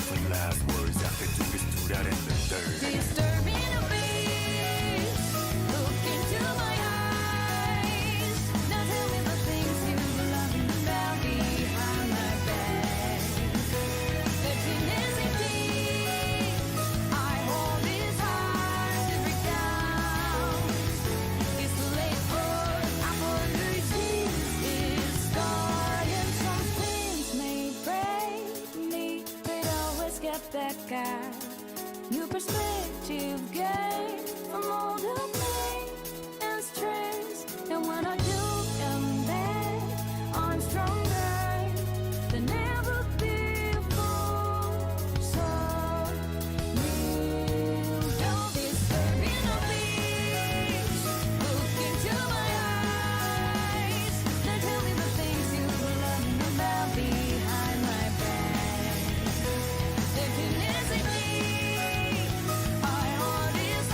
With last words after two is two that and the third. Disturbing a face, look into my eyes. Now tell me the things you love about behind my back. The gymnast is deep, I hold his heart to break down. It's too late for apologies. It's gone and some things may break me, but always get back out. New perspective gain from all the pain and stress. And when I do come back, I'm stronger than ever before. So you don't disturb me, no please. Look into my eyes. Now tell me the things you love about behind my back. There can is a I hold his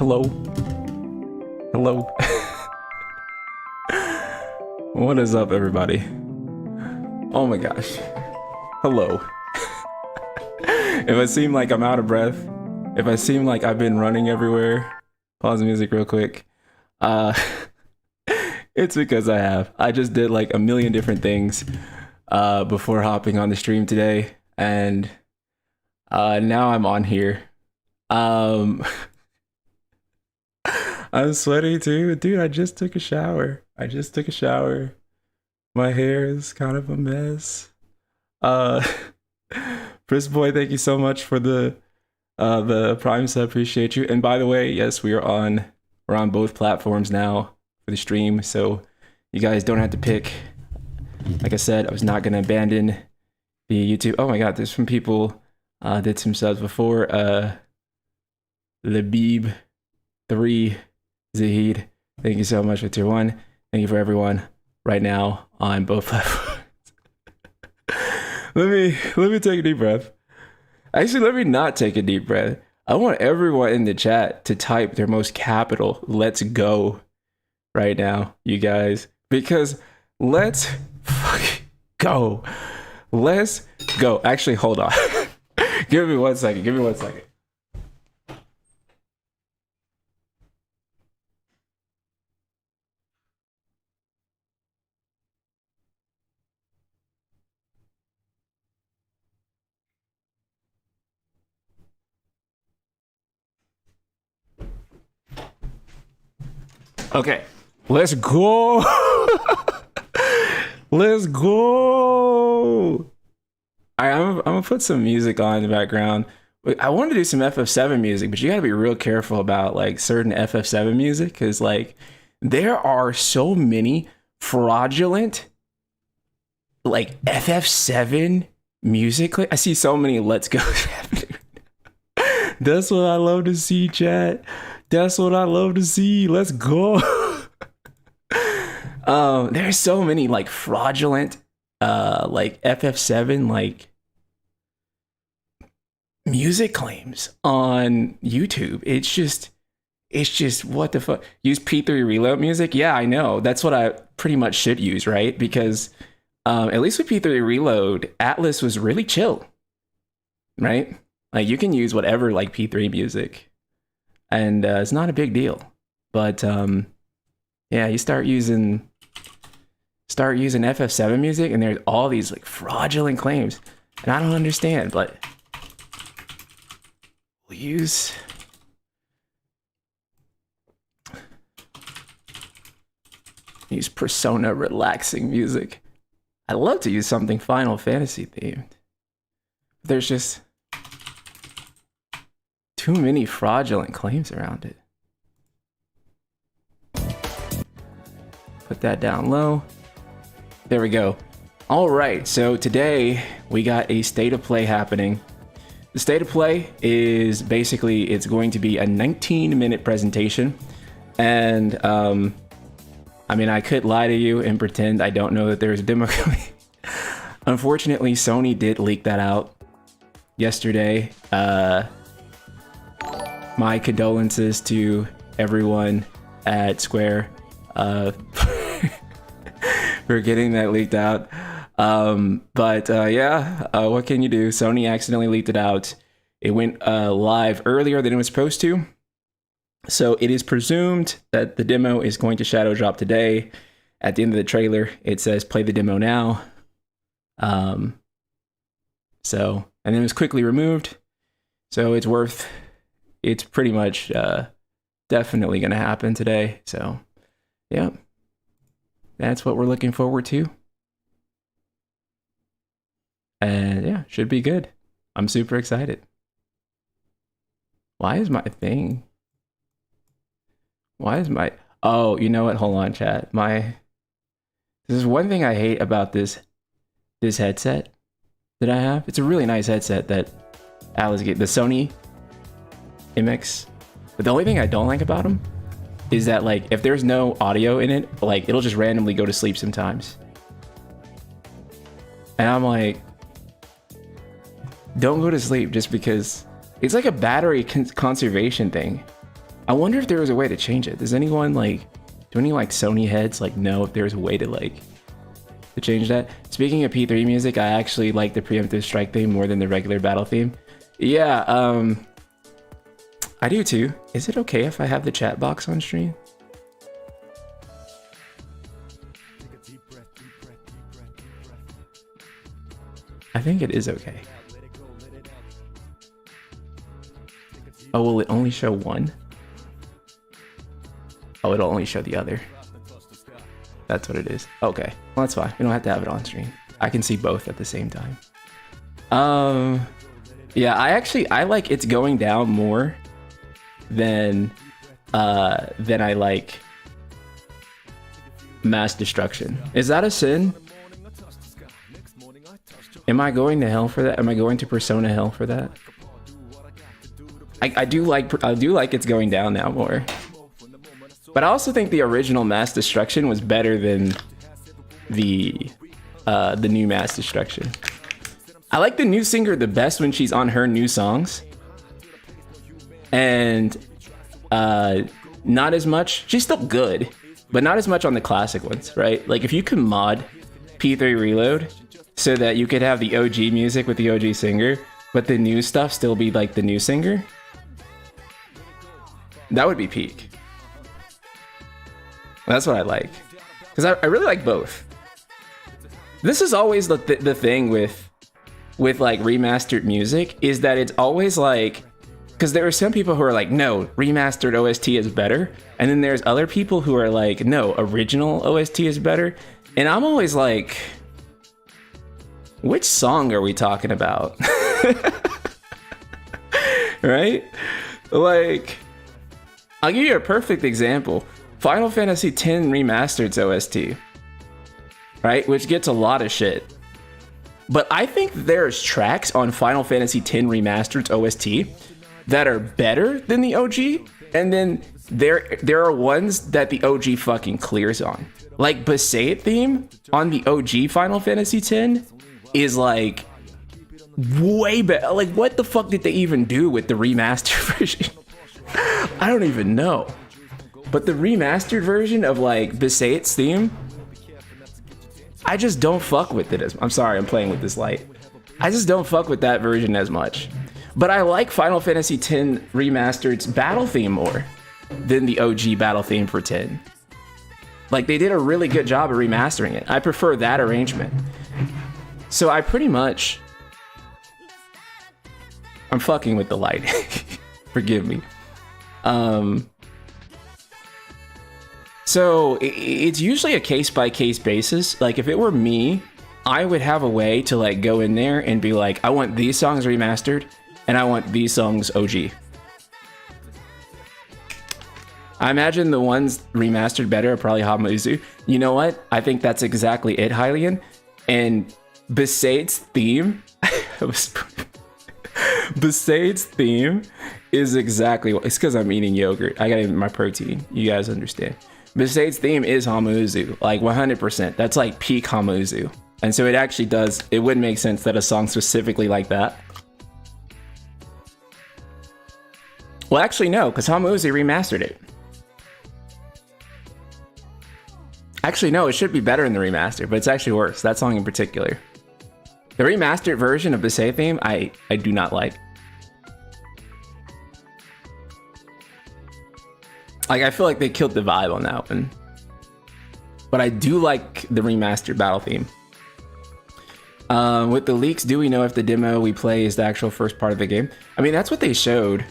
Hello. Hello. What is up, everybody? Oh my gosh. Hello. If I seem like I'm out of breath, if I seem like I've been running everywhere, pause the music real quick. It's because I have. I just did like a million different things before hopping on the stream today, and now I'm on here. I'm sweaty too. Dude, I just took a shower. My hair is kind of a mess. Pris Boy, thank you so much for the Prime sub. Appreciate you. And by the way, yes, we're on both platforms now for the stream, so you guys don't have to pick. Like I said, I was not gonna abandon the YouTube. Oh my god, there's some people did some subs before. Labib 3 Zahid, thank you so much for tier 1. Thank you for everyone right now on both platforms. Let me take a deep breath. Actually, let me not take a deep breath. I want everyone in the chat to type their most capital "Let's go" right now, you guys, because let's fucking go. Let's go. Actually, hold on. Give me 1 second. Okay, let's go. Let's go. I'm gonna put some music on in the background. I wanted to do some FF7 music, but you gotta be real careful about like certain FF7 music, because like there are so many fraudulent like FF7 music. I see so many "Let's go" happening. That's what I love to see, chat. That's what I love to see. Let's go. There's so many like fraudulent like FF7 like music claims on YouTube. It's just what the fuck. Use P3 reload music? Yeah, I know. That's what I pretty much should use, right? Because at least with P3 reload, Atlas was really chill, right? Like you can use whatever like P3 music. And it's not a big deal, but yeah, you start using FF7 music, and there's all these like fraudulent claims, and I don't understand. But we'll use Persona relaxing music. I love to use something Final Fantasy themed. There's just too many fraudulent claims around it. Put that down low. There we go. All right, so today we got a state of play happening. The state of play is basically, it's going to be a 19-minute presentation. And I mean, I could lie to you and pretend I don't know that there's a demo coming. Unfortunately, Sony did leak that out yesterday. My condolences to everyone at Square for getting that leaked out. Yeah, what can you do? Sony accidentally leaked it out. It went live earlier than it was supposed to. So it is presumed that the demo is going to shadow drop today. At the end of the trailer, it says play the demo now. And then it was quickly removed. So it's pretty much definitely going to happen today. So, yeah, that's what we're looking forward to. And yeah, should be good. I'm super excited. Why is my thing? Oh, you know what? Hold on, chat. This is one thing I hate about this headset that I have. It's a really nice headset that Alice gave, the Sony MX. But the only thing I don't like about them is that like if there's no audio in it, like it'll just randomly go to sleep sometimes. And I'm like, don't go to sleep just because it's like a battery conservation thing. I wonder if there was a way to change it. Does anyone like, do any like Sony heads like know if there's a way to like to change that? Speaking of P3 music, I actually like the preemptive strike theme more than the regular battle theme. Yeah, I do too. Is it okay if I have the chat box on stream? I think it is okay. Oh, will it only show one? Oh, it'll only show the other. That's what it is. Okay, well that's fine. We don't have to have it on stream. I can see both at the same time. Yeah, I like it's going down more than I like mass destruction. Is that a sin? Am I going to hell for that? Am I going to Persona hell for that? I do like it's going down now more. But I also think the original Mass Destruction was better than the new Mass Destruction. I like the new singer the best when she's on her new songs. And not as much, she's still good, but not as much on the classic ones, right? Like if you can mod P3 Reload so that you could have the OG music with the OG singer, but the new stuff still be like the new singer, that would be peak. That's what I like, because I really like both. This is always the thing with like remastered music, is that it's always like, because there are some people who are like, no, remastered OST is better, and then there's other people who are like, no, original OST is better. And I'm always like, which song are we talking about? Right? Like, I'll give you a perfect example. Final Fantasy X Remastered's OST, right? Which gets a lot of shit. But I think there's tracks on Final Fantasy X Remastered's OST that are better than the OG, and then there are ones that the OG fucking clears on. Like Besaid theme on the OG Final Fantasy X is like way better. Like, what the fuck did they even do with the remastered version? I don't even know. But the remastered version of like Besaid's theme, I just don't fuck with it as. I'm sorry, I'm playing with this light. I just don't fuck with that version as much. But I like Final Fantasy X Remastered's battle theme more than the OG battle theme for 10. Like, they did a really good job of remastering it. I prefer that arrangement. So I pretty much, I'm fucking with the light. Forgive me. So it's usually a case-by-case basis. Like, if it were me, I would have a way to like go in there and be like, I want these songs remastered and I want these songs OG. I imagine the ones remastered better are probably Hamuzu. You know what? I think that's exactly it, Hylian. And Besaid's theme, Besaid's theme is exactly what, it's because I'm eating yogurt. I gotta eat my protein. You guys understand. Besaid's theme is Hamuzu, like 100%. That's like peak Hamuzu. And so it actually does, it would make sense that a song specifically like that. Well, actually no, because Hamuzu remastered it. Actually, no, it should be better in the remaster, but it's actually worse. That song in particular. The remastered version of the Besaid theme, I do not like. Like, I feel like they killed the vibe on that one. But I do like the remastered battle theme. With the leaks, do we know if the demo we play is the actual first part of the game? I mean, that's what they showed.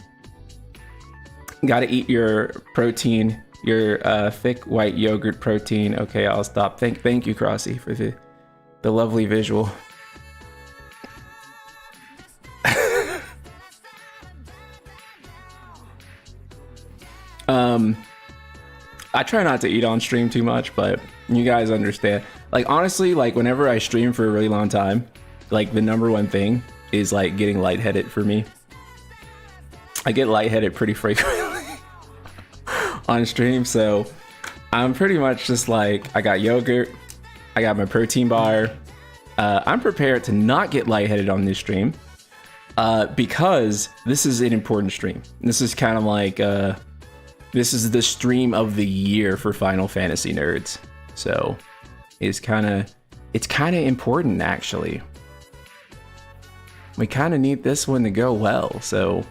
Gotta eat your protein. Your thick white yogurt protein. Okay, I'll stop. Thank you, Crossy, for the lovely visual. I try not to eat on stream too much, but you guys understand. Like, honestly, like whenever I stream for a really long time, like the number one thing is like getting lightheaded for me. I get lightheaded pretty frequently on stream, so I'm pretty much just like, I got yogurt, I got my protein bar. I'm prepared to not get lightheaded on this stream because this is an important stream. This is kind of like this is the stream of the year for Final Fantasy nerds. So it's kind of important actually. We kind of need this one to go well, so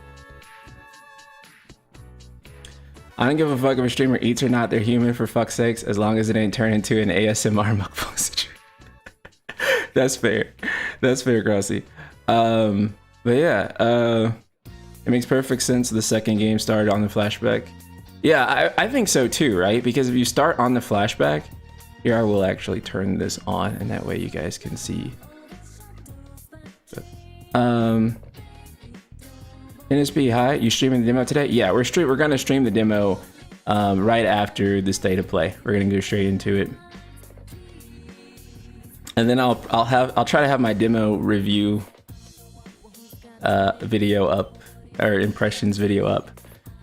I don't give a fuck if a streamer eats or not, they're human for fuck's sakes, as long as it ain't turned into an ASMR mukbang situation. That's fair. That's fair, Crossy. But yeah, it makes perfect sense the second game started on the flashback. Yeah, I think so too, right? Because if you start on the flashback, here I will actually turn this on, and that way you guys can see. NSP, hi, you streaming the demo today? Yeah, we're gonna stream the demo right after the state of play. We're gonna go straight into it, and then I'll try to have my demo review video up, or impressions video up,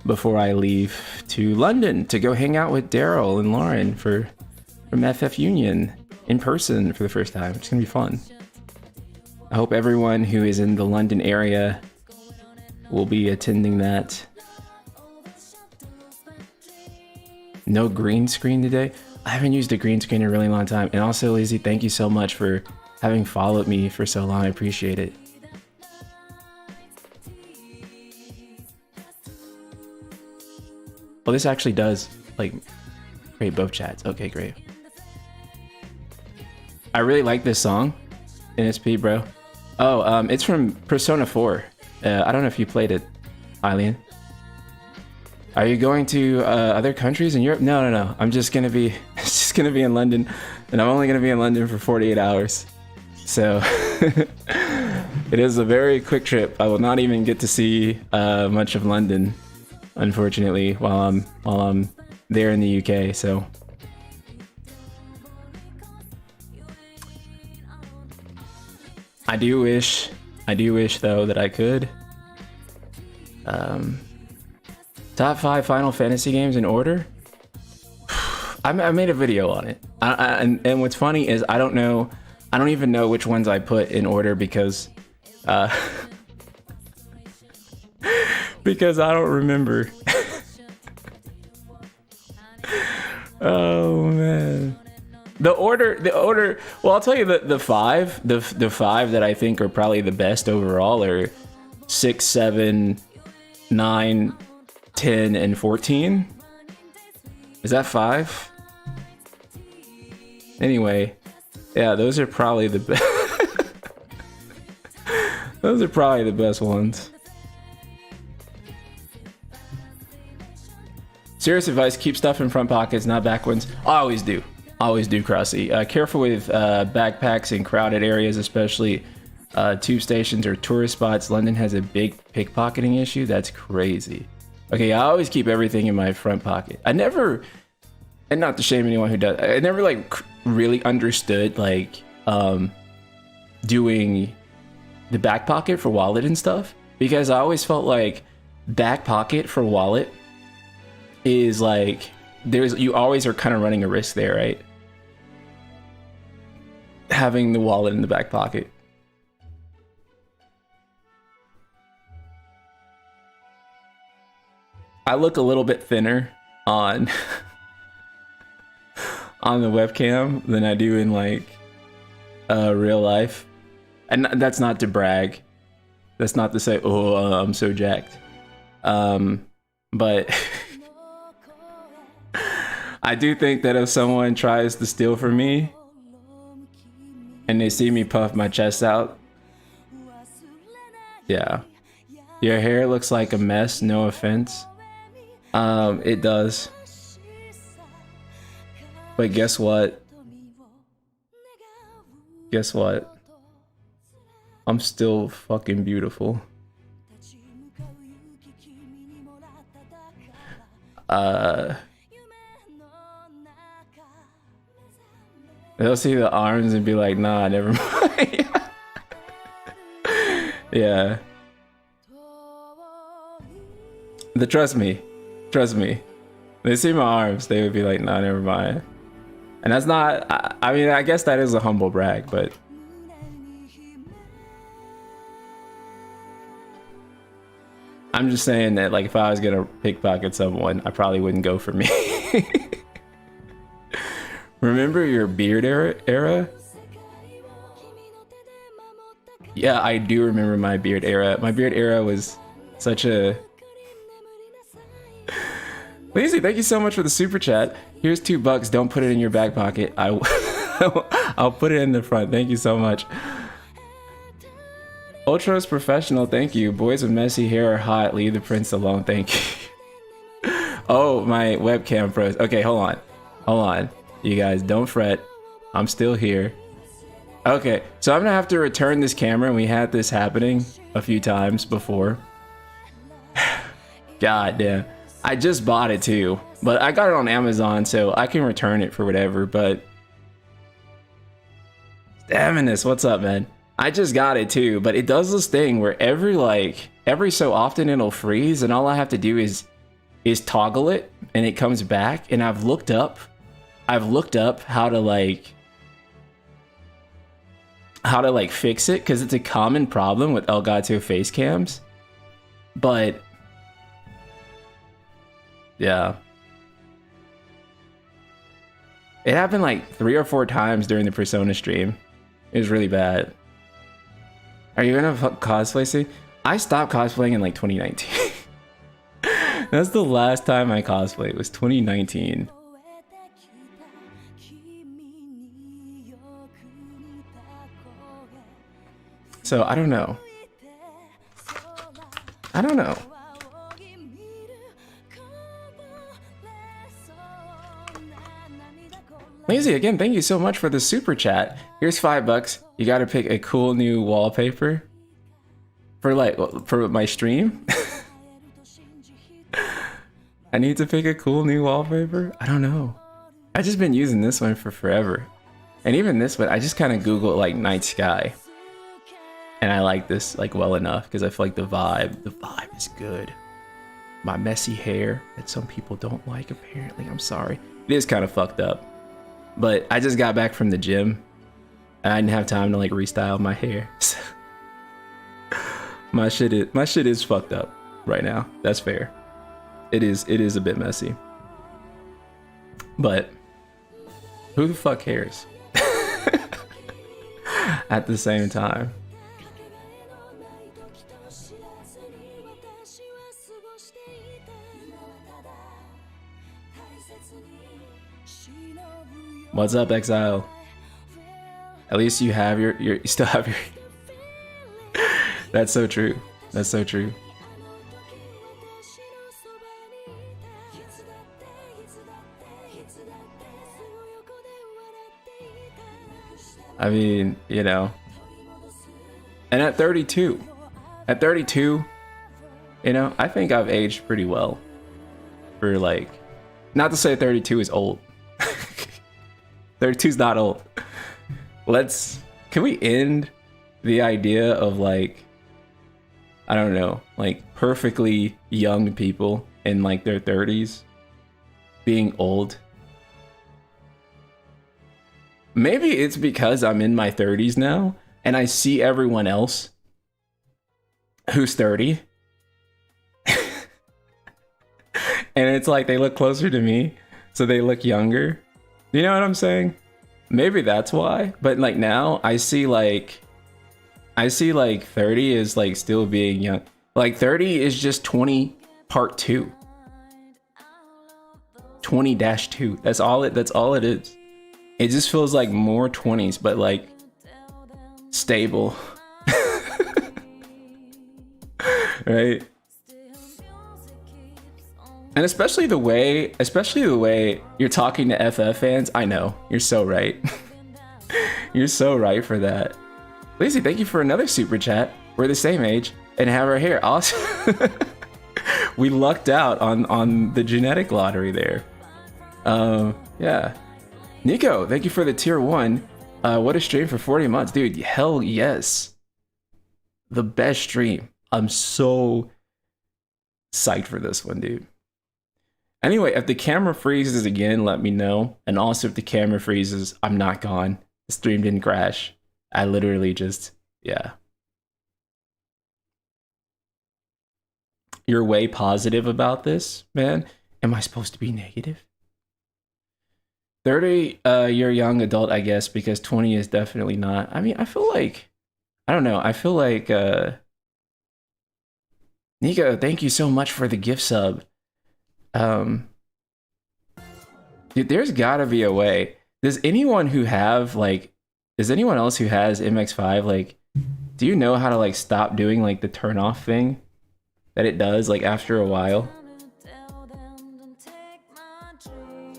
before I leave to London to go hang out with Daryl and Lauren from FF Union in person for the first time. It's gonna be fun. I hope everyone who is in the London area will be attending that. No green screen today? I haven't used a green screen in a really long time. And also, Lizzie, thank you so much for having followed me for so long. I appreciate it. Well, this actually does, like, create both chats. Okay, great. I really like this song. NSP, bro. Oh, it's from Persona 4. I don't know if you played it, Eileen. Are you going to other countries in Europe? No. I'm just gonna be in London, and I'm only gonna be in London for 48 hours. So it is a very quick trip. I will not even get to see much of London, unfortunately, while I'm there in the UK. So I do wish though that I could. Top 5 Final Fantasy games in order. I made a video on it, and what's funny is I don't even know which ones I put in order because because I don't remember. Oh man. The order. Well, I'll tell you the five that I think are probably the best overall are 6, 7, 9, 10, and 14. Is that 5? Anyway, yeah, those are probably the best. Those are probably the best ones. Serious advice: keep stuff in front pockets, not back ones. I always do. Always do, Crossy. Careful with backpacks in crowded areas, especially tube stations or tourist spots. London has a big pickpocketing issue. That's crazy. Okay, I always keep everything in my front pocket. I never, and not to shame anyone who does, I never like really understood like doing the back pocket for wallet and stuff, because I always felt like back pocket for wallet is like you always are kind of running a risk there, right? Having the wallet in the back pocket. I look a little bit thinner on on the webcam than I do in like real life, and that's not to brag. That's not to say, oh, I'm so jacked. But I do think that if someone tries to steal from me and they see me puff my chest out, yeah, your hair looks like a mess, no offense. It does. But guess what? Guess what? I'm still fucking beautiful. They'll see the arms and be like, nah, never mind. Yeah. Trust me. They see my arms, they would be like, nah, never mind. And that's not, I mean, I guess that is a humble brag, but I'm just saying that, like, if I was gonna pickpocket someone, I probably wouldn't go for me. Remember your beard era? Yeah, I do remember my beard era. My beard era was such a... Lazy, thank you so much for the super chat. Here's $2. Don't put it in your back pocket. I'll put it in the front. Thank you so much. Ultra's professional, thank you. Boys with messy hair are hot. Leave the prince alone, thank you. Oh, my webcam froze. Okay, hold on. Hold on. You guys, don't fret. I'm still here. Okay, so I'm gonna have to return this camera, and we had this happening a few times before. God damn. I just bought it too, but I got it on Amazon, so I can return it for whatever, but... Damn this, what's up, man? I just got it too, but it does this thing where every so often it'll freeze, and all I have to do is toggle it, and it comes back, and I've looked up how to fix it, because it's a common problem with Elgato face cams. But yeah, it happened like 3 or 4 times during the Persona stream. It was really bad. Are you gonna cosplay soon? I stopped cosplaying in like 2019. That's the last time I cosplayed, was 2019. So I don't know. I don't know. Lazy, again, thank you so much for the super chat. Here's $5. You gotta pick a cool new wallpaper for my stream. I need to pick a cool new wallpaper. I don't know. I've just been using this one for forever. And even this one, I just kind of Googled like night sky. And I like this like well enough because I feel like the vibe is good. My messy hair that some people don't like, apparently. I'm sorry. It is kind of fucked up. But I just got back from the gym. And I didn't have time to like restyle my hair. So my shit is fucked up right now. That's fair. It is a bit messy. But who the fuck cares? At the same time. What's up, Exile? At least you have you still have your... That's so true. That's so true. I mean, you know. And at 32, you know, I think I've aged pretty well. For like, not to say 32 is old. 32 is not old. Can we end the idea of like, I don't know, like perfectly young people in like their 30s being old? Maybe it's because I'm in my 30s now and I see everyone else who's 30. And it's like they look closer to me, so they look younger. You know what I'm saying? Maybe that's why. But like now I see like 30 is like still being young. Like 30 is just 20 part 2. 20-2. That's all it is. It just feels like more 20s, but like stable. Right? And especially the way you're talking to FF fans. I know, you're so right. You're so right for that. Lacey, thank you for another super chat. We're the same age and have our hair. Awesome. We lucked out on the genetic lottery there. Yeah. Nico, thank you for the tier 1. What a stream for 40 months. Dude, hell yes. The best stream. I'm so psyched for this one, dude. Anyway, if the camera freezes again, let me know. And also if the camera freezes, I'm not gone. The stream didn't crash. I literally just, yeah. you're way positive about this, man. Am I supposed to be negative? 30, you're a young adult, I guess, because 20 is definitely not. I mean, I feel like, I don't know. I feel like, Nico, thank you so much for the gift sub. Dude, there's gotta be a way. Does anyone who have, like, does anyone else who has MX5, like, do you know how to, like, stop doing, like, the turn off thing that it does, like, after a while?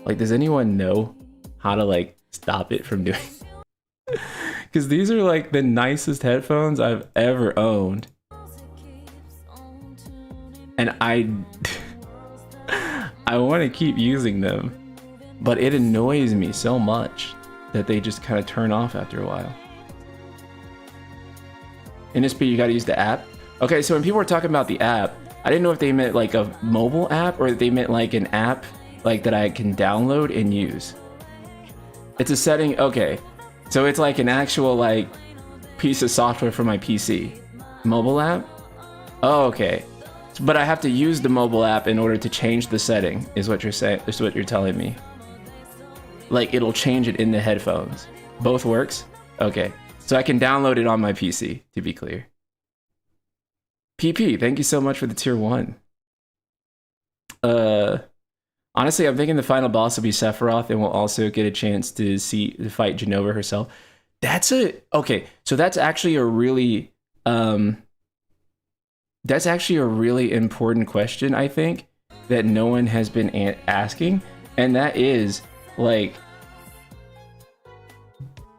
Like, does anyone know how to, like, stop it from doing? Because these are, like, the nicest headphones I've ever owned. And I want to keep using them, but it annoys me so much that they just kind of turn off after a while. NSP, you got to use the app. Okay, so when people were talking about the app, I didn't know if they meant like a mobile app or if they meant like an app like that I can download and use. It's a setting. Okay, so it's like an actual like piece of software for my PC. Mobile app? Oh, okay. But I have to use the mobile app in order to change the setting, is what you're saying. Is what you're telling me. Like it'll change it in the headphones. Both works? Okay. So I can download it on my PC, to be clear. PP, thank you so much for the tier 1. Honestly, I'm thinking the final boss will be Sephiroth, and we'll also get a chance to fight Jenova herself. Okay, so that's actually a really important question, I think, that no one has been asking, and that is like,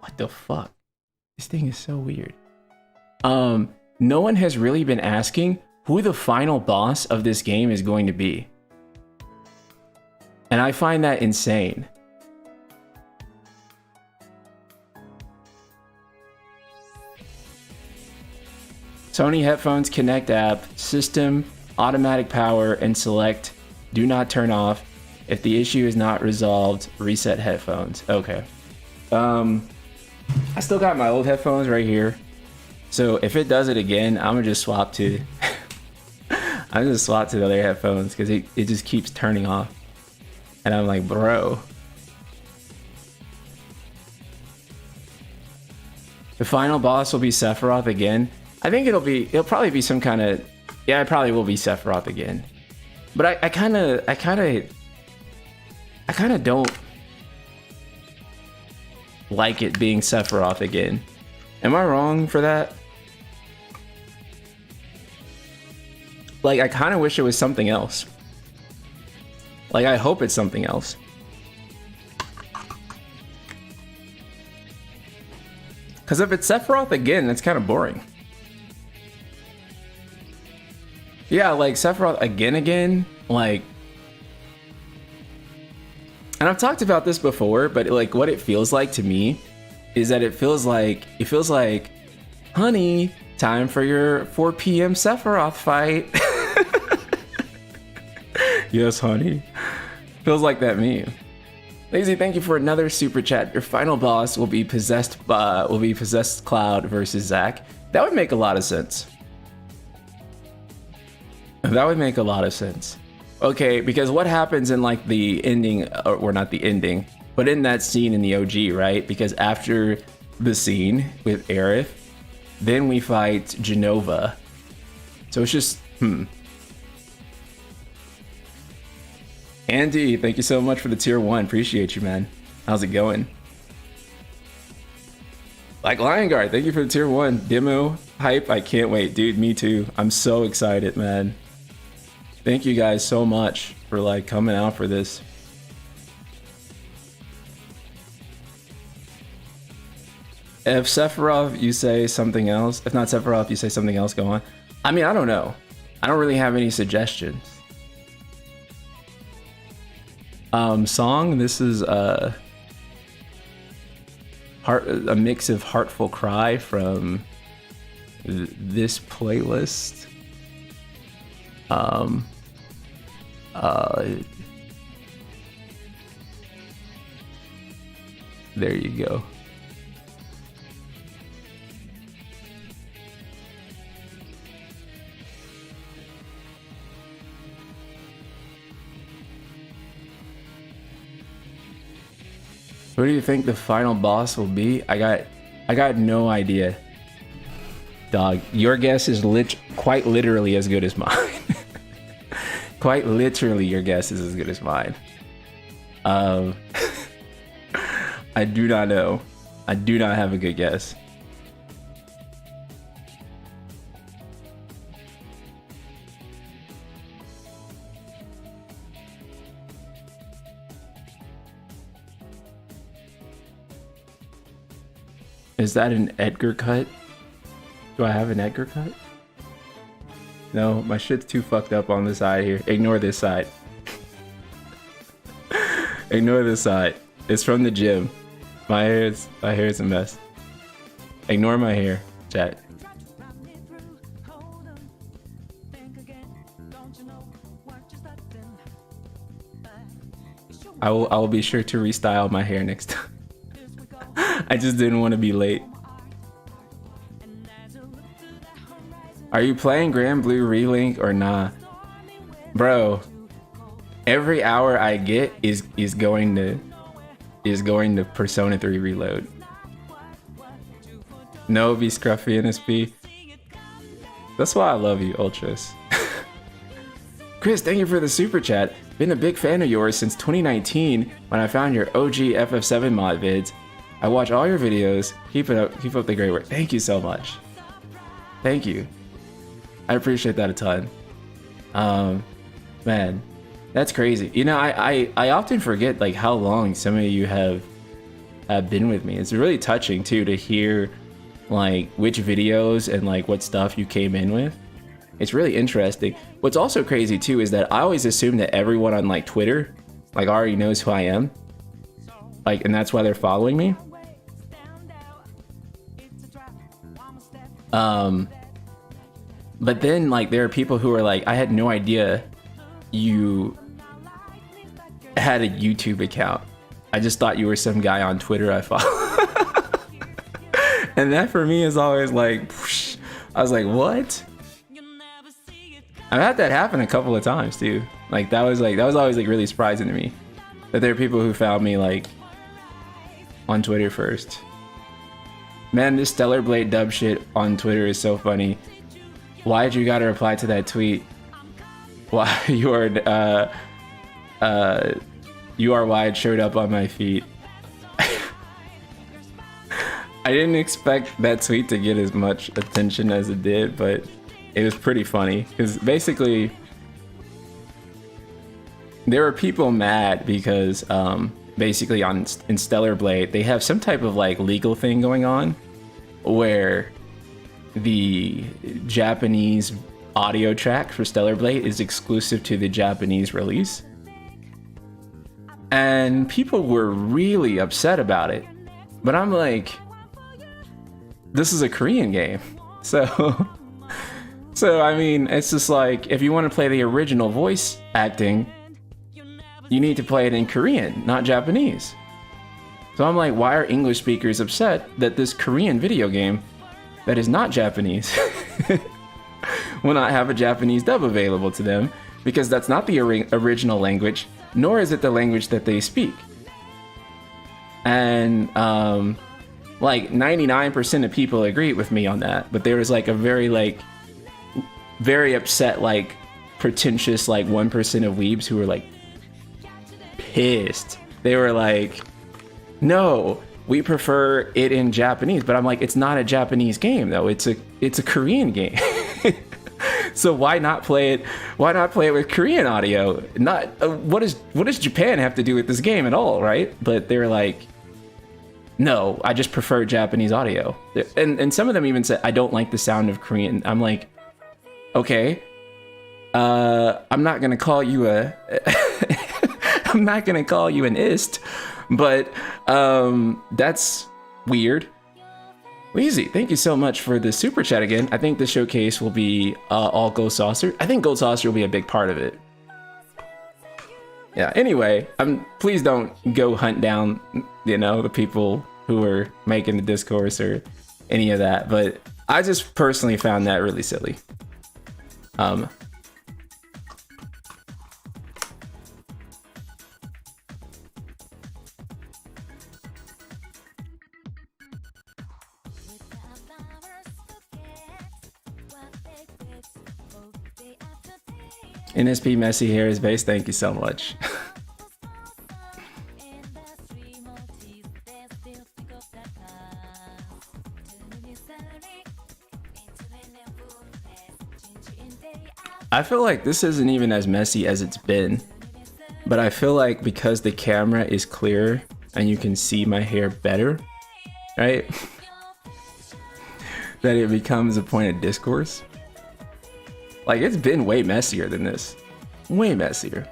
what the fuck? This thing is so weird. No one has really been asking who the final boss of this game is going to be. And I find that insane. Sony headphones connect app, system, automatic power, and select do not turn off. If the issue is not resolved, reset headphones. Okay. I still got my old headphones right here. So if it does it again, I'm gonna just swap to I'm just swap to the other headphones because it just keeps turning off. And I'm like, bro. The final boss will be Sephiroth again. I think it'll probably be some kind of, yeah, it probably will be Sephiroth again. But I kind of don't like it being Sephiroth again. Am I wrong for that? Like, I kind of wish it was something else. Like, I hope it's something else. Because if it's Sephiroth again, that's kind of boring. Yeah, like, Sephiroth again, like... And I've talked about this before, but, like, what it feels like to me is that it feels like, honey, time for your 4 p.m. Sephiroth fight. Yes, honey. Feels like that meme. Lazy, thank you for another super chat. Your final boss will be possessed Cloud versus Zack. That would make a lot of sense. That would make a lot of sense. Okay, because what happens in like the ending, or not the ending, but in that scene in the OG, right? Because after the scene with Aerith, then we fight Jenova. So it's just, Andy, thank you so much for the tier 1. Appreciate you, man. How's it going? Like Lion Guard, thank you for the tier 1. Demo hype, I can't wait. Dude, me too. I'm so excited, man. Thank you guys so much for like coming out for this. If Sephiroth, you say something else. If not Sephiroth, you say something else, go on. I mean, I don't know. I don't really have any suggestions. Song, this is a mix of Heartful Cry from this playlist. There you go. Who do you think the final boss will be? I got no idea. Dog, your guess is quite literally as good as mine. Quite literally, your guess is as good as mine. I do not know. I do not have a good guess. Is that an Edgar cut? Do I have an Edgar cut? No, my shit's too fucked up on the side here. Ignore this side. Ignore this side. It's from the gym. My hair is a mess. Ignore my hair, chat. I will be sure to restyle my hair next time. I just didn't want to be late. Are you playing Grand Blue Relink or nah? Bro, every hour I get is going to Persona 3 Reload. No, be scruffy NSP. That's why I love you, Ultras. Chris, thank you for the super chat. Been a big fan of yours since 2019 when I found your OG FF7 mod vids. I watch all your videos. Keep up the great work. Thank you so much. Thank you. I appreciate that a ton. Man, that's crazy. You know, I often forget like how long some of you have been with me. It's really touching too to hear like which videos and like what stuff you came in with. It's really interesting. What's also crazy too is that I always assume that everyone on like Twitter like already knows who I am. Like, and that's why they're following me. But then like there are people who are like, I had no idea you had a YouTube account. I just thought you were some guy on Twitter I follow. And that for me is always like, whoosh. I was like, what? I've had that happen a couple of times too. Like that was always like really surprising to me that there are people who found me like on Twitter first. Man, this Stellar Blade dub shit on Twitter is so funny. Why'd you gotta reply to that tweet? Why you are why it showed up on my feed. I didn't expect that tweet to get as much attention as it did, but it was pretty funny because basically there were people mad because basically in Stellar Blade they have some type of like legal thing going on where the Japanese audio track for Stellar Blade is exclusive to the Japanese release, and people were really upset about it. But I'm like, this is a Korean game, so I mean, it's just like if you want to play the original voice acting, you need to play it in Korean, not Japanese. So I'm like, why are English speakers upset that this Korean video game that is not Japanese will not have a Japanese dub available to them? Because that's not the original language, nor is it the language that they speak. And like 99% of people agree with me on that, but there was like a very upset, like pretentious, like 1% of weebs who were like pissed. They were like, no, we prefer it in Japanese. But I'm like, it's not a Japanese game though. It's a Korean game. So why not play it with Korean audio? Not what does Japan have to do with this game at all, right? But they're like, no, I just prefer Japanese audio. And some of them even said, I don't like the sound of Korean. I'm like, okay, I'm not gonna call you an ist, but that's weird. Weezy, thank you so much for the super chat again. I think the showcase will be all Gold Saucer. I think Gold Saucer will be a big part of it. Yeah, anyway, please don't go hunt down, the people who are making the discourse or any of that, but I just personally found that really silly. NSP Messy Hair is base. Thank you so much. I feel like this isn't even as messy as it's been, but I feel like because the camera is clearer and you can see my hair better, right? That it becomes a point of discourse. Like, it's been way messier than this. Way messier.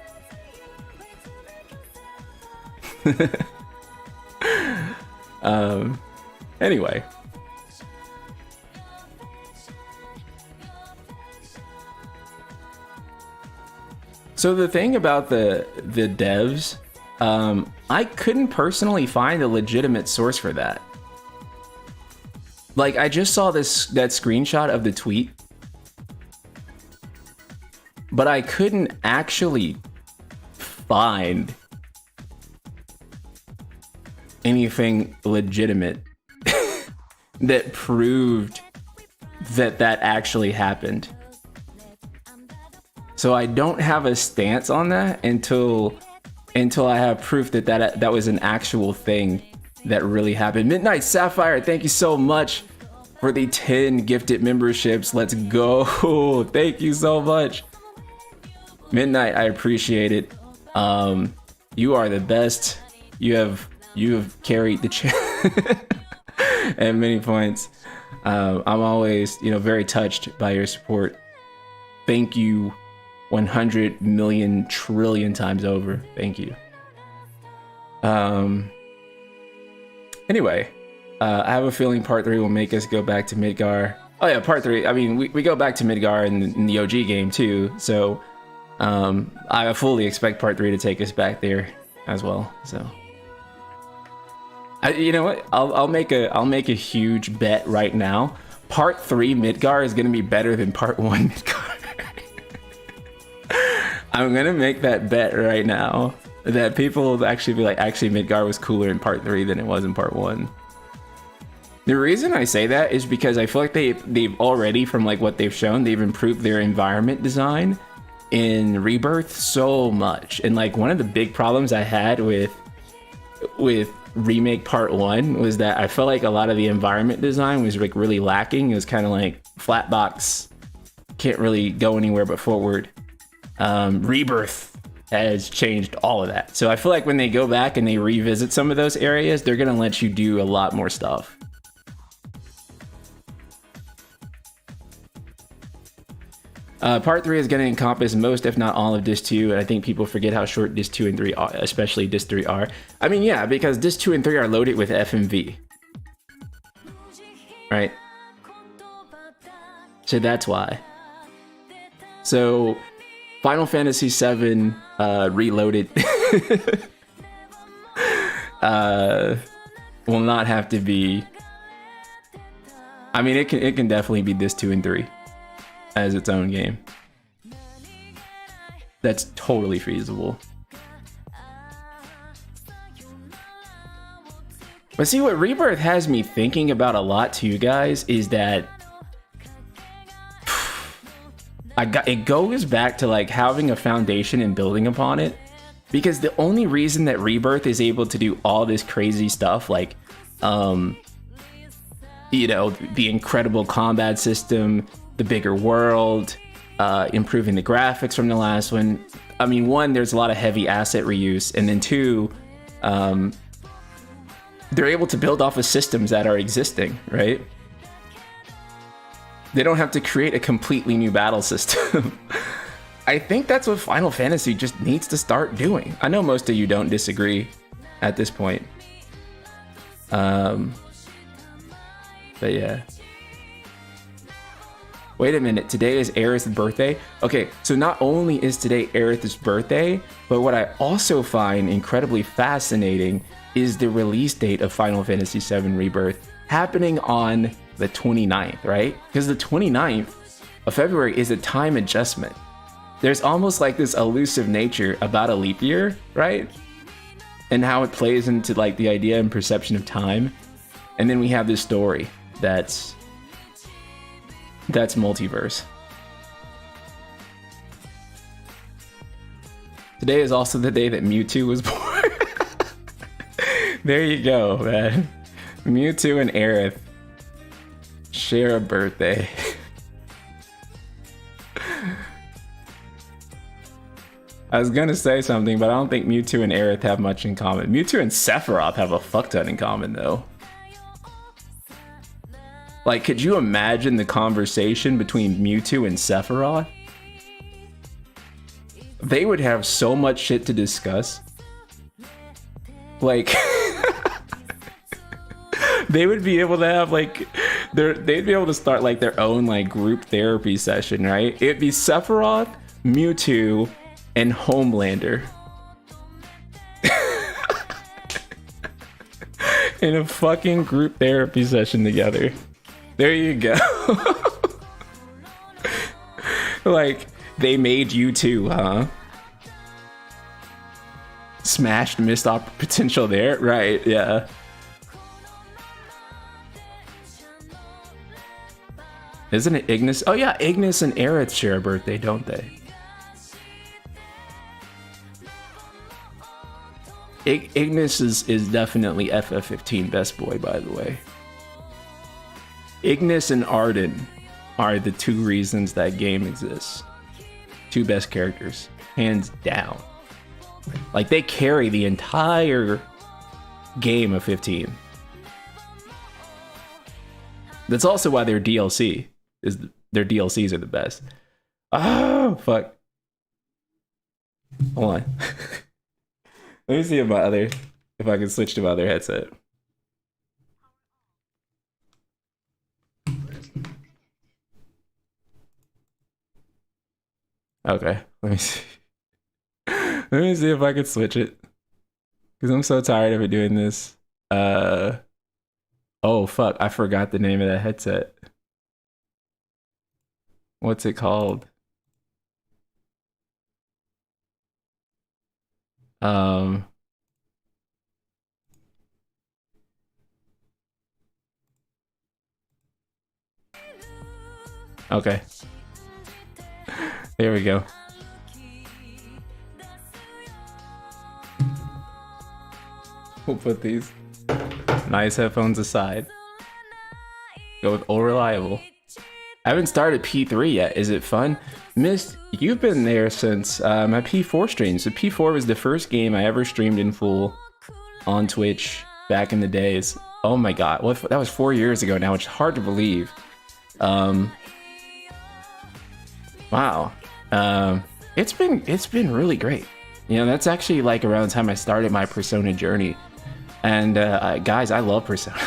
Anyway. So the thing about the devs, I couldn't personally find a legitimate source for that. Like, I just saw that screenshot of the tweet, but I couldn't actually find anything legitimate that proved that actually happened. So I don't have a stance on that until I have proof that was an actual thing that really happened. Midnight Sapphire, thank you so much for the 10 gifted memberships. Let's go. Thank you so much. Midnight, I appreciate it. You are the best. You have carried the channel at many points. I'm always, very touched by your support. Thank you 100 million trillion times over. Thank you. Anyway, I have a feeling part 3 will make us go back to Midgar. Oh yeah, part 3. I mean, we go back to Midgar in the OG game too. So I fully expect part 3 to take us back there as well. So you know what? I'll make a huge bet right now. Part 3 Midgar is gonna be better than part 1 Midgar. I'm gonna make that bet right now that people will actually be like, actually Midgar was cooler in part 3 than it was in part 1. The reason I say that is because I feel like they've already, from like what they've shown, they've improved their environment design in Rebirth so much. And like one of the big problems I had with remake part 1 was that I felt like a lot of the environment design was like really lacking. It was kind of like flat box, can't really go anywhere but forward. Rebirth has changed all of that. So I feel like when they go back and they revisit some of those areas, they're gonna let you do a lot more stuff. Part 3 is going to encompass most, if not all, of Disc 2, and I think people forget how short Disc 2 and 3 are, especially Disc 3 are. I mean, yeah, because Disc 2 and 3 are loaded with FMV. Right? So that's why. So, Final Fantasy VII Reloaded will not have to be... I mean, it can definitely be Disc 2 and 3. As its own game. That's totally feasible. But see, what Rebirth has me thinking about a lot to you guys is that it goes back to like having a foundation and building upon it. Because the only reason that Rebirth is able to do all this crazy stuff, like the incredible combat system, the bigger world, improving the graphics from the last one. I mean, one, there's a lot of heavy asset reuse, and then two, they're able to build off of systems that are existing, right? They don't have to create a completely new battle system. I think that's what Final Fantasy just needs to start doing. I know most of you don't disagree at this point. But yeah. Wait a minute, today is Aerith's birthday? Okay, so not only is today Aerith's birthday, but what I also find incredibly fascinating is the release date of Final Fantasy VII Rebirth happening on the 29th, right? Because the 29th of February is a time adjustment. There's almost like this elusive nature about a leap year, right? And how it plays into like the idea and perception of time. And then we have this story that's multiverse. Today is also the day that Mewtwo was born. There you go, man. Mewtwo and Aerith share a birthday. I was gonna say something, but I don't think Mewtwo and Aerith have much in common. Mewtwo and Sephiroth have a fuck ton in common, though. Like, could you imagine the conversation between Mewtwo and Sephiroth? They would have so much shit to discuss. Like, they would be able to have, like, they'd be able to start, like, their own, like, group therapy session, right? It'd be Sephiroth, Mewtwo, and Homelander in a fucking group therapy session together. There you go. Like, they made you too, huh? Smashed missed potential there, right? Yeah. Isn't it Ignis? Oh yeah, Ignis and Aerith share a birthday, don't they? Ignis is definitely FF15 best boy, by the way. Ignis and Arden are the two reasons that game exists. Two best characters, hands down. Like, they carry the entire game of 15. That's also why their DLC their DLCs are the best. Oh fuck! Hold on. Let me see if I can switch to my other headset. Okay, let me see. Let me see if I can switch it. Because I'm so tired of it doing this. Oh fuck, I forgot the name of that headset. What's it called? Okay. There we go. We'll put these nice headphones aside. Go with all reliable. I haven't started P3 yet. Is it fun? Mist, you've been there since my P4 stream. So P4 was the first game I ever streamed in full on Twitch back in the days. Oh my god, what, that was 4 years ago now, which is hard to believe. Wow. It's been really great. You know, that's actually like around the time I started my Persona journey. And guys, I love Persona.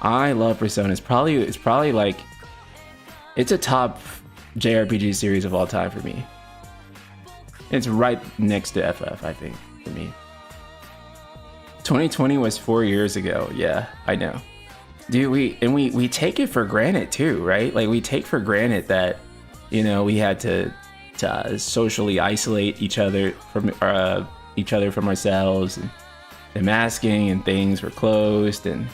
I love Persona. It's probably like, it's a top JRPG series of all time for me. It's right next to FF, I think, for me. 2020 was 4 years ago. Yeah, I know. Dude, we take it for granted too, right? Like, we take for granted that, you know, we had to socially isolate each other from ourselves, and the masking and things were closed, and,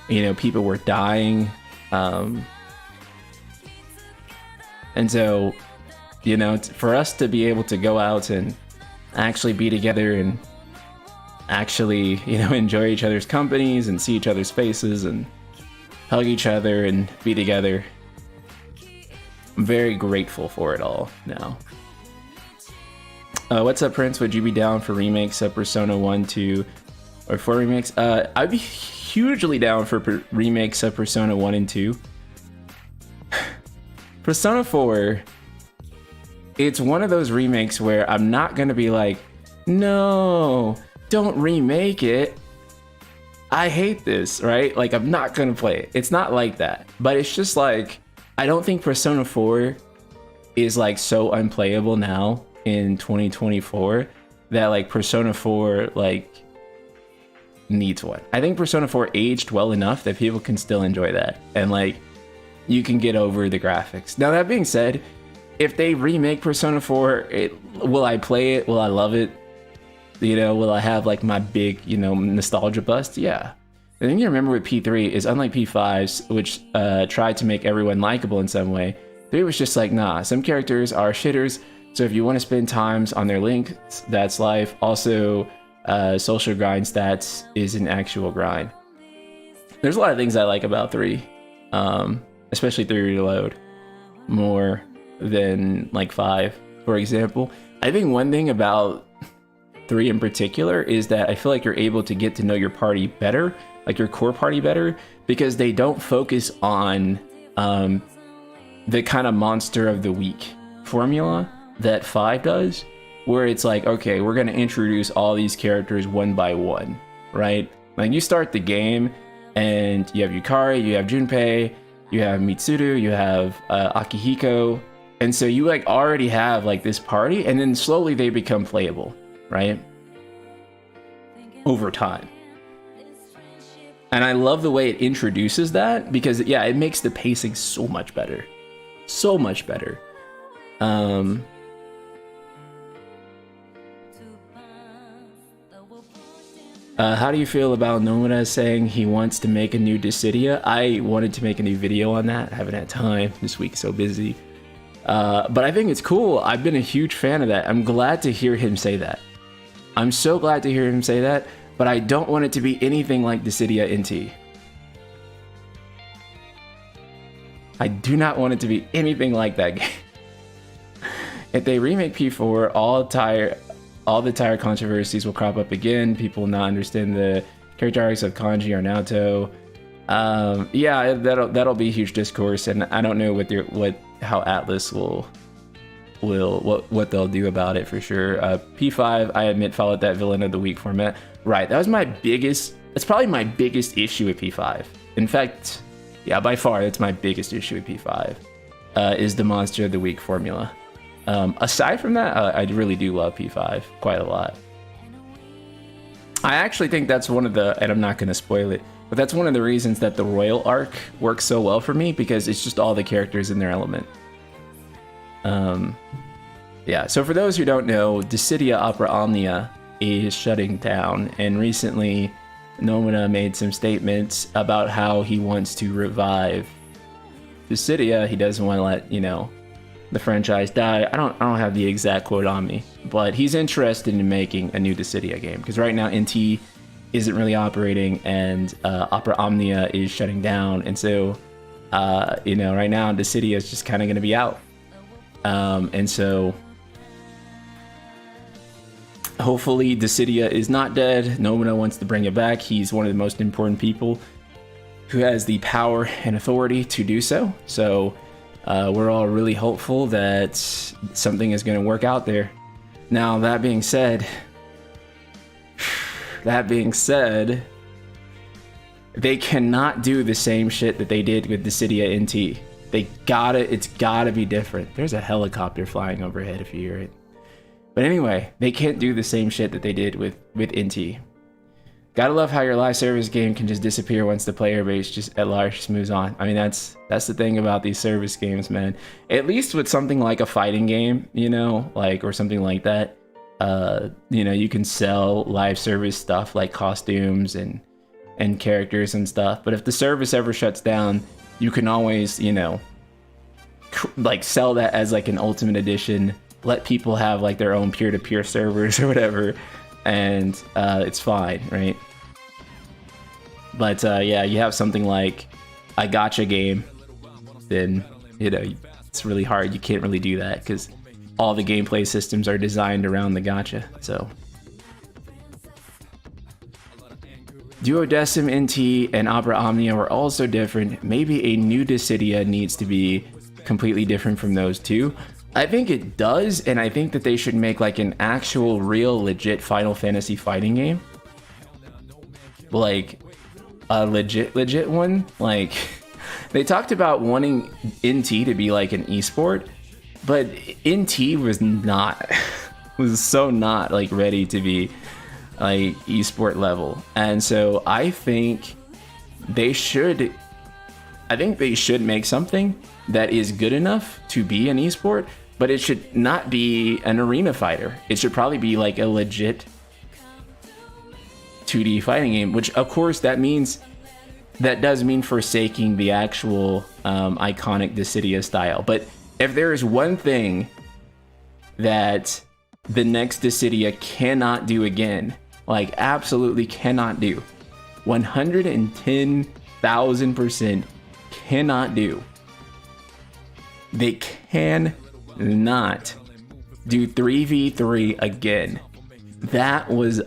you know, people were dying. And so, you know, for us to be able to go out and actually be together and actually, you know, enjoy each other's companies and see each other's faces and hug each other and be together, I'm very grateful for it all now. What's up, Prince? Would you be down for remakes of Persona 1, 2, or 4 remakes? I'd be hugely down for remakes of Persona 1 and 2. Persona 4, it's one of those remakes where I'm not gonna be like, no, don't remake it. I hate this, right? Like, I'm not gonna play it. It's not like that. But it's just like, I don't think Persona 4 is like so unplayable now in 2024 that like Persona 4 like needs one. I think Persona 4 aged well enough that people can still enjoy that, and like you can get over the graphics. Now, that being said, if they remake Persona 4, will I play it? Will I love it? You know, will I have like my big, you know, nostalgia bust? Yeah. The thing you remember with P3 is, unlike P5's, which tried to make everyone likable in some way, 3 was just like, nah, some characters are shitters, So if you want to spend times on their link, that's life. Also, social grind stats is an actual grind. There's a lot of things I like about 3, especially 3 Reload, more than like 5, for example. I think one thing about 3 in particular is that I feel like you're able to get to know your party better, like your core party better, because they don't focus on the kind of monster of the week formula that 5 does, where it's like, okay, we're going to introduce all these characters one by one, right? Like you start the game and you have Yukari, you have Junpei, you have Mitsuru, you have Akihiko, and so you like already have like this party, and then slowly they become playable, right? Over time. And I love the way it introduces that, because yeah, it makes the pacing so much better. So much better. How do you feel about Nomura saying he wants to make a new Dissidia? I wanted to make a new video on that. I haven't had time. This week's so busy. But I think it's cool. I've been a huge fan of that. I'm glad to hear him say that. I'm so glad to hear him say that, but I don't want it to be anything like Dissidia NT. I do not want it to be anything like that game. If they remake P4, all the tire controversies will crop up again. People will not understand the character arcs of Kanji or Naoto. Yeah, that'll be huge discourse, and I don't know how Atlas what they'll do about it for sure. P5, I admit, followed that villain of the week format. Right, that's probably my biggest issue with P5. In fact, yeah, by far, that's my biggest issue with P5, is the monster of the week formula. Aside from that, I really do love P5 quite a lot. I actually think that's one of the, and I'm not going to spoil it, but that's one of the reasons that the Royal arc works so well for me, because it's just all the characters in their element. Yeah, so for those who don't know, Dissidia Opera Omnia is shutting down, and recently Nomura made some statements about how he wants to revive Dissidia. He doesn't want to let, the franchise die. I don't have the exact quote on me, but he's interested in making a new Dissidia game, because right now NT isn't really operating, and Opera Omnia is shutting down, and so right now Dissidia is just kind of going to be out. And so hopefully Dissidia is not dead. Nomura wants to bring it back. He's one of the most important people who has the power and authority to do so. So we're all really hopeful that something is going to work out there. Now, that being said, they cannot do the same shit that they did with Dissidia NT. It's gotta be different. There's a helicopter flying overhead if you hear it. But anyway, they can't do the same shit that they did with NT. Gotta love how your live service game can just disappear once the player base just at large just moves on. I mean, that's the thing about these service games, man. At least with something like a fighting game, or something like that, you can sell live service stuff like costumes and characters and stuff. But if the service ever shuts down, you can always, sell that as like an ultimate edition, let people have like their own peer-to-peer servers or whatever, and it's fine, right? But yeah, you have something like a gacha game, then, it's really hard. You can't really do that because all the gameplay systems are designed around the gacha, so. Duodecim NT and Opera Omnia were also different. Maybe a new Dissidia needs to be completely different from those two. I think it does, and I think that they should make like an actual, real, legit Final Fantasy fighting game. Like, a legit one. Like, they talked about wanting NT to be like an esport, but NT was so not like ready to be like esport level, and so I think they should make something that is good enough to be an esport, but it should not be an arena fighter. It should probably be like a legit 2D fighting game, which of course that does mean forsaking the actual iconic Dissidia style. But if there is one thing that the next Dissidia cannot do again. Like, absolutely cannot do. 110,000% cannot do. They cannot do 3v3 again. That was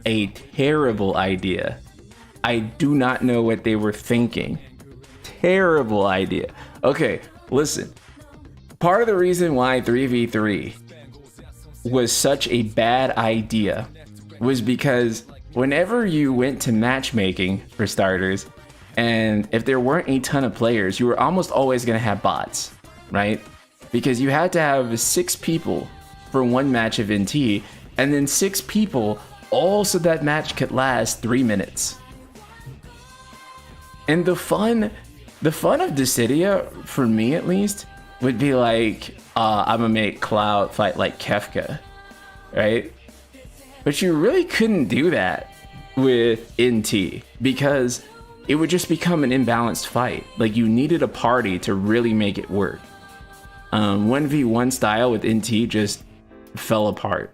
a terrible idea. I do not know what they were thinking. Terrible idea. Okay, listen. Part of the reason why 3v3 was such a bad idea was because whenever you went to matchmaking, for starters, and if there weren't a ton of players, you were almost always going to have bots, right? Because you had to have 6 people for one match of NT, and then 6 people all so that match could last 3 minutes. And the fun of Dissidia, for me at least, would be like, I'm gonna make Cloud fight like Kefka, right? But you really couldn't do that with NT because it would just become an imbalanced fight. Like, you needed a party to really make it work. 1v1 style with NT just fell apart.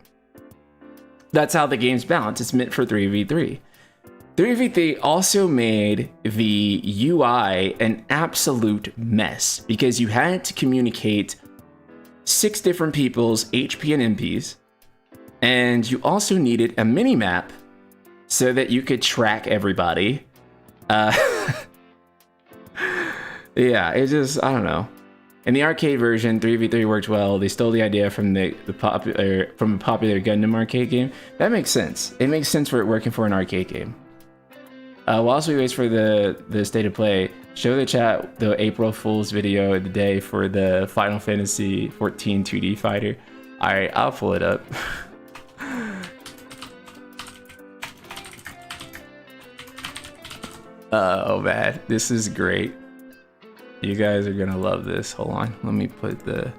That's how the game's balanced. It's meant for 3v3. 3v3 also made the UI an absolute mess because you had to communicate 6 different people's HP and MPs, and you also needed a mini-map so that you could track everybody. Yeah, it just, I don't know. In the arcade version, 3v3 worked well. They stole the idea from a popular Gundam arcade game. That makes sense. It makes sense for it working for an arcade game. Whilst we wait for the state of play, show the chat the April Fool's video of the day for the Final Fantasy 14 2D fighter. Alright, I'll pull it up. Oh man, this is great. You guys are gonna love this. Hold on, let me put the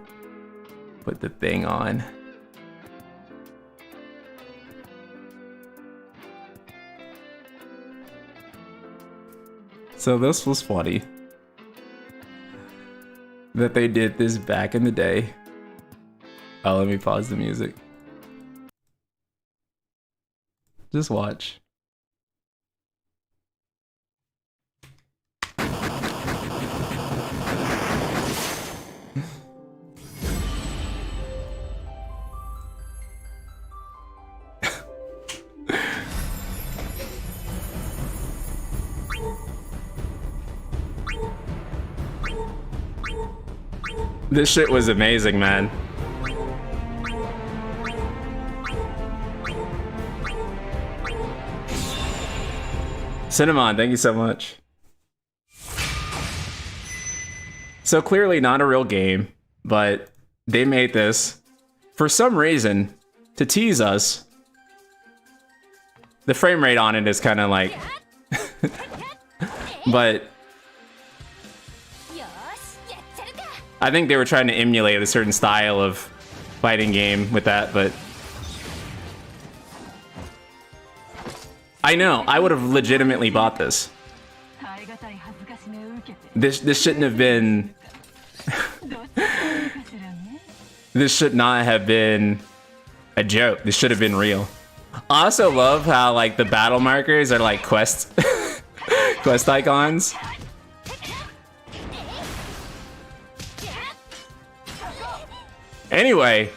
thing on. So this was funny that they did this back in the day. Oh, let me pause the music. Just watch. This shit was amazing, man. Cinnamon, thank you so much. So clearly not a real game, but they made this for some reason to tease us. The frame rate on it is kind of like, but I think they were trying to emulate a certain style of fighting game with that, but I know, I would have legitimately bought this. This shouldn't have been this should not have been a joke. This should have been real. I also love how like the battle markers are like quest quest icons. Anyway,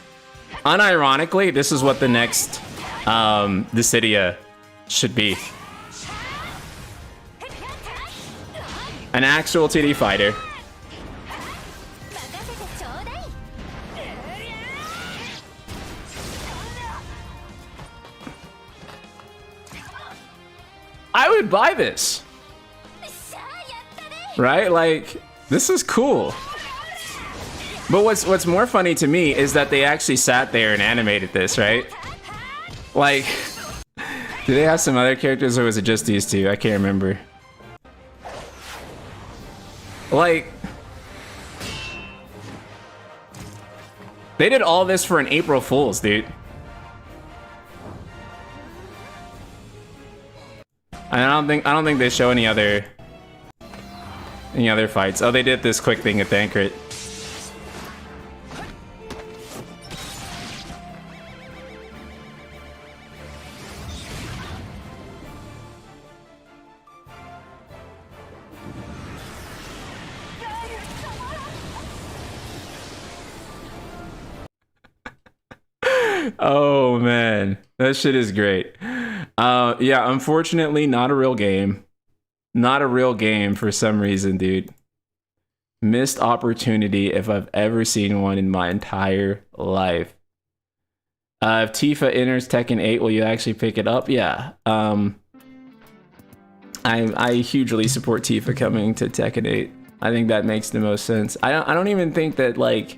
unironically, this is what the next Dissidia should be. An actual 2D fighter. I would buy this. Right? Like, this is cool. But what's more funny to me is that they actually sat there and animated this, right? Like, do they have some other characters or was it just these two? I can't remember. Like, they did all this for an April Fool's, dude. And I don't think they show any other fights. Oh, they did this quick thing at Thancred. Oh man, that shit is great. Yeah, unfortunately, not a real game. Not a real game for some reason, dude. Missed opportunity if I've ever seen one in my entire life. If Tifa enters Tekken 8, will you actually pick it up? Yeah. I hugely support Tifa coming to Tekken 8. I think that makes the most sense. I don't even think that like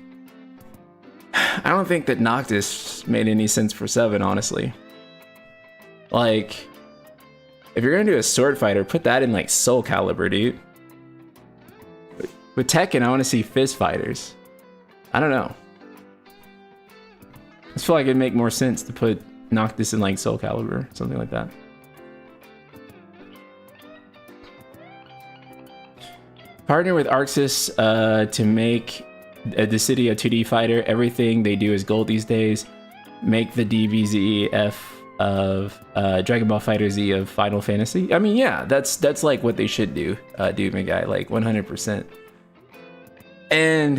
I don't think that Noctis made any sense for 7, honestly. Like, if you're gonna do a sword fighter, put that in like Soul Calibur, dude. With Tekken, I want to see fist fighters. I don't know. I just feel like it'd make more sense to put Noctis in like Soul Calibur, something like that. Partner with Arxis to make the city a 2D fighter. Everything they do is gold these days. Make the DBZF of Dragon Ball Fighter Z of Final Fantasy. I mean, yeah, that's like what they should do, dude, my guy, like 100%. And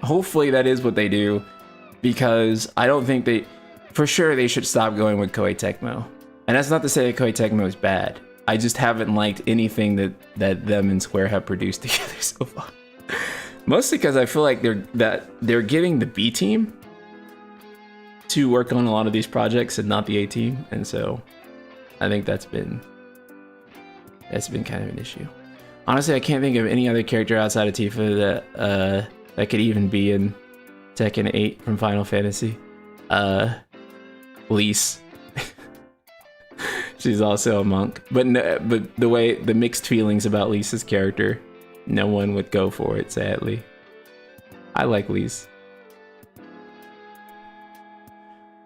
hopefully that is what they do, because I don't think for sure they should stop going with Koei Tecmo. And that's not to say that Koei Tecmo is bad. I just haven't liked anything that them and Square have produced together so far. Mostly because I feel like they're giving the B team to work on a lot of these projects and not the A team, and so I think that's been kind of an issue. Honestly, I can't think of any other character outside of Tifa that could even be in Tekken 8 from Final Fantasy. Lise. She's also a monk, but the mixed feelings about Lisa's character, no one would go for it, sadly. I like Lise.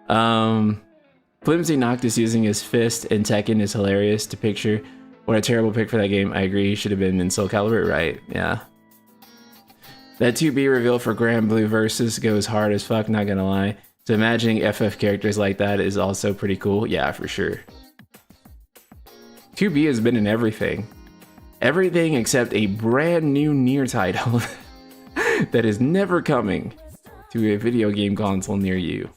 Flimsy Noctis using his fist in Tekken is hilarious to picture. What a terrible pick for that game. I agree, he should have been in Soul Calibur, right? Yeah. That 2B reveal for Grand Blue Versus goes hard as fuck, not gonna lie. So imagining FF characters like that is also pretty cool. Yeah, for sure. 2B has been in everything. Everything except a brand new Nier title that is never coming to a video game console near you.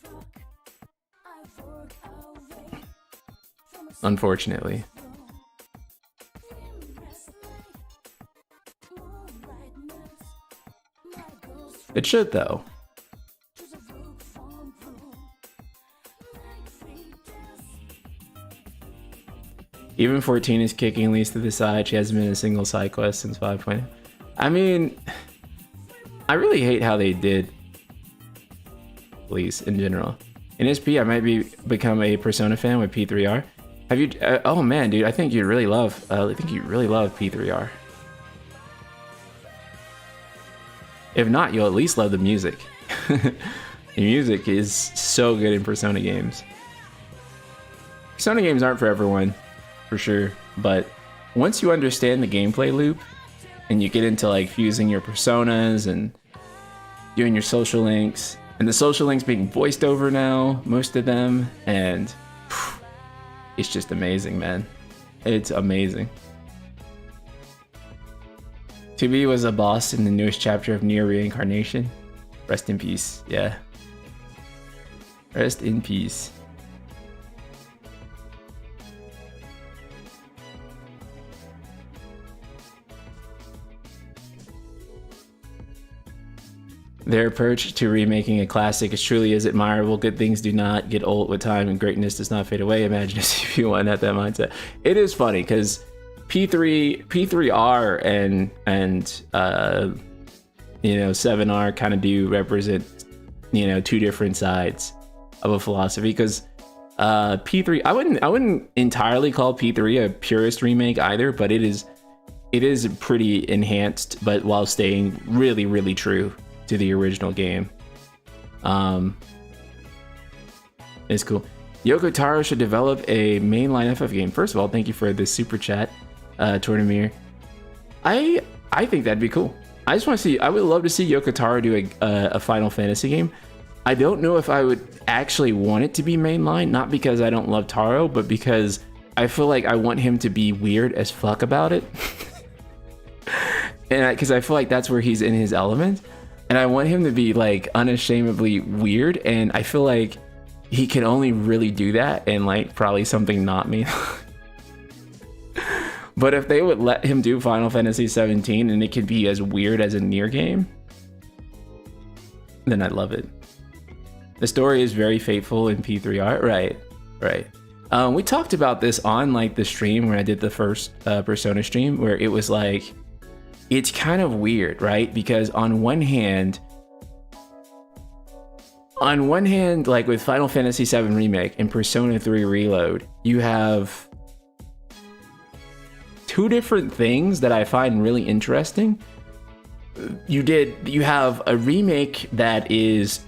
Unfortunately. It should, though. Even 14 is kicking Lise to the side. She hasn't been in a single side quest since 5.0. I mean, I really hate how they did Lise in general. In SP, I might become a Persona fan with P3R. Have you? Oh man, dude, I think you really love. P3R. If not, you'll at least love the music. The music is so good in Persona games. Persona games aren't for everyone, for sure. But once you understand the gameplay loop, and you get into like fusing your personas and doing your social links, and the social links being voiced over now, most of them, and it's just amazing, man. It's amazing. 2B was a boss in the newest chapter of Nier Reincarnation. Rest in peace, yeah. Rest in peace. Their approach to remaking a classic is truly is admirable. Good things do not get old with time, and greatness does not fade away. Imagine if CP1 had that mindset. It is funny because P3R and 7R kind of do represent two different sides of a philosophy. Because P3, I wouldn't entirely call P3 a purist remake either, but it is pretty enhanced, but while staying really, really true to the original game. It's cool. Yoko Taro should develop a mainline FF game. First of all, thank you for the super chat, Tornamir. I think that'd be cool. I just want to see. I would love to see Yoko Taro do a Final Fantasy game. I don't know if I would actually want it to be mainline, not because I don't love Taro, but because I feel like I want him to be weird as fuck about it. And because I feel like that's where he's in his element. And I want him to be like unashamedly weird, and I feel like he can only really do that in like probably something not me. But if they would let him do Final Fantasy 17 and it could be as weird as a Nier game, then I'd love it. The story is very faithful in P3 art. Right. We talked about this on like the stream where I did the first Persona stream, where it was like, it's kind of weird, right? Because on one hand, like with Final Fantasy 7 Remake and Persona 3 Reload, you have two different things that I find really interesting. You have a remake that is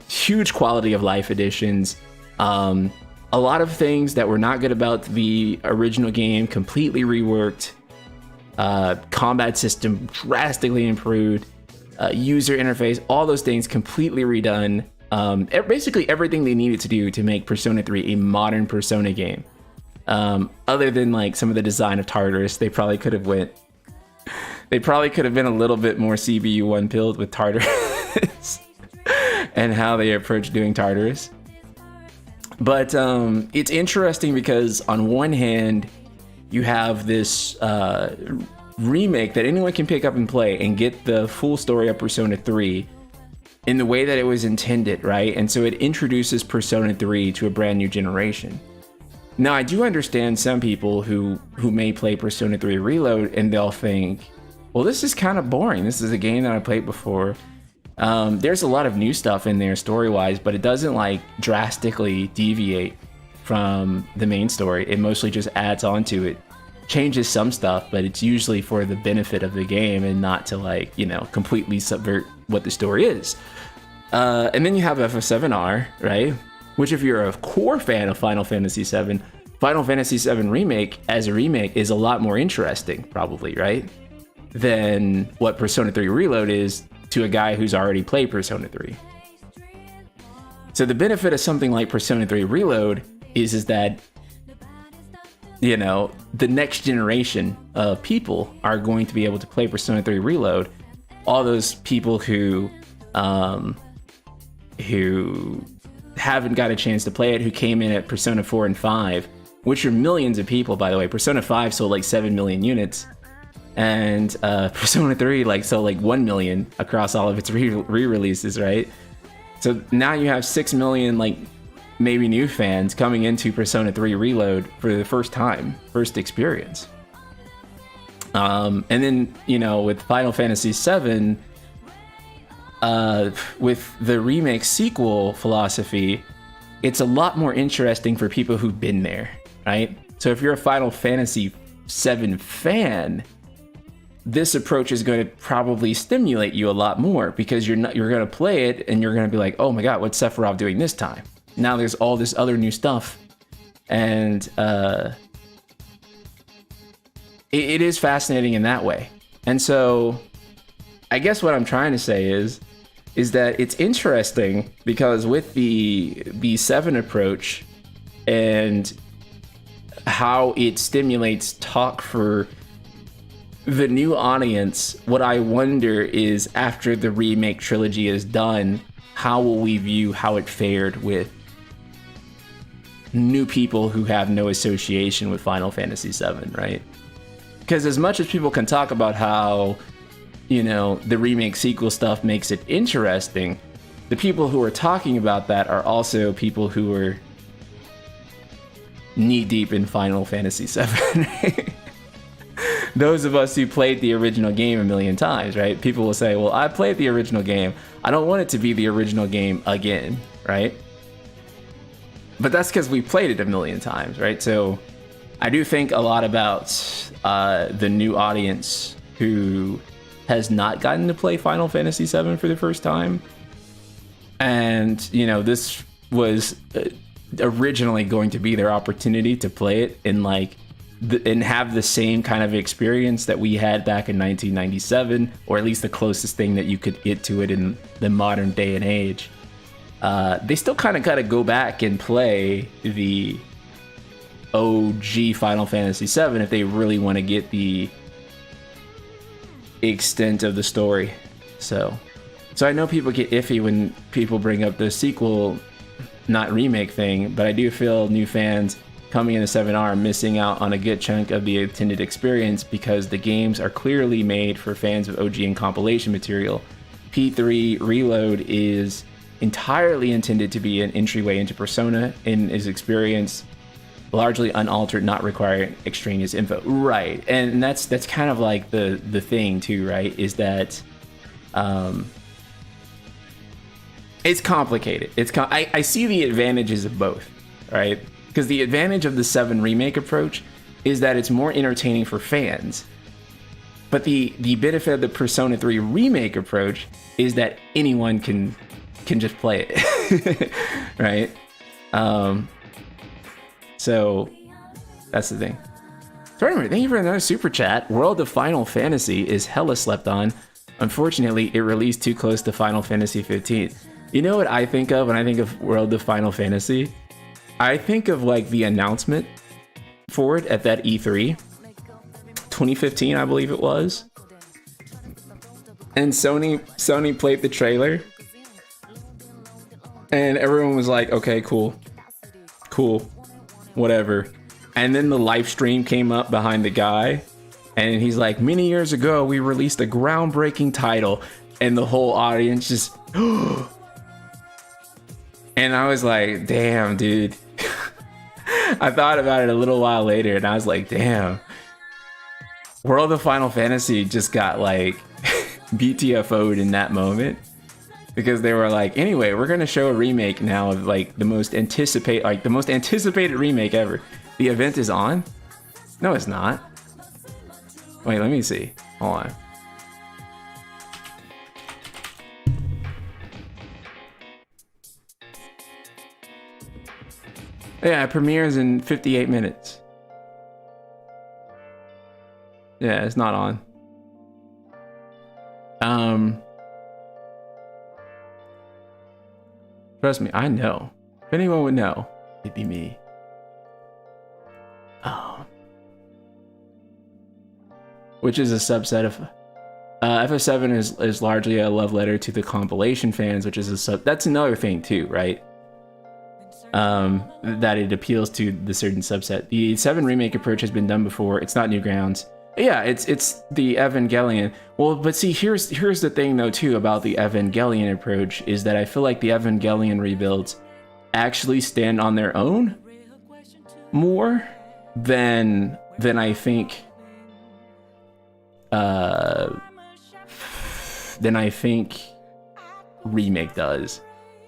huge quality of life additions, a lot of things that were not good about the original game completely reworked, combat system drastically improved, user interface, all those things completely redone. Basically everything they needed to do to make Persona 3 a modern Persona game. Other than like some of the design of Tartarus, they probably could have been a little bit more CBU1 pilled with Tartarus and how they approach doing Tartarus. But it's interesting because on one hand, you have this remake that anyone can pick up and play and get the full story of Persona 3 in the way that it was intended, right? And so it introduces Persona 3 to a brand new generation. Now, I do understand some people who may play Persona 3 Reload and they'll think, well, this is kind of boring. This is a game that I played before. There's a lot of new stuff in there story-wise, but it doesn't like drastically deviate from the main story. It mostly just adds on to it, changes some stuff, but it's usually for the benefit of the game and not to like, you know, completely subvert what the story is. And then you have FF7R, right? Which if you're a core fan of Final Fantasy VII, Final Fantasy VII Remake as a remake is a lot more interesting, probably, right? Than what Persona 3 Reload is to a guy who's already played Persona 3. So the benefit of something like Persona 3 Reload is that, you know, the next generation of people are going to be able to play Persona 3 Reload. All those people who haven't got a chance to play it, who came in at Persona 4 and 5, which are millions of people, by the way. Persona 5 sold like 7 million units, and Persona 3 like sold like 1 million across all of its re-releases, right? So now you have 6 million like maybe new fans coming into Persona 3 Reload for the first time, first experience. And then, you know, with Final Fantasy VII, with the remake sequel philosophy, it's a lot more interesting for people who've been there, right? So if you're a Final Fantasy VII fan, this approach is going to probably stimulate you a lot more, because you're going to play it and you're going to be like, oh my god, what's Sephiroth doing this time? Now there's all this other new stuff, and it is fascinating in that way. And so I guess what I'm trying to say is that it's interesting because with the V7 approach and how it stimulates talk for the new audience, what I wonder is, after the remake trilogy is done, how will we view how it fared with new people who have no association with Final Fantasy VII, right? Because as much as people can talk about how, you know, the remake sequel stuff makes it interesting, the people who are talking about that are also people who are knee deep in Final Fantasy VII, right? Those of us who played the original game a million times, right? People will say, well, I played the original game. I don't want it to be the original game again, right? But that's because we played it a million times, right? So I do think a lot about the new audience who has not gotten to play Final Fantasy VII for the first time. And, you know, this was originally going to be their opportunity to play it in like and have the same kind of experience that we had back in 1997, or at least the closest thing that you could get to it in the modern day and age. They still kind of got to go back and play the OG Final Fantasy VII if they really want to get the extent of the story. So I know people get iffy when people bring up the sequel not remake thing, but I do feel new fans coming into 7R are missing out on a good chunk of the intended experience because the games are clearly made for fans of OG and compilation material. P3 Reload is entirely intended to be an entryway into Persona and is experienced largely unaltered, not requiring extraneous info. Right, and that's kind of like the thing too, right? Is that it's complicated. I see the advantages of both, right? Because the advantage of the 7 remake approach is that it's more entertaining for fans. But the benefit of the Persona 3 remake approach is that anyone can just play it, right? So that's the thing. Tournament, thank you for another super chat. World of Final Fantasy is hella slept on. Unfortunately, it released too close to Final Fantasy 15. You know what I think of when I think of World of Final Fantasy? I think of like the announcement for it at that E3 2015, I believe it was. And Sony played the trailer. And everyone was like, okay, cool, whatever. And then the live stream came up behind the guy. And he's like, many years ago, we released a groundbreaking title. And the whole audience just... And I was like, damn, dude. I thought about it a little while later and I was like, damn. World of Final Fantasy just got like BTFO'd in that moment. Because they were like, anyway, we're gonna show a remake now of like the most anticipated remake ever. The event is on? No, it's not. Wait, let me see. Hold on. Yeah, it premieres in 58 minutes. Yeah, it's not on. Trust me, I know. If anyone would know, it'd be me. Which is a subset of FF7 is largely a love letter to the compilation fans, which is that's another thing too, right? That it appeals to the certain subset. The 7 remake approach has been done before. It's not new grounds. Yeah, it's the Evangelion. Well, but see, here's the thing though too about the Evangelion approach is that I feel like the Evangelion rebuilds actually stand on their own more than I think remake does.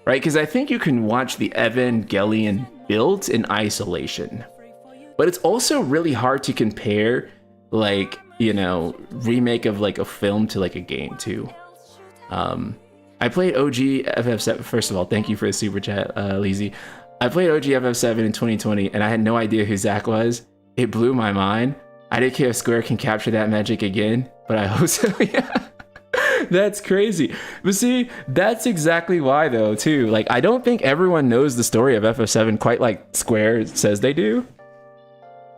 Right, because I think you can watch the Evangelion builds in isolation, but it's also really hard to compare, like, you know, remake of like a film to like a game too. I played OG FF7. First of all, thank you for the super chat, Leezy. I played OG FF7 in 2020, and I had no idea who Zack was. It blew my mind. I didn't care if Square can capture that magic again, but I hope so. Yeah. That's crazy. But see, that's exactly why though too. Like, I don't think everyone knows the story of FF7 quite like Square says they do.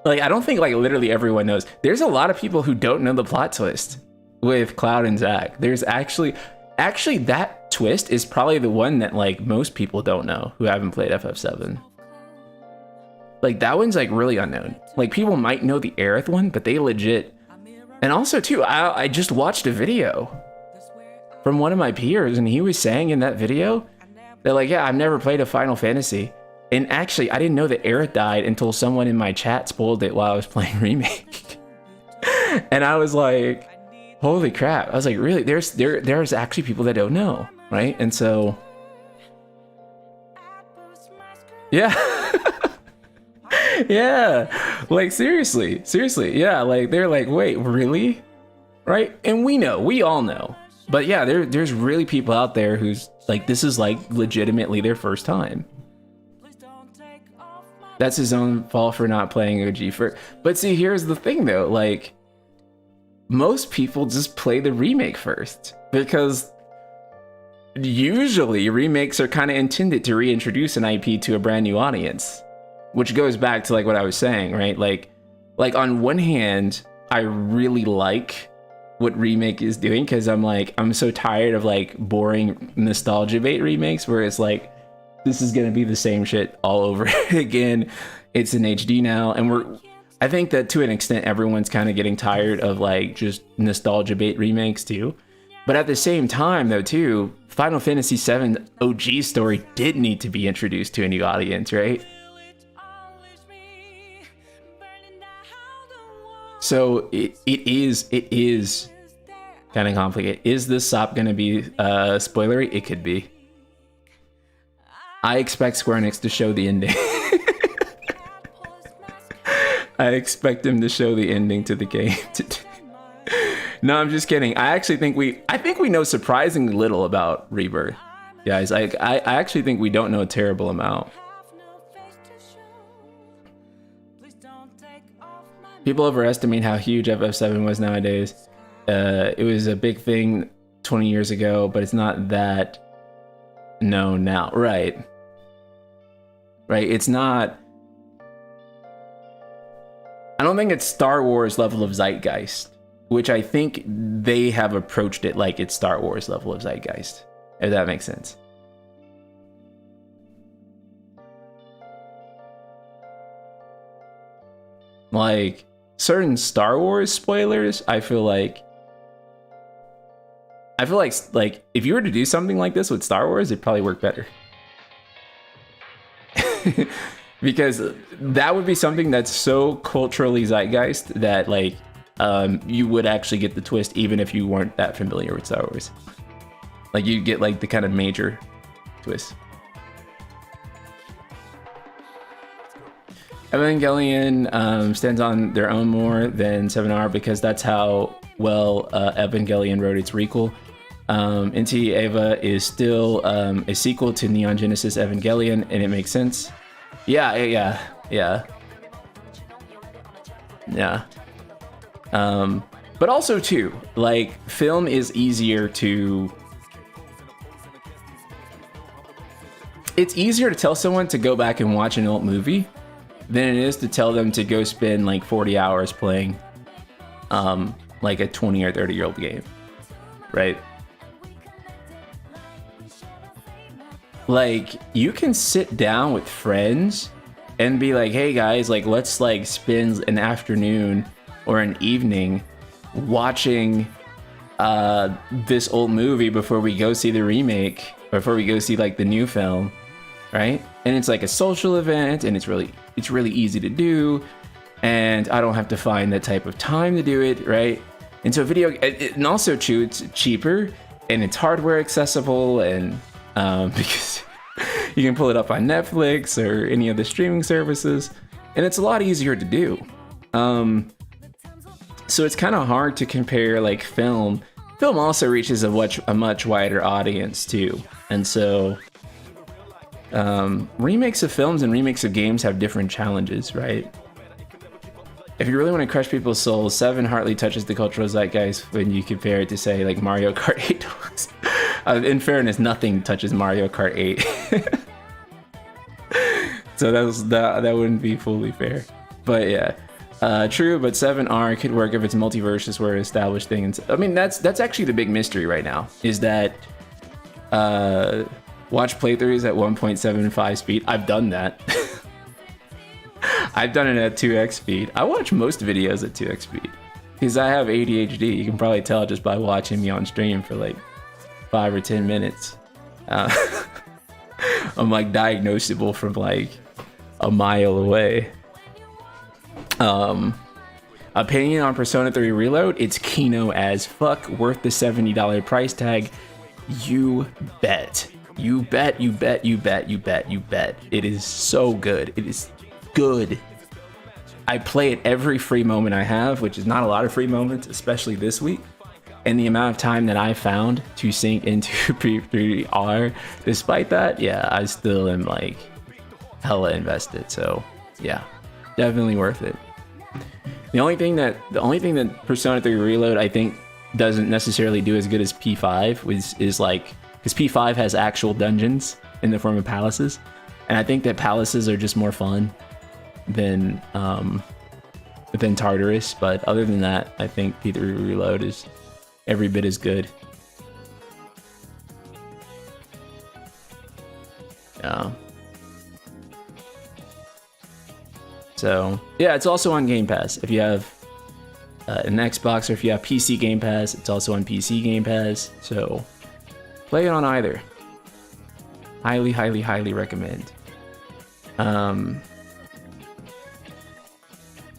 Like, I don't think like literally everyone knows. There's a lot of people who don't know the plot twist with Cloud and Zack. There's actually that twist is probably the one that like most people don't know who haven't played FF7. Like, that one's like really unknown. Like, people might know the Aerith one, but they legit. And also too, I just watched a video from one of my peers, and he was saying in that video that like, yeah, I've never played a Final Fantasy. And actually, I didn't know that Aerith died until someone in my chat spoiled it while I was playing Remake. And I was like, holy crap. I was like, really? There's actually people that don't know, right? And so, yeah. Yeah, like seriously, yeah, like they're like, wait, really? Right? And we all know. But yeah, there's really people out there who's like, this is like legitimately their first time. That's his own fault for not playing OG first. But see, here's the thing though, like, most people just play the remake first because usually remakes are kind of intended to reintroduce an IP to a brand new audience, which goes back to like what I was saying, right? Like on one hand, I really like what Remake is doing, because I'm so tired of like boring nostalgia bait remakes where it's like, this is gonna be the same shit all over again. It's in HD now, and I think that to an extent everyone's kind of getting tired of like just nostalgia bait remakes too. But at the same time though too, Final Fantasy VII OG story did need to be introduced to a new audience, right? So it is kind of complicated. Is this SOP going to be spoilery? It could be. I expect Square Enix to show the ending. I expect him to show the ending to the game today. No, I'm just kidding. I think we know surprisingly little about Rebirth, guys. I actually think we don't know a terrible amount. People overestimate how huge FF7 was nowadays. It was a big thing 20 years ago, but it's not that known now. Right. It's not. I don't think it's Star Wars level of zeitgeist, which I think they have approached it like it's Star Wars level of zeitgeist, if that makes sense. Like certain Star Wars spoilers, I feel like if you were to do something like this with Star Wars, it'd probably work better. Because that would be something that's so culturally zeitgeist that like you would actually get the twist even if you weren't that familiar with Star Wars. Like you get like the kind of major twist. Evangelion stands on their own more than 7R because that's how well Evangelion wrote its requel. NT Eva is still a sequel to Neon Genesis Evangelion, and it makes sense. Yeah. But also too, like film is easier to. It's easier to tell someone to go back and watch an old movie than it is to tell them to go spend like 40 hours playing like a 20 or 30-year-old game, right? Like you can sit down with friends and be like, hey guys, like let's like spend an afternoon or an evening watching this old movie before we go see the remake, before we go see like the new film, right? And it's like a social event, and it's really easy to do, and I don't have to find that type of time to do it, right? And so and also too, it's cheaper and it's hardware accessible, and because you can pull it up on Netflix or any of the streaming services, and it's a lot easier to do. So it's kind of hard to compare like film. Film also reaches a much wider audience too, and so remakes of films and remakes of games have different challenges, right? If you really want to crush people's souls, 7 hardly touches the cultural zeitgeist when you compare it to, say, like Mario Kart 8. In fairness, nothing touches Mario Kart 8. So that wouldn't be fully fair. But yeah, true. But 7R could work if its multiverses were established things. I mean, that's actually the big mystery right now. Is that watch playthroughs at 1.75 speed. I've done that. I've done it at 2x speed. I watch most videos at 2x speed because I have ADHD. You can probably tell just by watching me on stream for like 5 or 10 minutes. I'm like diagnosable from like a mile away. Opinion on Persona 3 Reload? It's Kino as fuck, worth the $70 price tag. You bet. You bet. It is so good. It is good. I play it every free moment I have, which is not a lot of free moments, especially this week. And the amount of time that I found to sink into P3R, despite that, yeah, I still am like hella invested. So yeah, definitely worth it. The only thing that Persona 3 Reload I think doesn't necessarily do as good as P5 is like, because P5 has actual dungeons in the form of palaces, and I think that palaces are just more fun than Tartarus. But other than that, I think P3 Reload is every bit as good. Yeah. So yeah, it's also on Game Pass. If you have an Xbox or if you have PC Game Pass, it's also on PC Game Pass. So play it on either. Highly, highly, highly recommend.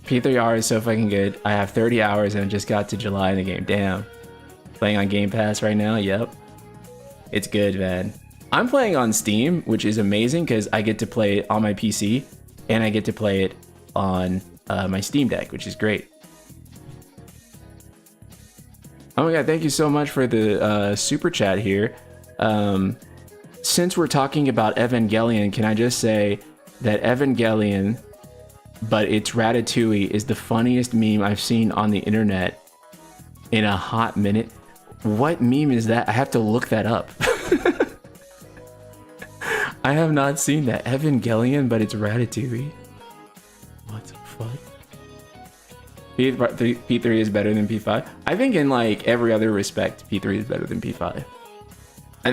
P3R is so fucking good. I have 30 hours and just got to July in the game. Damn. Playing on Game Pass right now? Yep. It's good, man. I'm playing on Steam, which is amazing because I get to play it on my PC and I get to play it on my Steam Deck, which is great. Oh my god, thank you so much for the super chat here. Since we're talking about Evangelion, can I just say that Evangelion, but it's Ratatouille, is the funniest meme I've seen on the internet in a hot minute. What meme is that? I have to look that up. I have not seen that. Evangelion, but it's Ratatouille. What the fuck? P3 is better than P5. I think in like every other respect, P3 is better than P5. I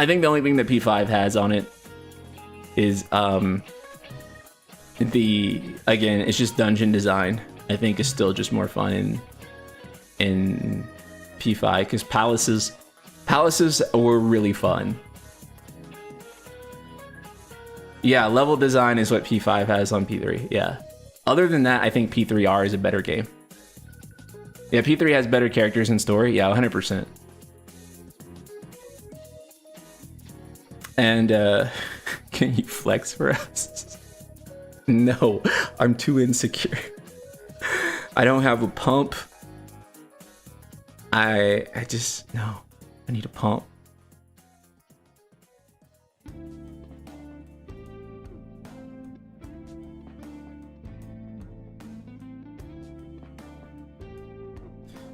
think the only thing that P5 has on it is again, it's just dungeon design. I think is still just more fun in P5 because palaces were really fun. Yeah, level design is what P5 has on P3. Yeah. Other than that, I think P3R is a better game. Yeah, P3 has better characters and story. Yeah, 100%. And can you flex for us? No, I'm too insecure. I don't have a pump. I just, no, I need a pump.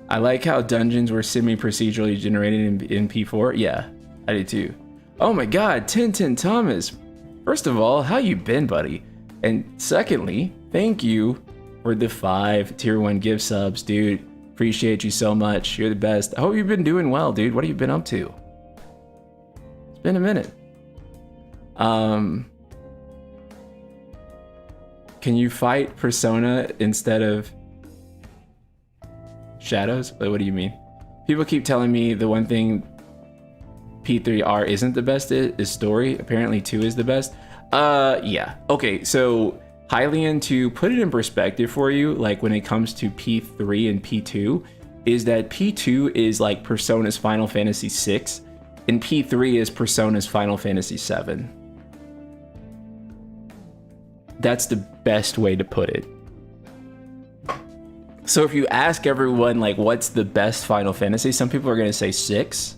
I like how dungeons were semi-procedurally generated in P4. Yeah, I did too. Oh my god, Tintin Thomas. First of all, how you been, buddy? And secondly, thank you for the 5 tier 1 gift subs, dude. Appreciate you so much. You're the best. I hope you've been doing well, dude. What have you been up to? It's been a minute. Can you fight Persona instead of Shadows? What do you mean? People keep telling me the one thing P3R isn't the best is story. Apparently 2 is the best. Yeah. Okay, so Hylian, to put it in perspective for you, like when it comes to P3 and P2, is that P2 is like Persona's Final Fantasy VI, and P3 is Persona's Final Fantasy VII. That's the best way to put it. So if you ask everyone, like, what's the best Final Fantasy, some people are going to say 6,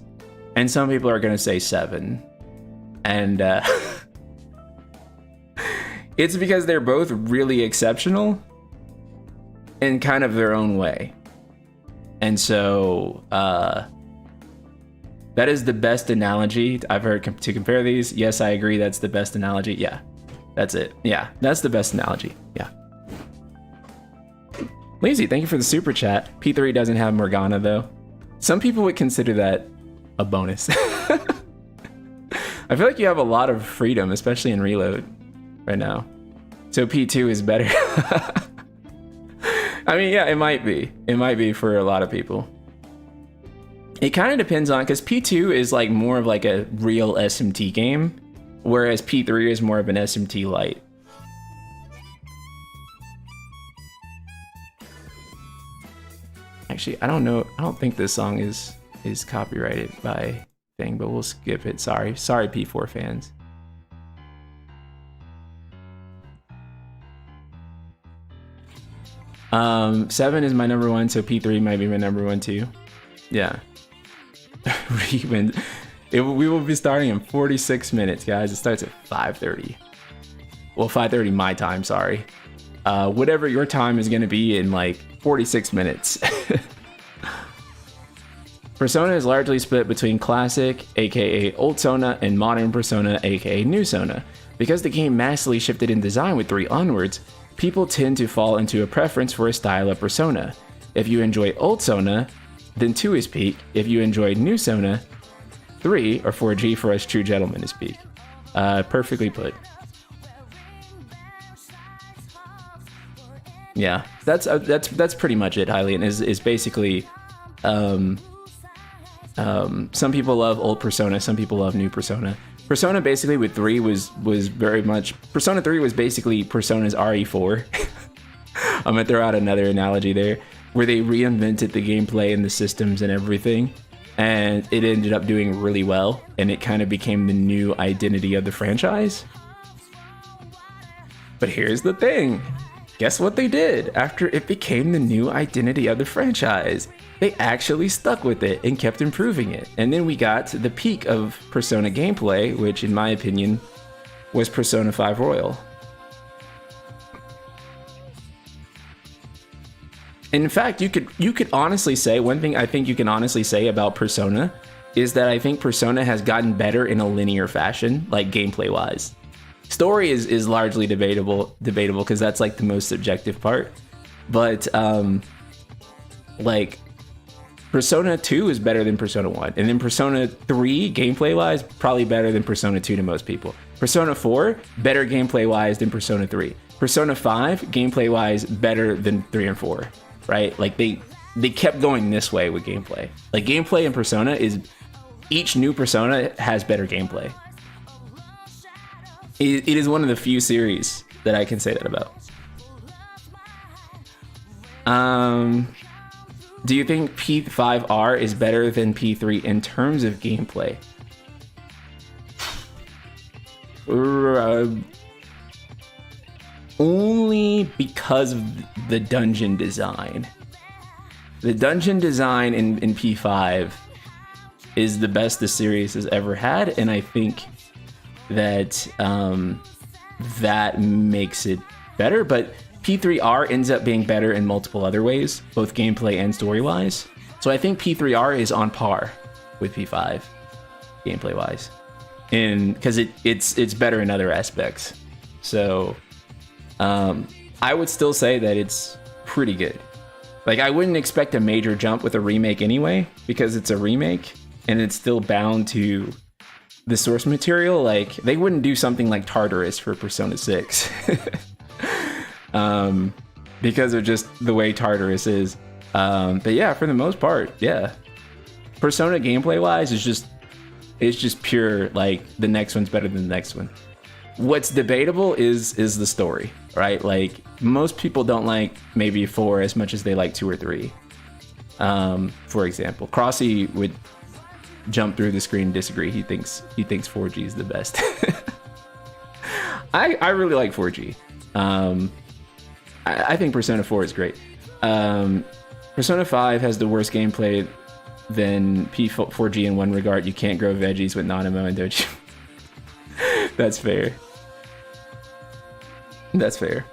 and some people are going to say 7. And it's because they're both really exceptional in kind of their own way. And so that is the best analogy I've heard to compare these. Yes, I agree. That's the best analogy. Yeah, that's it. Yeah, that's the best analogy. Yeah. Lazy, thank you for the super chat. P3 doesn't have Morgana though. Some people would consider that a bonus. I feel like you have a lot of freedom, especially in reload right now. So P2 is better. I mean, yeah, it might be. It might be for a lot of people. It kind of depends on, because P2 is like more of like a real SMT game, whereas P3 is more of an SMT light. Actually, I don't know. I don't think this song is copyrighted by thing, but we'll skip it. Sorry, P4 fans. Seven is my number 1, so P3 might be my number 1 too. Yeah. We will be starting in 46 minutes, guys. It starts at 5:30. Well, 5:30 my time. Sorry. Whatever your time is going to be in like 46 minutes. Persona is largely split between classic, aka old Sona, and modern Persona, aka new Sona. Because the game massively shifted in design with 3 onwards, people tend to fall into a preference for a style of Persona. If you enjoy old Sona, then 2 is peak. If you enjoy new Sona, 3 or 4G for us true gentlemen is peak. Perfectly put. Yeah, that's pretty much it. Hylian is basically, some people love old Persona, some people love new Persona. Persona basically with 3 was very much, Persona 3 was basically Persona's RE4. I'm gonna throw out another analogy there, where they reinvented the gameplay and the systems and everything, and it ended up doing really well, and it kind of became the new identity of the franchise. But here's the thing. Guess what they did after it became the new identity of the franchise? They actually stuck with it and kept improving it. And then we got to the peak of Persona gameplay, which in my opinion was Persona 5 Royal. And in fact, you could honestly say, one thing I think you can honestly say about Persona is that I think Persona has gotten better in a linear fashion, like gameplay wise. Story is largely debatable because that's like the most subjective part. But like Persona 2 is better than Persona 1. And then Persona 3, gameplay-wise, probably better than Persona 2 to most people. Persona 4, better gameplay-wise than Persona 3. Persona 5, gameplay-wise, better than 3 and 4, right? Like, they kept going this way with gameplay. Like, gameplay in Persona is... Each new Persona has better gameplay. It is one of the few series that I can say that about. Do you think P5R is better than P3 in terms of gameplay? Only because of the dungeon design. The dungeon design in P5 is the best the series has ever had, and I think that that makes it better. But P3R ends up being better in multiple other ways, both gameplay and story-wise. So I think P3R is on par with P5, gameplay-wise, and because it's better in other aspects. So I would still say that it's pretty good. Like, I wouldn't expect a major jump with a remake anyway, because it's a remake, and it's still bound to the source material. Like, they wouldn't do something like Tartarus for Persona 6. Because of just the way Tartarus is. But yeah, for the most part, yeah. Persona gameplay wise is just pure, like, the next one's better than the next one. What's debatable is the story, right? Like, most people don't like maybe 4 as much as they like 2 or 3. For example, Crossy would jump through the screen and disagree. He thinks 4G is the best. I really like 4G. I think Persona 4 is great. Persona 5 has the worst gameplay than P4G in one regard. You can't grow veggies with Nanamo and Doji. That's fair. That's fair.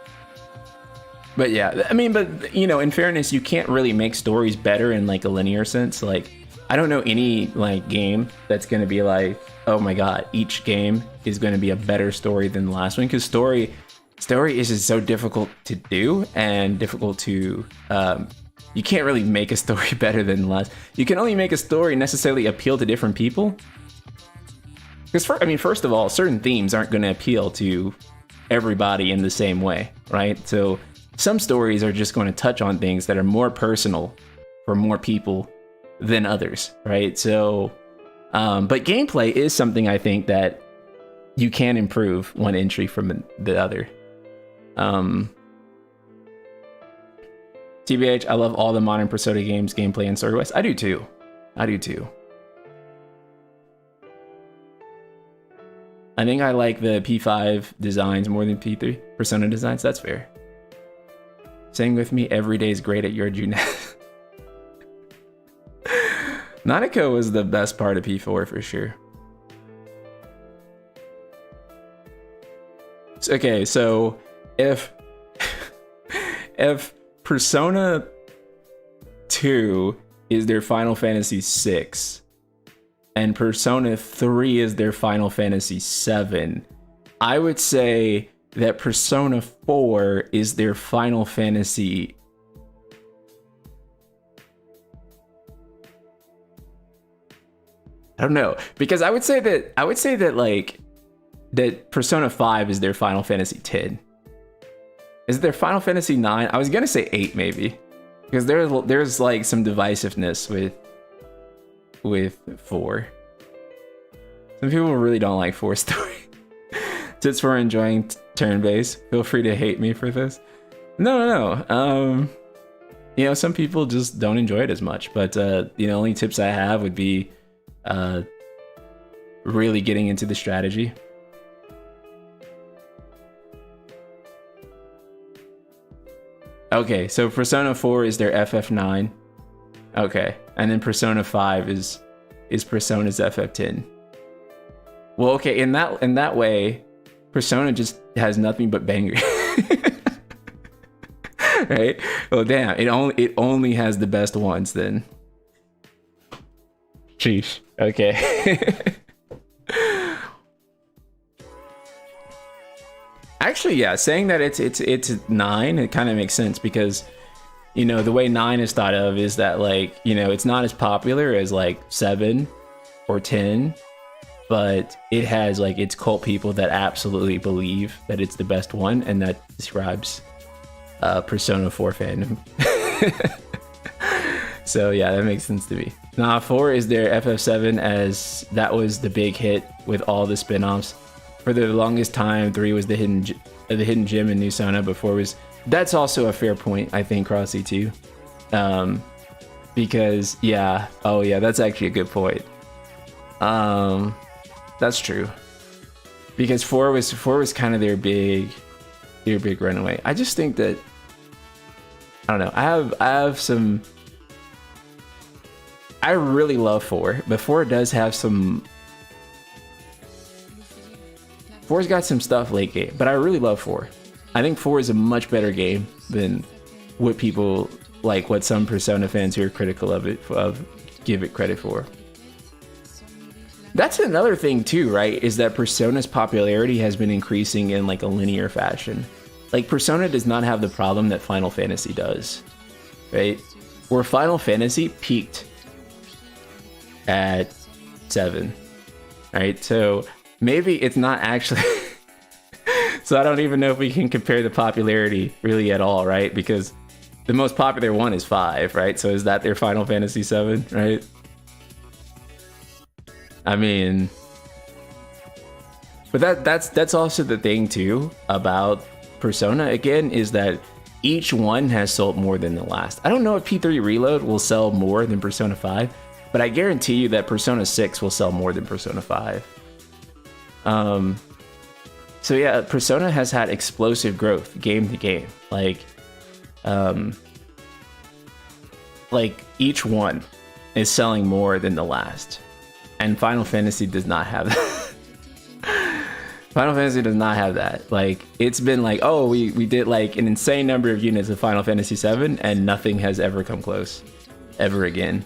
But yeah, I mean, but you know, in fairness, you can't really make stories better in like a linear sense. Like, I don't know any like game that's going to be like, oh my god, each game is going to be a better story than the last one, because story is just so difficult to do and difficult to you can't really make a story better than the last. You can only make a story necessarily appeal to different people, because first of all, certain themes aren't going to appeal to everybody in the same way, right? So some stories are just going to touch on things that are more personal for more people than others, right? So but gameplay is something I think that you can improve one entry from the other. TBH, I love all the modern Persona games, gameplay and story-wise. I do too. I think I like the P5 designs more than P3 Persona designs. That's fair. Sing with me, every day is great at your Junet. Nanako was the best part of P4 for sure. Okay, so if Persona 2 is their Final Fantasy 6 and Persona 3 is their Final Fantasy 7, I would say that Persona 4 is their Final Fantasy... I don't know, because I would say that like that Persona 5 is their Final Fantasy 10. Is there Final Fantasy 9? I was gonna say 8 maybe, because there's like some divisiveness with 4. Some people really don't like 4 story. Just for enjoying turn-based. Feel free to hate me for this. No. You know, some people just don't enjoy it as much. But the only tips I have would be really getting into the strategy. Okay, so Persona 4 is their FF9. Okay, and then Persona 5 is Persona's FF10. Well, okay, in that way, Persona just has nothing but bangers. Right? Well, damn, it only has the best ones then. Sheesh. Okay. Actually, yeah, saying that it's 9, it kind of makes sense because, you know, the way 9 is thought of is that, like, you know, it's not as popular as like 7 or 10, but it has like its cult people that absolutely believe that it's the best one, and that describes Persona 4 fandom. So yeah, that makes sense to me. Nah, 4 is their FF7, as that was the big hit with all the spin-offs. For the longest time, 3 was the hidden gem in New Sona, but 4 was... That's also a fair point, I think, Crossy, too. Because, yeah. Oh, yeah, that's actually a good point. That's true. Because 4 was kind of their big runaway. I just think that... I don't know. I have some... I really love 4, but 4 does have some... 4's got some stuff late game, but I really love 4. I think 4 is a much better game than what people, like what some Persona fans who are critical of it give it credit for. That's another thing too, right? Is that Persona's popularity has been increasing in like a linear fashion. Like Persona does not have the problem that Final Fantasy does, right? Where Final Fantasy peaked at 7, right? So maybe it's not actually... So I don't even know if we can compare the popularity really at all, right? Because the most popular one is 5, right? So is that their Final Fantasy 7, right? I mean... But that's also the thing too about Persona, again, is that each one has sold more than the last. I don't know if P3 Reload will sell more than Persona 5, but I guarantee you that Persona 6 will sell more than Persona 5. So yeah, Persona has had explosive growth game to game. Like each one is selling more than the last. And Final Fantasy does not have that. Final Fantasy does not have that. Like, it's been like, oh, we did like an insane number of units of Final Fantasy 7 and nothing has ever come close ever again.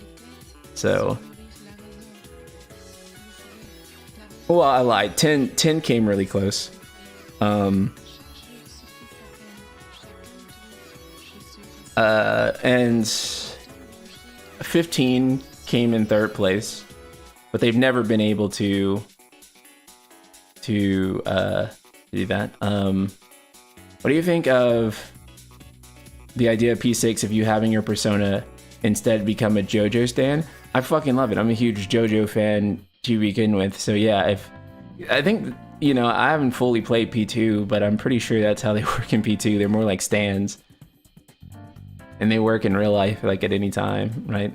So... Well, I lied. 10 came really close. And 15 came in 3rd place, but they've never been able to do that. What do you think of the idea of P6 of you having your Persona instead become a JoJo stan? I fucking love it. I'm a huge JoJo fan to begin with, so yeah, I think, you know, I haven't fully played P2, but I'm pretty sure that's how they work in P2. They're more like stands, and they work in real life, like at any time, right?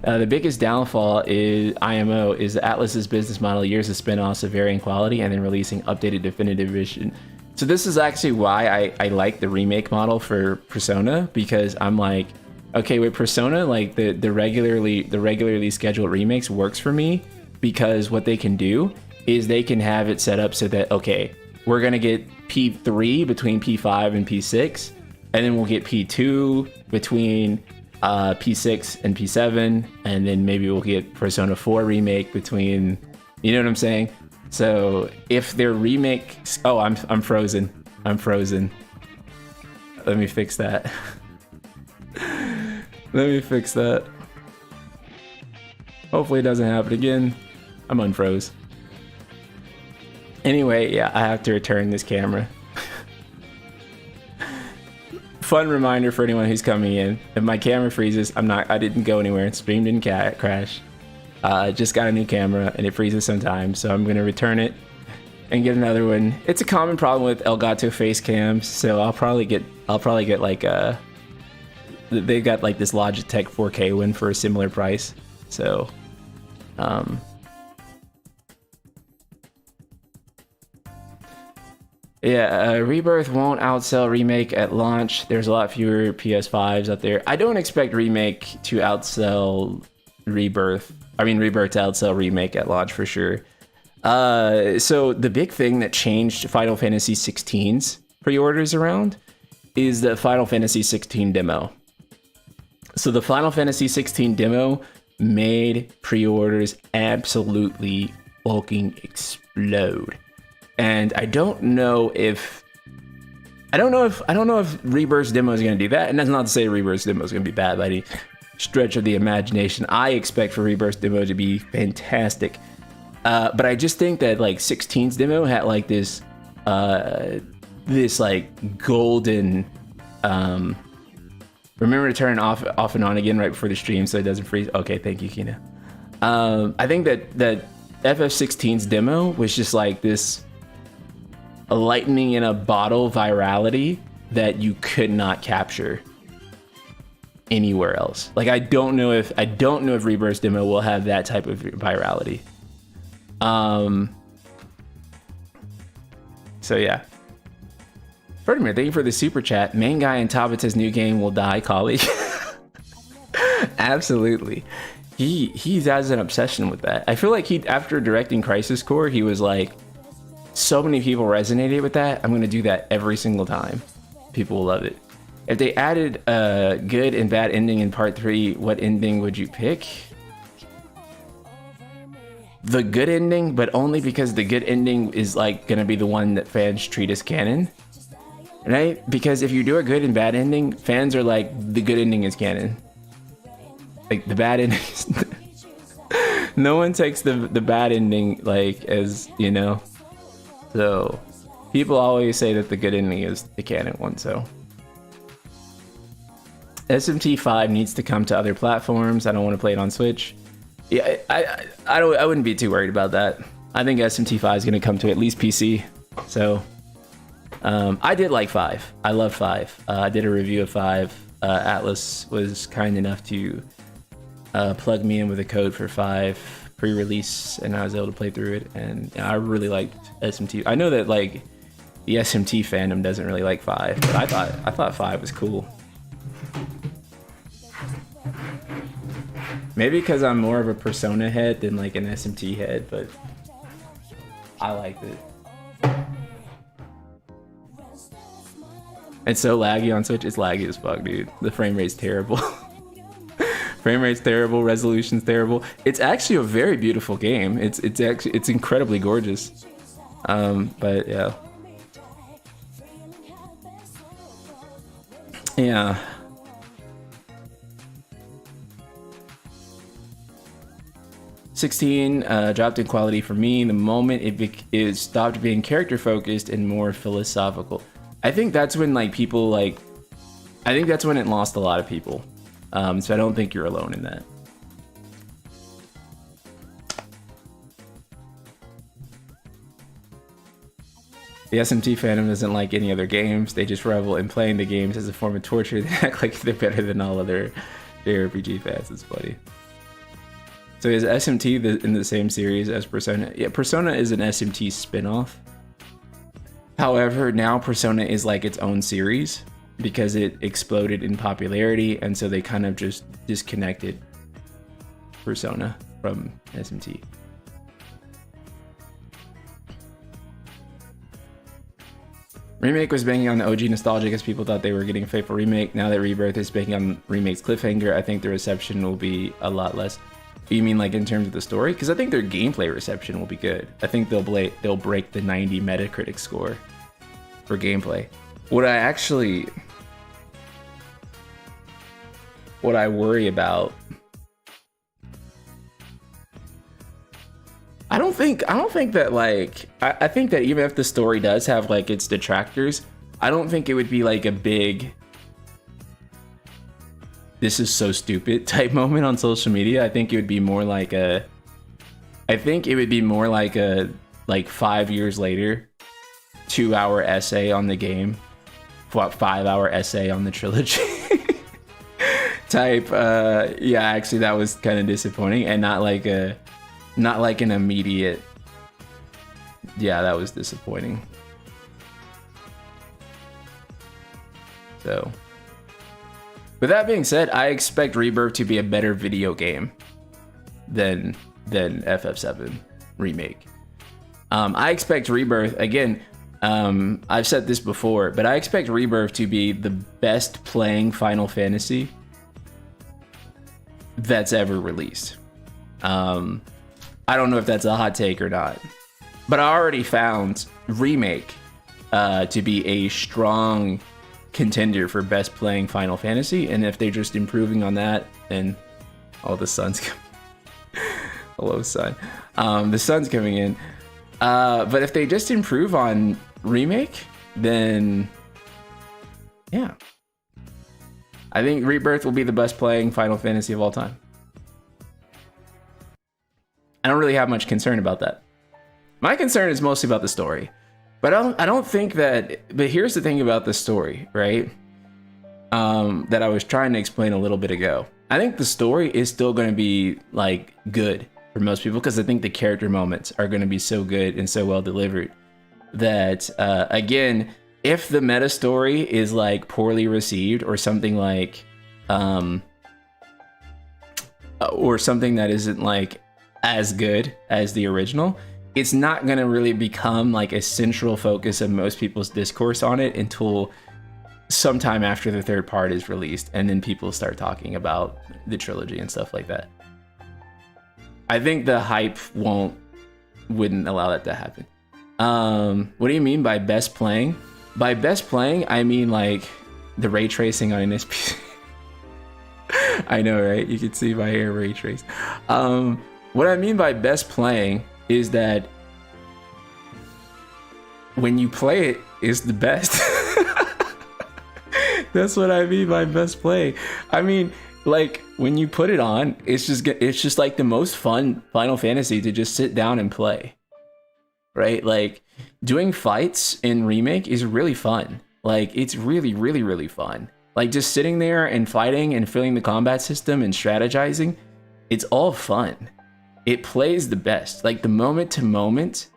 The biggest downfall is IMO is Atlas's business model, years of spin-offs of varying quality, and then releasing updated definitive edition. So this is actually why I like the remake model for Persona, because I'm like, okay, with Persona, like the regularly scheduled remakes works for me, because what they can do is they can have it set up so that, okay, we're gonna get P3 between P5 and P6, and then we'll get P2 between P6 and P7, and then maybe we'll get Persona 4 remake between, you know what I'm saying? So if their remakes... Oh, I'm frozen. I'm frozen. Let me fix that. Let me fix that. Hopefully it doesn't happen again. I'm unfroze. Anyway, yeah, I have to return this camera. fun reminder for anyone who's coming in. If my camera freezes, I didn't go anywhere. Stream didn't crash. Just got a new camera and it freezes sometimes, so I'm gonna return it and get another one. It's a common problem with Elgato face cams, so I'll probably get like they got like this Logitech 4K one for a similar price. So yeah, Rebirth won't outsell Remake at launch. There's a lot fewer PS5s out there. I don't expect Remake to outsell Rebirth. I mean, Rebirth to outsell Remake at launch for sure. So the big thing that changed Final Fantasy 16's pre-orders around is the Final Fantasy 16 demo. So the Final Fantasy 16 demo made pre-orders absolutely fucking explode. And I don't know if Rebirth's demo is going to do that. And that's not to say Rebirth's demo is going to be bad by any stretch of the imagination. I expect for Rebirth's demo to be fantastic. But I just think that like 16's demo had like this like golden, remember to turn it off and on again right before the stream so it doesn't freeze. Okay, thank you, Kina. I think that FF16's demo was just like this a lightning in a bottle virality that you could not capture anywhere else. Like I don't know if Rebirth's demo will have that type of virality. So yeah. Furthermore, thank you for the super chat. Main guy in Tabata's new game will die, colleague. Absolutely. He has an obsession with that. I feel like after directing Crisis Core, he was like, so many people resonated with that. I'm gonna do that every single time. People will love it. If they added a good and bad ending in part 3, what ending would you pick? The good ending, but only because the good ending is like gonna be the one that fans treat as canon. Right? Because if you do a good and bad ending, fans are like, the good ending is canon. Like the bad ending is no one takes the bad ending like as, you know. So people always say that the good ending is the canon one, so. SMT5 needs to come to other platforms. I don't want to play it on Switch. Yeah, I wouldn't be too worried about that. I think SMT5 is going to come to at least PC. So I did like 5. I love 5. I did a review of 5. Atlas was kind enough to plug me in with a code for 5 pre-release, and I was able to play through it, and I really liked SMT. I know that like the SMT fandom doesn't really like 5, but I thought 5 was cool. Maybe because I'm more of a Persona head than like an SMT head, but I liked it. It's so laggy on Switch. It's laggy as fuck, dude. The frame rate's terrible. Frame rate's terrible. Resolution's terrible. It's actually a very beautiful game. It's incredibly gorgeous. But yeah. Yeah. $16 dropped in quality for me the moment it stopped being character focused and more philosophical. I think that's when like people like, I think that's when it lost a lot of people. So I don't think you're alone in that. The SMT fandom doesn't like any other games. They just revel in playing the games as a form of torture. They act like they're better than all other JRPG fans. It's funny. So is SMT in the same series as Persona? Yeah, Persona is an SMT spin-off. However, now Persona is like its own series because it exploded in popularity, and so they kind of just disconnected Persona from SMT. Remake was banging on the OG nostalgia because people thought they were getting a faithful remake. Now that Rebirth is banging on Remake's cliffhanger, I think the reception will be a lot less. You mean like in terms of the story? Because I think their gameplay reception will be good. I think they'll break the 90 Metacritic score for gameplay. What I worry about, I don't think that like, I think that even if the story does have like its detractors, I don't think it would be like a big this is so stupid type moment on social media. I think it would be more like a 5 years later, 2-hour essay on the game, 5-hour essay on the trilogy type. Yeah, actually that was kind of disappointing, and not like an immediate. Yeah, that was disappointing. So, with that being said, I expect Rebirth to be a better video game than FF7 Remake. I expect Rebirth, again, I've said this before, but I expect Rebirth to be the best playing Final Fantasy that's ever released. I don't know if that's a hot take or not, but I already found Remake to be a strong contender for best playing Final Fantasy, and if they're just improving on that, then the sun's coming. Hello, sun. The sun's coming in. But if they just improve on Remake, then yeah, I think Rebirth will be the best playing Final Fantasy of all time. I don't really have much concern about that. My concern is mostly about the story. But I don't think that. But here's the thing about the story, right? That I was trying to explain a little bit ago. I think the story is still going to be like good for most people, because I think the character moments are going to be so good and so well delivered that again, if the meta story is like poorly received, or something like or something that isn't like as good as the original, it's not going to really become like a central focus of most people's discourse on it until sometime after the third part is released, and then people start talking about the trilogy and stuff like that. I think the hype wouldn't allow that to happen. What do you mean by best playing? By best playing, I mean like the ray tracing on an NSP. I know, right? You can see my hair ray traced. What I mean by best playing is that when you play it, it's the best. That's what I mean by best play. I mean, like when you put it on, it's just like the most fun Final Fantasy to just sit down and play, right? Like doing fights in Remake is really fun. Like it's really, really, really fun. Like just sitting there and fighting and feeling the combat system and strategizing, it's all fun. It plays the best. Like the moment to moment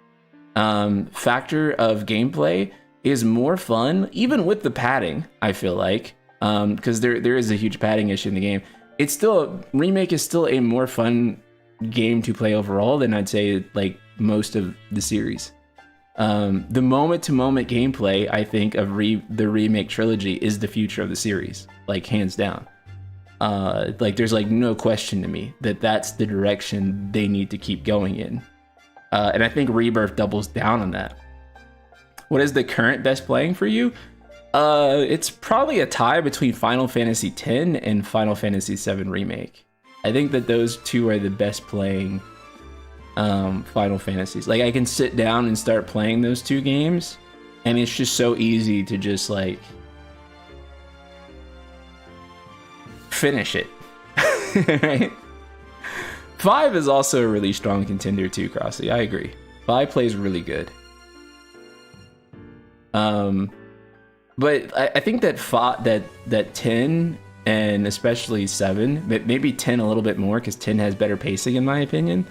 factor of gameplay is more fun, even with the padding, I feel like, because there is a huge padding issue in the game. It's still, Remake is still a more fun game to play overall than I'd say like most of the series. The moment to moment gameplay, I think, of the Remake trilogy is the future of the series, like hands down. Like there's like no question to me that that's the direction they need to keep going in. And I think Rebirth doubles down on that. What is the current best playing for you? It's probably a tie between Final Fantasy X and Final Fantasy VII Remake. I think that those two are the best playing Final Fantasies. Like I can sit down and start playing those two games, and it's just so easy to just like finish it. Right? 5 is also a really strong contender too, Crossy. I agree. 5 plays really good. But I think that 10 and especially 7, but maybe 10 a little bit more, because 10 has better pacing in my opinion.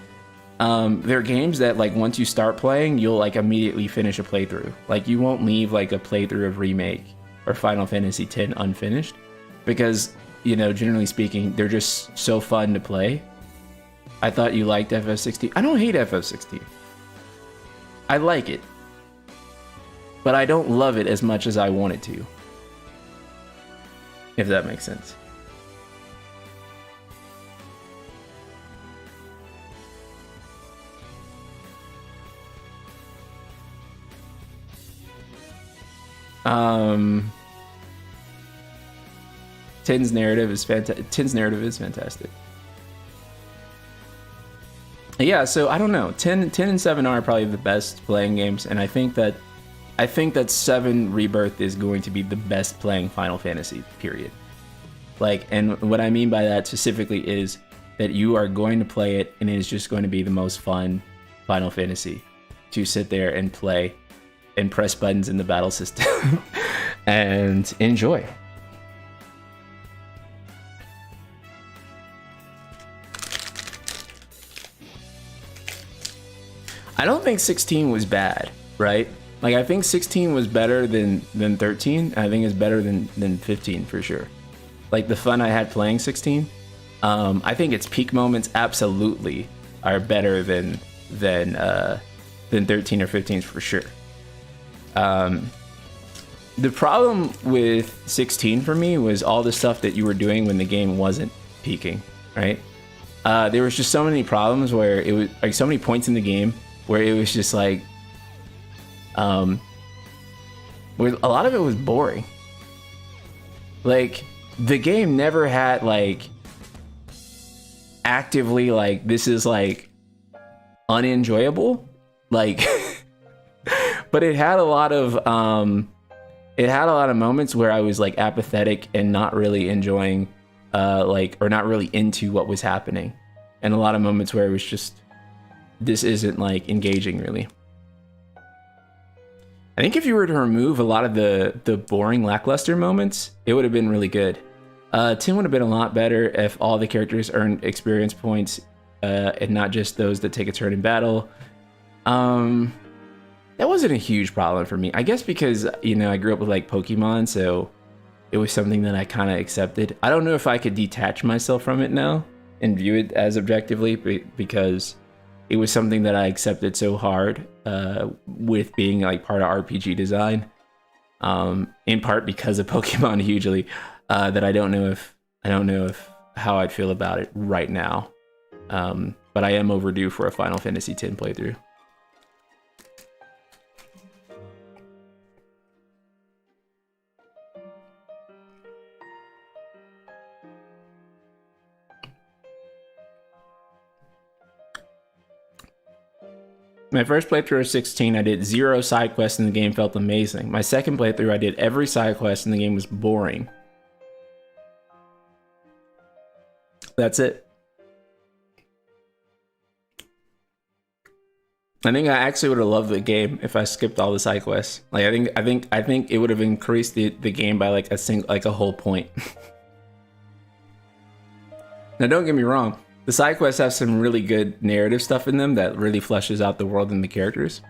They're games that like once you start playing, you'll like immediately finish a playthrough. Like you won't leave like a playthrough of Remake or Final Fantasy X unfinished, because, you know, generally speaking, they're just so fun to play. I thought you liked FF16. I don't hate FF16. I like it, but I don't love it as much as I want it to, if that makes sense. Tin's narrative is fantastic. Yeah, so I don't know. 10 and 7 are probably the best playing games, and I think that 7 Rebirth is going to be the best playing Final Fantasy, period. Like, and what I mean by that specifically is that you are going to play it and it is just going to be the most fun Final Fantasy to sit there and play and press buttons in the battle system and enjoy. I don't think 16 was bad, right? Like, I think 16 was better than 13. I think it's better than 15 for sure. Like, the fun I had playing 16, I think its peak moments absolutely are better than 13 or 15 for sure. The problem with 16 for me was all the stuff that you were doing when the game wasn't peaking, right? There was just so many problems where it was like so many points in the game where it was just like, where a lot of it was boring. Like, the game never had like actively like, this is like unenjoyable, like, but it had a lot of moments where I was like apathetic and not really enjoying like, or not really into what was happening, and a lot of moments where it was just, this isn't like engaging really. I think if you were to remove a lot of the boring lackluster moments, it would have been really good. 10 would have been a lot better if all the characters earned experience points and not just those that take a turn in battle. That wasn't a huge problem for me, I guess, because, you know, I grew up with like Pokemon, so it was something that I kind of accepted. I don't know if I could detach myself from it now and view it as objectively, because it was something that I accepted so hard with being like part of RPG design, in part because of Pokemon hugely, that I don't know if how I'd feel about it right now. But I am overdue for a Final Fantasy X playthrough. My first playthrough of 16, I did 0 side quests and the game felt amazing. My second playthrough, I did every side quest and the game was boring. That's it. I think I actually would have loved the game if I skipped all the side quests. Like, I think it would have increased the game by like a whole point. Now, don't get me wrong. The side quests have some really good narrative stuff in them that really fleshes out the world and the characters.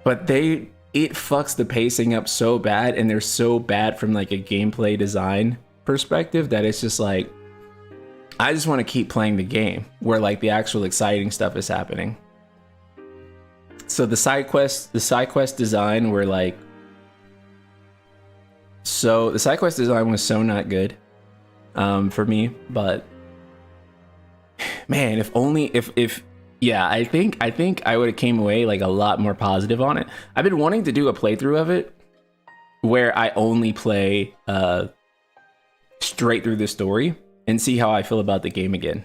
But it fucks the pacing up so bad, and they're so bad from like a gameplay design perspective that it's just like, I just want to keep playing the game where like the actual exciting stuff is happening. So the side quest design were like, so the side quest design was so not good for me, but man, yeah, I think I would have came away like a lot more positive on it. I've been wanting to do a playthrough of it where I only play straight through the story and see how I feel about the game again.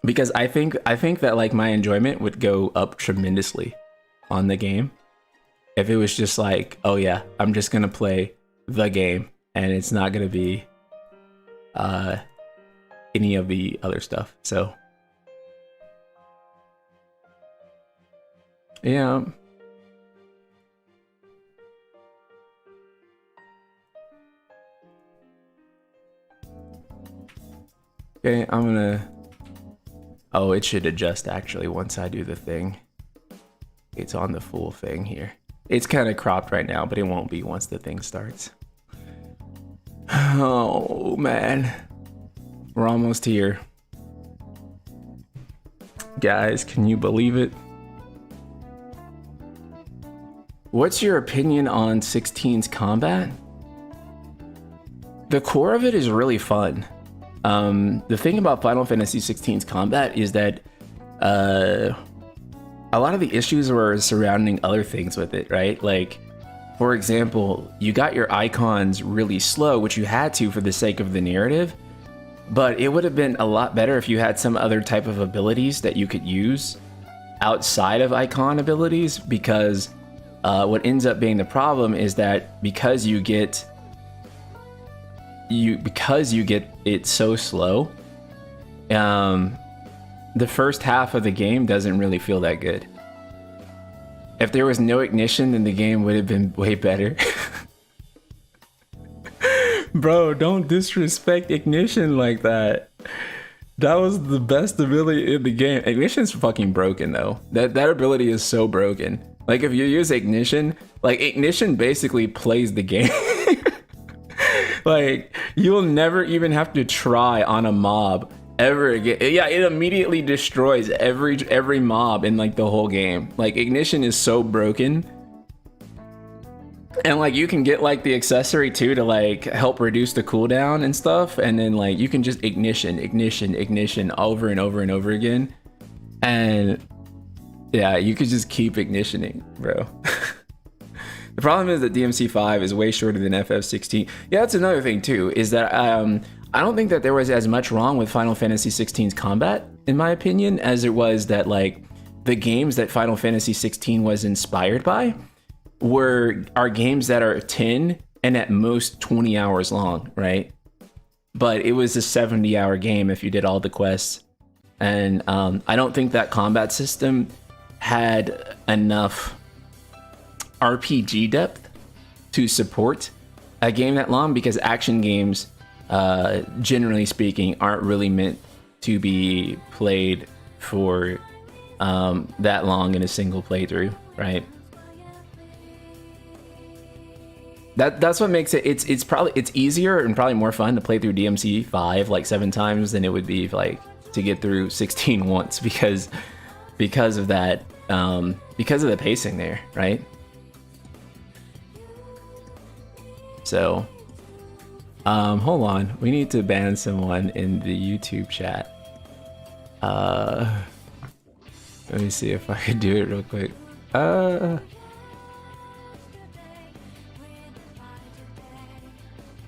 Because I think that like my enjoyment would go up tremendously on the game if it was just like, oh yeah, I'm just gonna play the game and it's not gonna be any of the other stuff. So yeah. Okay, I'm gonna, oh, it should adjust actually once I do the thing. It's on the full thing here. It's kind of cropped right now, but it won't be once the thing starts. Oh man, we're almost here. Guys, can you believe it? What's your opinion on 16's combat? The core of it is really fun. The thing about Final Fantasy 16's combat is that a lot of the issues were surrounding other things with it, right? Like, for example, you got your icons really slow, which you had to for the sake of the narrative, but it would have been a lot better if you had some other type of abilities that you could use outside of icon abilities, because what ends up being the problem is that because you get because you get it so slow, the first half of the game doesn't really feel that good. If there was no ignition, then the game would have been way better. Bro, don't disrespect ignition like that. That was the best ability in the game. Ignition's fucking broken though. That ability is so broken. Like if you use ignition, like ignition basically plays the game. Like you'll never even have to try on a mob ever again. Yeah, it immediately destroys every mob in like the whole game. Like ignition is so broken. And like you can get like the accessory too to like help reduce the cooldown and stuff, and then like you can just ignition over and over and over again, and yeah, you could just keep ignitioning, bro. The problem is that DMC5 is way shorter than FF16. Yeah, that's another thing too, is that I don't think that there was as much wrong with Final Fantasy 16's combat, in my opinion, as it was that like the games that Final Fantasy 16 was inspired by are games that are 10 and at most 20 hours long, right? But it was a 70-hour game if you did all the quests. And I don't think that combat system had enough RPG depth to support a game that long, because action games, generally speaking, aren't really meant to be played for that long in a single playthrough, right? That's what makes it. It's easier and probably more fun to play through DMC 5 like 7 times than it would be like to get through 16 once, because of that, because of the pacing there, right? So hold on, we need to ban someone in the YouTube chat. Let me see if I can do it real quick.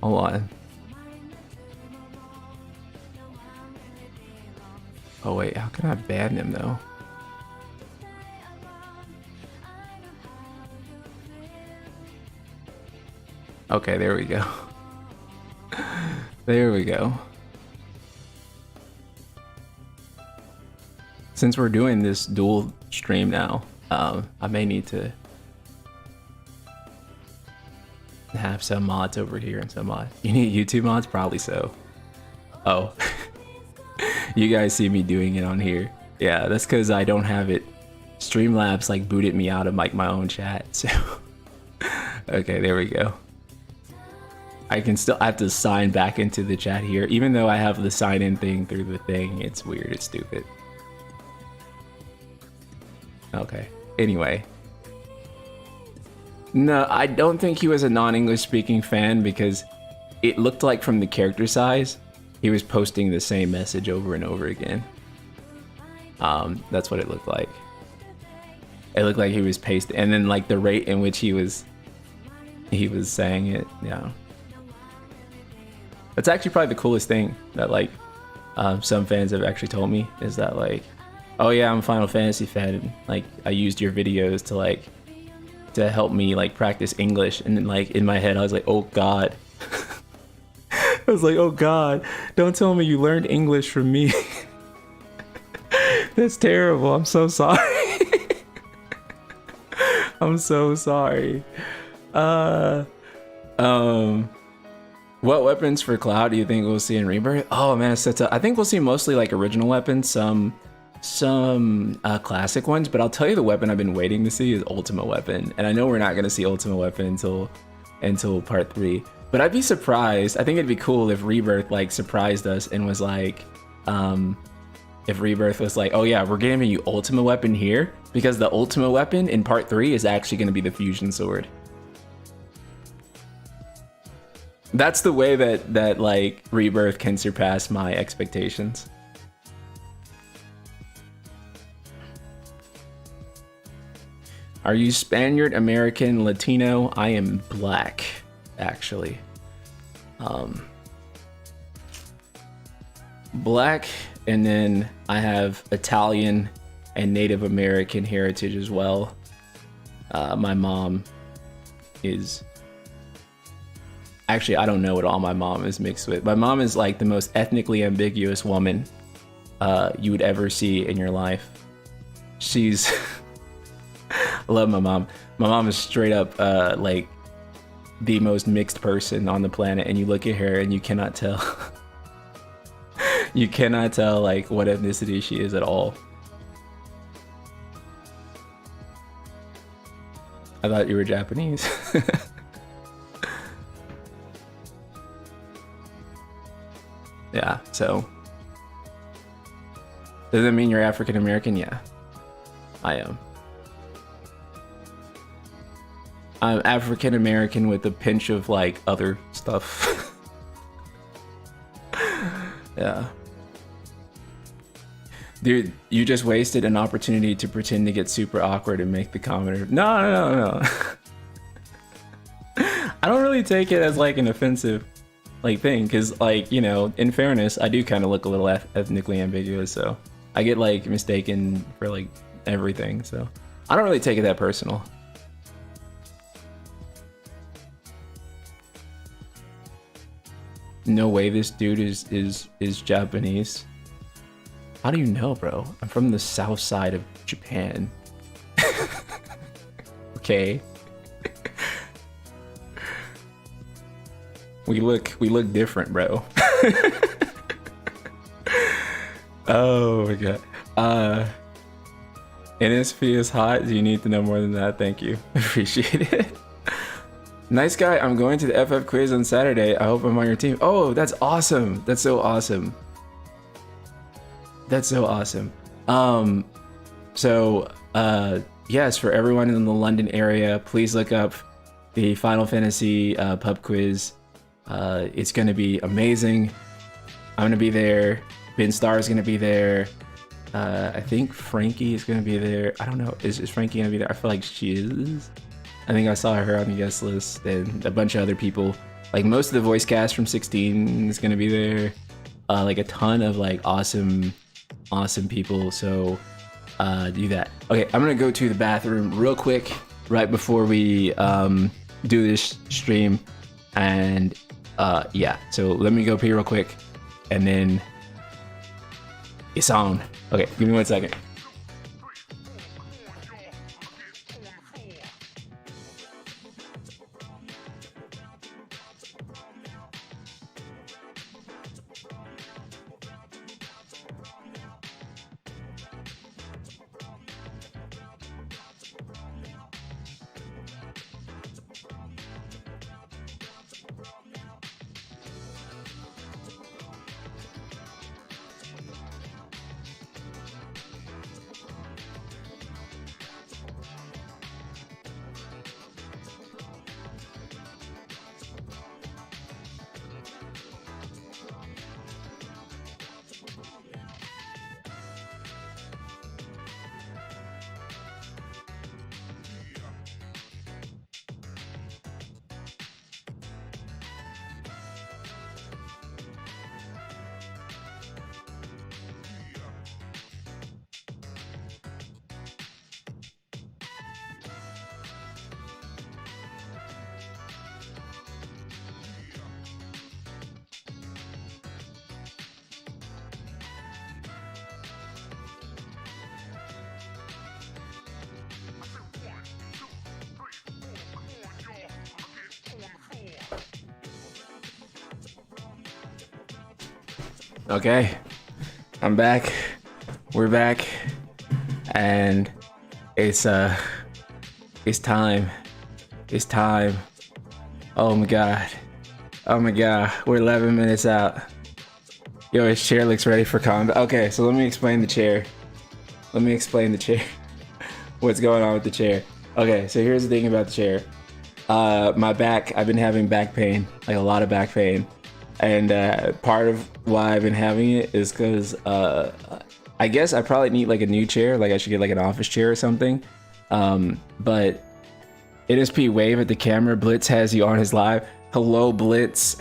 Hold on. Oh wait, how can I ban him though? Okay, there we go. There we go. Since we're doing this dual stream now, I may need to have some mods over here and some mods. You need YouTube mods? Probably so. Oh. You guys see me doing it on here. Yeah, that's because I don't have it. Streamlabs like booted me out of like my own chat, so. Okay, there we go. I have to sign back into the chat here. Even though I have the sign in thing through the thing, it's weird, it's stupid. Okay, anyway. No, I don't think he was a non-English speaking fan, because it looked like from the character size, he was posting the same message over and over again. That's what it looked like. It looked like he was pasting, and then like the rate in which he was saying it, yeah. That's actually probably the coolest thing that like some fans have actually told me, is that like, oh yeah, I'm a Final Fantasy fan, and like I used your videos to help me like practice English, and then like in my head I was like, oh god. I was like, oh god, don't tell me you learned English from me. That's terrible. I'm so sorry. I'm so sorry. What weapons for Cloud do you think we'll see in Rebirth? Oh man, it's I think we'll see mostly like original weapons, some classic ones, but I'll tell you the weapon I've been waiting to see is Ultima Weapon, and I know we're not going to see Ultima Weapon until part 3, but I'd be surprised. I think it'd be cool if Rebirth like surprised us and was like, if Rebirth was like, oh yeah, we're giving you Ultima Weapon here, because the Ultima Weapon in part 3 is actually going to be the fusion sword. That's the way that like Rebirth can surpass my expectations. Are you Spaniard, American, Latino? I am black, actually. Black, and then I have Italian and Native American heritage as well. My mom is Actually, I don't know what all my mom is mixed with. My mom is like the most ethnically ambiguous woman you would ever see in your life. She's I love my mom. My mom is straight up like the most mixed person on the planet, and you look at her and you cannot tell. You cannot tell like what ethnicity she is at all. I thought you were Japanese. Yeah, so does that mean you're African American? Yeah, I am. I'm African American with a pinch of like other stuff. Yeah. Dude, you just wasted an opportunity to pretend to get super awkward and make the commenter. No. I don't really take it as like an offensive like thing, because like, you know, in fairness, I do kind of look a little ethnically ambiguous, so I get like mistaken for like everything, so I don't really take it that personal. No way this dude is Japanese. How do you know, bro? I'm from the south side of Japan. Okay. We look different, bro. Oh my god. NSP is hot. Do you need to know more than that? Thank you. Appreciate it. Nice guy. I'm going to the FF quiz on Saturday. I hope I'm on your team. Oh, that's awesome. That's so awesome. That's so awesome. Yes, for everyone in the London area, please look up the Final Fantasy pub quiz. It's gonna be amazing. I'm gonna be there. Ben Starr is gonna be there. I think Frankie is gonna be there. I don't know. Is Frankie gonna be there? I feel like she is. I think I saw her on the guest list, and a bunch of other people. Like most of the voice cast from 16 is gonna be there. Like a ton of like awesome people. So do that. Okay, I'm gonna go to the bathroom real quick right before we do this stream, and yeah. So let me go pee real quick, and then it's on. Okay, give me 1 second. Okay, I'm back. We're back, and it's time. It's time. Oh my god. Oh my god. We're 11 minutes out. Yo, his chair looks ready for combat. Okay, so let me explain the chair. What's going on with the chair? Okay, so here's the thing about the chair. My back. I've been having back pain, like a lot of back pain. And part of why I've been having it is because I guess I probably need like a new chair. Like I should get like an office chair or something. But NSP wave at the camera. Blitz has you on his live. Hello, Blitz.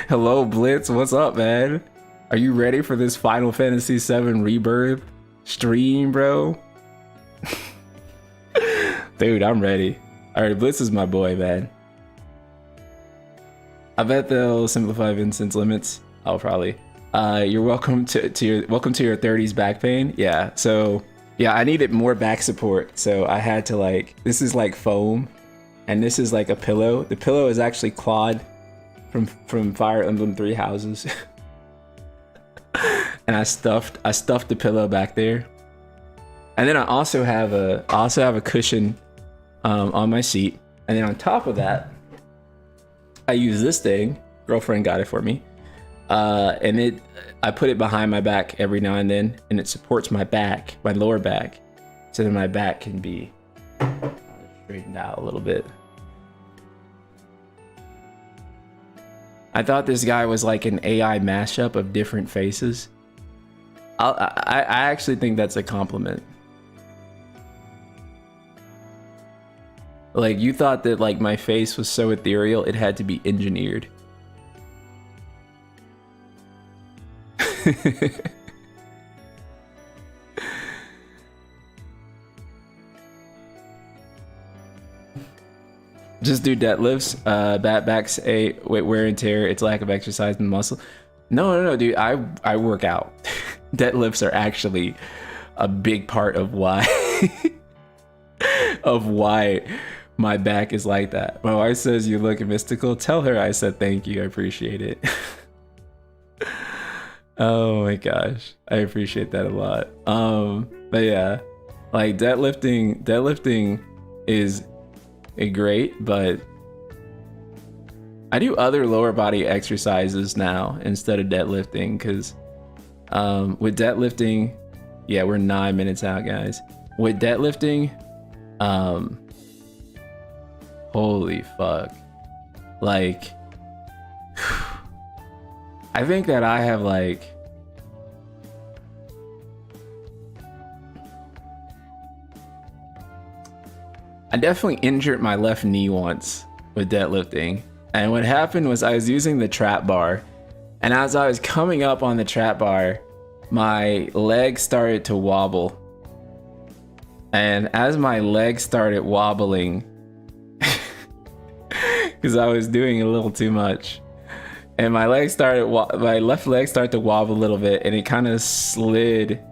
Hello, Blitz. What's up, man? Are you ready for this Final Fantasy VII Rebirth stream, bro? Dude, I'm ready. All right, Blitz is my boy, man. I bet they'll simplify Vincent's limits. Oh, probably. You're welcome to your 30s back pain. Yeah. So yeah, I needed more back support, so I had to like, this is like foam, and this is like a pillow. The pillow is actually Claude from Fire Emblem 3 Houses. And I stuffed the pillow back there. And then I also have a cushion on my seat. And then on top of that, I use this thing. Girlfriend got it for me. And I put it behind my back every now and then, and it supports my back, my lower back, so that my back can be straightened out a little bit. I thought this guy was like an AI mashup of different faces. I actually think that's a compliment. Like, you thought that like my face was so ethereal it had to be engineered. Just do deadlifts. Back's a wear and tear. It's lack of exercise and muscle. No, dude. I work out. Deadlifts are actually a big part of why my back is like that. My wife says you look mystical. Tell her I said thank you. I appreciate it. Oh my gosh, I appreciate that a lot. But yeah, like deadlifting is great, but I do other lower body exercises now instead of deadlifting, because with deadlifting, yeah, we're 9 minutes out, guys. With deadlifting, holy fuck, like I think that I have like I definitely injured my left knee once with deadlifting. And what happened was I was using the trap bar, and as I was coming up on the trap bar, my leg started to wobble. And as my leg started wobbling, because I was doing a little too much, and my left leg started to wobble a little bit, and it kind of slid,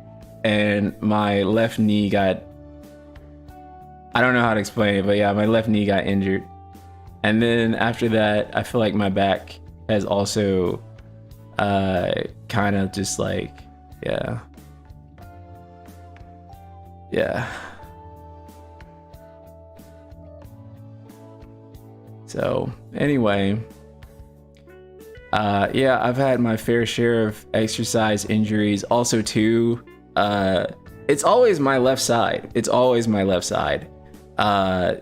and my left knee got, I don't know how to explain it, but yeah, my left knee got injured. And then after that, I feel like my back has also kind of just like, yeah. So anyway, yeah, I've had my fair share of exercise injuries also too. It's always my left side.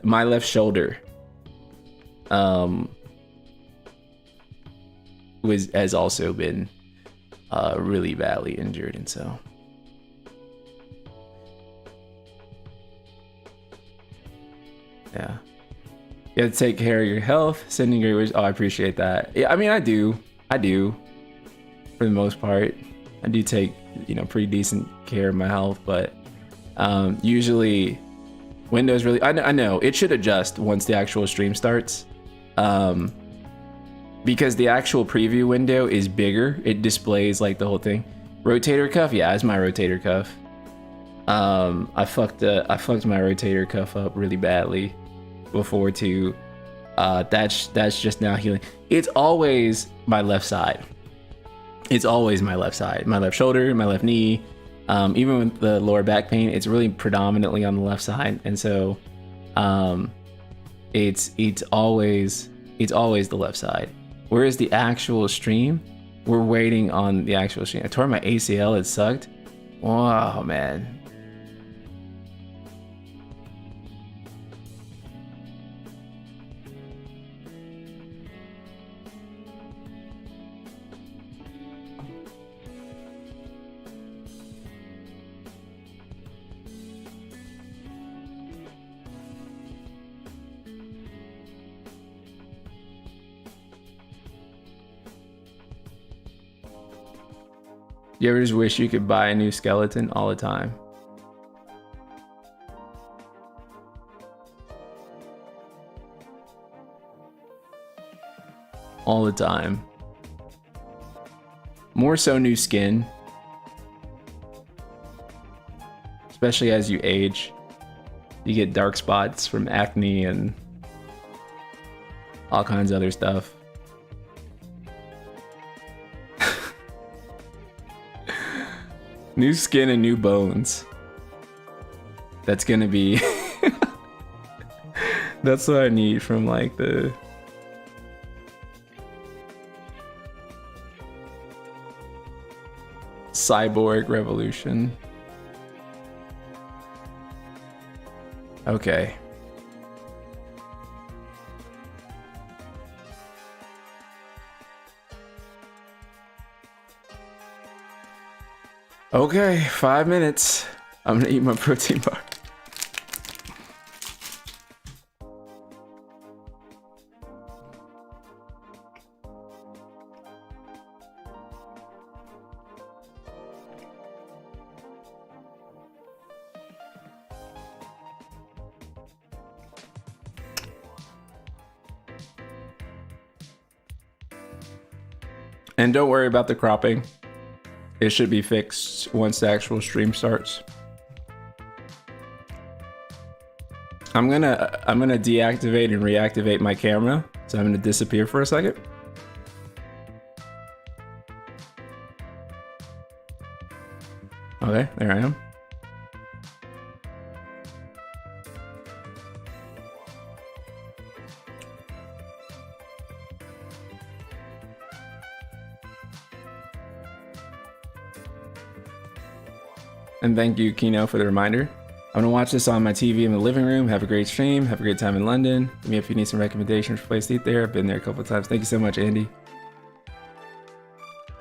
My left shoulder has also been really badly injured, and so yeah, you have to take care of your health. Sending great wishes. Oh, I appreciate that. Yeah, I mean, I do for the most part. I do take, pretty decent care of my health, but usually Windows really, I know it should adjust once the actual stream starts, because the actual preview window is bigger. It displays like the whole thing. Rotator cuff, yeah, it's my rotator cuff. I fucked my rotator cuff up really badly before too. That's just now healing. It's always my left side. My left shoulder, my left knee. Even with the lower back pain, it's really predominantly on the left side, and so it's always the left side. Whereas the actual stream, we're waiting on the actual stream. I tore my ACL, it sucked. Wow, man. You ever just wish you could buy a new skeleton all the time? all the time. More so new skin. Especially as you age. You get dark spots from acne and all kinds of other stuff. New skin and new bones. That's gonna be... That's what I need from like the... cyborg revolution. Okay. Okay, 5 minutes. I'm gonna eat my protein bar. And don't worry about the cropping. It should be fixed once the actual stream starts. I'm gonna deactivate and reactivate my camera. So I'm gonna disappear for a second. Okay, there I am. And thank you, Kino, for the reminder. I'm gonna watch this on my TV in the living room. Have a great stream. Have a great time in London. Let me know if you need some recommendations for place to eat there. I've been there a couple of times. Thank you so much, Andy.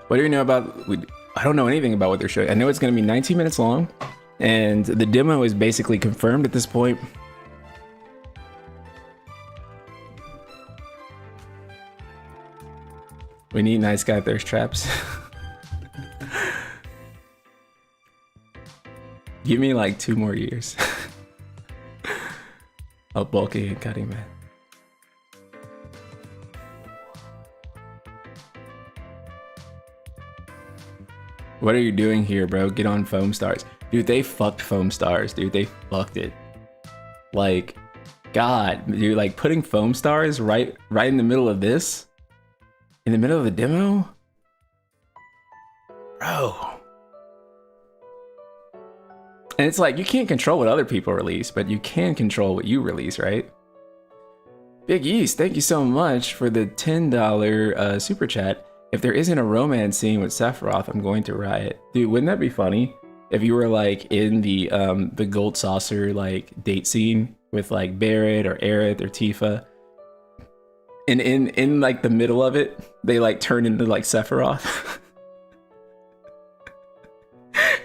What do you know about... I don't know anything about what they're showing. I know it's gonna be 19 minutes long. And the demo is basically confirmed at this point. We need nice guy thirst traps. Give me like 2 more years. Oh, bulky and cutting, man. What are you doing here, bro? Get on Foam Stars. Dude, they fucked Foam Stars, dude. They fucked it. Like, God, dude, like putting Foam Stars right in the middle of this? In the middle of the demo? Bro. And it's like, you can't control what other people release, but you can control what you release, right? Big East, thank you so much for the $10 super chat. If there isn't a romance scene with Sephiroth, I'm going to riot. Dude, wouldn't that be funny? If you were like in the gold saucer like date scene with like Barrett or Aerith or Tifa. And in like the middle of it, they like turn into like Sephiroth.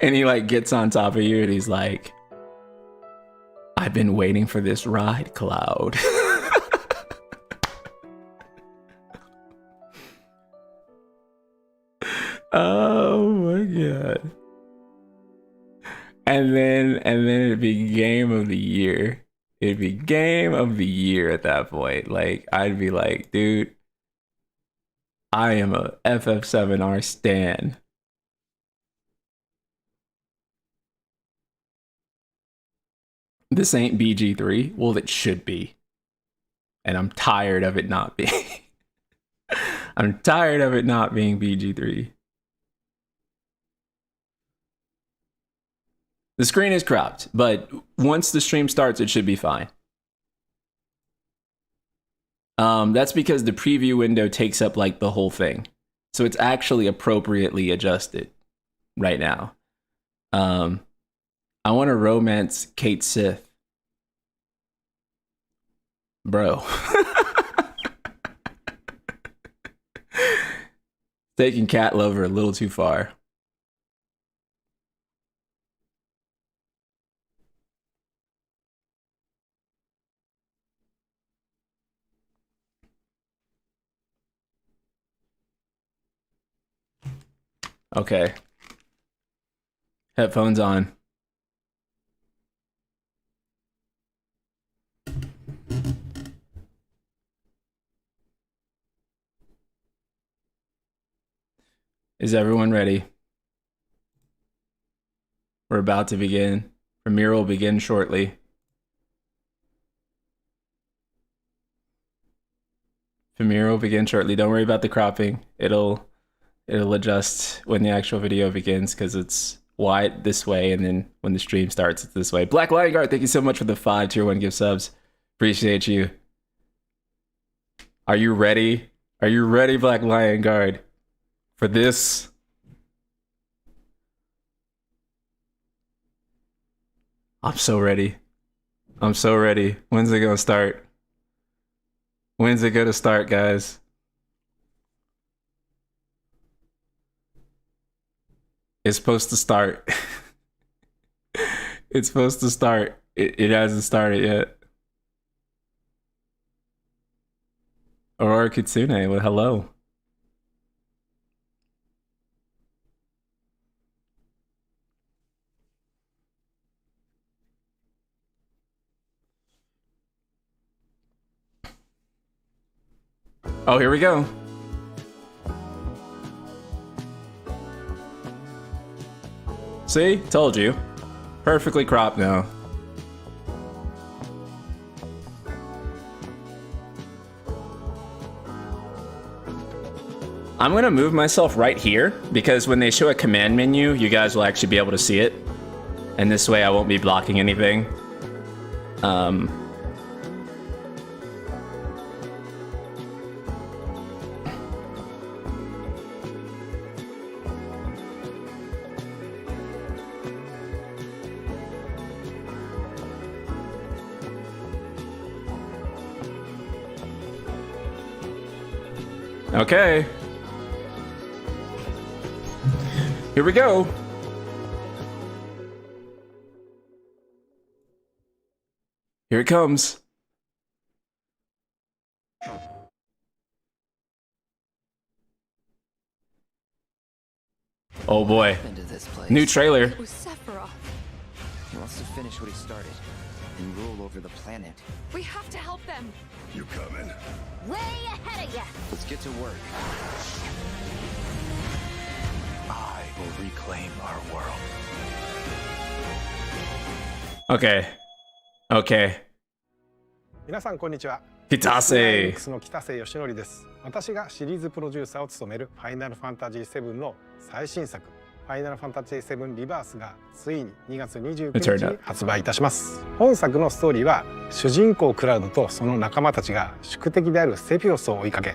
And he like gets on top of you and he's like, I've been waiting for this ride, Cloud. Oh my God. And then it'd be game of the year. It'd be game of the year at that point. Like, I'd be like, dude, I am a FF7R stan. This ain't BG3. Well, it should be. And I'm tired of it not being. I'm tired of it not being BG3. The screen is cropped, but once the stream starts, it should be fine. That's because the preview window takes up like the whole thing. So it's actually appropriately adjusted right now. I want to romance Kate Sith. Bro. Taking Cat Lover a little too far. Okay. Headphones on. Is everyone ready? We're about to begin. Premiere will begin shortly. Premiere will begin shortly. Don't worry about the cropping. It'll adjust when the actual video begins because it's wide this way, and then when the stream starts, it's this way. Black Lion Guard, thank you so much for the 5 tier 1 gift subs. Appreciate you. Are you ready? Are you ready, Black Lion Guard, for this? I'm so ready. I'm so ready. When's it gonna start? When's it gonna start, guys? It's supposed to start. It's supposed to start. It hasn't started yet. Aurora Kitsune, well, hello. Oh, here we go. See? Told you. Perfectly cropped now. I'm gonna move myself right here because when they show a command menu, you guys will actually be able to see it. And this way I won't be blocking anything. Okay. Here we go. Here it comes. Oh boy. Into this place. New trailer. It was Sephiroth. He wants to finish what he started and rule over the planet. We have to help them. You coming? Way ahead of you. Let's get to work. I will reclaim our world. Okay. Okay. 皆さんこんにちは。Kitase. X の北瀬義則です。私がシリーズプロデューサーを務めるファイナルファンタジー7の最新作ファイナルファンタジー7リバースがついに2月29日に発売いたします。本作のストーリーは主人公クラウドとその仲間たちが宿敵であるセフィロスを追いかけ、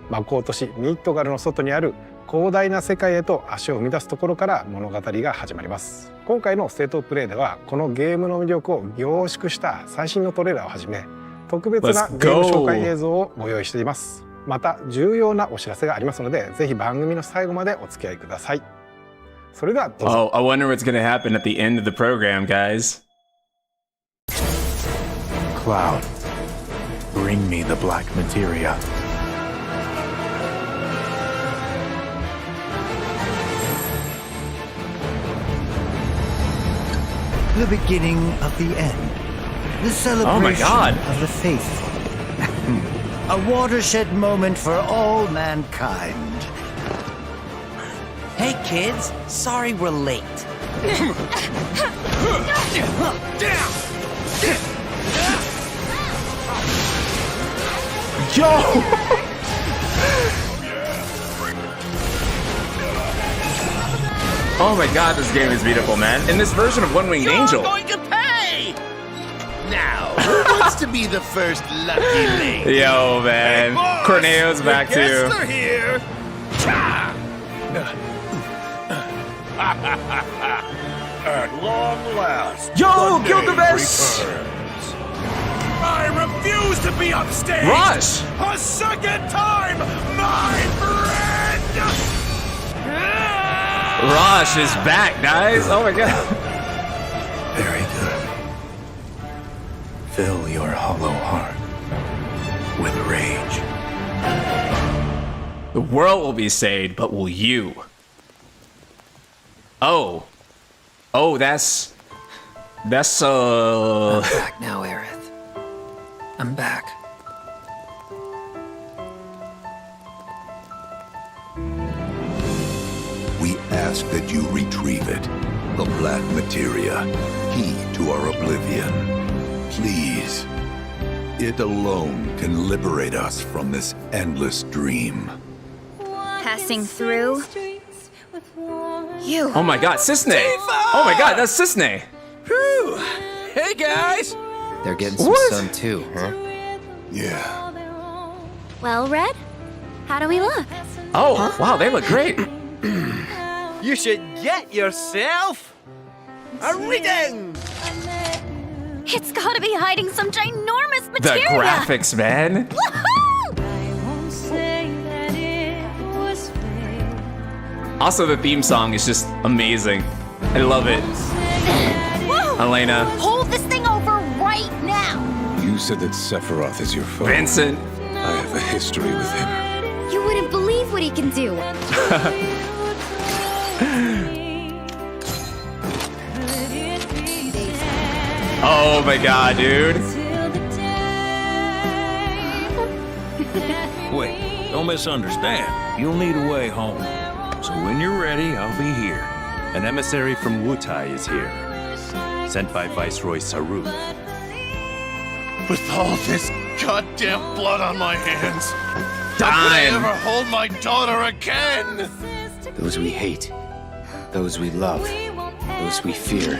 魔法都市ミッドガルの外にある広大な世界へと足を踏み出すところから物語が始まります。今回のステートプレイではこのゲームの魅力を凝縮した最新のトレーラーをはじめ特別なゲーム紹介映像をご用意しています。また重要なお知らせがありますので、ぜひ番組の最後までお付き合いください。それではどうぞ。Oh, I wonder what's gonna happen at the end of the program, guys. Cloud, bring me the black materia. The beginning of the end. The celebration of the faithful. A watershed moment for all mankind. Hey kids, sorry we're late. Yo! Oh my god, this game is beautiful, man. And this version of One Winged Angel. You're going to pay! Now, who wants to be the first lucky lady? Yo, man. Boss, Corneo's back the guests too. are here. Cha! At long last, Yo, the Gilgamesh! name returns. I refuse to be upstaged Rush! a second time, my friend! Rosh is back, guys. Oh my god. Very good. Fill your hollow heart with rage. The world will be saved, but will you? Oh. Oh, that's I'm back now, Aerith. I'm back. ask that you retrieve it. The black materia, key to our oblivion. Please. It alone can liberate us from this endless dream. Passing through. You. Oh my god, Cisne! Oh my god, that's Cisne! Whew. Hey guys! They're getting some What? sun too, huh? Yeah. Well, Red, how do we look? Oh, wow, they look great. You should get yourself a reading! It's gotta be hiding some ginormous The materia. graphics, man. Also, the theme song is just amazing. I love it. Whoa! Elena, Hold this thing over right now. You said that Sephiroth is your foe. Vincent. I have a history with him. You wouldn't believe what he can do. Oh my god, dude. Wait, don't misunderstand. You'll need a way home. So when you're ready, I'll be here. An emissary from Wutai is here, sent by Viceroy Saru. With all this goddamn blood on my hands, how could I Dime. ever hold my daughter again? Those we hate, those we love, those we fear.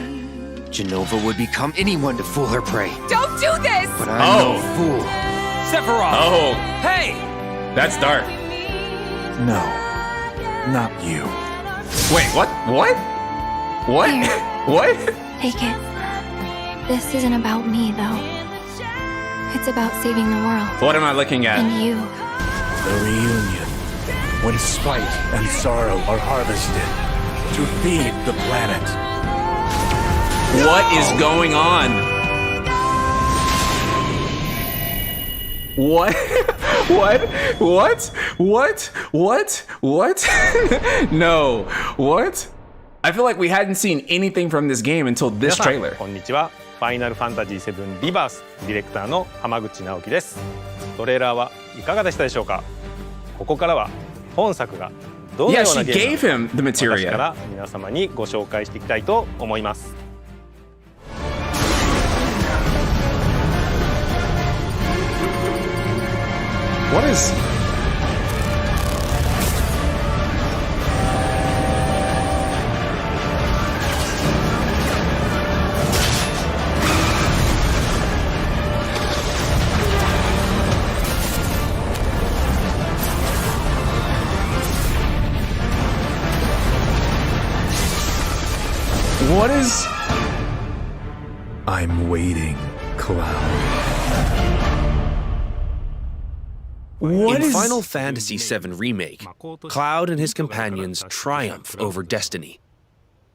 Genova would become anyone to fool her prey. Don't do this! But I'm Oh. no fool. Sephiroth! Oh, Hey! that's dark. No, not you. Wait, what? What? What? What? Take it. This isn't about me, though. It's about saving the world. What am I looking at? And you. The reunion, when spite and sorrow are harvested to feed the planet. What is going on? What? What? What? What? What? What? No. What? I feel like we hadn't seen anything from this game until this 皆さん trailer. こんにちは。ファイナルファンタジー7リバースディレクターの浜口直樹です。トレーラーはいかがでしたでしょうか。ここからは本作がどのよ Yeah, うな she ゲーム gave him the なのか私か materia. ら皆様にご紹介していきたいと思います。 What is... What is... I'm waiting, Cloud. What In is... Final Fantasy VII Remake, Cloud and his companions triumph over destiny.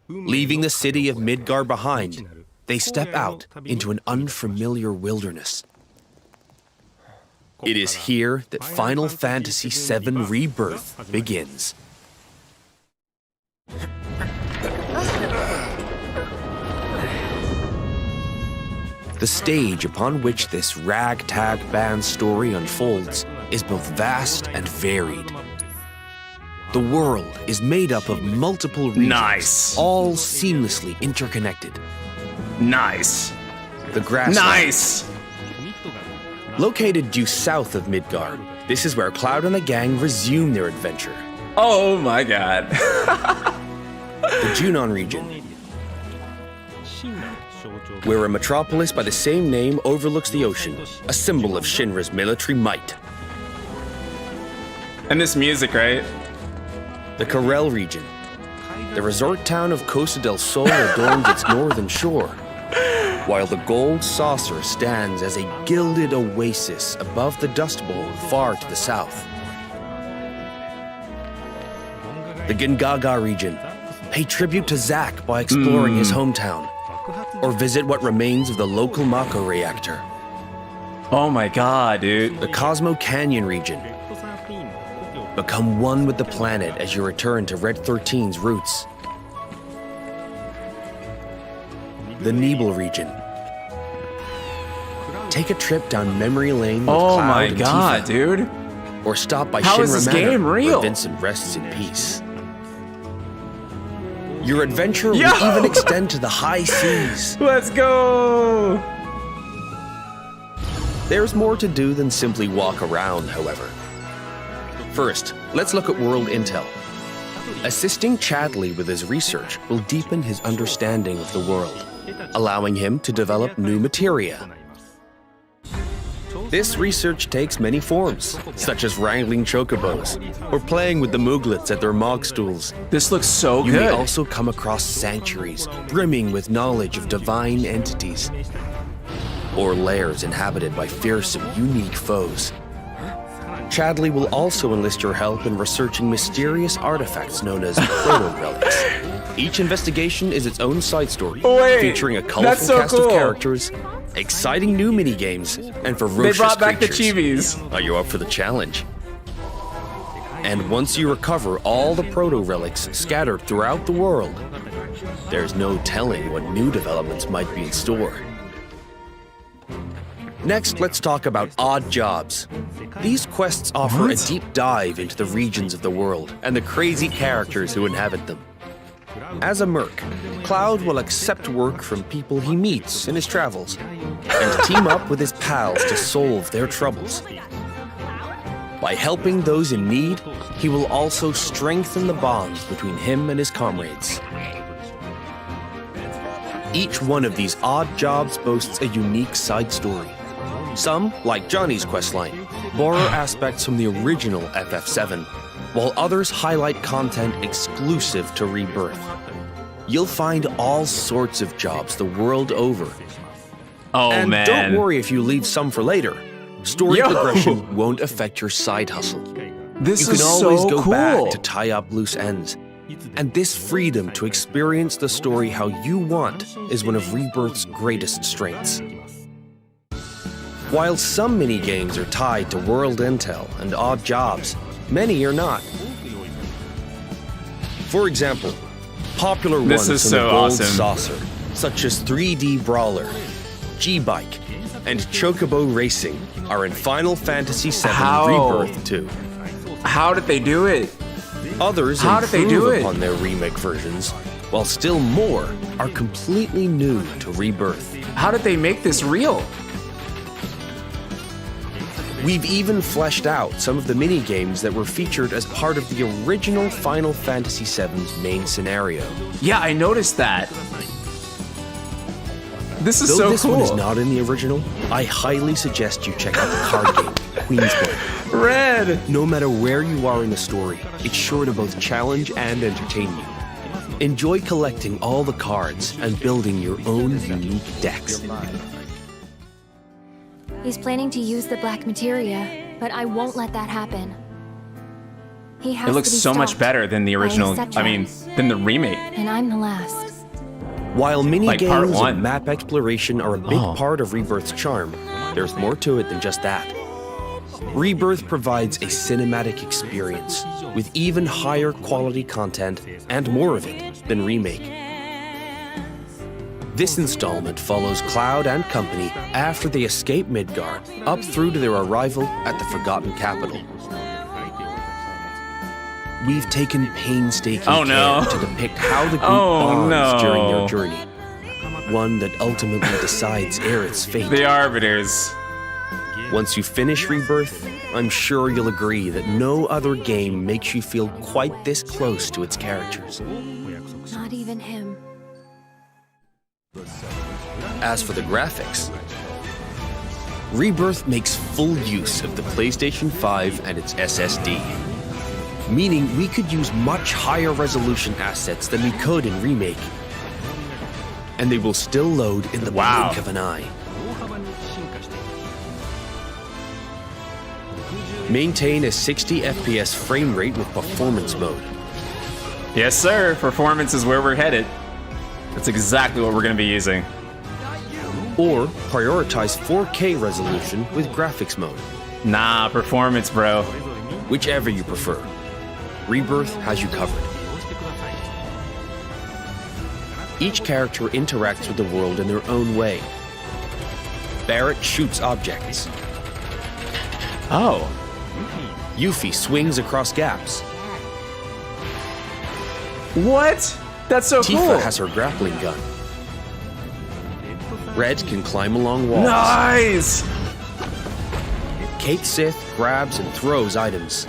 Leaving the city of Midgar behind, they step out into an unfamiliar wilderness. It is here that Final Fantasy VII Rebirth begins. The stage upon which this ragtag band story unfolds is both vast and varied. The world is made up of multiple regions, Nice. all seamlessly interconnected. Nice. The grasslands, Nice. located due south of Midgar, this is where Cloud and the gang resume their adventure. Oh my god. The Junon region, where a metropolis by the same name overlooks the ocean, a symbol of Shinra's military might. And this music, right? The Corel region, the resort town of Costa del Sol adorns its northern shore, while the gold saucer stands as a gilded oasis above the Dust Bowl far to the south. The Gingaga region, pay tribute to Zack by exploring his hometown, or visit what remains of the local Mako reactor. Oh my god, dude. The Cosmo Canyon region, become one with the planet as you return to Red 13's roots. The Nebel region, take a trip down memory lane with Oh Cloud my and god, Tifa, dude. or stop by How Shinra is this Manor, game real? where Vincent rests in peace. Your adventure Yo! will even extend to the high seas. Let's go! There's more to do than simply walk around, however. First, let's look at world intel. Assisting Chadley with his research will deepen his understanding of the world, allowing him to develop new materia. This research takes many forms, such as wrangling chocobos, or playing with the mooglets at their mog stools. This looks so You may good. also come across sanctuaries brimming with knowledge of divine entities, or lairs inhabited by fearsome, unique foes. Chadley will also enlist your help in researching mysterious artifacts known as proto-relics. Each investigation is its own side story, Wait, featuring a that's colorful so cast cool. of characters, exciting new minigames, and They ferocious brought back the creatures. chibis. Are you up for the challenge? And once you recover all the proto-relics scattered throughout the world, there's no telling what new developments might be in store. Next, let's talk about odd jobs. These quests offer a deep dive into the regions of the world and the crazy characters who inhabit them. As a merc, Cloud will accept work from people he meets in his travels and team up with his pals to solve their troubles. By helping those in need, he will also strengthen the bonds between him and his comrades. Each one of these odd jobs boasts a unique side story. Some, like Johnny's questline, borrow aspects from the original FF7, while others highlight content exclusive to Rebirth. You'll find all sorts of jobs the world over. Oh, And man. don't worry if you leave some for later. Story Yo! progression won't affect your side hustle. This You can is always so go cool. back to tie up loose ends. And this freedom to experience the story how you want is one of Rebirth's greatest strengths. While some minigames are tied to world intel and odd jobs, many are not. For example, popular This ones is in so the Gold awesome. Saucer, such as 3D Brawler, G-Bike, and Chocobo Racing, are in Final Fantasy VII How? Rebirth 2. How did they do it? Others How did they improve do it? upon their remake versions, while still more are completely new to Rebirth. How did they make this real? We've even fleshed out some of the mini-games that were featured as part of the original Final Fantasy VII's main scenario. Yeah, I noticed that. This is Though so this cool. one is not in the original, I highly suggest you check out the card game, Queen's Blood. Red! No matter where you are in the story, it's sure to both challenge and entertain you. Enjoy collecting all the cards and building your own unique decks. He's planning to use the black materia, but I won't let that happen. He has It looks to be so much stopped better than the by original. Etc. I mean, than the remake. And I'm the last. While mini Like part games one. and map exploration are a big part of Rebirth's charm, there's more to it than just that. Rebirth provides a cinematic experience with even higher quality content and more of it than Remake. This installment follows Cloud and company after they escape Midgard, up through to their arrival at the Forgotten Capital. We've taken painstaking Oh, no. care to depict how the group Oh, bonds no. during their journey. One that ultimately decides Aerith's fate. The Arbiters. Once you finish Rebirth, I'm sure you'll agree that no other game makes you feel quite this close to its characters. Not even him. As for the graphics, Rebirth makes full use of the PlayStation 5 and its SSD, meaning we could use much higher resolution assets than we could in Remake. And they will still load in the blink of an eye. Maintain a 60 FPS frame rate with performance mode. Yes, sir. Performance is where we're headed. That's exactly what we're going to be using. Or prioritize 4K resolution with graphics mode. Nah, performance, bro. Whichever you prefer. Rebirth has you covered. Each character interacts with the world in their own way. Barrett shoots objects. Oh. Yuffie swings across gaps. What? That's so Tifa cool. has her grappling gun. Red can climb along walls. Nice. Cait Sith grabs and throws items.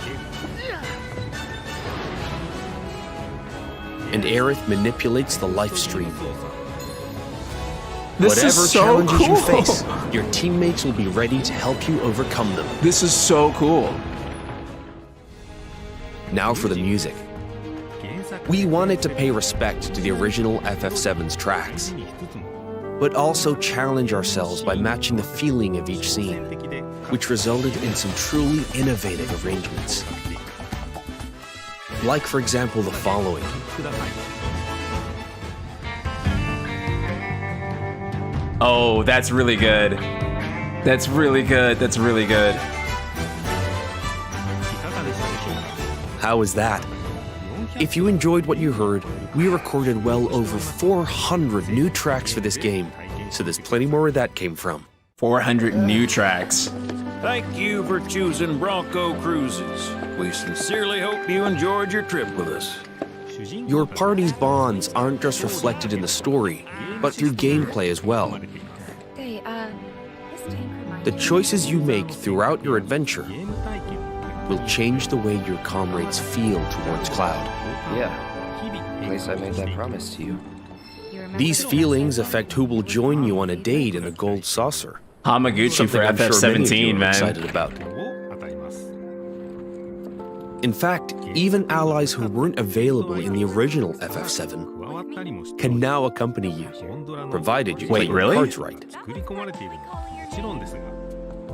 And Aerith manipulates the life stream. This Whatever is so challenges cool. you face, your teammates will be ready to help you overcome them. This is so cool. Now for the music. We wanted to pay respect to the original FF7's tracks, but also challenge ourselves by matching the feeling of each scene, which resulted in some truly innovative arrangements. Like, for example, the following. Oh, that's really good. That's really good. That's really good. How was that? If you enjoyed what you heard, we recorded well over 400 new tracks for this game, so there's plenty more where that came from. 400 new tracks. Thank you for choosing Bronco Cruises. We sincerely hope you enjoyed your trip with us. Your party's bonds aren't just reflected in the story, but through gameplay as well. The choices you make throughout your adventure will change the way your comrades feel towards Cloud. Yeah. At least I made that promise to you. These feelings affect who will join you on a date in a gold saucer. Hamaguchi for Something I'm sure many of you FF17, are man. excited about. In fact, even allies who weren't available in the original FF7 can now accompany you, provided you play Wait, your really? cards right.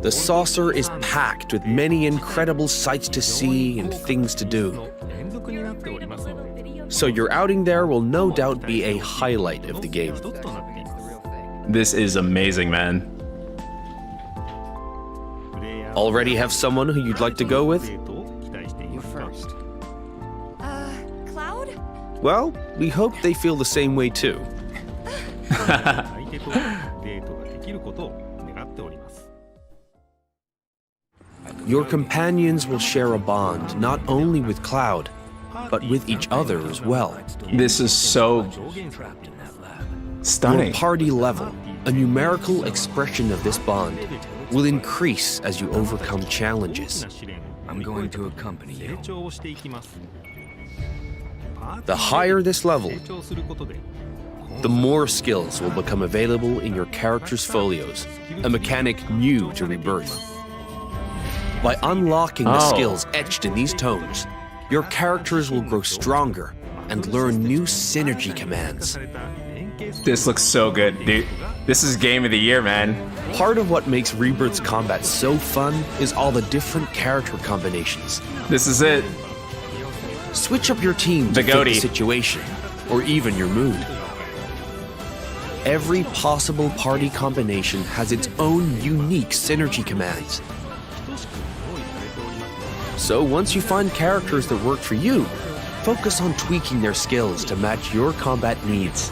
The saucer is packed with many incredible sights to see and things to do. So your outing there will no doubt be a highlight of the game. This is amazing, man. Already have someone who you'd like to go with? You first. Cloud? Well, we hope they feel the same way too. Your companions will share a bond not only with Cloud, but with each other as well. This is so stunning. Your party level, a numerical expression of this bond, will increase as you overcome challenges. I'm going to accompany you. The higher this level, the more skills will become available in your character's folios, a mechanic new to Rebirth. By unlocking the skills etched in these tomes, your characters will grow stronger and learn new synergy commands. This looks so good, dude. This is game of the year, man. Part of what makes Rebirth's combat so fun is all the different character combinations. This is it. Switch up your team to The fit the goatee. situation, or even your mood. Every possible party combination has its own unique synergy commands. So once you find characters that work for you, focus on tweaking their skills to match your combat needs.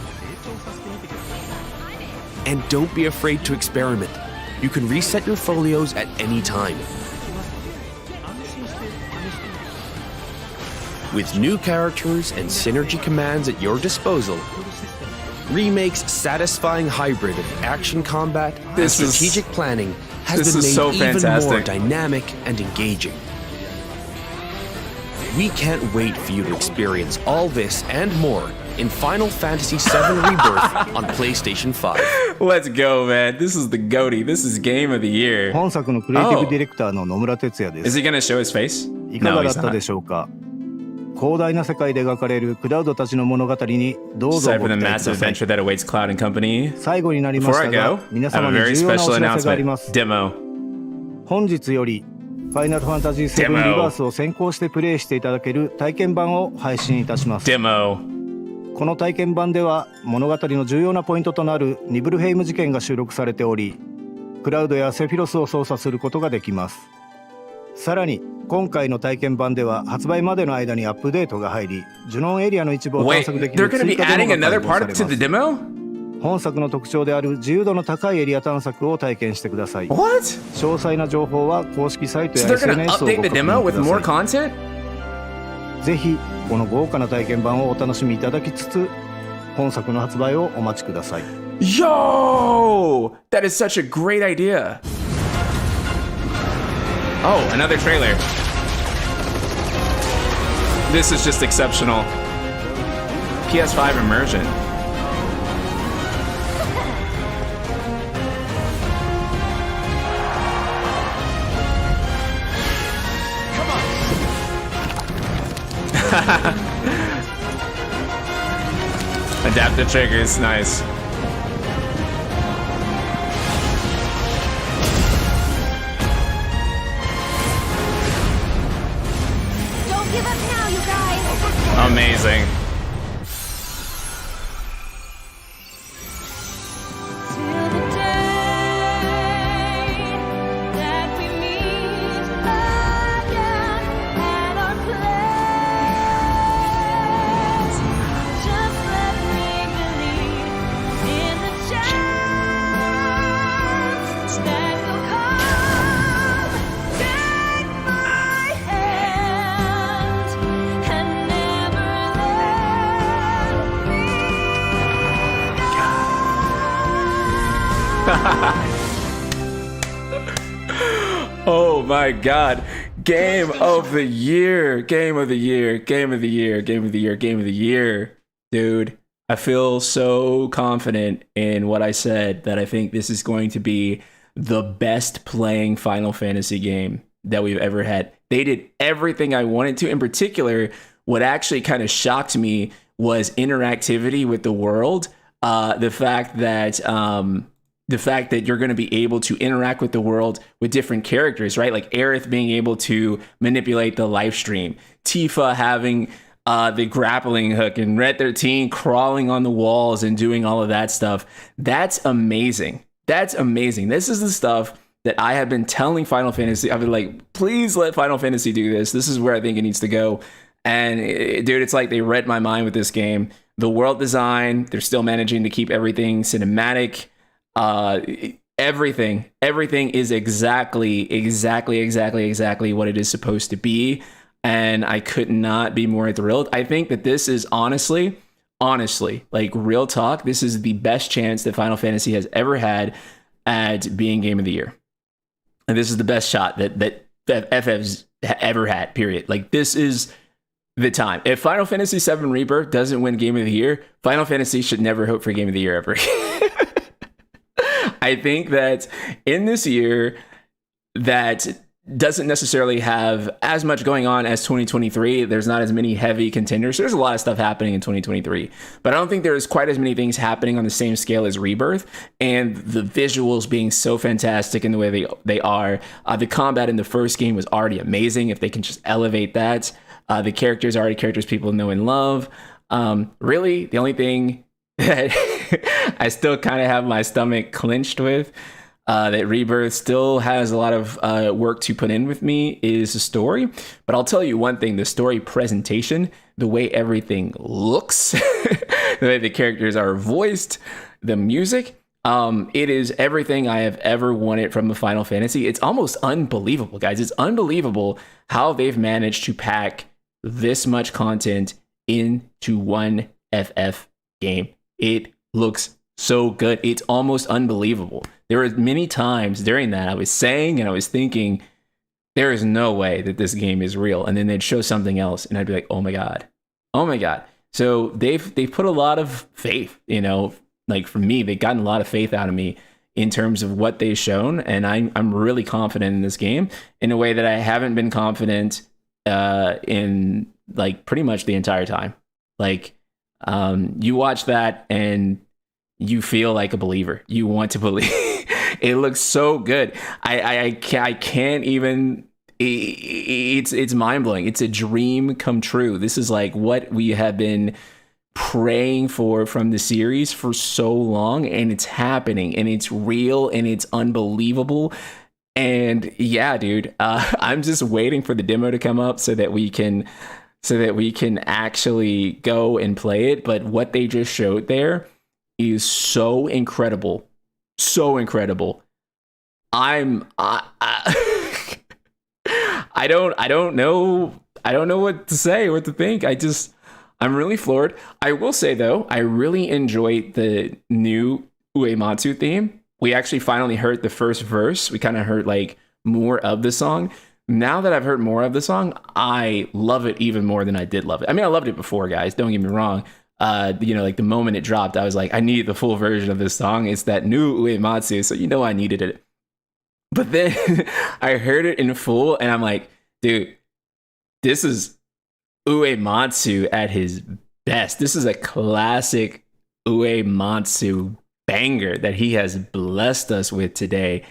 And don't be afraid to experiment. You can reset your folios at any time. With new characters and synergy commands at your disposal, Remake's satisfying hybrid of action combat and strategic planning has been made so even more fantastic. dynamic and engaging. We can't wait for you to experience all this and more in Final Fantasy VII Rebirth on PlayStation 5. Let's go, man. This is the goatee. This is game of the year. 本作のクリエイティブディレクターの野村哲也で Is す。 he gonna show his face? いか No, がだ he's ったで not. しょうか。広大な世界で描かれるクラウドたちの物語にどうぞ Aside ご from 期 the 待く massive ださい。 adventure that awaits Cloud and company, 最後になりま before し I たが go, 皆 I have 様 a に very 重要なお special 知らせがあり announcement. ます。 Demo. 本日よりファイナルファンタジー7 Demo リバースを先行してプレイしていただける体験版を配信いたします。 Demo. この体験版では物語の重要なポイントとなるニブルヘイム事件が収録されており、クラウドやセフィロスを操作することができます。さらに今回の体験版では発売までの間にアップデートが入り、ジュノンエリアの一部を探 Wait, 索でき they're る gonna 追 be 加デ adding モが another 開放さ part れま to the す。 demo? 本作の特徴である自由度の高いエリア探索を体験してください。 What? 詳細な情報は公式サイト So や they're gonna SNS をご update 確 the 認 demo く with だ more さい。 content? ぜひこの豪華な体験版をお楽しみいただきつつ、本作の発売をお待ちください。 Yo! That is such a great idea. Oh, another trailer. This is just exceptional. PS5 immersion. Adaptive triggers, nice. Don't give up now, you guys. Amazing. Till the day that we meet again at our place. Just let me believe in the chance that will come. Take my hand and never let me Oh my god. Game of the year. Game of the year. Game of the year. Game of the year. Game of the year. Dude, I feel so confident in what I said that I think this is going to be the best playing Final Fantasy game that we've ever had. They did everything I wanted to. In particular, what actually kind of shocked me was interactivity with the world. The fact that you're going to be able to interact with the world with different characters, right? Like Aerith being able to manipulate the live stream, Tifa having the grappling hook, and Red 13 crawling on the walls and doing all of that stuff. That's amazing. That's amazing. This is the stuff that I have been telling Final Fantasy. I've been like, please let Final Fantasy do this. This is where I think it needs to go. And dude, it's like they read my mind with this game. The world design, they're still managing to keep everything cinematic. Everything is exactly what it is supposed to be. And I could not be more thrilled. I think that this is honestly, like real talk, this is the best chance that Final Fantasy has ever had at being Game of the Year. And this is the best shot that FF's ever had, period. Like, this is the time. If Final Fantasy VII Rebirth doesn't win Game of the Year, Final Fantasy should never hope for Game of the Year ever. I think that in this year that doesn't necessarily have as much going on as 2023. There's not as many heavy contenders. There's a lot of stuff happening in 2023, but I don't think there's quite as many things happening on the same scale as Rebirth, and the visuals being so fantastic in the way they are. The combat in the first game was already amazing. If they can just elevate that, the characters are already characters people know and love. Really, the only thing that I still kind of have my stomach clenched with, that Rebirth still has a lot of work to put in with me, is the story. But I'll tell you one thing, the story presentation, the way everything looks, the way the characters are voiced, the music, it is everything I have ever wanted from a Final Fantasy. It's almost unbelievable, guys. It's unbelievable how they've managed to pack this much content into one FF game. It looks so good. It's almost unbelievable. There were many times during that I was saying and I was thinking, there is no way that this game is real. And then they'd show something else and I'd be like, oh my God. Oh my God. So they've put a lot of faith, like for me, they've gotten a lot of faith out of me in terms of what they've shown. And I'm really confident in this game in a way that I haven't been confident in like pretty much the entire time. Like you watch that and you feel like a believer. You want to believe. It looks so good. I can't even. It's mind blowing. It's a dream come true. This is like what we have been praying for from the series for so long, and it's happening, and it's real, and it's unbelievable. And yeah, dude, I'm just waiting for the demo to come up so that we can actually go and play it. But what they just showed there is so incredible. So incredible. I don't know. I don't know what to say, what to think. I'm really floored. I will say though, I really enjoyed the new Uematsu theme. We actually finally heard the first verse. We kind of heard like more of the song. Now that I've heard more of the song, I love it even more than I did love it. I mean, I loved it before, guys. Don't get me wrong. Like the moment it dropped, I was like, I need the full version of this song. It's that new Uematsu, so I needed it. But then I heard it in full, and I'm like, dude, this is Uematsu at his best. This is a classic Uematsu banger that he has blessed us with today,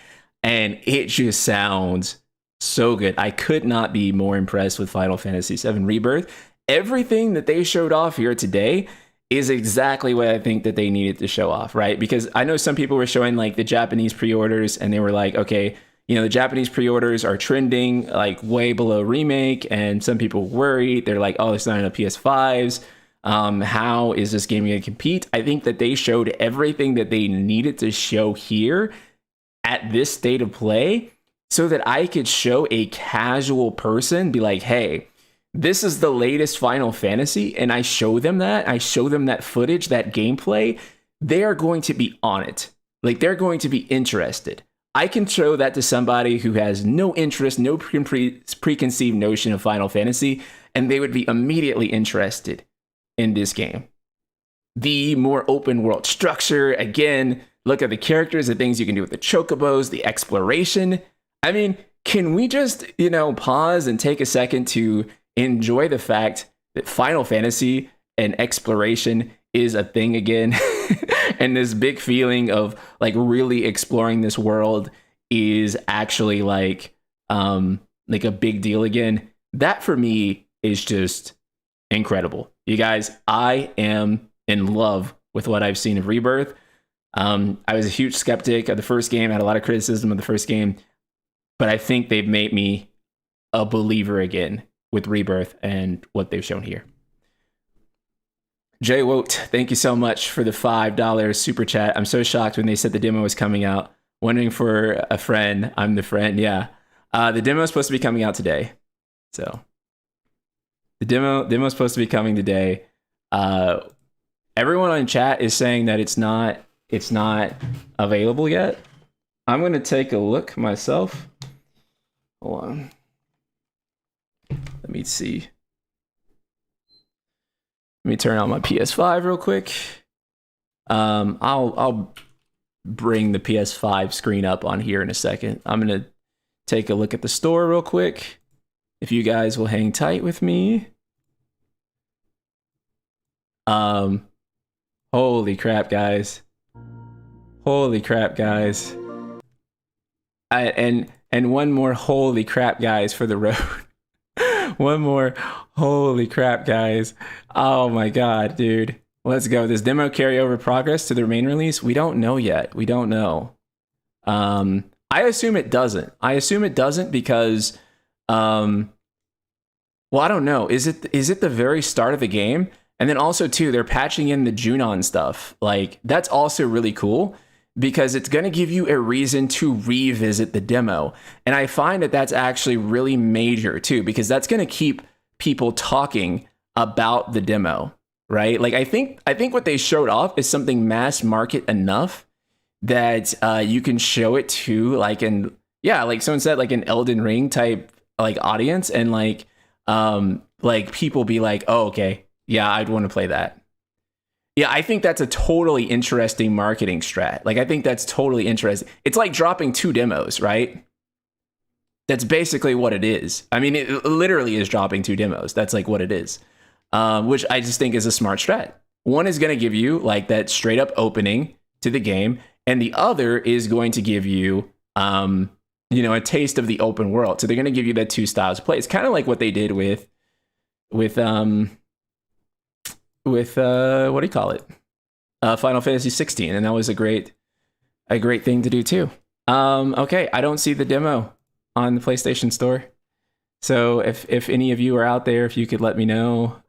and it just sounds so good. I could not be more impressed with Final Fantasy VII Rebirth. Everything that they showed off here today is exactly what I think that they needed to show off, right? Because I know some people were showing like the Japanese pre-orders, and they were like, okay, the Japanese pre-orders are trending like way below remake, and some people worried. They're like, oh, it's not enough PS5s. How is this game going to compete? I think that they showed everything that they needed to show here at this state of play, so that I could show a casual person, be like, hey, this is the latest Final Fantasy, and I show them that footage, that gameplay, they are going to be on it. Like, they're going to be interested. I can show that to somebody who has no interest, no preconceived notion of Final Fantasy, and they would be immediately interested in this game. The more open world structure, again, look at the characters, the things you can do with the chocobos, the exploration. I mean, can we just, pause and take a second to enjoy the fact that Final Fantasy and exploration is a thing again? And this big feeling of like really exploring this world is actually like a big deal again. That for me is just incredible. You guys, I am in love with what I've seen of Rebirth. I was a huge skeptic of the first game. I had a lot of criticism of the first game, but I think they've made me a believer again with Rebirth and what they've shown here. Jay Wote, thank you so much for the $5 super chat. I'm so shocked when they said the demo was coming out. Wondering for a friend. I'm the friend. Yeah. The demo is supposed to be coming out today. So the demo is supposed to be coming today. Everyone in chat is saying that it's not available yet. I'm going to take a look myself. Hold on. Let me see. Let me turn on my PS5 real quick. I'll bring the PS5 screen up on here in a second. I'm going to take a look at the store real quick. If you guys will hang tight with me. Holy crap, guys. Holy crap, guys. And one more holy crap, guys, for the road. One more holy crap, guys. Oh my god, dude. Let's go. Does demo carry over progress to the main release? We don't know yet. We don't know. I assume it doesn't. Because well, I don't know. Is it the very start of the game? And then also too, they're patching in the Junon stuff. Like, that's also really cool, because it's going to give you a reason to revisit the demo. And I find that that's actually really major too, because that's going to keep people talking about the demo, right? Like, I think what they showed off is something mass market enough that you can show it to like someone said, like an Elden Ring type like audience, and like people be like, oh, okay, yeah, I'd want to play that. Yeah, I think that's a totally interesting marketing strat. Like, I think that's totally interesting. It's like dropping 2 demos, right? That's basically what it is. I mean, it literally is dropping 2 demos. That's like what it is, which I just think is a smart strat. One is going to give you like that straight up opening to the game, and the other is going to give you, a taste of the open world. So they're going to give you that 2 styles of play. It's kind of like what they did with what do you call it? Final Fantasy 16, and that was a great thing to do too. Okay, I don't see the demo on the PlayStation Store. So if any of you are out there, if you could let me know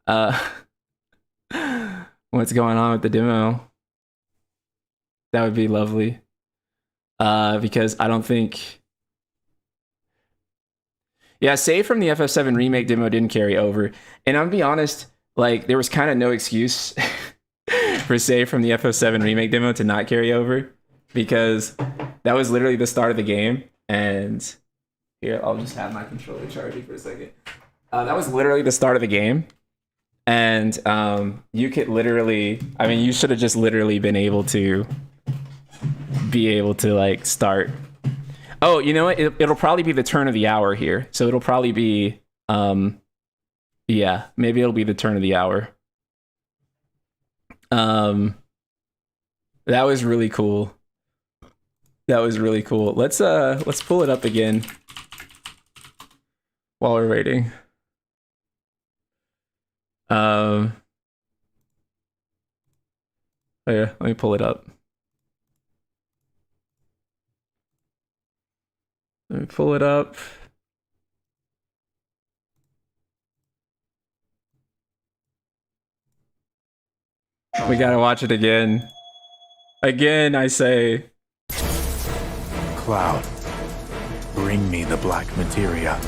what's going on with the demo, that would be lovely. Because I don't think... Yeah, save from the FF7 remake demo didn't carry over. And I'm gonna be honest, like there was kind of no excuse for save from the FF7 remake demo to not carry over, because that was literally the start of the game. And here, I'll just have my controller charging for a second. That was literally the start of the game. And you could literally, I mean, you should have just literally been able to like start. Oh, you know what? It'll probably be the turn of the hour here. So it'll probably be, yeah, maybe it'll be the turn of the hour. That was really cool. That was really cool. Let's pull it up again while we're waiting. Oh yeah, let me pull it up. Let me pull it up. We gotta watch it again. Again, I say. Cloud, bring me the black materia.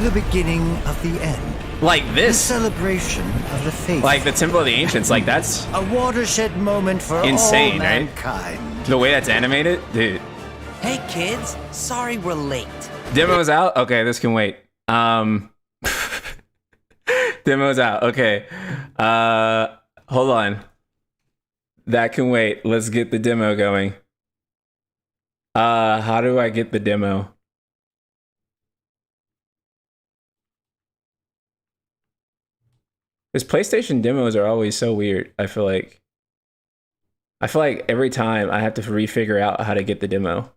The beginning of the end. Like this. The celebration of the faith. Like the Temple of the Ancients. Like that's a watershed moment for insane, all right? mankind. The way that's animated, dude. Hey kids, sorry we're late. Demo's out? Okay, this can wait. Demo's out. Okay. Hold on. That can wait. Let's get the demo going. How do I get the demo? Because PlayStation demos are always so weird. I feel like every time I have to refigure out how to get the demo.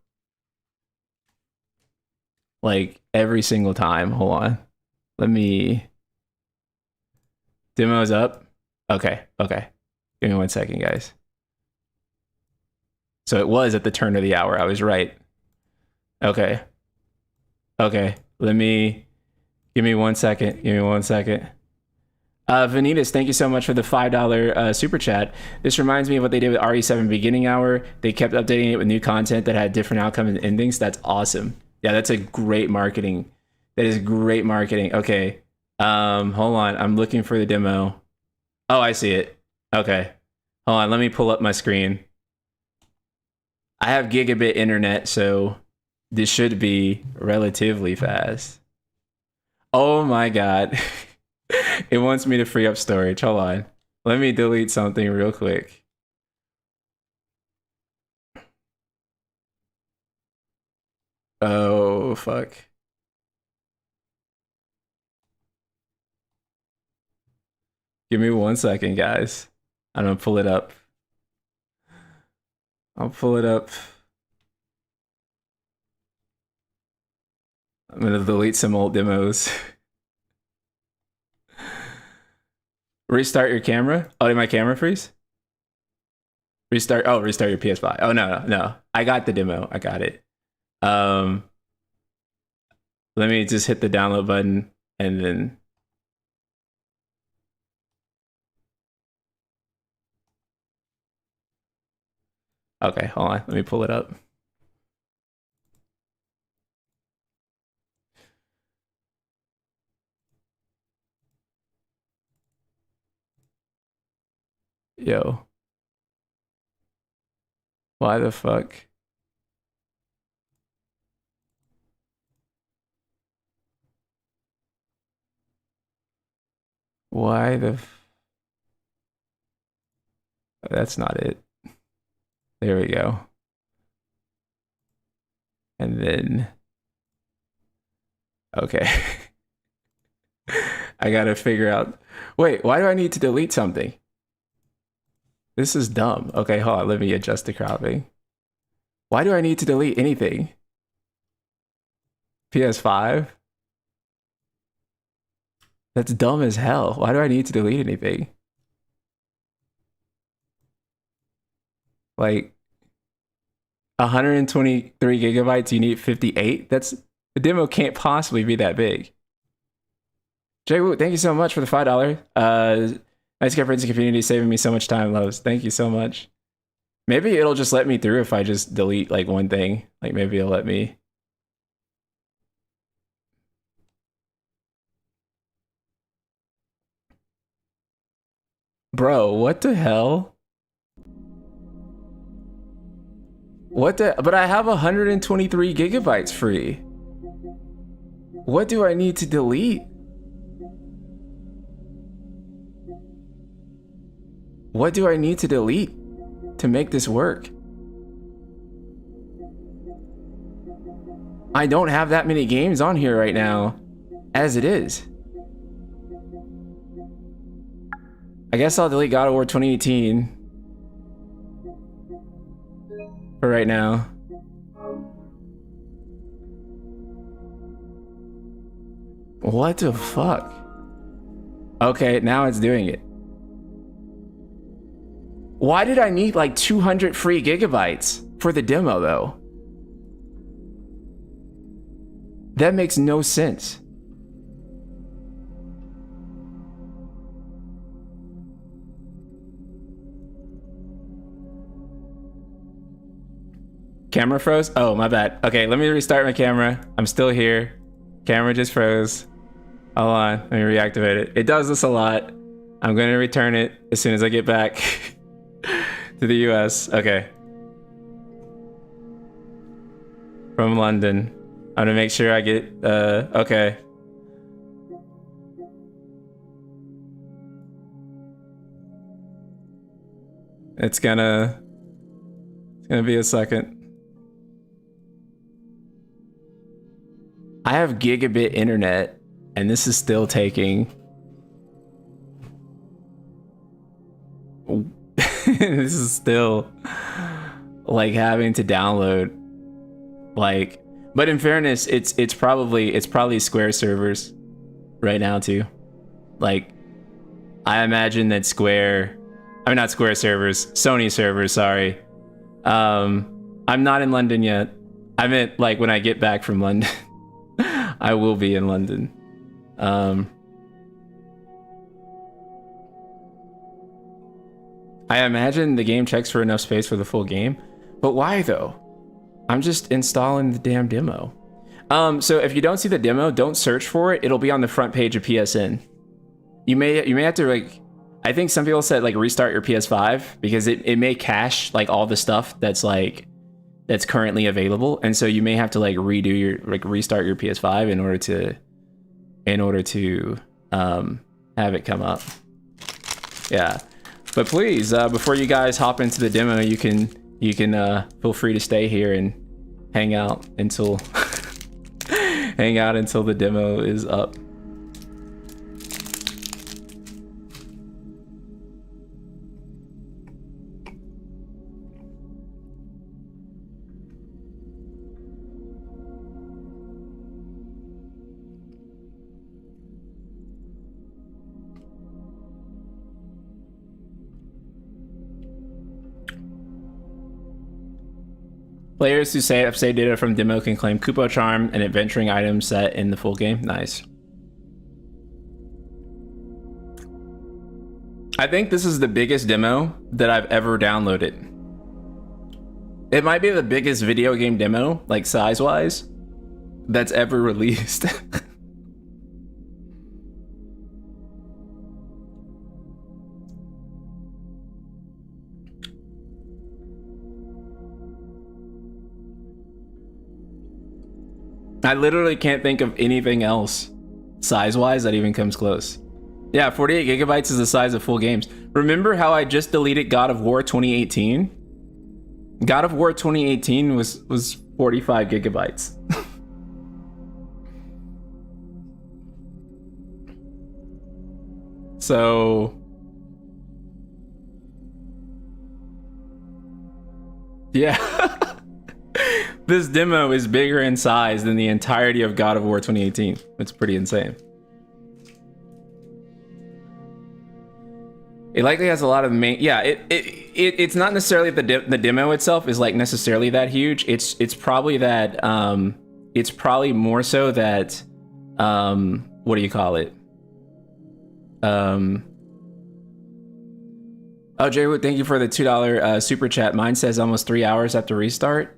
Like every single time. Hold on. Let me. Demo's up. Okay. Give me 1 second, guys. So it was at the turn of the hour. I was right. Okay. Give me 1 second. Vanitas, thank you so much for the $5 super chat. This reminds me of what they did with RE7 Beginning Hour. They kept updating it with new content that had different outcomes and endings. That's awesome. Yeah, that's a great marketing. That is great marketing. Okay. Hold on. I'm looking for the demo. Oh, I see it. Okay. Hold on. Let me pull up my screen. I have gigabit internet, so this should be relatively fast. Oh my God. It wants me to free up storage. Hold on. Let me delete something real quick. Oh, fuck. Give me 1 second, guys. I'm gonna pull it up. I'll pull it up. I'm gonna delete some old demos. Restart your camera? Oh, did my camera freeze? Restart your PS5. Oh, no. I got the demo. I got it. Let me just hit the download button and then. Okay, hold on. Let me pull it up. Yo. Why the fuck? Why the That's not it. There we go. And then okay. I gotta figure out. Wait, why do I need to delete something? This is dumb. Okay, hold on. Let me adjust the cropping. Why do I need to delete anything? PS5? That's dumb as hell. Why do I need to delete anything? Like 123 gigabytes, you need 58? The demo can't possibly be that big. Jay Wu, thank you so much for the $5. Nice guy, friends and community, saving me so much time, loves. Thank you so much. Maybe it'll just let me through if I just delete like one thing. Like maybe it'll let me. Bro, what the hell? What the? But I have 123 gigabytes free. What do I need to delete? What do I need to delete to make this work? I don't have that many games on here right now, as it is. I guess I'll delete God of War 2018 for right now. What the fuck? Okay, now it's doing it. Why did I need like 200 free gigabytes for the demo though? That makes no sense. Camera froze? Oh, my bad. Okay, let me restart my camera. I'm still here. Camera just froze. Hold on, let me reactivate it. It does this a lot. I'm gonna return it as soon as I get back to the US. Okay. From London. I'm gonna make sure I get, okay. It's gonna be a second. I have gigabit internet, and this is still taking. This is still like having to download. Like, but in fairness, it's probably Square servers right now too. Like, I imagine that not Square servers, Sony servers. Sorry, I'm not in London yet. I meant like when I get back from London. I will be in London. I imagine the game checks for enough space for the full game, but why though? I'm just installing the damn demo. So if you don't see the demo, don't search for it. It'll be on the front page of PSN. You may have to like, I think some people said like restart your PS5 because it may cache like all the stuff that's currently available, and so you may have to like restart your PS5 in order to have it come up. Yeah, but please, before you guys hop into the demo, you can feel free to stay here and hang out until the demo is up. Players who save data from demo can claim Kupo Charm, an adventuring item set in the full game. Nice. I think this is the biggest demo that I've ever downloaded. It might be the biggest video game demo, like size-wise, that's ever released. I literally can't think of anything else size-wise that even comes close. Yeah, 48 gigabytes is the size of full games. Remember how I just deleted God of War 2018? God of War 2018 was 45 gigabytes. So yeah. This demo is bigger in size than the entirety of God of War 2018. It's pretty insane. It likely has a lot of main. Yeah, it's not necessarily the demo itself is like necessarily that huge. It's probably that. It's probably more so that. What do you call it? Oh, Jaywood, thank you for the $2 super chat. Mine says almost 3 hours after restart.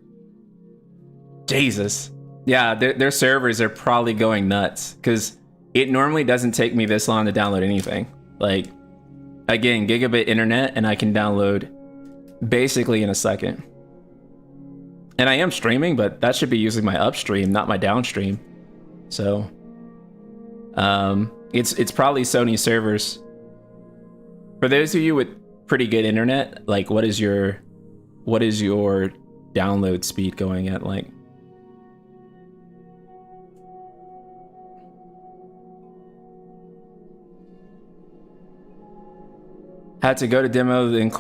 Jesus. Yeah, their servers are probably going nuts because it normally doesn't take me this long to download anything. Like, again, gigabit internet, and I can download basically in a second. And I am streaming, but that should be using my upstream, not my downstream. So, it's probably Sony servers. For those of you with pretty good internet, like, what is your download speed going at, like? Had to go to demo, then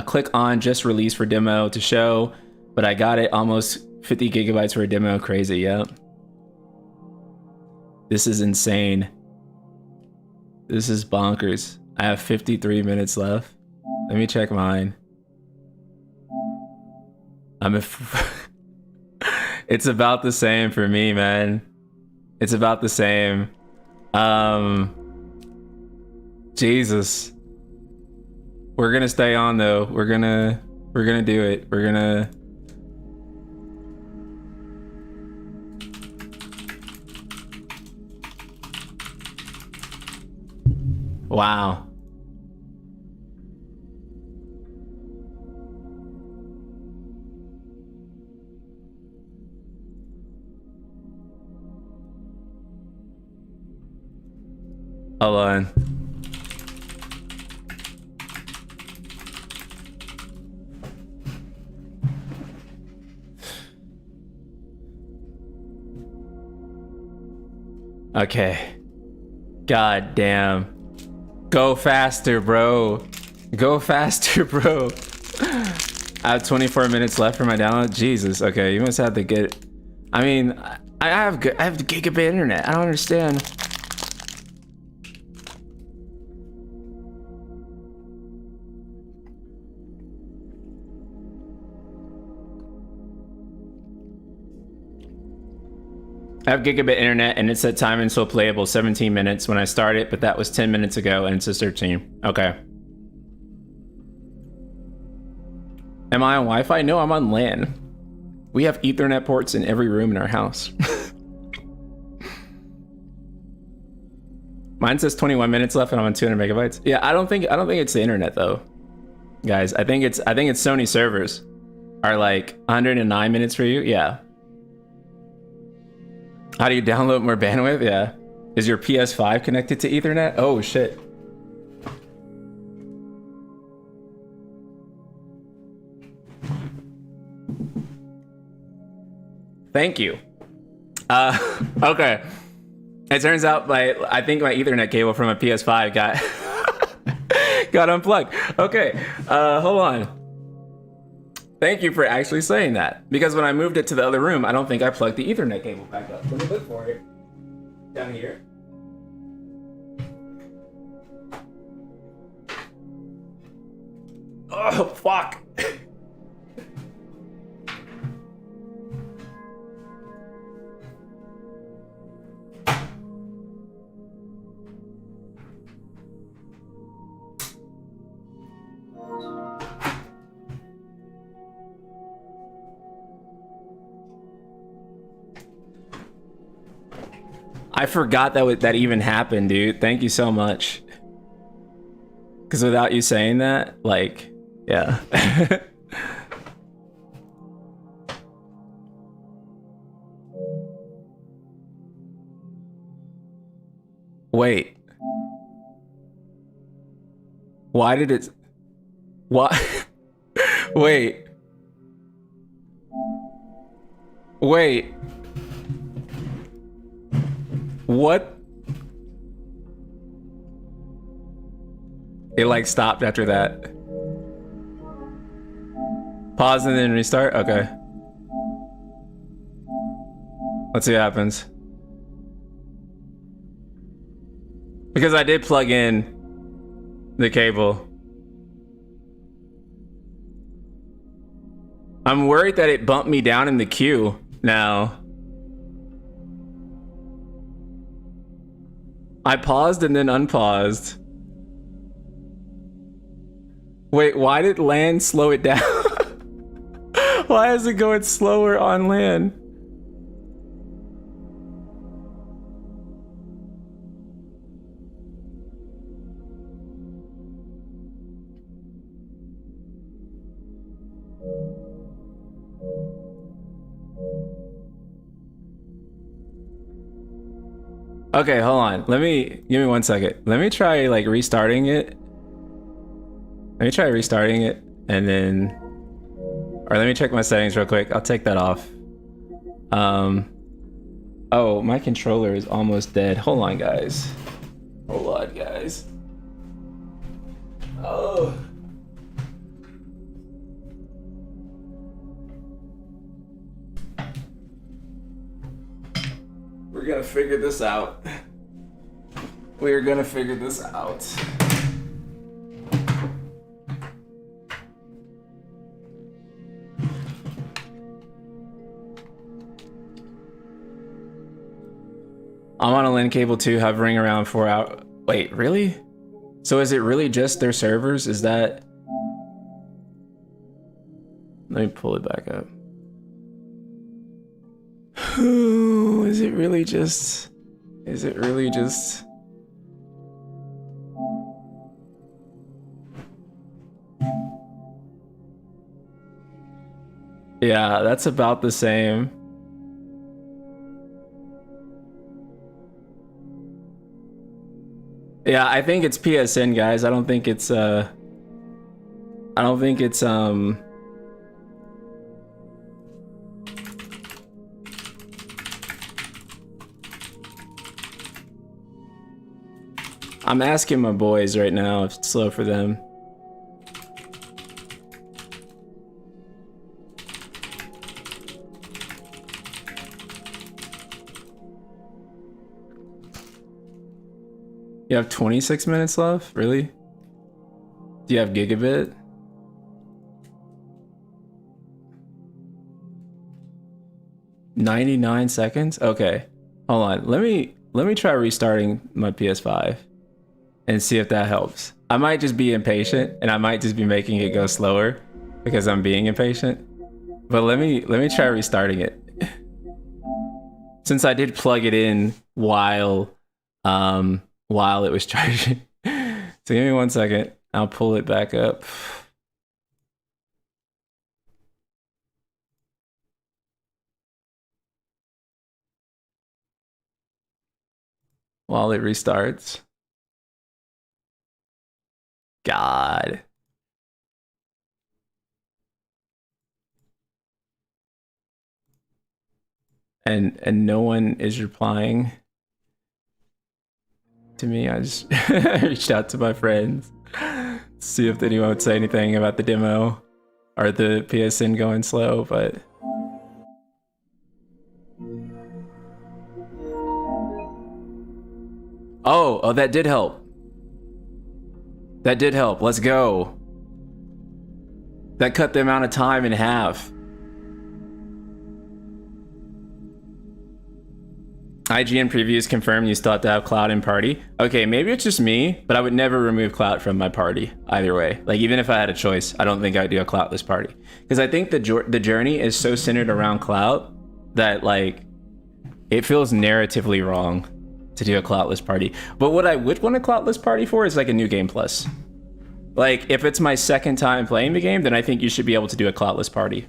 click on just release for demo to show, but I got it almost 50 gigabytes for a demo. Crazy, yep. This is insane. This is bonkers. I have 53 minutes left. Let me check mine. It's about the same for me, man. It's about the same. Jesus. We're gonna stay on though. We're gonna do it. We're gonna. Wow. Hold on. Okay. God damn. Go faster, bro. Go faster, bro. I have 24 minutes left for my download. Jesus. Okay, you must have to get. I mean, I have the gigabit internet. I don't understand. I have gigabit internet and it said time until playable 17 minutes when I started, but that was 10 minutes ago and it says 13. Okay. Am I on Wi-Fi? No, I'm on LAN. We have Ethernet ports in every room in our house. Mine says 21 minutes left and I'm on 200 megabytes. Yeah, I don't think it's the internet though. Guys, I think it's Sony servers are like 109 minutes for you. Yeah. How do you download more bandwidth? Yeah. Is your PS5 connected to Ethernet? Oh, shit. Thank you. Okay. It turns out I think my Ethernet cable from a PS5 got unplugged. Okay. Hold on. Thank you for actually saying that. Because when I moved it to the other room, I don't think I plugged the Ethernet cable back up. Let me look for it. Down here. Oh, fuck. I forgot that even happened, dude. Thank you so much. Because without you saying that, like, yeah. Wait. Why did it... Why? Wait. Wait. What? It like stopped after that. Pause and then restart? Okay. Let's see what happens. Because I did plug in the cable. I'm worried that it bumped me down in the queue now. I paused and then unpaused. Wait, why did land slow it down? Why is it going slower on land? Okay, hold on. Give me 1 second. Let me try like restarting it. Let me try restarting it and then, or let me check my settings real quick. I'll take that off. Oh, my controller is almost dead. Hold on, guys. Hold on, guys. Oh. We're gonna figure this out. We're gonna figure this out. I'm on a LAN cable too, hovering around 4 hours. Wait, really? So is it really just their servers? Is that... Let me pull it back up. Is it really just... Is it really just... Yeah, that's about the same. Yeah, I think it's PSN, guys. I don't think it's I'm asking my boys right now if it's slow for them. You have 26 minutes left? Really? Do you have gigabit? $99 seconds? Okay. Hold on. Let me try restarting my PS5 and see if that helps. I might just be impatient and I might just be making it go slower because I'm being impatient. But let me try restarting it. Since I did plug it in while it was charging. So give me 1 second. I'll pull it back up. While it restarts. God. And no one is replying to me. I just reached out to my friends to see if anyone would say anything about the demo or the PSN going slow, but oh, that did help. That did help. Let's go. That cut the amount of time in half. IGN previews confirm you still have to have Cloud in party. Okay, maybe it's just me, but I would never remove Cloud from my party either way. Like, even if I had a choice, I don't think I'd do a Cloudless party. Because I think the journey is so centered around Cloud that, like, it feels narratively wrong to do a Cloudless party. But what I would want a Cloudless party for is, like, a new game plus. Like, if it's my second time playing the game, then I think you should be able to do a Cloudless party.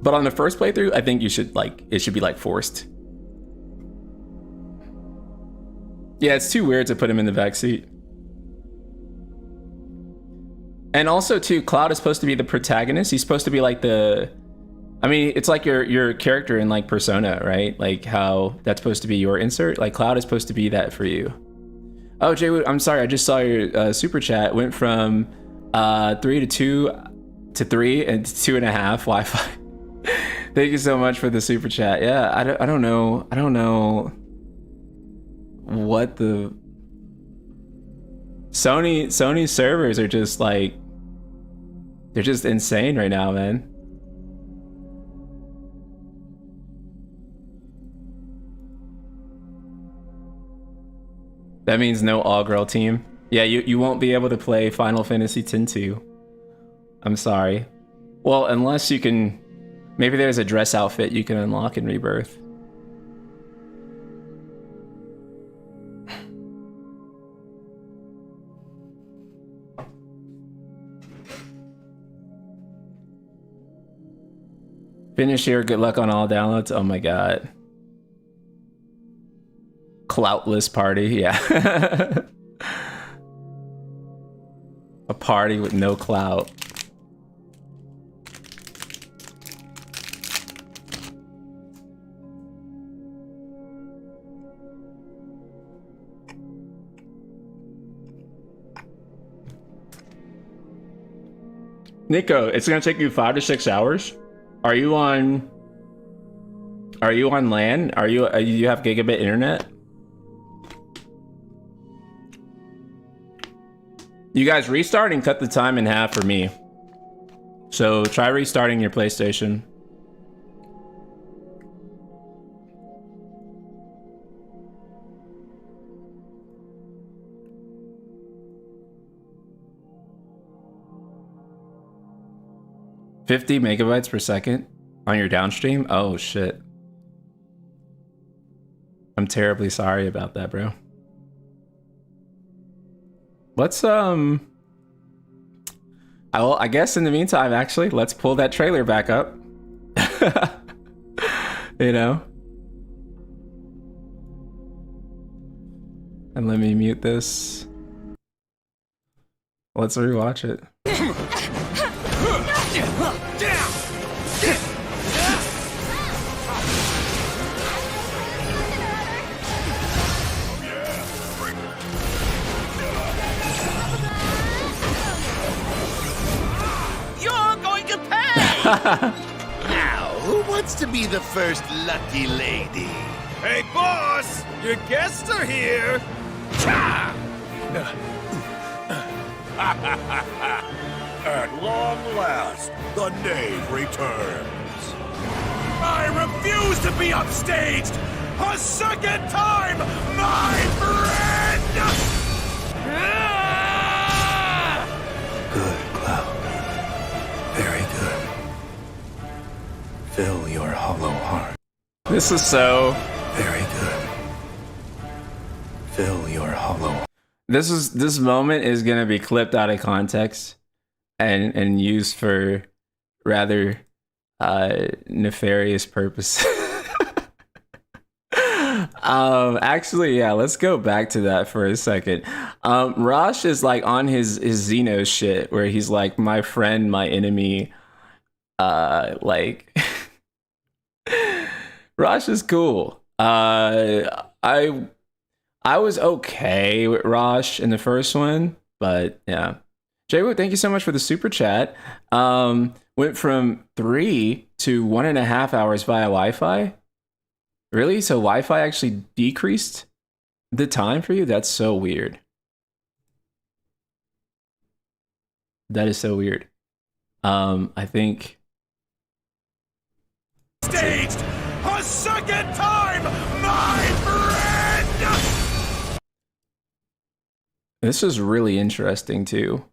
But on the first playthrough, I think you should, like, it should be, like, forced. Yeah, it's too weird to put him in the backseat. And also, too, Cloud is supposed to be the protagonist. He's supposed to be, like, the... I mean, it's like your character in, like, Persona, right? Like, how that's supposed to be your insert. Like, Cloud is supposed to be that for you. Oh, Jay, I'm sorry. I just saw your super chat. Went from 3 to 2 to 3 and 2.5 Wi-Fi. Thank you so much for the super chat. Yeah, I don't know what the Sony servers are just like, they're just insane right now, man. That means no all-girl team. Yeah, you won't be able to play Final Fantasy X-2. I'm sorry. Well, unless you can... Maybe there's a dress outfit you can unlock in Rebirth. Finish here, good luck on all downloads. Oh my god. Cloutless party, yeah. A party with no clout. Nico, it's gonna take you 5 to 6 hours. Are you on LAN? You have gigabit internet? You guys restart and cut the time in half for me. So try restarting your PlayStation. $50 megabytes per second on your downstream? Oh shit. I'm terribly sorry about that, bro. Let's I guess in the meantime, actually, let's pull that trailer back up. You know? And let me mute this. Let's rewatch it. Now, who wants to be the first lucky lady? Hey, boss! Your guests are here! At long last, the knave returns. I refuse to be upstaged a second time, my friend! Good, Cloud. Very good. Fill your hollow heart. This is so... Very good. Fill your hollow... This moment is gonna be clipped out of context and used for rather nefarious purposes. Actually, yeah, let's go back to that for a second. Rosh is like on his Xeno shit where he's like, my friend, my enemy. Like Rosh is cool. I was okay with Rosh in the first one, but yeah. Jaywood, thank you so much for the super chat. Went from 3 to 1.5 hours via Wi-Fi. Really? So Wi-Fi actually decreased the time for you? That's so weird. That is so weird. I think... Staged a second time, my friend! This is really interesting too.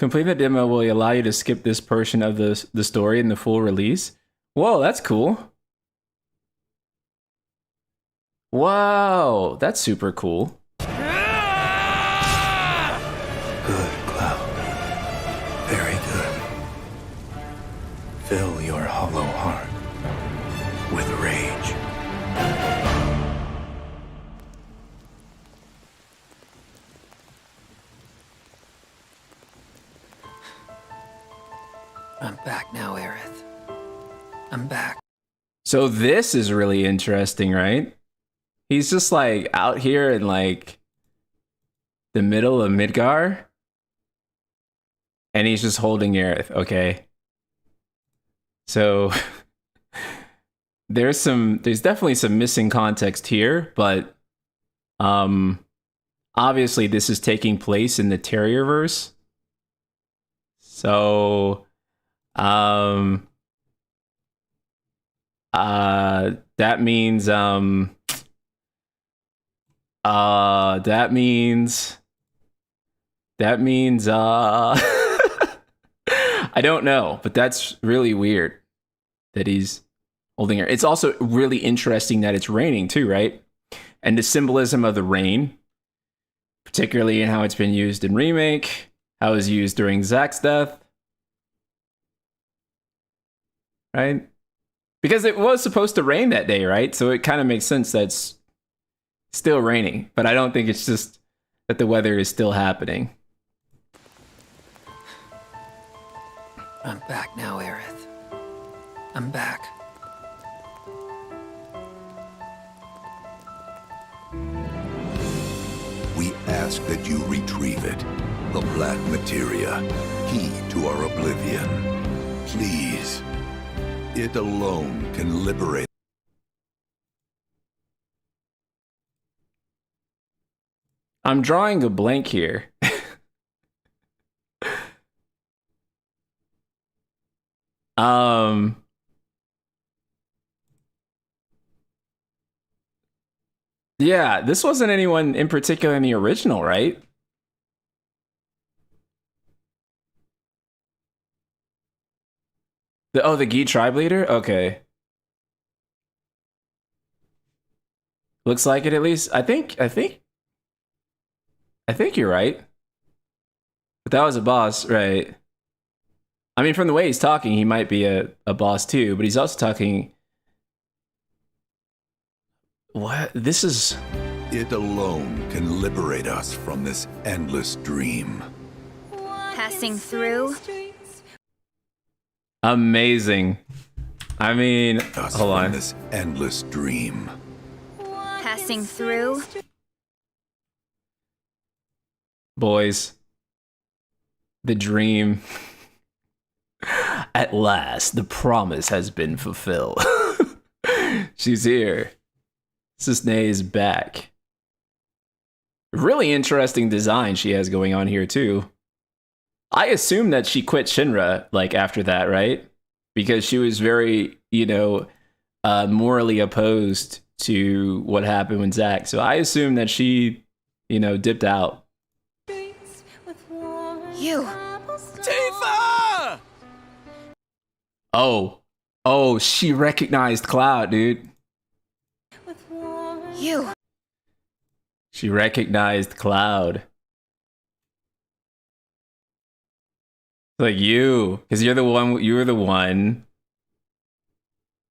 Completing the demo will allow you to skip this portion of the story in the full release. Whoa, that's cool. Wow, that's super cool. Good, Cloud. Very good. Fill your hollow heart with rage. I'm back now, Aerith. I'm back. So this is really interesting, right? He's just like out here in like the middle of Midgar. And he's just holding Aerith, okay? So there's definitely some missing context here, but obviously this is taking place in the Terrierverse. So that means That means I don't know, but that's really weird that he's holding her. It's also really interesting that it's raining too, right? And the symbolism of the rain, particularly in how it's been used in Remake, how it was used during Zack's death, right? Because it was supposed to rain that day, right? So it kind of makes sense that it's still raining, but I don't think it's just that the weather is still happening. I'm back now, Aerith. I'm back. We ask that you retrieve it. The black materia, key to our oblivion. Please. It alone can liberate. I'm drawing a blank here. Yeah, this wasn't anyone in particular in the original, right? The Gi tribe leader? Okay. Looks like it at least. I think you're right. But that was a boss, right? I mean, from the way he's talking, he might be a boss too, but he's also talking... What? This is... It alone can liberate us from this endless dream. Passing through. Amazing. I mean, hold on. This endless dream. Passing through. Boys. The dream. At last, the promise has been fulfilled. She's here. Susne is back. Really interesting design she has going on here too. I assume that she quit Shinra like after that, right? Because she was very, morally opposed to what happened with Zack. So I assume that she, dipped out. You. Tifa! Oh, she recognized Cloud, dude. You. She recognized Cloud. Like you, because you were the one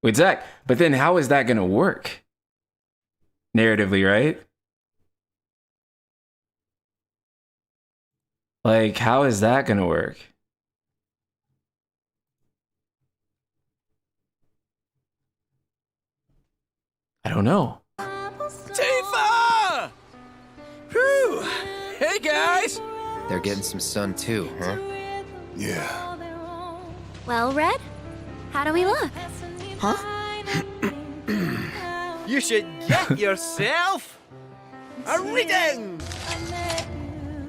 with Zack. But then how is that gonna work? Narratively, right? Like, how is that gonna work? I don't know. Tifa! Whew! Hey guys! They're getting some sun too, huh? Yeah. Well, Red, how do we look? Huh? You should get yourself a reading!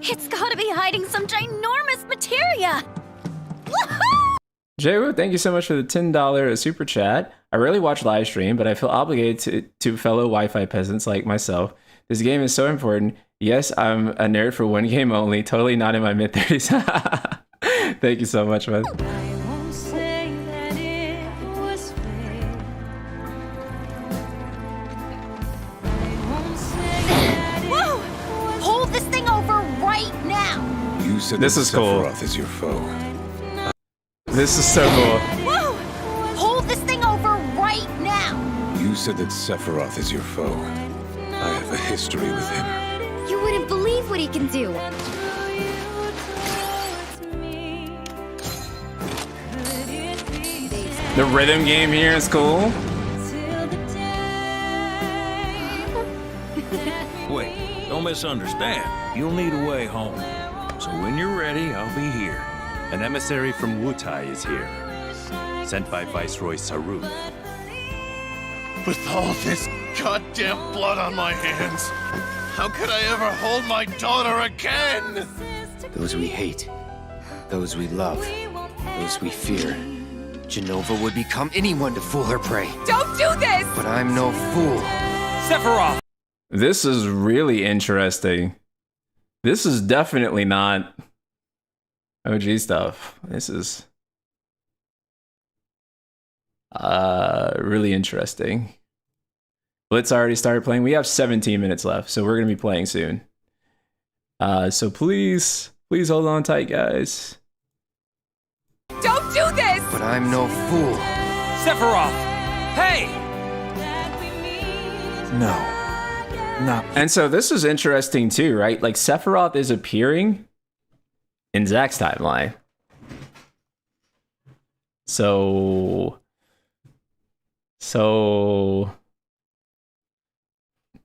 It's gotta be hiding some ginormous materia! Woohoo! Jewu, thank you so much for the $10 super chat. I rarely watch live stream, but I feel obligated to fellow Wi-Fi peasants like myself. This game is so important. Yes, I'm a nerd for one game only, totally not in my mid-30s. Thank you so much, man. Whoa! Hold this thing over right now! You said this that is cool. Sephiroth is your foe. This is so cool. Whoa! Hold this thing over right now! You said that Sephiroth is your foe. I have a history with him. You wouldn't believe what he can do! The rhythm game here is cool. Wait, don't misunderstand. You'll need a way home. So when you're ready, I'll be here. An emissary from Wutai is here, sent by Viceroy Saru. With all this goddamn blood on my hands, how could I ever hold my daughter again? Those we hate, those we love, those we fear. Jenova would become anyone to fool her prey. Don't do this! But I'm no fool. Sephiroth! This is really interesting. This is definitely not OG stuff. This is really interesting. Let's already start playing. We have 17 minutes left, so we're going to be playing soon. So please hold on tight, guys. Don't do this! But I'm no fool. Sephiroth! Hey! No. Not. And so this is interesting too, right? Like Sephiroth is appearing in Zack's timeline. So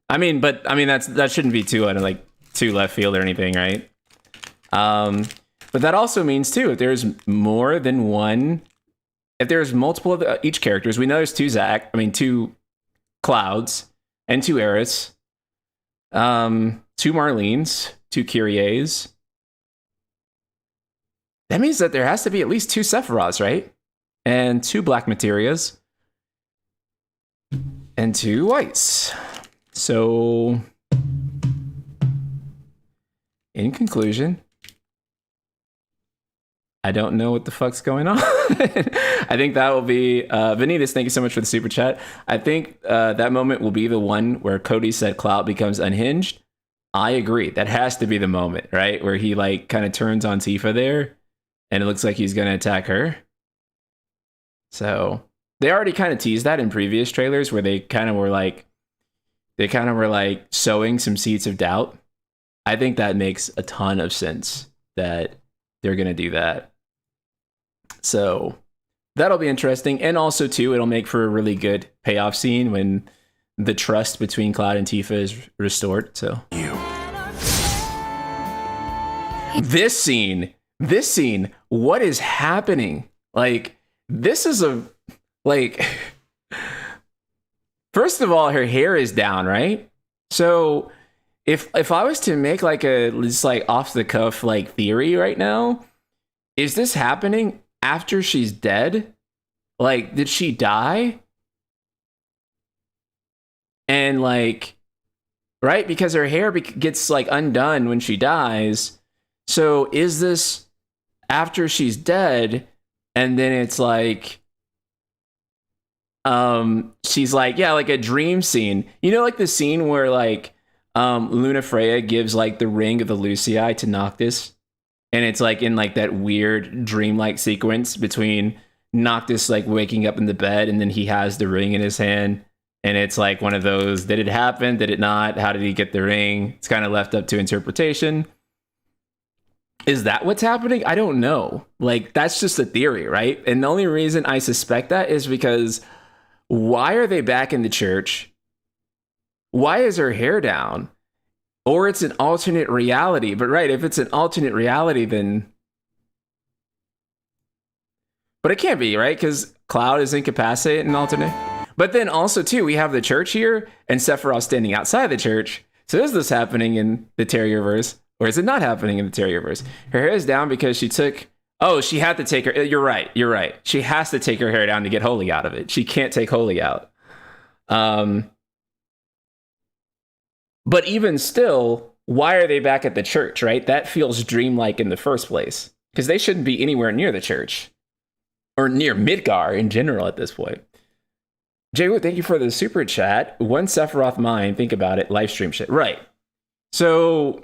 I mean that shouldn't be too left field or anything, right? But that also means too, if there's more than one, if there's multiple of each characters, we know there's two Clouds and two Aeriths, two Marlenes, two Kyries. That means that there has to be at least two Sephiroths, right? And two Black Materias. And two Whites. So, in conclusion, I don't know what the fuck's going on. I think that will be... Vanitas, thank you so much for the super chat. I think that moment will be the one where Cody said Cloud becomes unhinged. I agree. That has to be the moment, right? Where he like kind of turns on Tifa there, and it looks like he's going to attack her. So they already kind of teased that in previous trailers where they kind of were like sowing some seeds of doubt. I think that makes a ton of sense that they're going to do that. So that'll be interesting. And also, too, it'll make for a really good payoff scene when the trust between Cloud and Tifa is restored. So this scene, what is happening? Like, this is first of all, her hair is down, right? So if I was to make like a just like off the cuff like theory right now, is this happening after she's dead? Like, did she die? And like, right? Because her hair gets like undone when she dies. So is this after she's dead? And then it's like, she's like, yeah, like a dream scene. You know, like the scene where like, Luna Freya gives like the ring of the Lucii to Noctis. And it's like in like that weird dreamlike sequence between Noctis like waking up in the bed and then he has the ring in his hand. And it's like one of those, did it happen? Did it not? How did he get the ring? It's kind of left up to interpretation. Is that what's happening? I don't know. Like, that's just a theory, right? And the only reason I suspect that is because why are they back in the church? Why is her hair down? Or it's an alternate reality. But right, if it's an alternate reality, then... But it can't be, right? Because Cloud is incapacitated and alternate. But then also, too, we have the church here and Sephiroth standing outside the church. So is this happening in the Terrierverse? Or is it not happening in the Terrierverse? Her hair is down because she took... Oh, she had to take her... You're right. She has to take her hair down to get Holy out of it. She can't take Holy out. But even still, why are they back at the church, right? That feels dreamlike in the first place. Because they shouldn't be anywhere near the church. Or near Midgar in general at this point. Jay, thank you for the super chat. One Sephiroth mind, think about it, live stream shit. Right. So...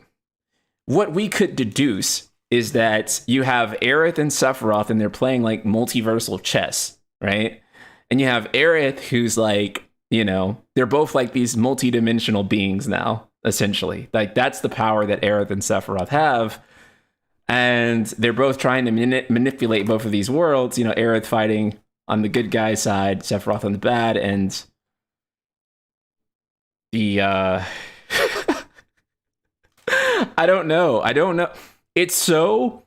what we could deduce is that you have Aerith and Sephiroth and they're playing like multiversal chess, right? And you have Aerith who's like, you know, they're both like these multidimensional beings now, essentially. Like that's the power that Aerith and Sephiroth have. And they're both trying to manipulate both of these worlds, you know, Aerith fighting on the good guy side, Sephiroth on the bad, and the I don't know. It's so,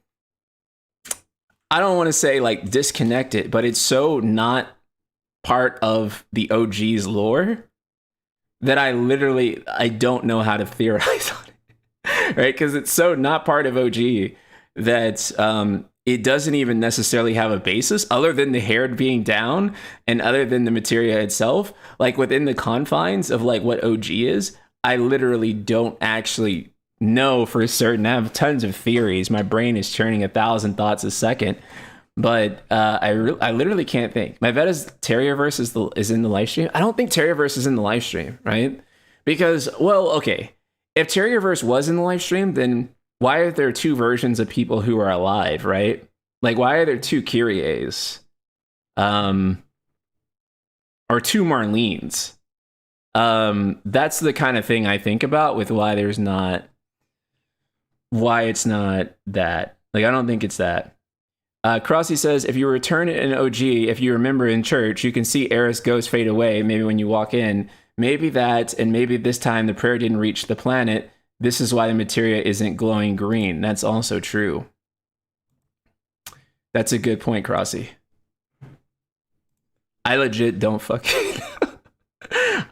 I don't want to say like disconnected, but it's so not part of the OG's lore that I don't know how to theorize on it, right? Because it's so not part of OG that it doesn't even necessarily have a basis other than the hair being down and other than the materia itself. Like within the confines of like what OG is, I literally don't actually know for certain. I have tons of theories. My brain is churning 1,000 thoughts a second, but I literally can't think. My bet is Terrierverse is in the live stream. I don't think Terrierverse is in the live stream, right? Because, well, okay, if Terrierverse was in the live stream, then why are there two versions of people who are alive, right? Like, why are there two Kyries? Or two Marlenes? That's the kind of thing I think about with why it's not that. Like, I don't think it's that. Crossy says, if you return an OG, if you remember in church, you can see Aerith's ghost fade away, maybe when you walk in. Maybe that, and maybe this time the prayer didn't reach the planet. This is why the materia isn't glowing green. That's also true. That's a good point, Crossy. I legit don't fucking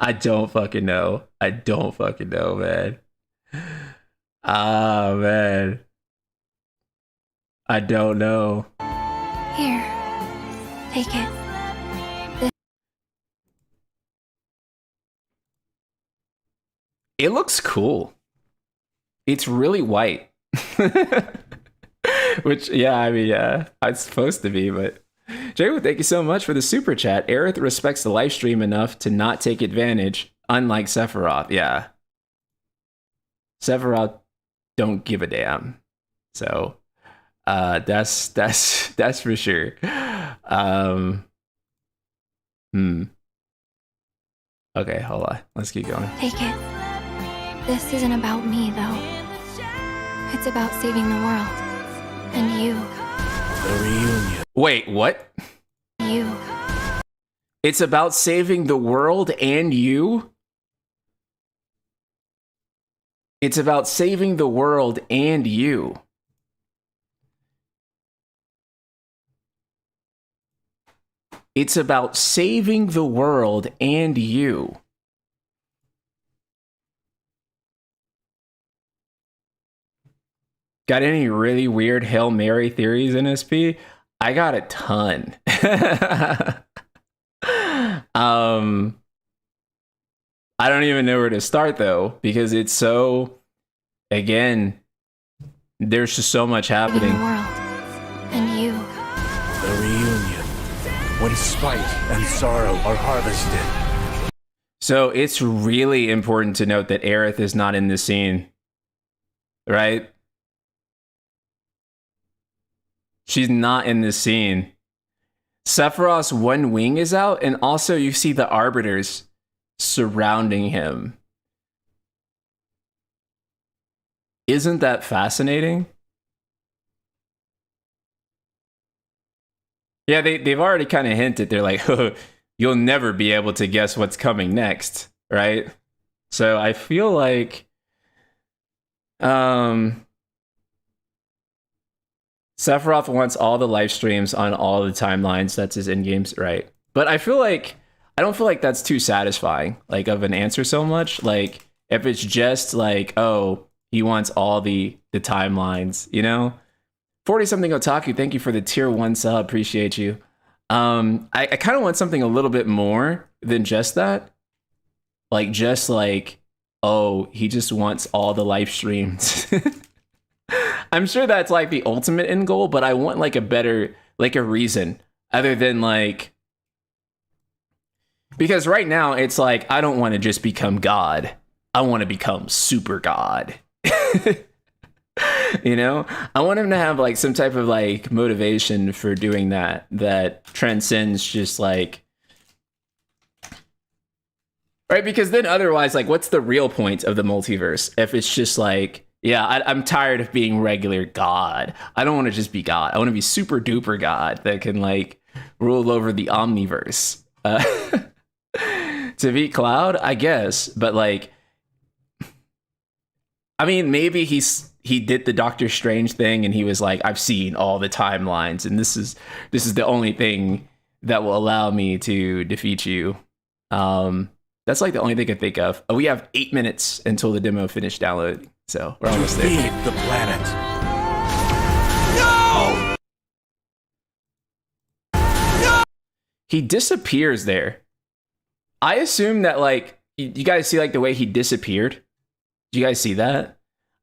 I don't fucking know. I don't fucking know, man. Ah, man. I don't know. Here, take it. It looks cool. It's really white. Which, yeah, I mean, yeah, it's supposed to be, but... Jaywood, thank you so much for the super chat. Aerith respects the live stream enough to not take advantage, unlike Sephiroth. Yeah. Sephiroth don't give a damn. So, that's for sure. Okay, hold on. Let's keep going. Take it. This isn't about me, though. It's about saving the world. And you. The reunion. Wait, what? You. It's about saving the world and you? It's about saving the world and you. It's about saving the world and you. Got any really weird Hail Mary theories in SP? I got a ton. I don't even know where to start though, because it's so, again, there's just so much happening. The world. And you. The reunion. When spite and sorrow are harvested. So it's really important to note that Aerith is not in this scene, right? She's not in this scene. Sephiroth's one wing is out, and also you see the Arbiters surrounding him. Isn't that fascinating? Yeah, they've already kind of hinted. They're like, oh, you'll never be able to guess what's coming next, right? So I feel like... Sephiroth wants all the live streams on all the timelines. That's his in-games, right? But I don't feel like that's too satisfying, like, of an answer so much. Like, if it's just like, oh, he wants all the timelines, you know? 40-something Otaku, thank you for the tier 1 sub. Appreciate you. I kind of want something a little bit more than just that. Like, just like, oh, he just wants all the live streams. I'm sure that's like the ultimate end goal, but I want like a better, like a reason other than like, because right now it's like, I don't want to just become God. I want to become super God. You know, I want him to have like some type of like motivation for doing that transcends just like, right? Because then otherwise, like, what's the real point of the multiverse if it's just like, yeah, I'm tired of being regular God. I don't want to just be God. I want to be super duper God that can like rule over the omniverse. To beat Cloud, I guess, but like, I mean, maybe he did the Doctor Strange thing and he was like, I've seen all the timelines and this is the only thing that will allow me to defeat you. That's like the only thing I can think of. We have 8 minutes until the demo finished downloading. So we're almost there. Feed the planet. No! He disappears there. I assume that like you guys see like the way he disappeared? Did you guys see that?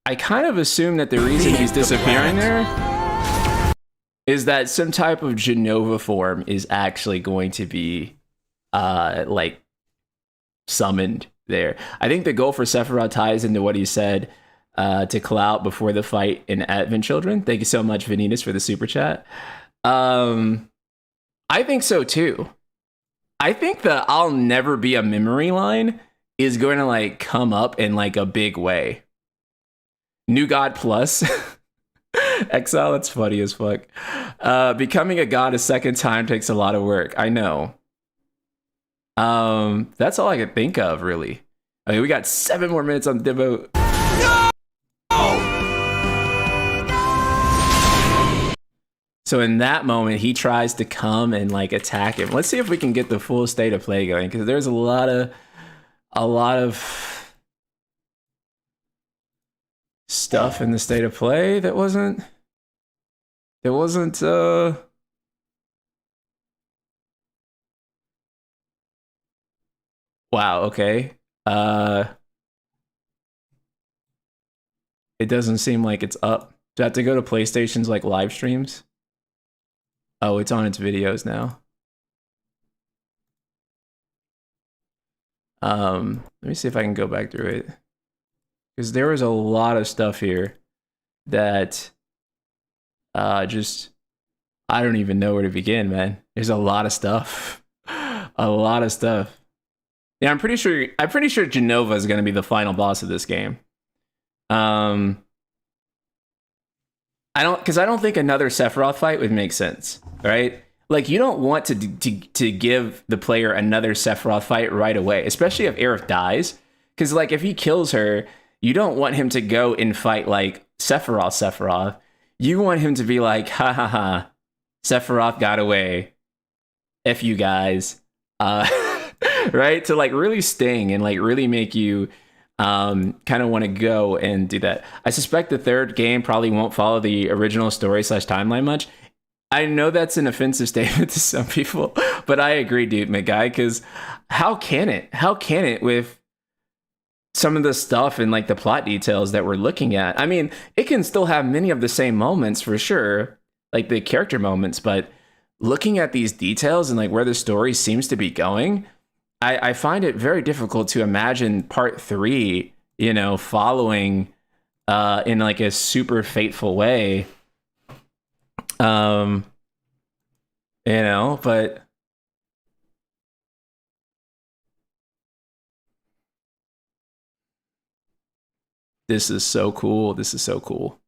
I kind of assume that the reason he's disappearing there is that some type of Genova form is actually going to be like summoned there. I think the goal for Sephiroth ties into what he said to Clout before the fight in Advent Children. Thank you so much, Vanitas, for the super chat. I think so too. I think the "I'll never be a memory" line is going to like come up in like a big way. New God Plus. Exile, that's funny as fuck. Becoming a god a second time takes a lot of work. I know. That's all I could think of, really. I mean, we got 7 more minutes on the demo. No! So in that moment, he tries to come and like attack him. Let's see if we can get the full state of play going, because there's a lot of stuff in the state of play that wasn't wow, okay. It doesn't seem like it's up. Do I have to go to PlayStation's like live streams? Oh, it's on its videos now. Let me see if I can go back through it. Because there was a lot of stuff here that just I don't even know where to begin, man. There's a lot of stuff. A lot of stuff. Yeah, I'm pretty sure Genova is going to be the final boss of this game. I don't think another Sephiroth fight would make sense, right? Like, you don't want to give the player another Sephiroth fight right away, especially if Aerith dies. Because, like, if he kills her, you don't want him to go and fight, like, Sephiroth. You want him to be like, ha ha ha, Sephiroth got away. F you guys. Right? To, like, really sting and, like, really make you kind of want to go and do that. I suspect the third game probably won't follow the original story / timeline much. I know that's an offensive statement to some people, but I agree, dude, McGuy, because how can it with some of the stuff and like the plot details that we're looking at? I mean, it can still have many of the same moments for sure, like the character moments, but looking at these details and like where the story seems to be going, I find it very difficult to imagine part 3, you know, following in like a super fateful way. You know, but this is so cool. This is so cool.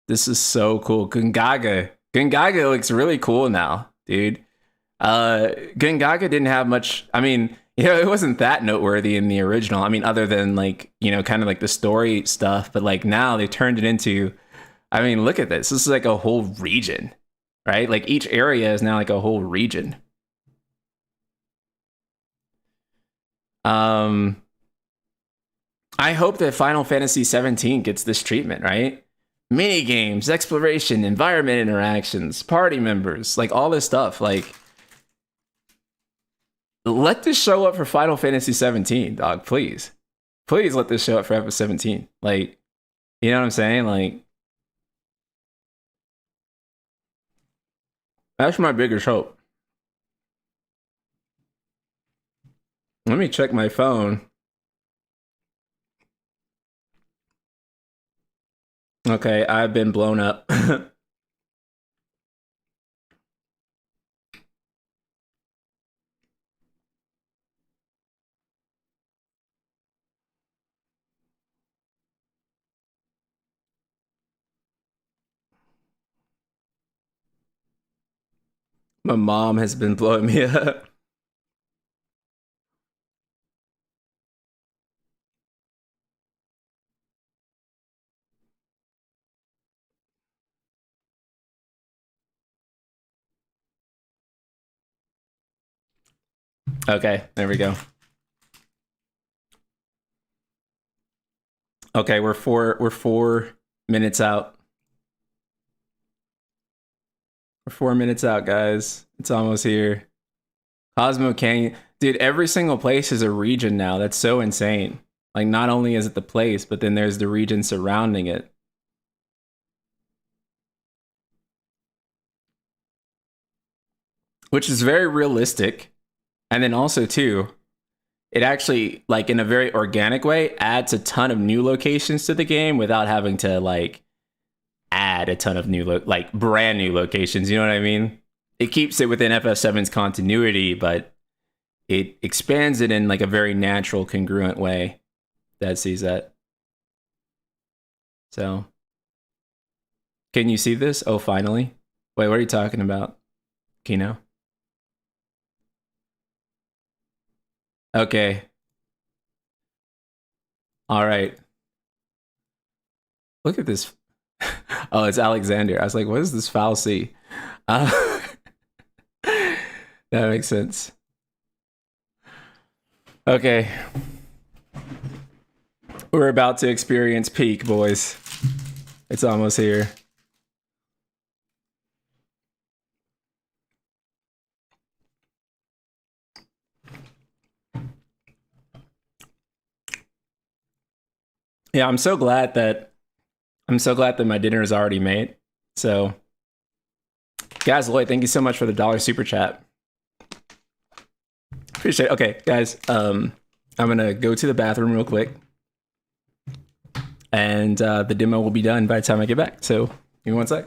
Gungaga looks really cool now, dude. Gungaga didn't have much. I mean, you know, it wasn't that noteworthy in the original. I mean, other than like, you know, kind of like the story stuff, but like now they turned it into, I mean, look at this. This is like a whole region, right? Like each area is now like a whole region. I hope that Final Fantasy 17 gets this treatment, right? Mini games, exploration, environment interactions, party members, like all this stuff. Like, let this show up for Final Fantasy 17, dog. Please let this show up for FF17. Like, you know what I'm saying? Like, that's my biggest hope. Let me check my phone. Okay, I've been blown up. My mom has been blowing me up. Okay, there we go. Okay, we're 4 minutes out. We're 4 minutes out, guys. It's almost here. Cosmo Canyon. Dude, every single place is a region now. That's so insane. Like, not only is it the place, but then there's the region surrounding it. Which is very realistic. And then also, too, it actually, like, in a very organic way, adds a ton of new locations to the game without having to, like, add a ton of new, like, brand new locations. You know what I mean? It keeps it within FF7's continuity, but it expands it in, like, a very natural, congruent way that sees that. So, can you see this? Oh, finally. Wait, what are you talking about, Kino? Okay. All right. Look at this. Oh, it's Alexander. I was like, what is this foul C? That makes sense. Okay. We're about to experience peak, boys. It's almost here. Yeah, I'm so glad that my dinner is already made. So, guys, Lloyd, thank you so much for the $1 super chat. Appreciate it. Okay, guys, I'm gonna go to the bathroom real quick, and the demo will be done by the time I get back. So, give me one sec.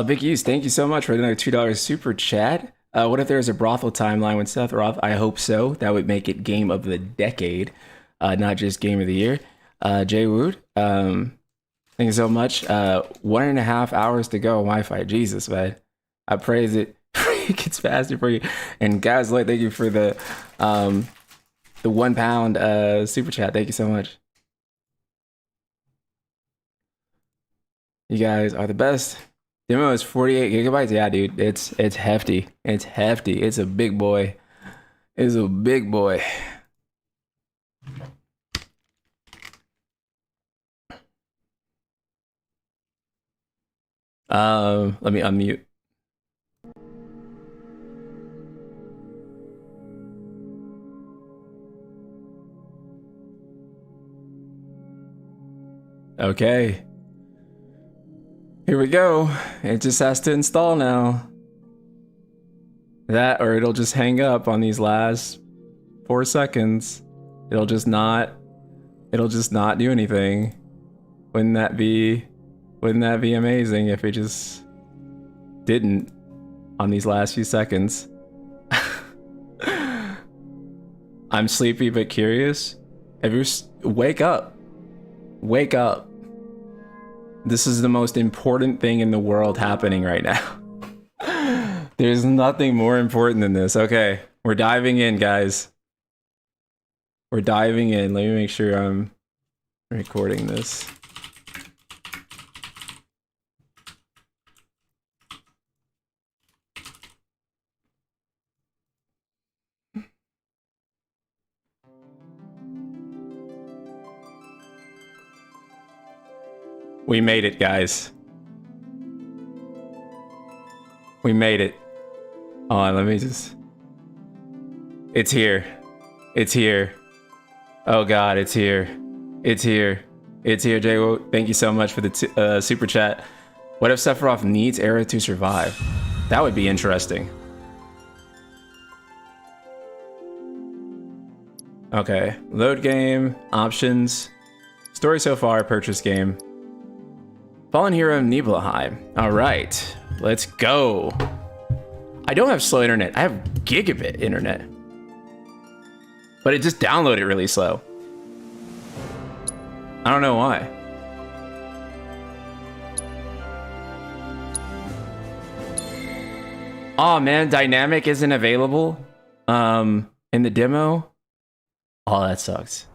Big Use, thank you so much for another $2 super chat. What if there's a brothel timeline with Sephiroth? I hope so. That would make it game of the decade, not just game of the year. Jay Wood, thank you so much. 1.5 hours to go. Wi-Fi, Jesus, man. I praise it. It gets faster for you. And guys, like, thank you for the £1 super chat. Thank you so much. You guys are the best. Demo is 48 gigabytes. Yeah, dude, it's hefty. It's hefty. It's a big boy. It's a big boy. Let me unmute. Okay. Here we go. It just has to install now. That, or it'll just hang up on these last 4 seconds. It'll just not do anything. Wouldn't that be amazing if it just didn't on these last few seconds? I'm sleepy but curious. Wake up. Wake up. This is the most important thing in the world happening right now. There's nothing more important than this. Okay, we're diving in, guys. We're diving in. Let me make sure I'm recording this. We made it, guys. We made it. Hold on, let me just... It's here. It's here. Oh god, it's here. It's here. It's here, Jay. Thank you so much for the super chat. What if Sephiroth needs Aerith to survive? That would be interesting. Okay, load game, options, story so far, purchase game. Fallen Hero Nibelheim. All right, let's go. I don't have slow internet. I have gigabit internet. But it just downloaded really slow. I don't know why. Oh man, dynamic isn't available in the demo. Oh, that sucks.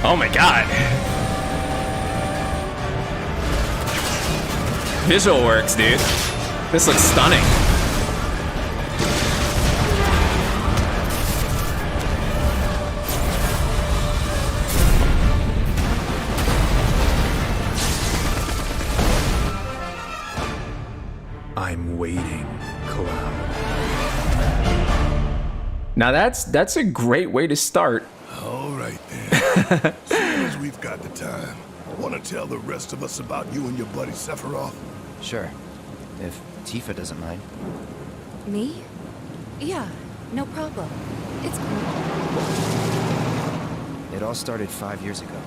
Oh my god. Visual works, dude. This looks stunning. I'm waiting, Cloud. Now that's a great way to start. All right then. As soon as we've got the time, want to tell the rest of us about you and your buddy Sephiroth? Sure. If Tifa doesn't mind. Me? Yeah, no problem. It's cool. It all started 5 years ago.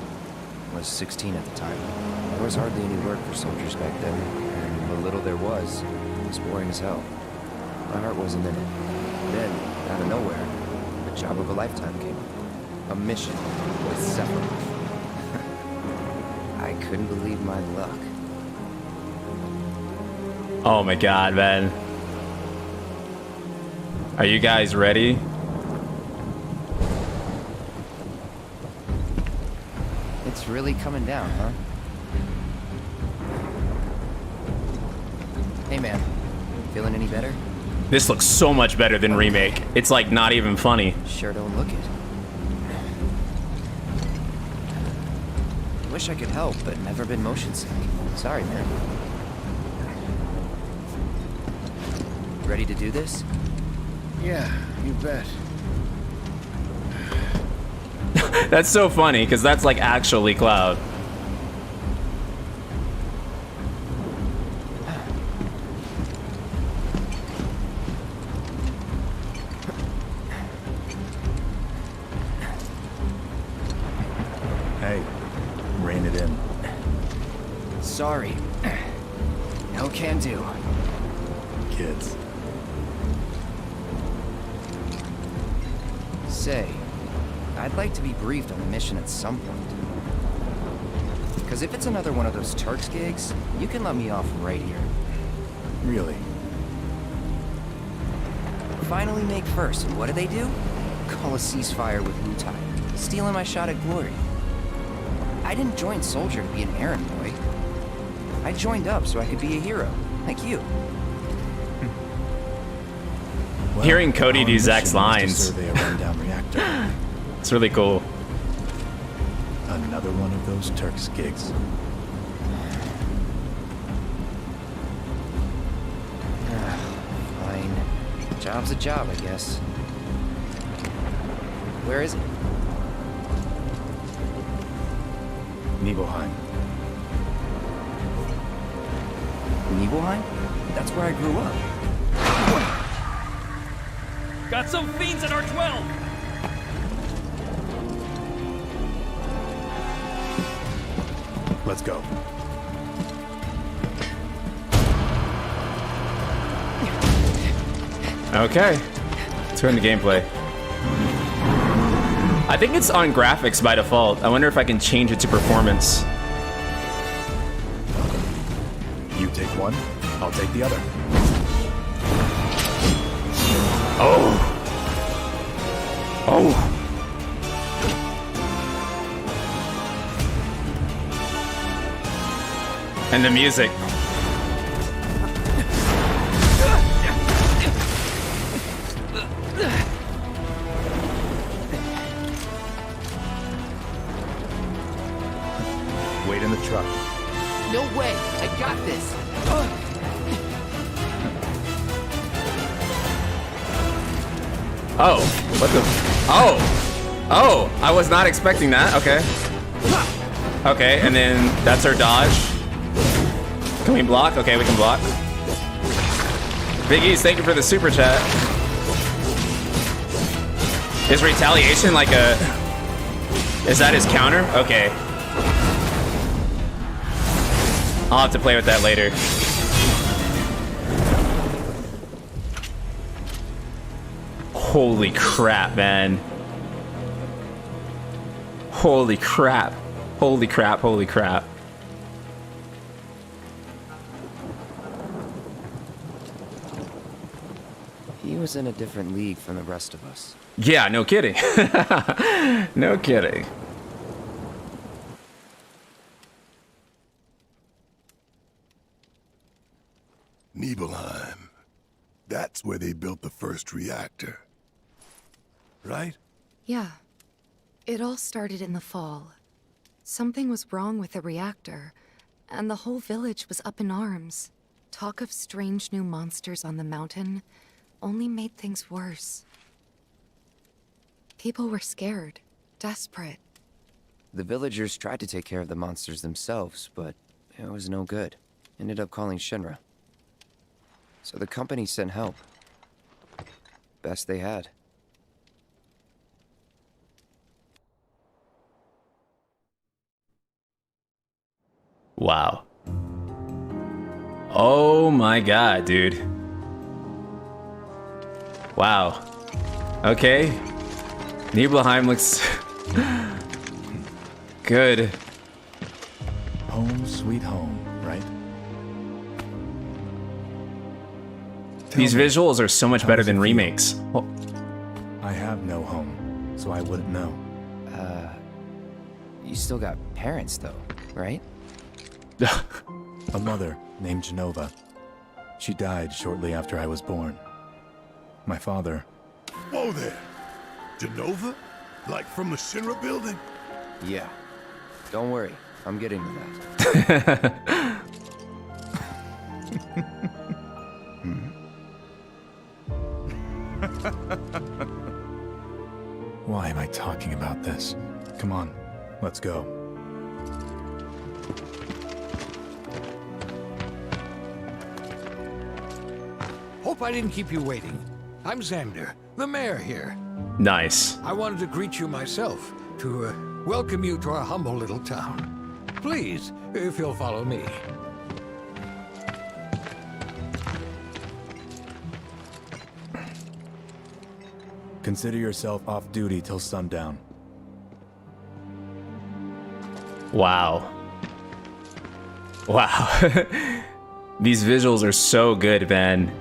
I was 16 at the time. There was hardly any work for soldiers back then, and the little there was boring as hell. My heart wasn't in it. Then, out of nowhere, the job of a lifetime came up. A mission with Sephiroth. I couldn't believe my luck. Oh my god, man. Are you guys ready? It's really coming down, huh? Hey man, feeling any better? This looks so much better than Remake. It's like not even funny. Sure don't look it. Wish I could help, but never been motion sick. Sorry, man. Ready to do this? Yeah, you bet. That's so funny, because that's like actually Cloud. Hey, rein it in. Sorry. No can do. Kids. Say, I'd like to be briefed on the mission at some point. Because if it's another one of those Turks gigs, you can let me off right here. Really? Finally make first, and what do? Call a ceasefire with Wutai, stealing my shot at glory. I didn't join Soldier to be an errand boy. I joined up so I could be a hero, like you. Well, hearing Cody do Zack's lines. It's really cool. Another one of those Turks gigs. Fine. Job's a job, I guess. Where is it? Nibelheim. Nibelheim? That's where I grew up. Got some fiends at R12! Let's go. Okay. Let's go into gameplay. I think it's on graphics by default. I wonder if I can change it to performance. You take one, I'll take the other. Oh. Oh. And the music. Oh, what the? Oh, oh! I was not expecting that. Okay. Okay, and then that's our dodge. Can we block? Okay, we can block. Big E's, thank you for the super chat. Is retaliation like a... Is that his counter? Okay. I'll have to play with that later. Holy crap, man. Holy crap. Holy crap, holy crap. He was in a different league from the rest of us. Yeah, no kidding. No kidding. Nibelheim. That's where they built the first reactor. Right? Yeah. It all started in the fall. Something was wrong with the reactor, and the whole village was up in arms. Talk of strange new monsters on the mountain only made things worse. People were scared, desperate. The villagers tried to take care of the monsters themselves, but it was no good. Ended up calling Shinra. So the company sent help. Best they had. Wow. Oh my god, dude. Wow. Okay. Nibelheim looks good. Home sweet home, right? These visuals are so much better than remakes. Well, I have no home, so I wouldn't know. You still got parents though, right? A mother named Genova. She died shortly after I was born. My father... Whoa there! Genova? Like from the Shinra building? Yeah. Don't worry, I'm getting to that. Why am I talking about this? Come on, let's go. Hope I didn't keep you waiting. I'm Xander, the mayor here. Nice. I wanted to greet you myself, to welcome you to our humble little town. Please, if you'll follow me. Consider yourself off duty till sundown. Wow. Wow. These visuals are so good, man.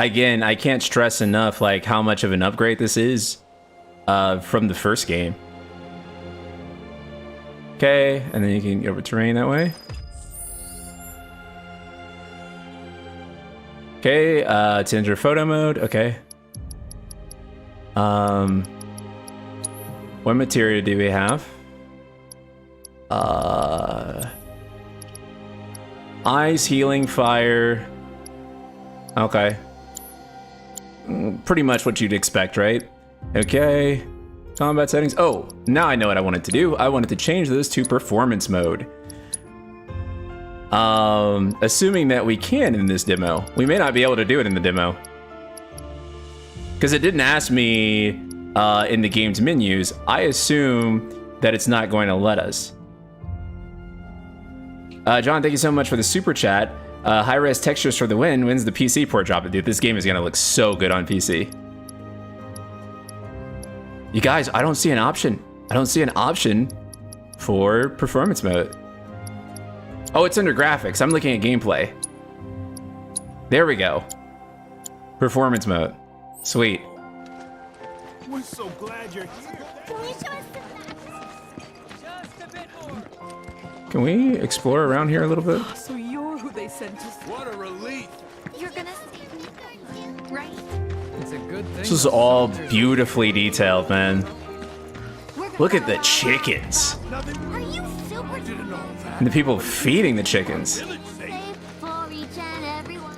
Again, I can't stress enough like how much of an upgrade this is from the first game. Okay, and then you can get over terrain that way. Okay, to enter photo mode. Okay. What materia do we have? Ice, healing, fire. Okay. Pretty much what you'd expect, right? Okay. Combat settings. Oh, now I know what I wanted to do. I wanted to change this to performance mode. Assuming that we can in this demo. We may not be able to do it in the demo. Because it didn't ask me in the game's menus. I assume that it's not going to let us. John, thank you so much for the super chat. High-res textures for the win. When's the PC port drop? Dude, this game is going to look so good on PC. You guys, I don't see an option. I don't see an option for performance mode. Oh, it's under graphics. I'm looking at gameplay. There we go. Performance mode. Sweet. We're so glad you're here. Can we explore around here a little bit? So you're who they sent us. What a relief! You're gonna save me, right? It's a good thing. This is all beautifully detailed, man. Look at the chickens. Are you super And the people feeding the chickens. safe for each and everyone?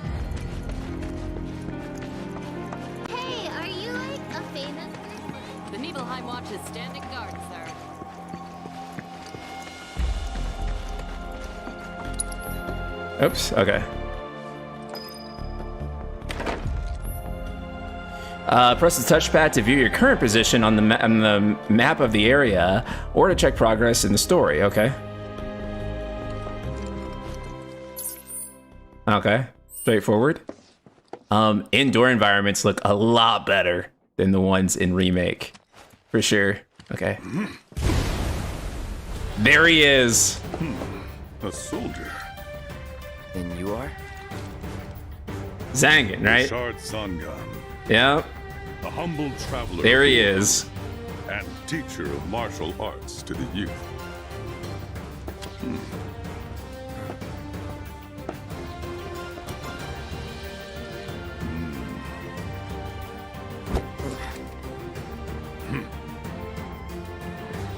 Just standing guard, sir. Oops, okay. Press the touchpad to view your current position on the map of the area, or to check progress in the story, okay. Okay, straightforward. Indoor environments look a lot better than the ones in Remake, for sure. Okay. There he is. A soldier. And you are? Zangan, right? Shard Sangan. Yeah. A humble traveler. There he is. And teacher of martial arts to the youth.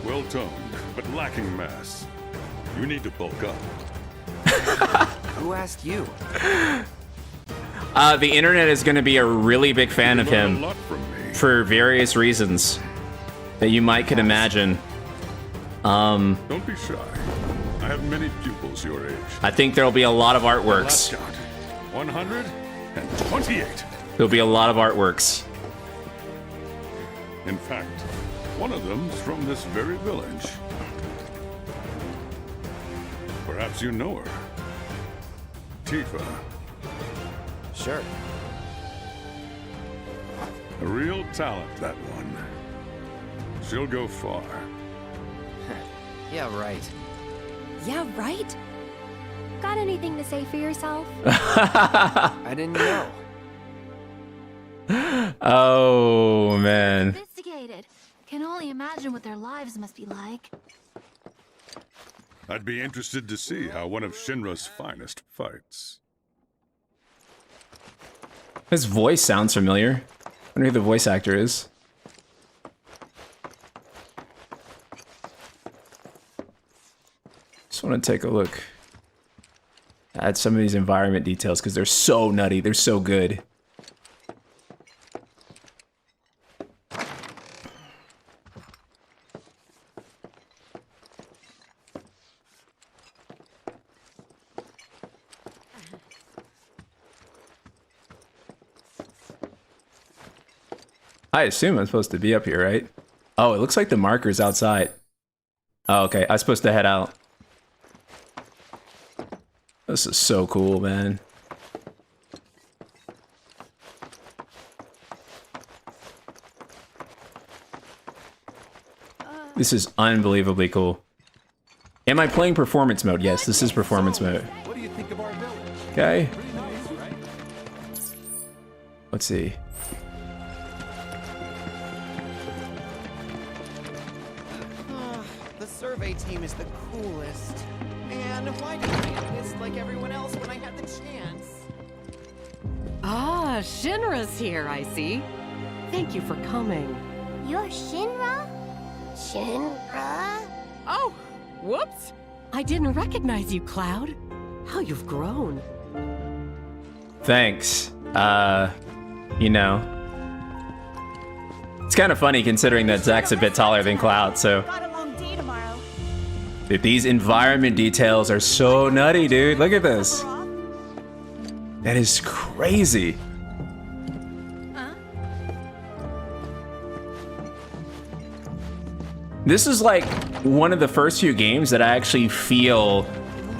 Well toned, but lacking mass. You need to bulk up. Who asked you? The internet is going to be a really big fan of him for various reasons that you might could imagine. Don't be shy. I have many pupils your age. I think there'll be a lot of artworks. 128. There'll be a lot of artworks. In fact, one of them's from this very village. Perhaps you know her. Tifa. Sure. A real talent, that one. She'll go far. Yeah, right. Yeah, right? Got anything to say for yourself? I didn't know. Oh, man. Sophisticated. Can only imagine what their lives must be like. I'd be interested to see how one of Shinra's finest fights. His voice sounds familiar. I wonder who the voice actor is. Just want to take a look at some of these environment details because they're so nutty. They're so good. I assume I'm supposed to be up here, right? Oh, it looks like the marker's outside. Oh, okay. I'm supposed to head out. This is so cool, man. This is unbelievably cool. Am I playing performance mode? Yes, this is performance mode. What do you think of our village? Okay. Pretty nice, right? Let's see. The survey team is the coolest. And why didn't I enlist like everyone else when I had the chance? Ah, Shinra's here, I see. Thank you for coming. You're Shinra? Shinra? Oh, whoops. I didn't recognize you, Cloud. How you've grown. Thanks. You know. It's kind of funny considering that Zack's a bit taller than Cloud, so. Got a long day tomorrow. Dude, these environment details are so nutty, dude. Look at this. That is crazy. This is like one of the first few games that I actually feel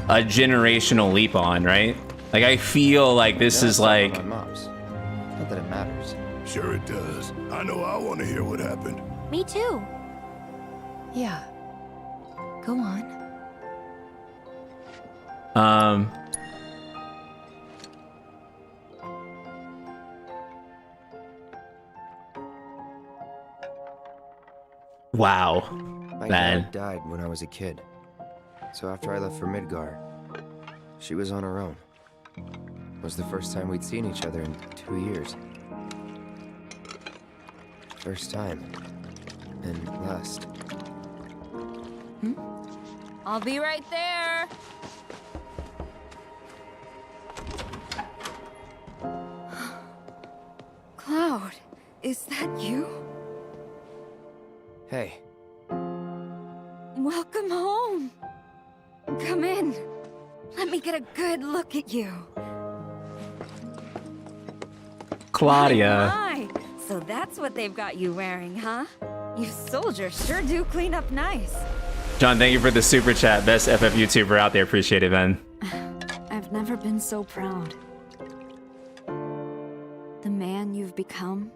a generational leap on, right? Like I feel like this is like... My mom's. Not that it matters. Sure it does. I know I want to hear what happened. Me too. Yeah. Go on. Wow. My Man. dad died when I was a kid. So after I left for Midgar, she was on her own. It was the first time we'd seen each other in 2 years. First time. And last. I'll be right there. Cloud, is that you? Hey. Welcome home. Come in. Let me get a good look at you. Claudia. My. So that's what they've got you wearing, huh? You soldiers sure do clean up nice. John, thank you for the super chat. Best FF YouTuber out there. Appreciate it, man. I've never been so proud. The man you've become.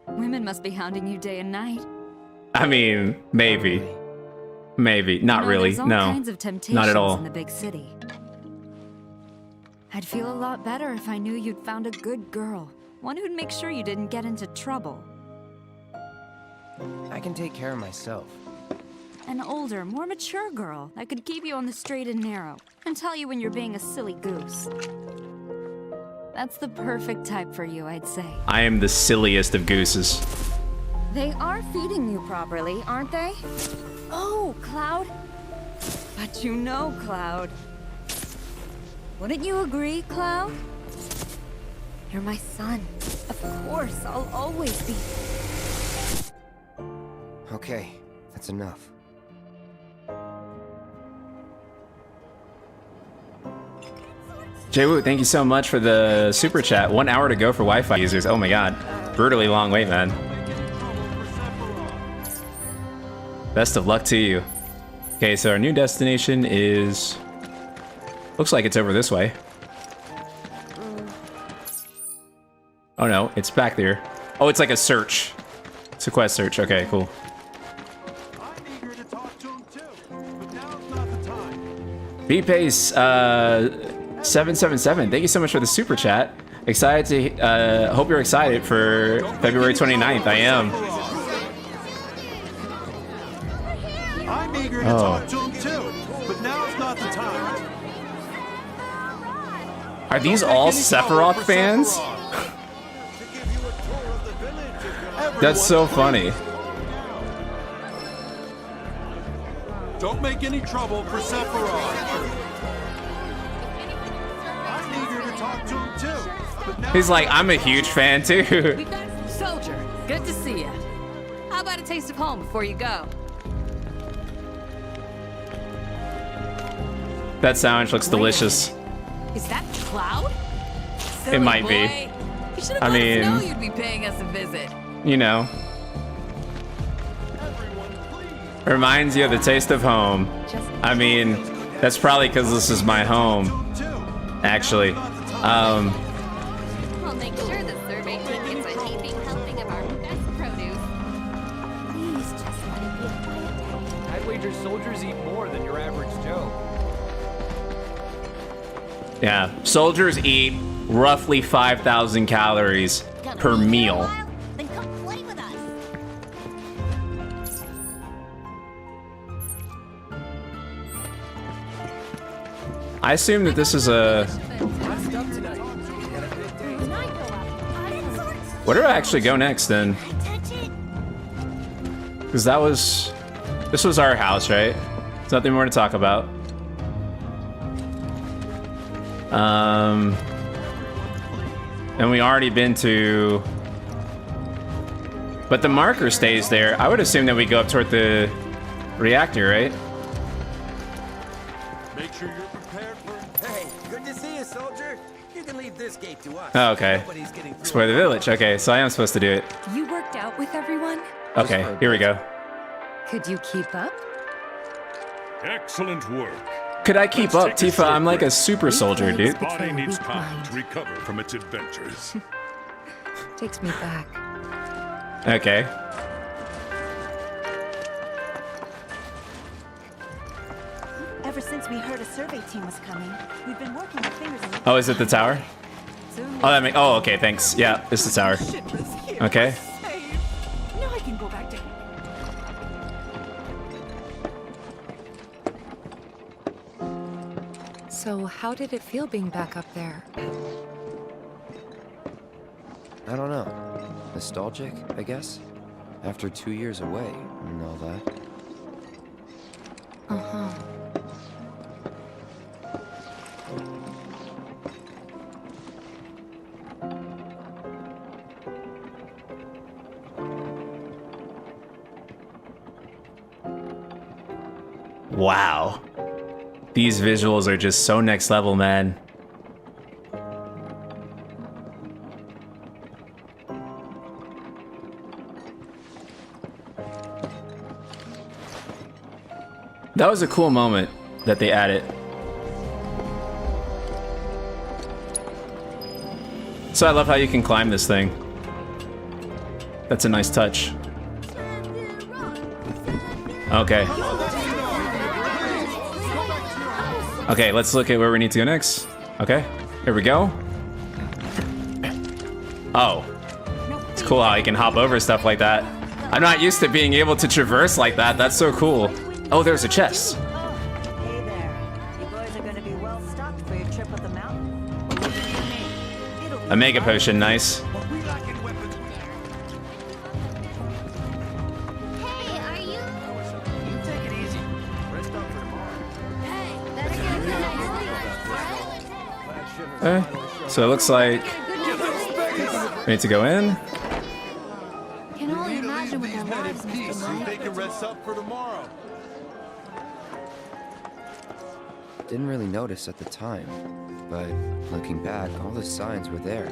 Women must be hounding you day and night. I mean, maybe. Maybe. Not really. There's all No. kinds of temptations Not at all. in the big city. I'd feel a lot better if I knew you'd found a good girl. One who'd make sure you didn't get into trouble. I can take care of myself. An older, more mature girl that could keep you on the straight and narrow and tell you when you're being a silly goose. That's the perfect type for you, I'd say. I am the silliest of gooses. They are feeding you properly, aren't they? Oh, Cloud. But you know, Cloud. Wouldn't you agree, Cloud? You're my son. Of course, I'll always be. Okay, that's enough. Jay-Woo, thank you so much for the super chat. 1 hour to go for Wi-Fi users. Oh my god. Brutally long wait, man. Best of luck to you. Okay, so our new destination is... Looks like it's over this way. Oh no, it's back there. Oh, it's like a search. It's a quest search. Okay, cool. B-Pace, 777. Thank you so much for the super chat. Excited to, hope you're excited for February 29th. I am. I'm eager to talk to him too, but now's not the time. Are these all Sephiroth fans? That's so funny. Don't make any trouble for Sephiroth. I'm eager to talk to him too, but now He's like, I'm a huge fan too. Soldier, good to see you. How about a taste of home before you go? That sandwich looks delicious. Is that Cloud? It might be. You should have I let us know mean, you'd be paying us a visit. you know. Reminds you of the taste of home. I mean, that's probably because this is my home, actually. I'll make sure the survey tickets a heaping helping of our best produce. Please just let it be a quiet day. I'd wager soldiers eat more than your average Joe. Yeah, soldiers eat roughly 5,000 calories per meal. Then come play with us. I assume that this is a... Where do I actually go next then? Because that was... This was our house, right? There's nothing more to talk about. And we already been to... But the marker stays there. I would assume that we go up toward the reactor, right? make sure you're prepared for. Hey, good to see you, soldier. You can leave this gate to us. Oh, okay. Nobody's getting through. Explore the village. Okay, so I am supposed to do it. You worked out with everyone? Okay, here we go. Could you keep up? Excellent work. Could I keep up, Tifa? I'm like a super soldier, dude. Body needs time to recover from its adventures. Takes me back. Okay. Ever since we heard a survey team was coming, we've been working our fingers in the Oh, is it the tower? Oh, that makes... Oh, okay, thanks. Yeah, it's the tower. Okay. Now I can go back to. So, how did it feel being back up there? I don't know. Nostalgic, I guess? After 2 years away and all that. Uh-huh. Wow. These visuals are just so next level, man. That was a cool moment that they added. So I love how you can climb this thing. That's a nice touch. Okay. Okay, let's look at where we need to go next. Okay, here we go. Oh. It's cool how you can hop over stuff like that. I'm not used to being able to traverse like that. That's so cool. Oh, there's a chest. Hey there. You boys are gonna be well stocked for your trip up the mountain. A mega potion, nice. Hey, are you? You take it easy. Rest up for tomorrow. Hey, better get a good night's sleep, So it looks like we need to go in. Can only imagine what their lives must be like. They can rest up for tomorrow. Didn't really notice at the time, but looking back, all the signs were there.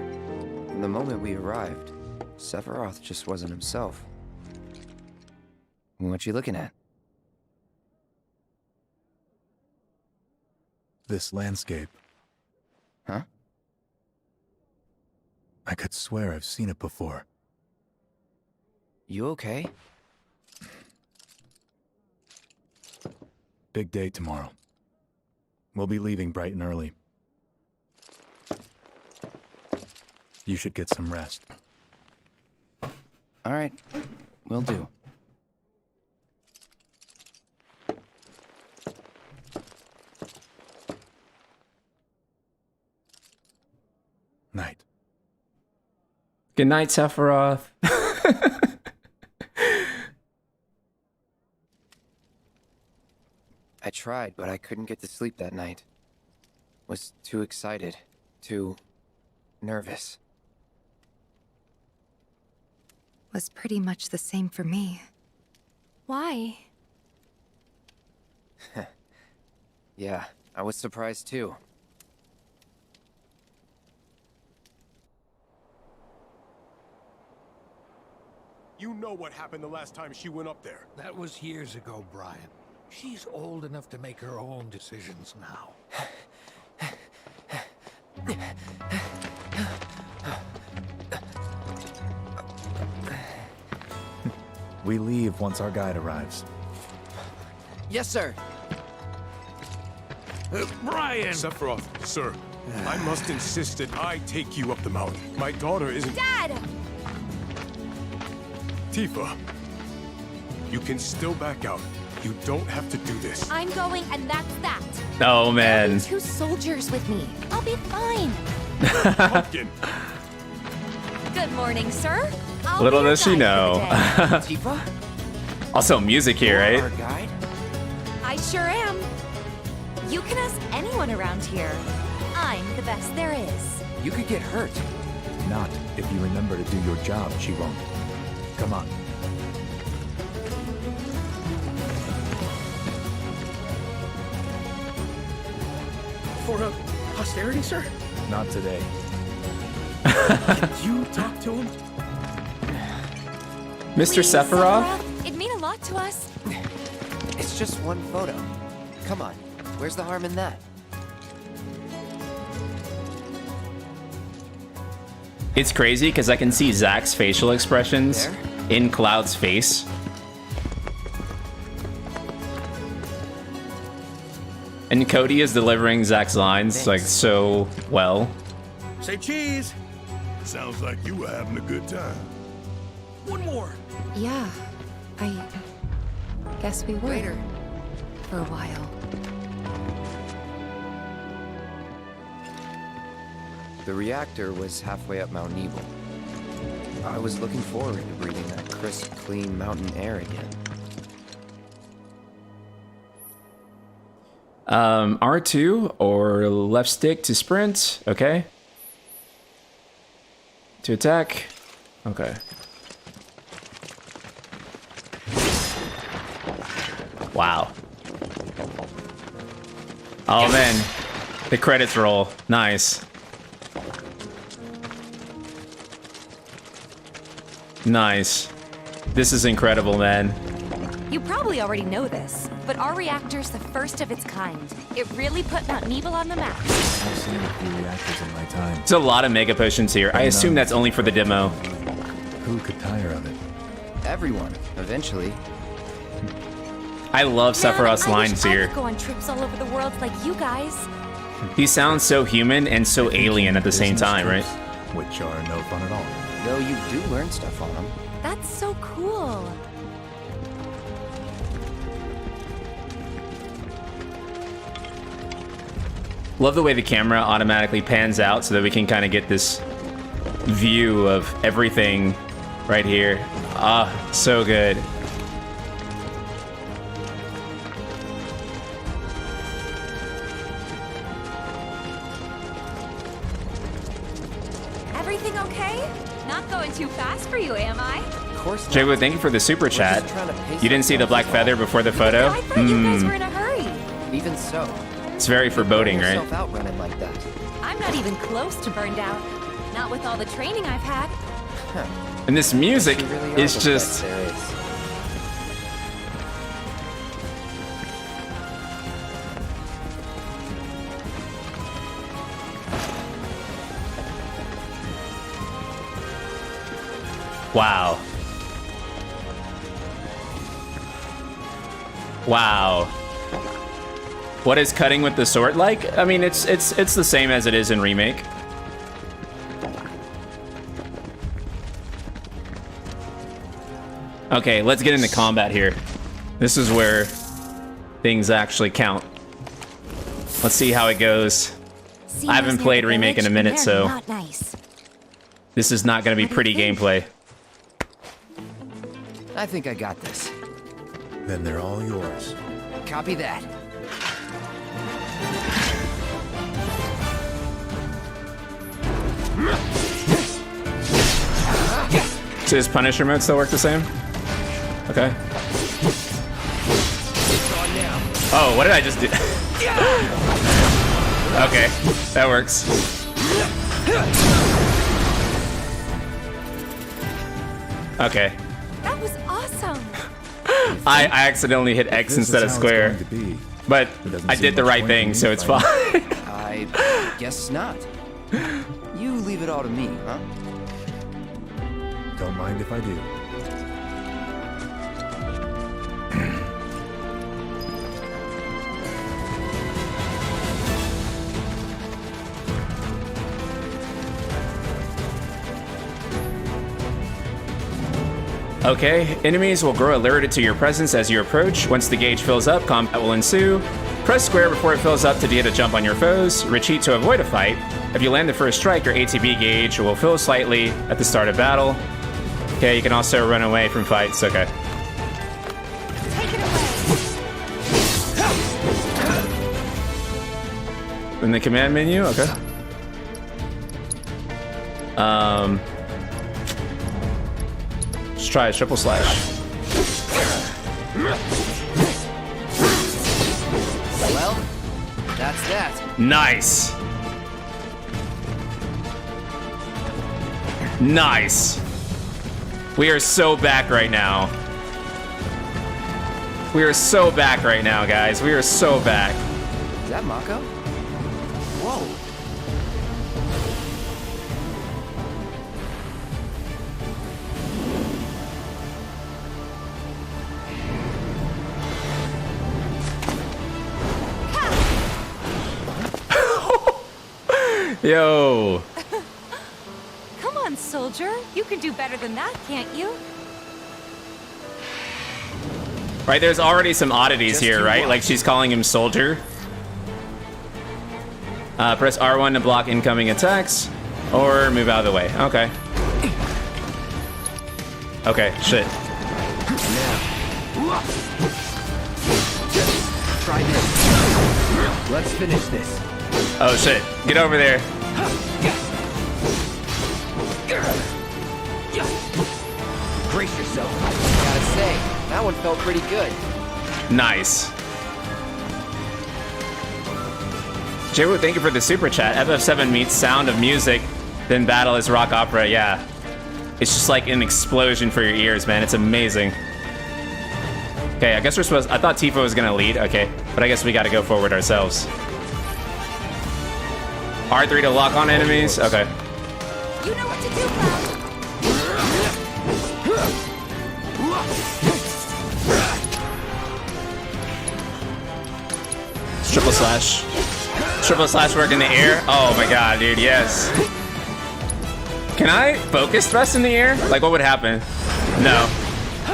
From the moment we arrived, Sephiroth just wasn't himself. What you looking at? This landscape. Huh? I could swear I've seen it before. You okay? Big day tomorrow. We'll be leaving bright and early. You should get some rest. All right, will do. Night. Good night, Sephiroth. I tried, but I couldn't get to sleep that night. Was too excited, too nervous. Was pretty much the same for me. Why? Yeah, I was surprised too. You know what happened the last time she went up there. That was years ago, Brian. She's old enough to make her own decisions now. We leave once our guide arrives. Yes, sir. Brian! Sephiroth, sir, I must insist that I take you up the mountain. My daughter isn't... Dad! Tifa, you can still back out. You don't have to do this. I'm going, and that's that. Oh, man. There'll be 2 soldiers with me. I'll be fine. Pumpkin. Good morning, sir. I'll Little be your does she guide know. for the day. Tifa? Also, music here, Our right? guide? I sure am. You can ask anyone around here. I'm the best there is. You could get hurt. Not if you remember to do your job, she won't. Come on. For posterity, sir? Not today. You talk to him? Mr. Please, Sephiroth? It'd mean a lot to us. It's just one photo. Come on, where's the harm in that? It's crazy because I can see Zack's facial expressions in Cloud's face. And Cody is delivering Zack's lines like so well. Say cheese! Sounds like you were having a good time. One more! Yeah, I guess we were. Later. For a while. The reactor was halfway up Mount Nebel. I was looking forward to breathing that crisp, clean mountain air again. R2 or left stick to sprint. Okay. To attack. Okay. Wow. Oh man, the credits roll. Nice. Nice. This is incredible, man. You probably already know this, but our reactor's the first of its kind. It really put Mount Nebel on the map. I've seen a few reactors in my time. There's a lot of mega potions here. I assume that's only for the demo. Who could tire of it? Everyone, eventually. I love Sephiroth's lines I here. could go on trips all over the world like you guys. He sounds so human and so alien at the same time, right? Which are no fun at all. Though you do learn stuff on them. That's so cool. Love the way the camera automatically pans out so that we can kind of get this view of everything right here. Ah, so good. Everything okay? Not going too fast for you, am I? Of course not. Jaywood, thank you for the super chat. You didn't see the black feather before the photo? I thought you guys were in a hurry. Even so. It's very foreboding, right? Yourself out running like that. I'm not even close to burned out. Not with all the training I've had. And this music You really are is the just... best there is. Wow. Wow. What is cutting with the sword like? I mean, it's the same as it is in Remake. Okay, let's get into combat here. This is where things actually count. Let's see how it goes. I haven't played Remake in a minute, so Not nice. this is not going to be pretty gameplay. I think I got this. Then they're all yours. Copy that. So does Punisher mode still work the same? Okay. Oh, what did I just do? Okay, that works. Okay. That was awesome. I accidentally hit X instead of square. But I did the right thing, so it's fine. I guess not. You leave it all to me, huh? Don't mind if I do. Okay, enemies will grow alerted to your presence as you approach. Once the gauge fills up, combat will ensue. Press square before it fills up to get a jump on your foes. Retreat to avoid a fight. If you land the first strike, your ATB gauge will fill slightly at the start of battle. Okay, you can also run away from fights. Okay. In the command menu? Okay. Let's try a triple slash. Well, that's that. Nice. Nice. We are so back right now. We are so back right now, guys. We are so back. Is that Mako? Whoa. Yo. Come on, soldier. You can do better than that, can't you? Right, there's already some oddities here, right? Like she's calling him soldier. Press R1 to block incoming attacks, or move out of the way. Okay. Okay, shit. Try this. Let's finish this. Oh shit, get over there. Brace yourself. Gotta say, that one felt pretty good. Nice. Jiwoo, thank you for the super chat. FF7 meets Sound of Music, then Battle is rock opera. Yeah. It's just like an explosion for your ears, man. It's amazing. Okay, I guess we're supposed... I thought Tifa was gonna lead. Okay, but I guess we gotta go forward ourselves. R3 to lock on enemies. Okay. You know what to do, Cloud. Triple slash. Triple slash work in the air. Oh my god, dude, yes. Can I focus thrust in the air? Like, what would happen? No.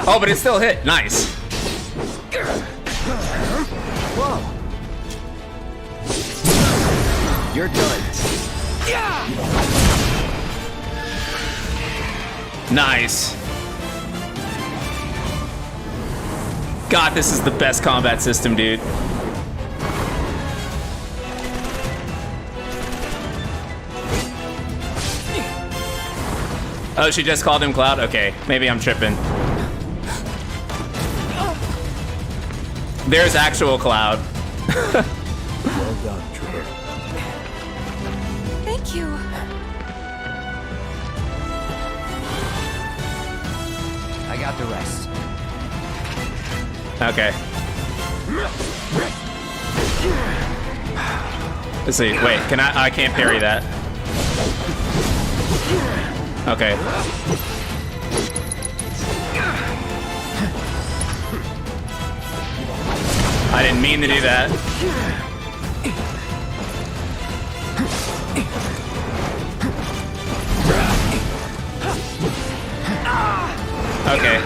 Oh, but it still hit. Nice. Whoa. You're done. Nice. God, this is the best combat system, dude. Oh, she just called him Cloud? Okay, maybe I'm tripping. There's actual Cloud. Well done, Trooper. Thank you. I got the rest. Okay. Let's see. Wait, can I can't parry that. Okay. I didn't mean to do that. Okay.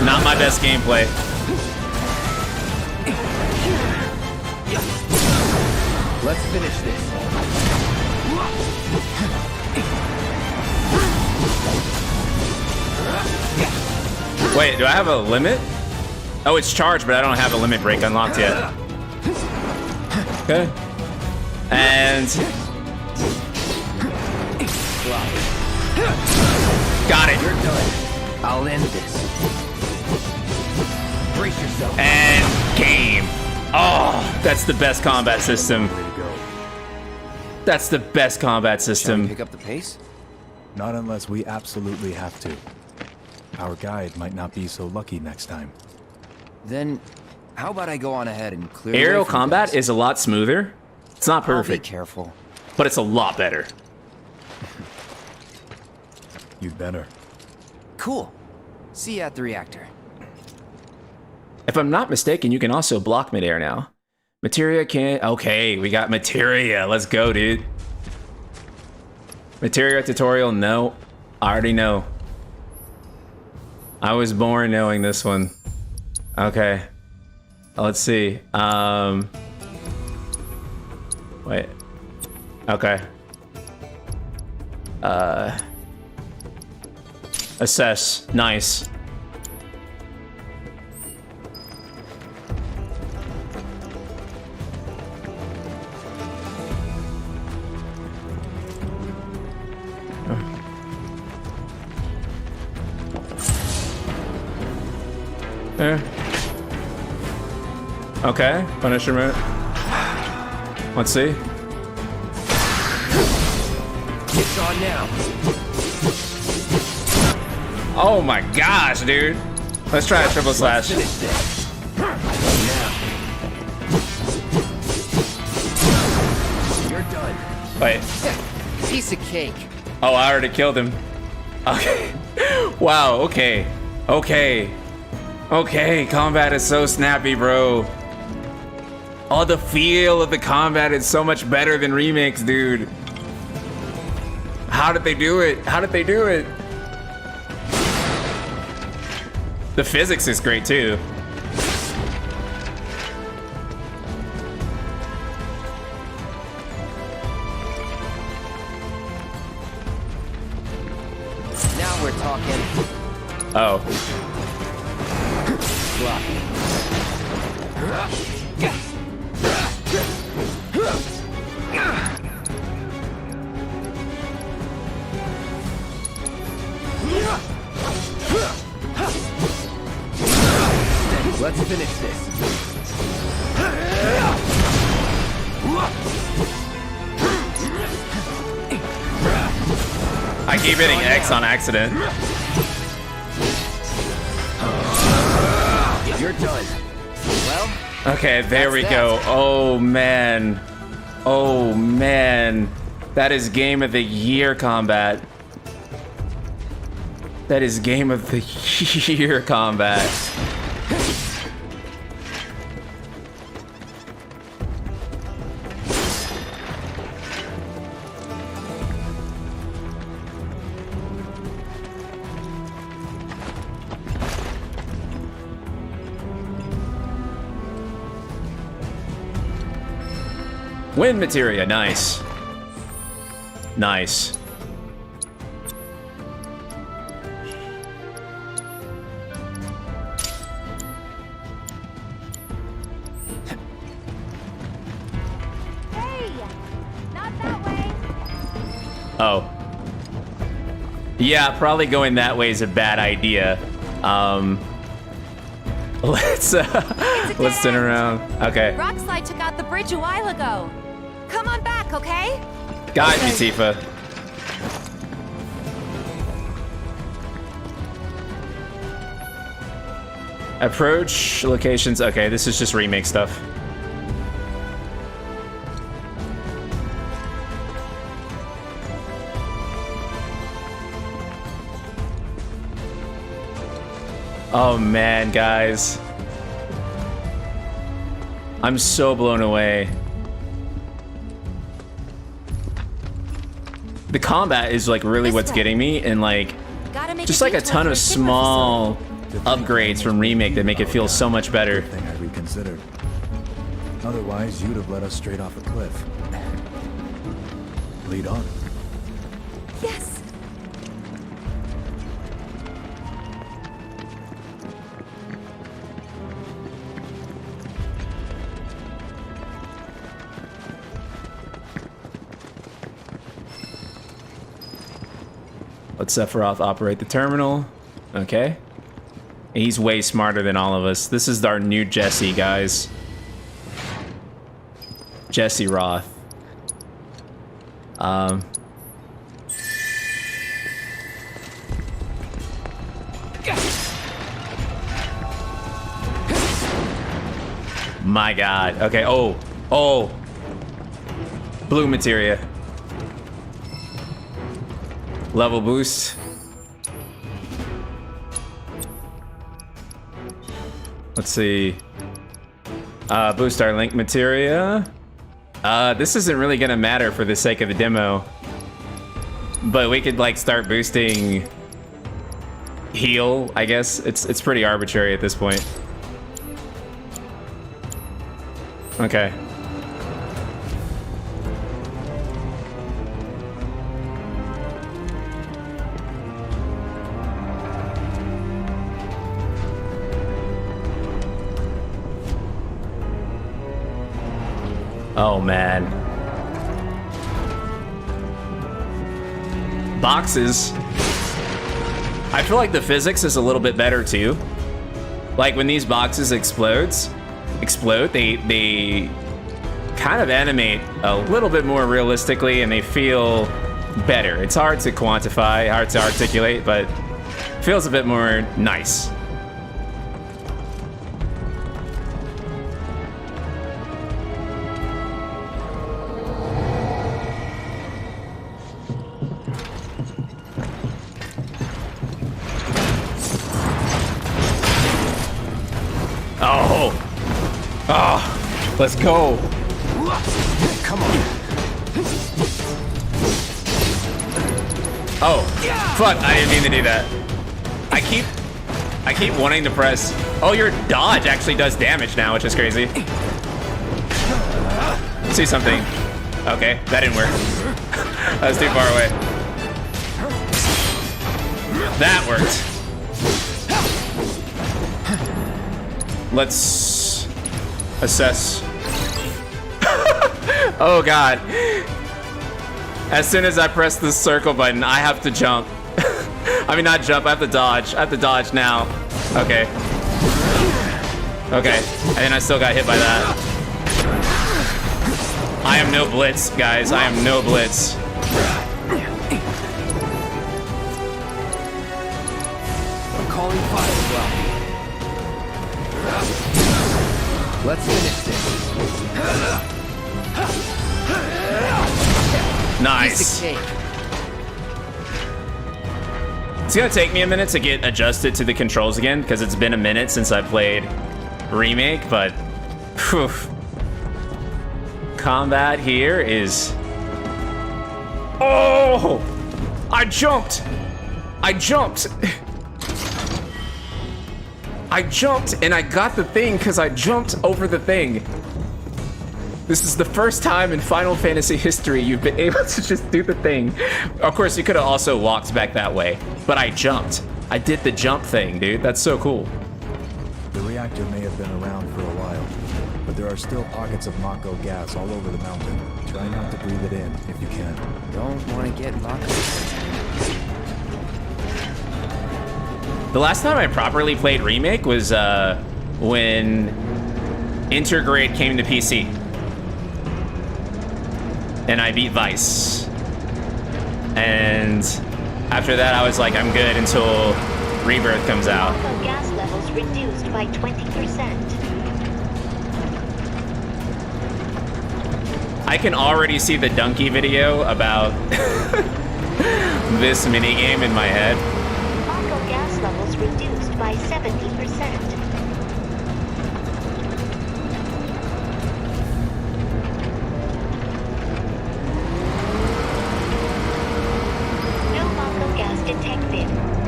Not my best gameplay. Let's finish this. Wait, do I have a limit? Oh, it's charged, but I don't have a limit break unlocked yet. Okay. And... got it. You're done. I'll end this. Brace yourself. And game. Oh, that's the best combat system. That's the best combat system. Shall we pick up the pace? Not unless we absolutely have to. Our guide might not be so lucky next time. Then, how about I go on ahead and clear Aerial away from combat this? is a lot smoother. It's not perfect. I'll be careful. But it's a lot better. You'd better. Cool. See you at the reactor. If I'm not mistaken, you can also block midair now. Materia can't... Okay, we got Materia. Let's go, dude. Materia tutorial, no. I already know. I was born knowing this one. Okay. Let's see. Wait. Okay. Assess. Nice. Okay, Punisher mode. Let's see. It's on now. Oh my gosh, dude. Let's try a triple slash. You're done. Wait. Piece of cake. Oh, I already killed him. Okay. Wow, okay. Okay. Okay, combat is so snappy, bro. Oh, the feel of the combat is so much better than remakes, dude. How did they do it? How did they do it? The physics is great, too. Now we're talking. Oh. Let's finish this. I keep hitting X on accident. You're done. Well, Okay, there we go. Oh man. Oh man. That is game of the year combat. That is game of the year combat. Wind materia, nice. Nice. Oh. Yeah, probably going that way is a bad idea. Let's turn around. Okay. Rockslide took out the bridge a while ago. Come on back, okay? Got you, Tifa. Approach locations. Okay, this is just remake stuff. Oh man, guys. I'm so blown away. The combat is like really what's getting me, and like just like a ton of small upgrades from remake that make it feel so much better. Thing I reconsidered. Otherwise, you'd have led us straight off a cliff. Lead on. Yes. Let Sephiroth operate the terminal. Okay. He's way smarter than all of us. This is our new Jesse, guys. Jesse Roth. My God. Okay. Oh. Oh. Blue materia. Level boost. Let's see. Boost our link materia. This isn't really gonna matter for the sake of the demo. But we could like start boosting heal, I guess. It's pretty arbitrary at this point. Okay. Oh man. Boxes. I feel like the physics is a little bit better too. Like when these boxes explode, they kind of animate a little bit more realistically and they feel better. It's hard to quantify, hard to articulate, but it feels a bit more nice. Let's go. Come on. Oh, fuck, I didn't mean to do that. I keep wanting to press. Oh, your dodge actually does damage now, which is crazy. See something. Okay, that didn't work. That was too far away. That worked. Let's assess. Oh god. As soon as I press the circle button, I have to jump. I mean, not jump, I have to dodge. I have to dodge now. Okay. Okay, and then I still got hit by that. I am no blitz, guys. I am no blitz. It's gonna take me a minute to get adjusted to the controls again because it's been a minute since I played Remake, but whew, combat here is... Oh! I jumped! I jumped! I jumped and I got the thing because I jumped over the thing. This is the first time in Final Fantasy history you've been able to just do the thing. Of course, you could have also walked back that way, but I jumped. I did the jump thing, dude. That's so cool. The reactor may have been around for a while, but there are still pockets of Mako gas all over the mountain. Try not to breathe it in if you can. Don't want to get Mako. The last time I properly played Remake was when Intergrade came to PC. And I beat Vice. And after that, I was like, I'm good until Rebirth comes out. Gas levels reduced by 20%. I can already see the Donkey video about this minigame in my head. Mako gas levels reduced by 70%.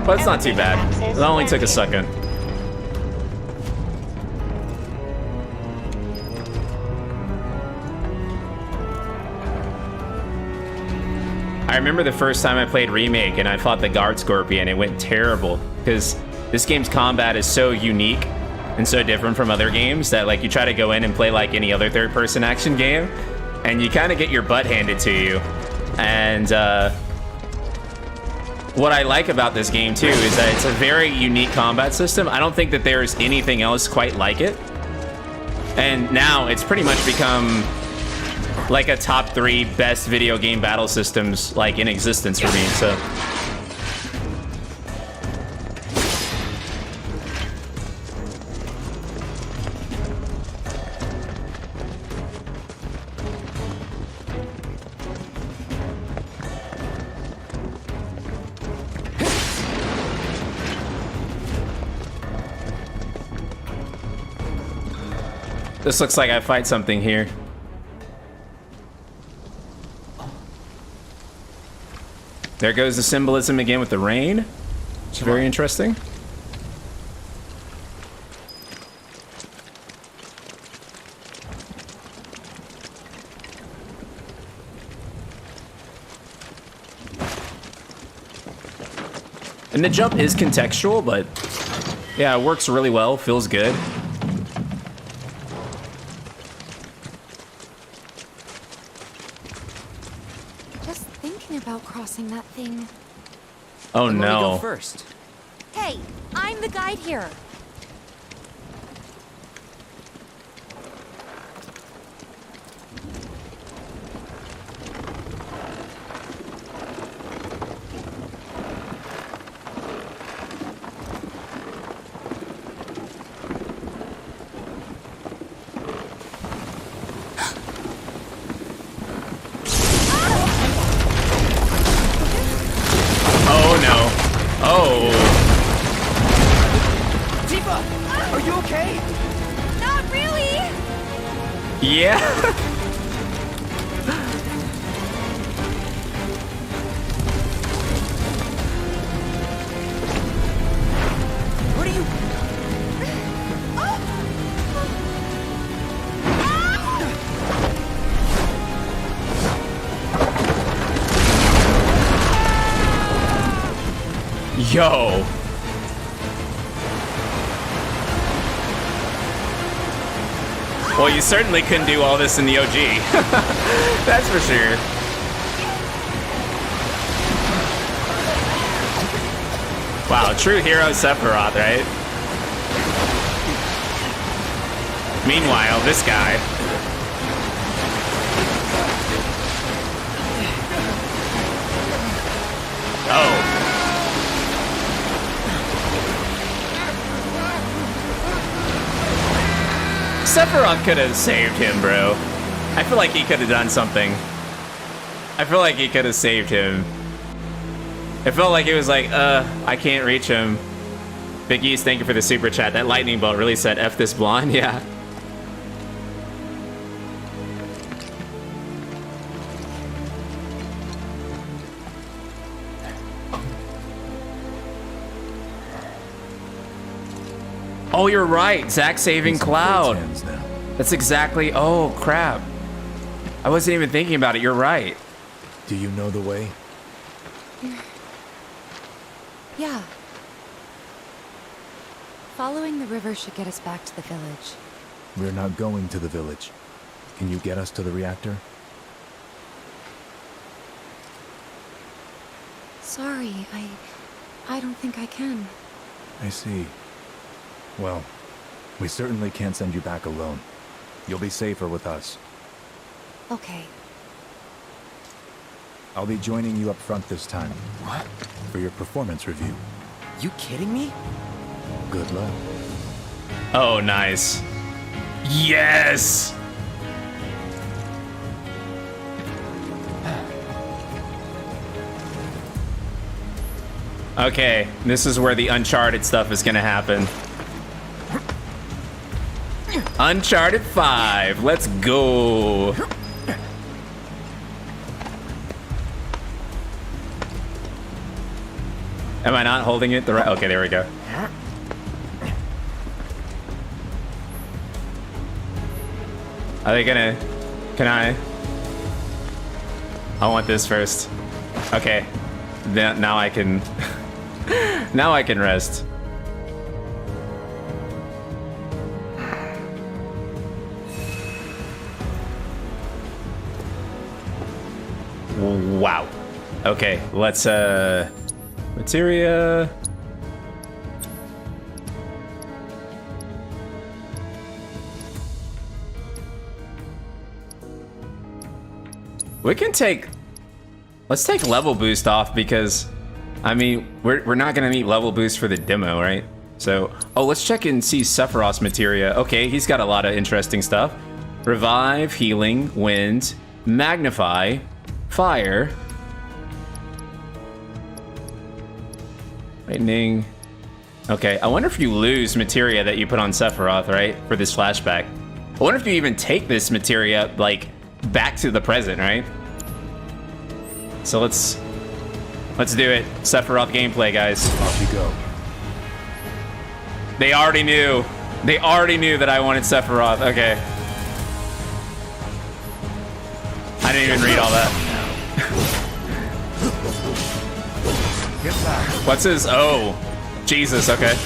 But it's not too bad. It only took a second. I remember the first time I played Remake and I fought the Guard Scorpion. It went terrible because this game's combat is so unique and so different from other games that like you try to go in and play like any other third-person action game and you kind of get your butt handed to you. And what I like about this game too is that it's a very unique combat system. I don't think that there's anything else quite like it. And now it's pretty much become like a top 3 best video game battle systems like in existence for me. So this looks like I fight something here. There goes the symbolism again with the rain. It's very interesting. And the jump is contextual, but yeah, it works really well, feels good. About crossing that thing. Oh no. Let me go first. Hey, I'm the guide here. Yeah. What are you? Yo. Well, you certainly couldn't do all this in the OG. That's for sure. Wow, true hero Sephiroth, right? Meanwhile, this guy. Oh. Sephiroth could have saved him, bro. I feel like he could have done something. I feel like he could have saved him. It felt like it was like, I can't reach him. Big East, thank you for the super chat. That lightning bolt really said F this blonde, yeah. Oh, you're right. Zach saving Cloud. That's exactly. Oh, crap. I wasn't even thinking about it. You're right. Do you know the way? Yeah. Following the river should get us back to the village. We're not going to the village. Can you get us to the reactor? Sorry, I don't think I can. I see. Well, we certainly can't send you back alone. You'll be safer with us. Okay. I'll be joining you up front this time. What? For your performance review. You kidding me? Good luck. Oh, nice. Yes! Okay, this is where the Uncharted stuff is gonna happen. Uncharted 5, let's go. Am I not holding it the right? Okay, there we go. Are they gonna? Can I? I want this first. Okay, now I can. Now I can rest. Wow. Okay, let's materia. We can take. Let's take level boost off because, I mean, we're not gonna need level boost for the demo, right? So, oh, let's check and see Sephiroth's materia. Okay, he's got a lot of interesting stuff. Revive, healing, wind, magnify, fire, lightning. Okay, I wonder if you lose materia that you put on Sephiroth, right? For this flashback. I wonder if you even take this materia, like, back to the present, right? So let's do it. Sephiroth gameplay, guys. Off you go. They already knew. They already knew that I wanted Sephiroth. Okay. I didn't even read all that. What's his? Oh, Jesus. Okay.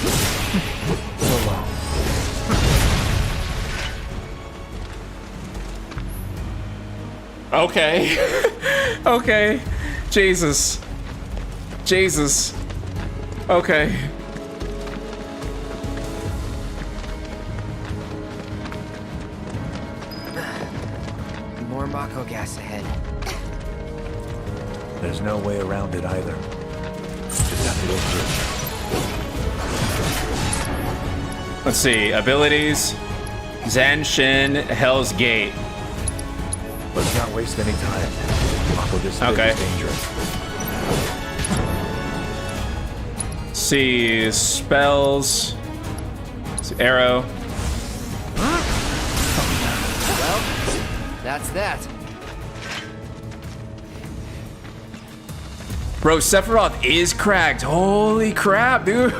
Okay. Okay. Jesus. Jesus. Okay. More Mako gas ahead. There's no way around it either. Just have to go through. Let's see. Abilities. Zanshin, Hell's Gate. Let's not waste any time. Mako just okay. is dangerous. See spells. See arrow. Well, that's that. Bro, Sephiroth is cracked. Holy crap, dude.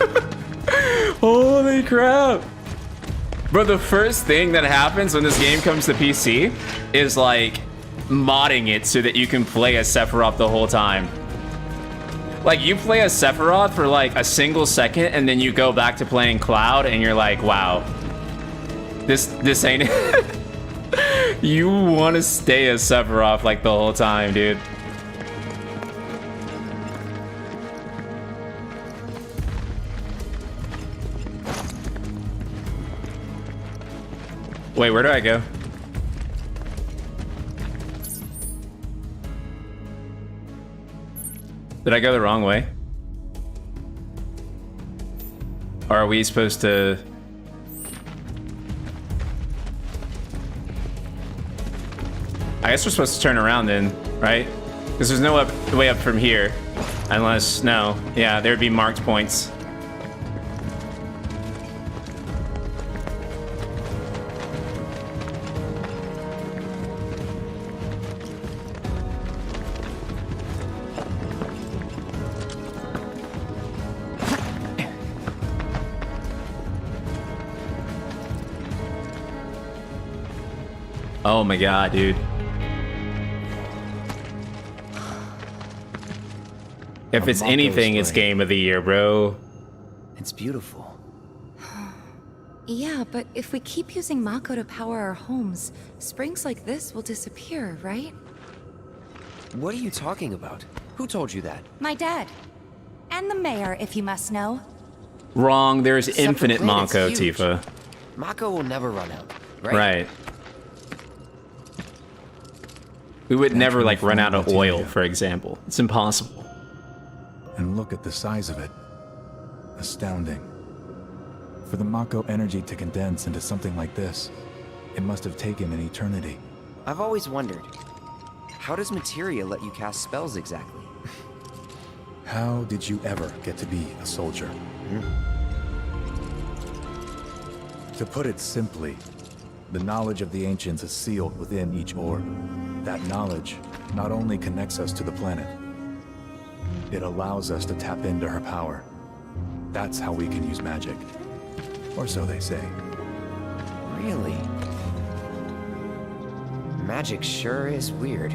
Holy crap. Bro, the first thing that happens when this game comes to PC is like modding it so that you can play as Sephiroth the whole time. Like you play as Sephiroth for like a single second and then you go back to playing Cloud and you're like, wow, this ain't it. You want to stay as Sephiroth like the whole time, dude. Wait, where do I go? Did I go the wrong way? Or are we supposed to... I guess we're supposed to turn around then, right? Because there's no way up from here. Unless, no. Yeah, there'd be marked points. Oh my god, dude. If it's anything, it's game of the year, bro. It's beautiful. Yeah, but if we keep using Mako to power our homes, springs like this will disappear, right? What are you talking about? Who told you that? My dad. And the mayor, if you must know. Wrong, there's Except infinite the planet's Mako, huge. Tifa. Mako will never run out, right? Right. We would never, like, run out of oil, for example. It's impossible. And look at the size of it. Astounding. For the Mako energy to condense into something like this, it must have taken an eternity. I've always wondered, how does materia let you cast spells exactly? How did you ever get to be a soldier? To put it simply, the knowledge of the ancients is sealed within each orb. That knowledge not only connects us to the planet, it allows us to tap into her power. That's how we can use magic. Or so they say. Really? Magic sure is weird.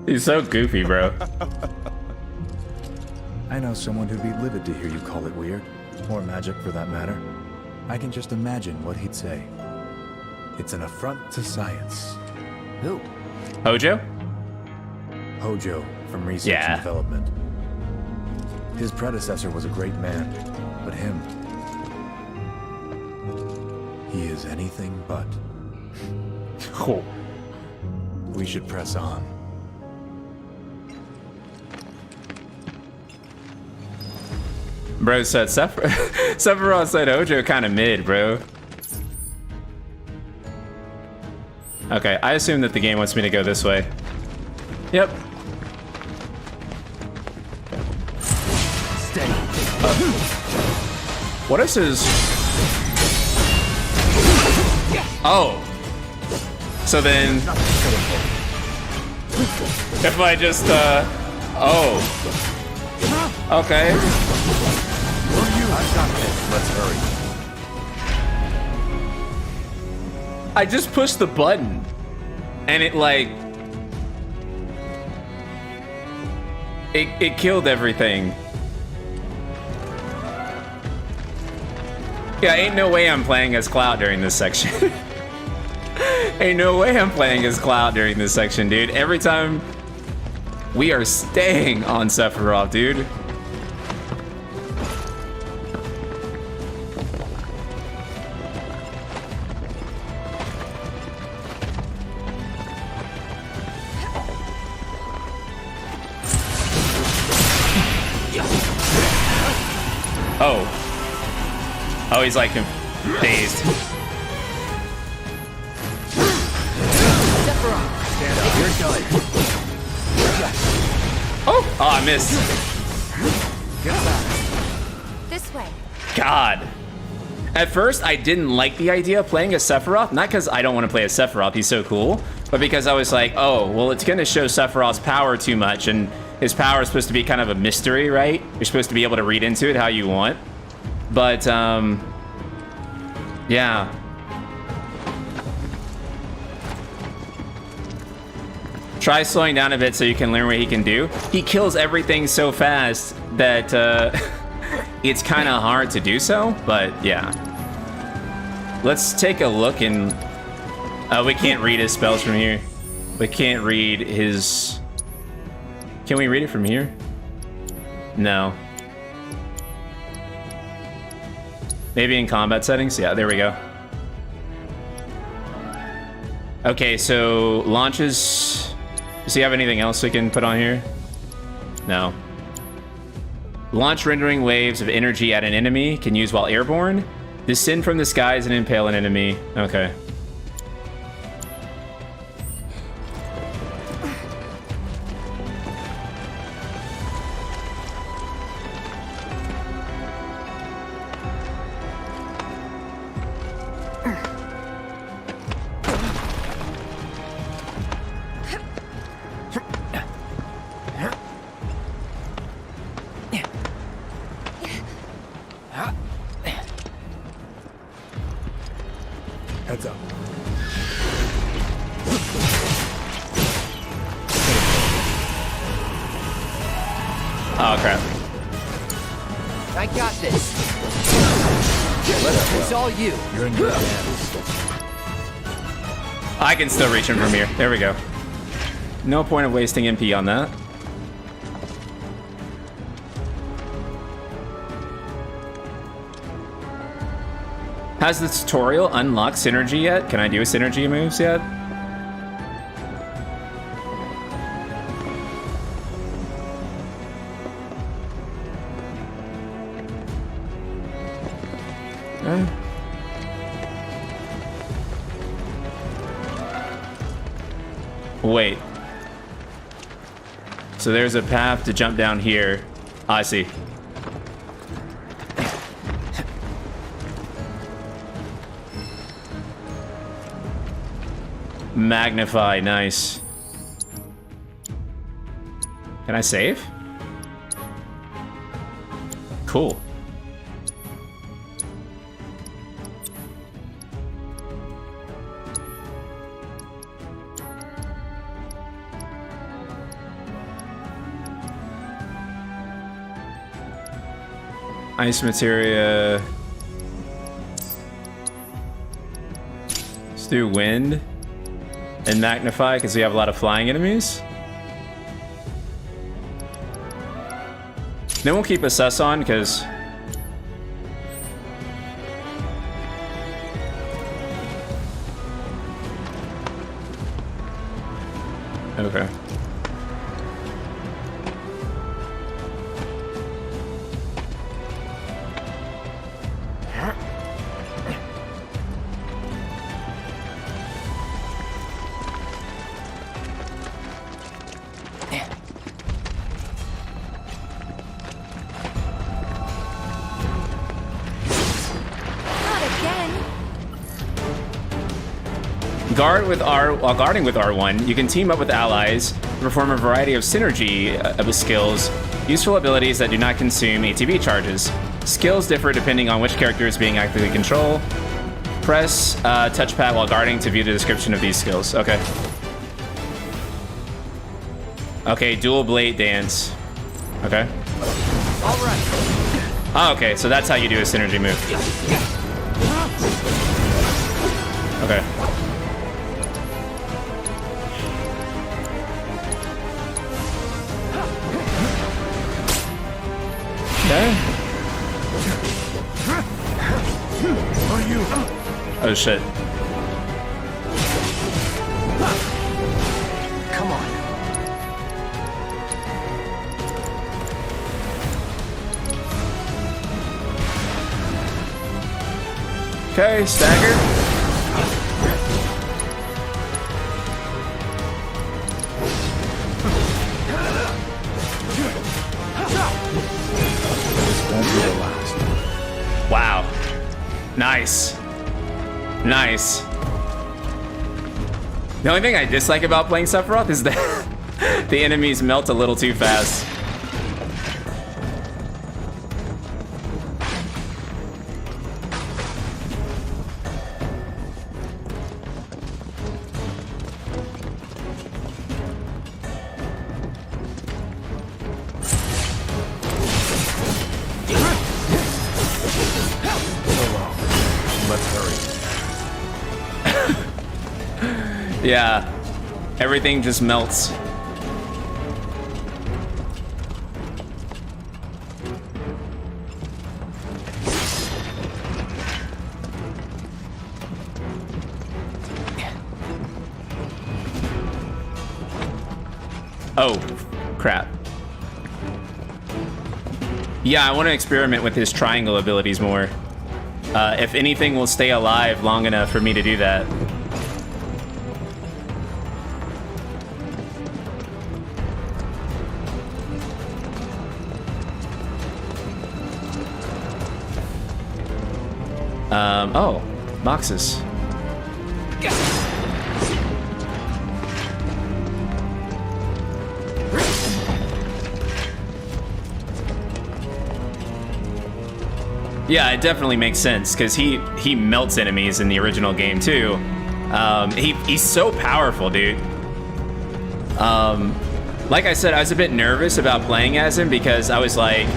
He's so goofy, bro. I know someone who'd be livid to hear you call it weird, or magic for that matter. I can just imagine what he'd say. It's an affront to science. Who? Hojo? Hojo, from Research and Development. His predecessor was a great man, but him... he is anything but. Oh. We should press on. Bro said Sephiroth said Hojo kind of mid, bro. Okay, I assume that the game wants me to go this way. Yep. What is his... Oh. So then... if I just, oh. Okay. I've got this. Let's hurry. I just pushed the button. And it, like... It killed everything. Yeah, ain't no way I'm playing as Cloud during this section. Ain't no way I'm playing as Cloud during this section, dude. Every time we are staying on Sephiroth, dude. Oh. Oh, he's like dazed. Oh, I missed. This way. God. At first, I didn't like the idea of playing as Sephiroth. Not because I don't want to play as Sephiroth, he's so cool. But because I was like, oh, well, it's going to show Sephiroth's power too much. And his power is supposed to be kind of a mystery, right? You're supposed to be able to read into it how you want. But, yeah. Try slowing down a bit so you can learn what he can do. He kills everything so fast that it's kind of hard to do so, but yeah. Let's take a look and... we can't read his spells from here. We can't read his... Can we read it from here? No. Maybe in combat settings? Yeah, there we go. Okay, so launches... Does he have anything else we can put on here? No. Launch rendering waves of energy at an enemy. Can use while airborne. Descend from the skies and impale an enemy. Okay. Oh, crap. I got this. It's all you. You're in good hands. I can still reach him from here. There we go. No point of wasting MP on that. Has the tutorial unlocked synergy yet? Can I do synergy moves yet? Wait. So there's a path to jump down here. I see. Magnify, nice. Can I save? Cool. Ice materia. Let's do wind and magnify because we have a lot of flying enemies. Then we'll keep assess on because okay. Guard with R, while guarding with R1, you can team up with allies to perform a variety of synergy skills, useful abilities that do not consume ATB charges. Skills differ depending on which character is being actively controlled. Press touchpad while guarding to view the description of these skills. Okay. Okay, dual blade dance. Okay. All right. Oh, okay, so that's how you do a synergy move. Okay. Okay. Oh shit. Come on. Okay, stagger. Wow. Nice. Nice. The only thing I dislike about playing Sephiroth is that the enemies melt a little too fast. Yeah, everything just melts. Oh, crap. Yeah, I want to experiment with his triangle abilities more. If anything will stay alive long enough for me to do that. Oh, boxes. Yeah, it definitely makes sense because he melts enemies in the original game too. He's so powerful, dude. Like I said, I was a bit nervous about playing as him because I was like,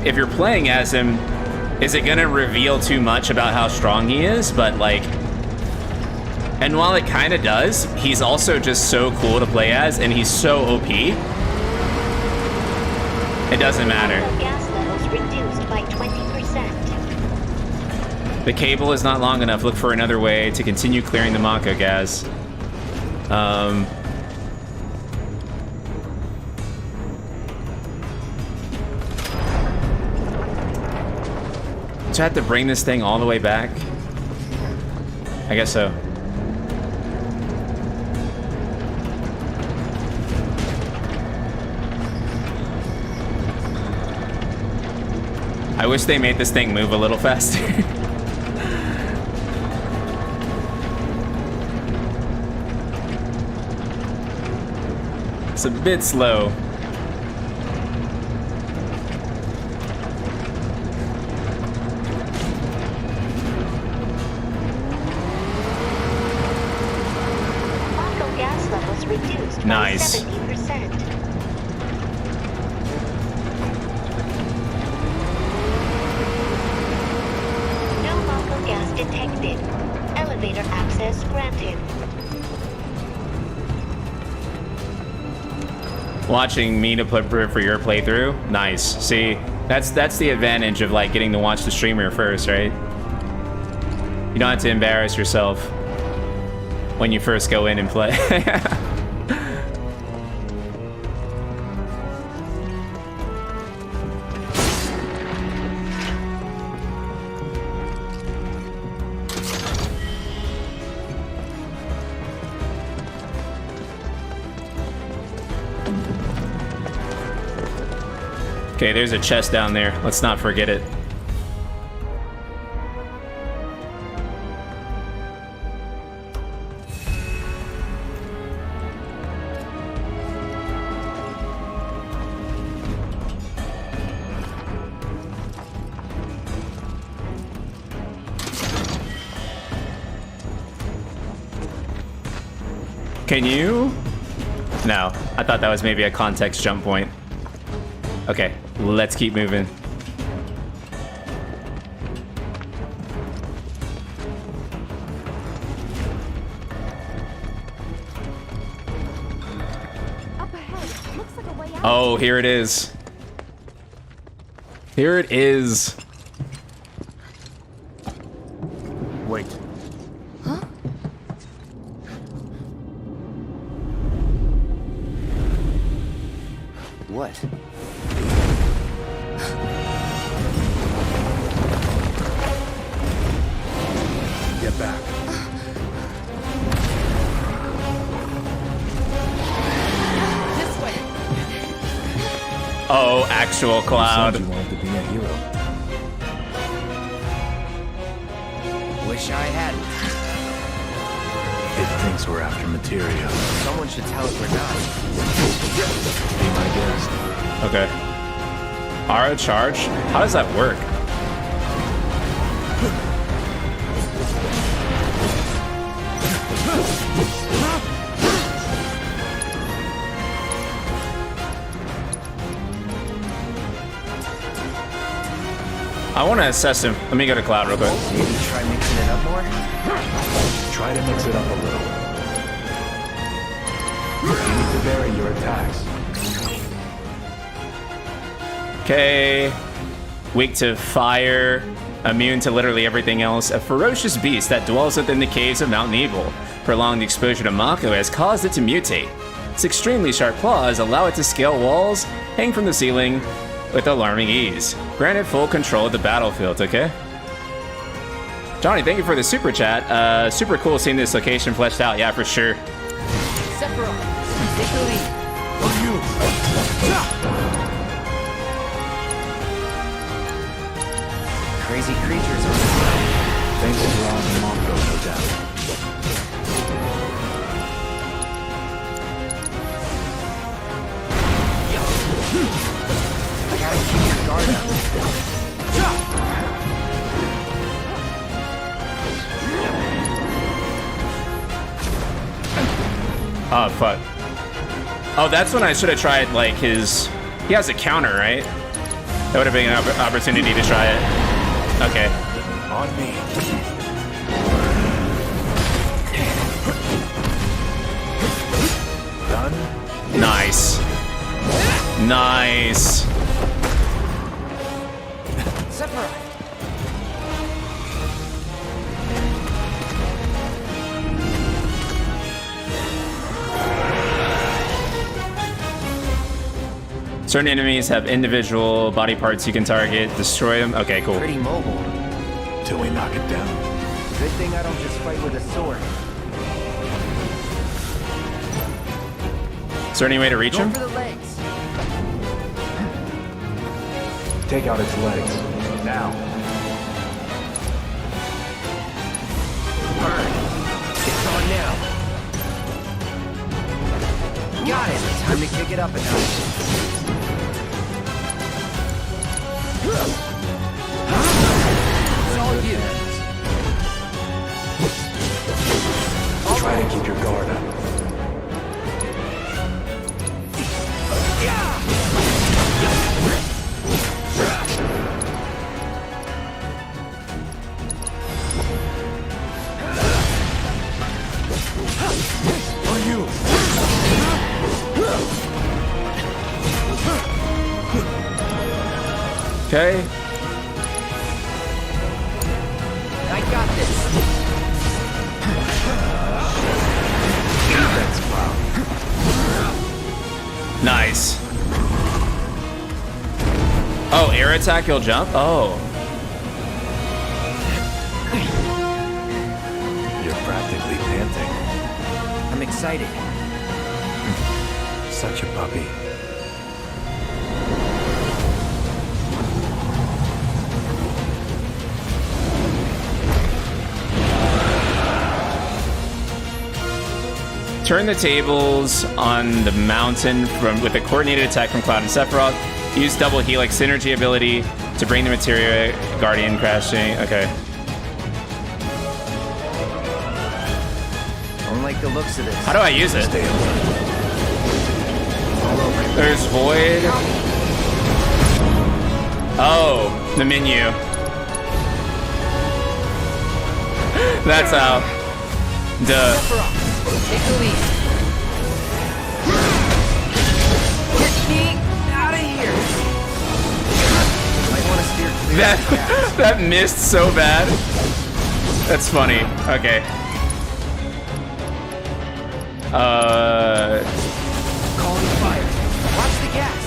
if you're playing as him, is it gonna reveal too much about how strong he is? But like, and while it kind of does, he's also just so cool to play as, and he's so OP. It doesn't matter. Gas levels reduced by 20%. The cable is not long enough. Look for another way to continue clearing the Mako gas. So I have to bring this thing all the way back? I guess so. I wish they made this thing move a little faster. It's a bit slow. Mako gas levels reduced Nice. by 70%. No Mako gas detected. Elevator access granted. Watching me to put for your playthrough, nice. See, that's the advantage of like getting to watch the streamer first, right? You don't have to embarrass yourself when you first go in and play. Okay, there's a chest down there. Let's not forget it. Can you? No, I thought that was maybe a context jump point. Okay, let's keep moving. Up ahead. Looks like a way out. Oh, here it is. Here it is. Wait. Huh? What? Get back. This way. Oh, actual Cloud. You wanted to be a hero. Wish I hadn't. It thinks we're after materia. Someone should tell it we're not. Be my guest. Okay. Aura charge? How does that work? I want to assess him. Let me go to Cloud real quick. Maybe try mixing it up more? Try to mix it up a little. You need to vary your attacks. Okay. Weak to fire. Immune to literally everything else. A ferocious beast that dwells within the caves of Mount Evil. Prolonged exposure to Mako has caused it to mutate. Its extremely sharp claws allow it to scale walls, hang from the ceiling with alarming ease. Granted full control of the battlefield, okay? Johnny, thank you for the super chat. Super cool seeing this location fleshed out. Yeah, for sure. Sephiroth, take the lead. Crazy creatures on the Thanks to Ron and Mako, no doubt. Gotta keep your guard up. Oh, fuck. Oh, that's when I should have tried, like, his... He has a counter, right? That would have been an opportunity to try it. Okay. On me. Done? Nice. Nice. Sephiroth. Certain enemies have individual body parts you can target, destroy them. Okay, cool. Pretty mobile. Till we knock it down. Good thing I don't just fight with a sword. Is there any way to reach Go him? for the legs. Take out its legs. Now. Burn. It's on now. Got it. Time to kick it up a notch. It's all you. Try to keep your guard up. On you. Okay. I got this. Defense cloud. Nice. Oh, air attack, he'll jump? Oh. You're practically panting. I'm excited. Such a puppy. Turn the tables on the mountain with a coordinated attack from Cloud and Sephiroth. Use double helix synergy ability to bring the materia guardian crashing. Okay. Don't like the looks of this. How do I use it? Stay alert. All over. There's void. Oh, the menu. That's how. Duh. Sephiroth, take the lead. Get me out of here. Might want to steer clear. That missed so bad. That's funny. Okay. Calling fire. Watch the gas.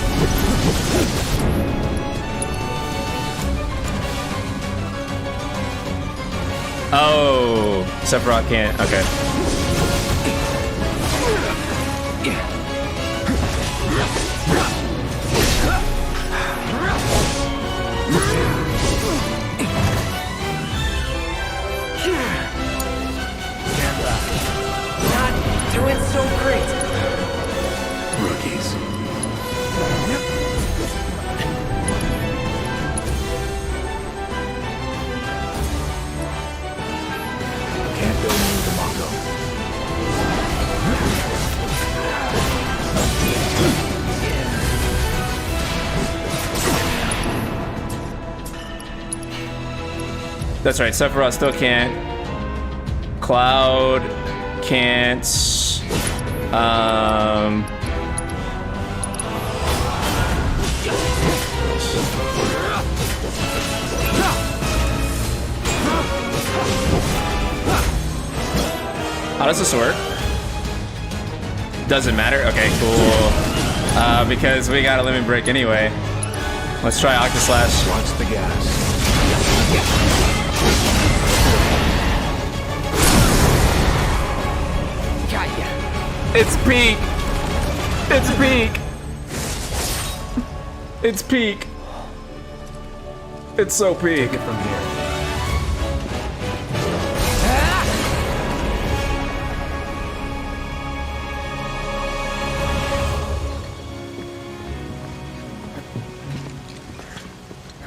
Oh, Sephiroth can't. Okay. Not doing so great. Rookies. Can't go near the Mako. That's right. Sephiroth still can't. Cloud can't. How does this work? Doesn't matter? Okay, cool. Because we got a limit break anyway. Let's try Octaslash. Watch the gas. Got ya. It's peak. It's peak. It's peak. It's so peak. Take it from here.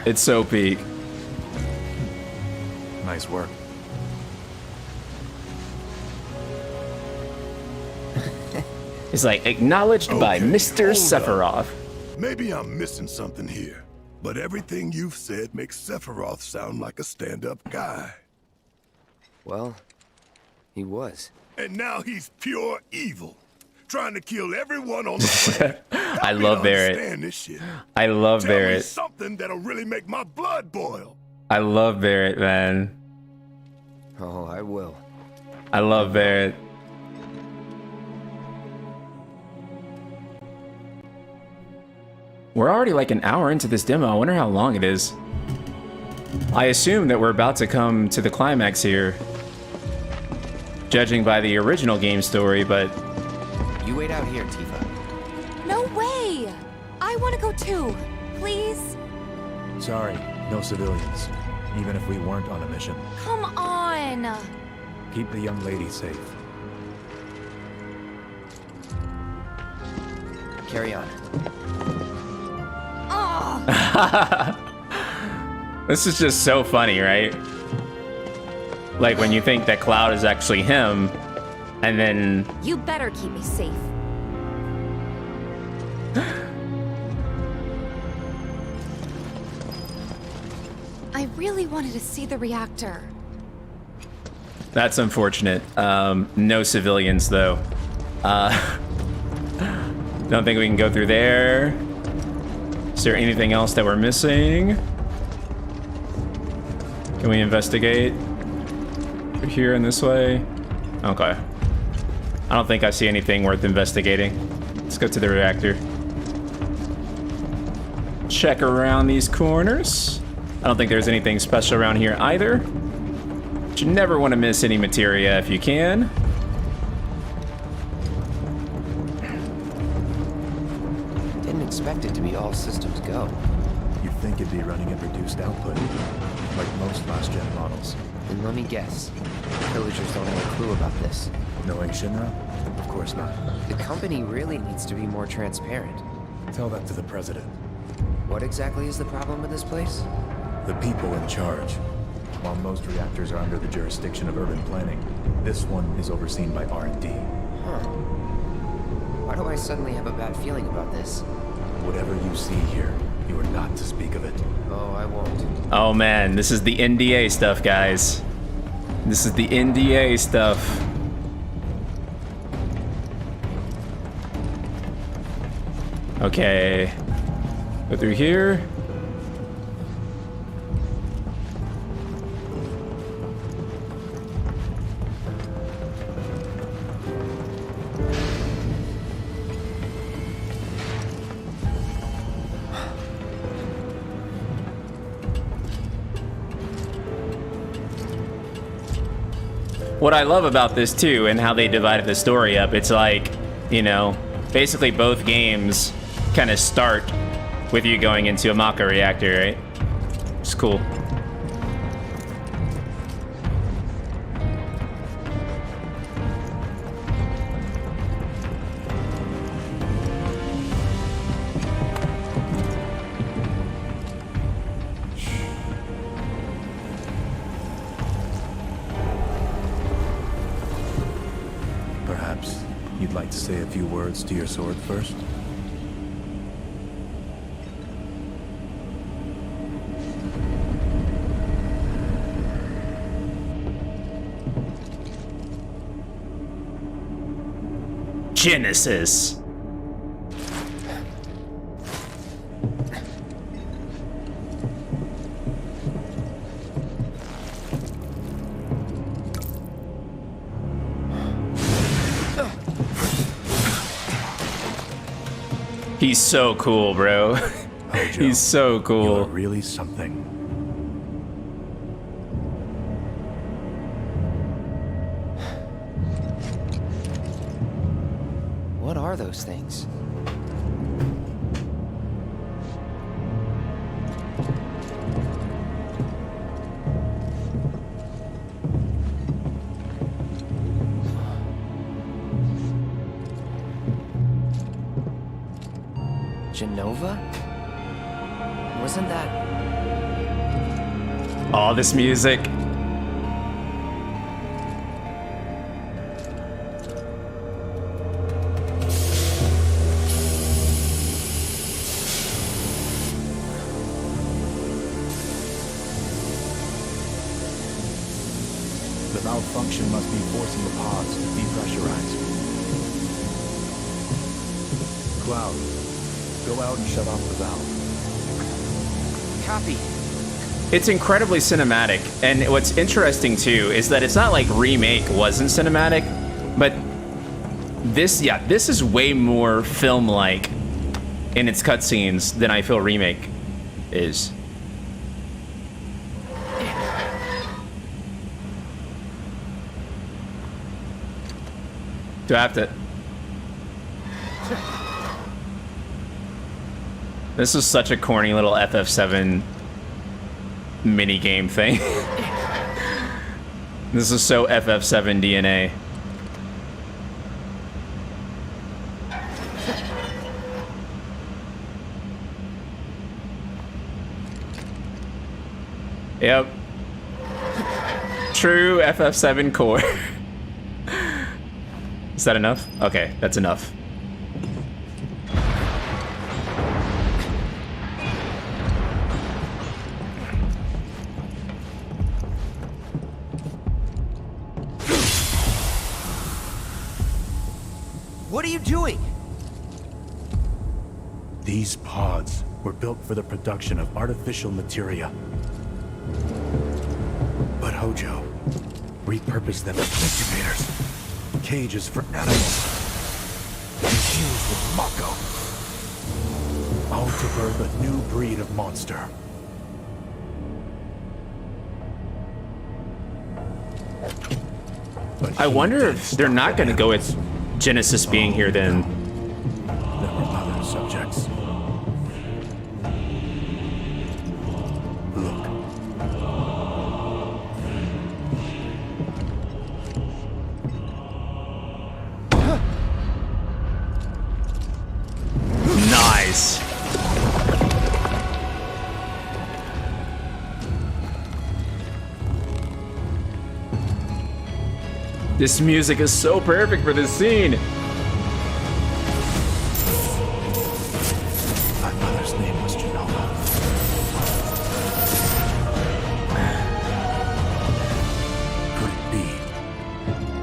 It's so peak. Nice work. It's like acknowledged by Mr. Sephiroth. Maybe I'm missing something here, but everything you've said makes Sephiroth sound like a stand-up guy. Well, he was. And now he's pure evil, trying to kill everyone on the planet. I love Barrett. This shit. I love Tell me Barrett. something that'll really make my blood boil. I love Barrett, man. Oh, I will. I love Barrett. We're already like an hour into this demo. I wonder how long it is. I assume that we're about to come to the climax here, judging by the original game story, but... You wait out here, Tifa. No way! I want to go too. Please? Sorry, no civilians. Even if we weren't on a mission. Come on! Keep the young lady safe. Carry on. This is just so funny, right? Like when you think that Cloud is actually him, and then... You better keep me safe. I really wanted to see the reactor. That's unfortunate. No civilians, though. Don't think we can go through there. Is there anything else that we're missing? Can we investigate? Through here and this way? Okay. I don't think I see anything worth investigating. Let's go to the reactor. Check around these corners. I don't think there's anything special around here either. But you never want to miss any materia if you can. Didn't expect it to be all systems go. You'd think it'd be running at reduced output, like most last-gen models. And let me guess, villagers don't have a clue about this. Knowing Shinra? Of course not. The company really needs to be more transparent. Tell that to the president. What exactly is the problem with this place? The people in charge. While most reactors are under the jurisdiction of urban planning, this one is overseen by R&D. Huh. Why do I suddenly have a bad feeling about this? Whatever you see here, you are not to speak of it. Oh, I won't. Oh man, this is the NDA stuff, guys. This is the NDA stuff. Okay. Go through here. What I love about this too, and how they divided the story up, it's like, you know, basically both games kind of start with you going into a Maka reactor, right? It's cool. Perhaps you'd like to say a few words to your sword first? Genesis. He's so cool, bro. He's so cool. You're really something. What are those things? Genova? Wasn't that... All this music. Malfunction must be forcing the pods to depressurize. Cloud, go out and shut off the valve. Copy. It's incredibly cinematic, and what's interesting too is that it's not like Remake wasn't cinematic, but this is way more film-like in its cutscenes than I feel Remake is. Do I have to? This is such a corny little FF7 mini-game thing. This is so FF7 DNA. Yep. True FF7 core. Is that enough? Okay, that's enough. What are you doing? These pods were built for the production of artificial materia. But Hojo repurposed them as incubators, cages for animals, infused with Mako, all to birth a new breed of monster. But I wonder if they're not going to go with Genesis being here then. There were other subjects. Look. Nice. This music is so perfect for this scene. My mother's name was Genova. Could it be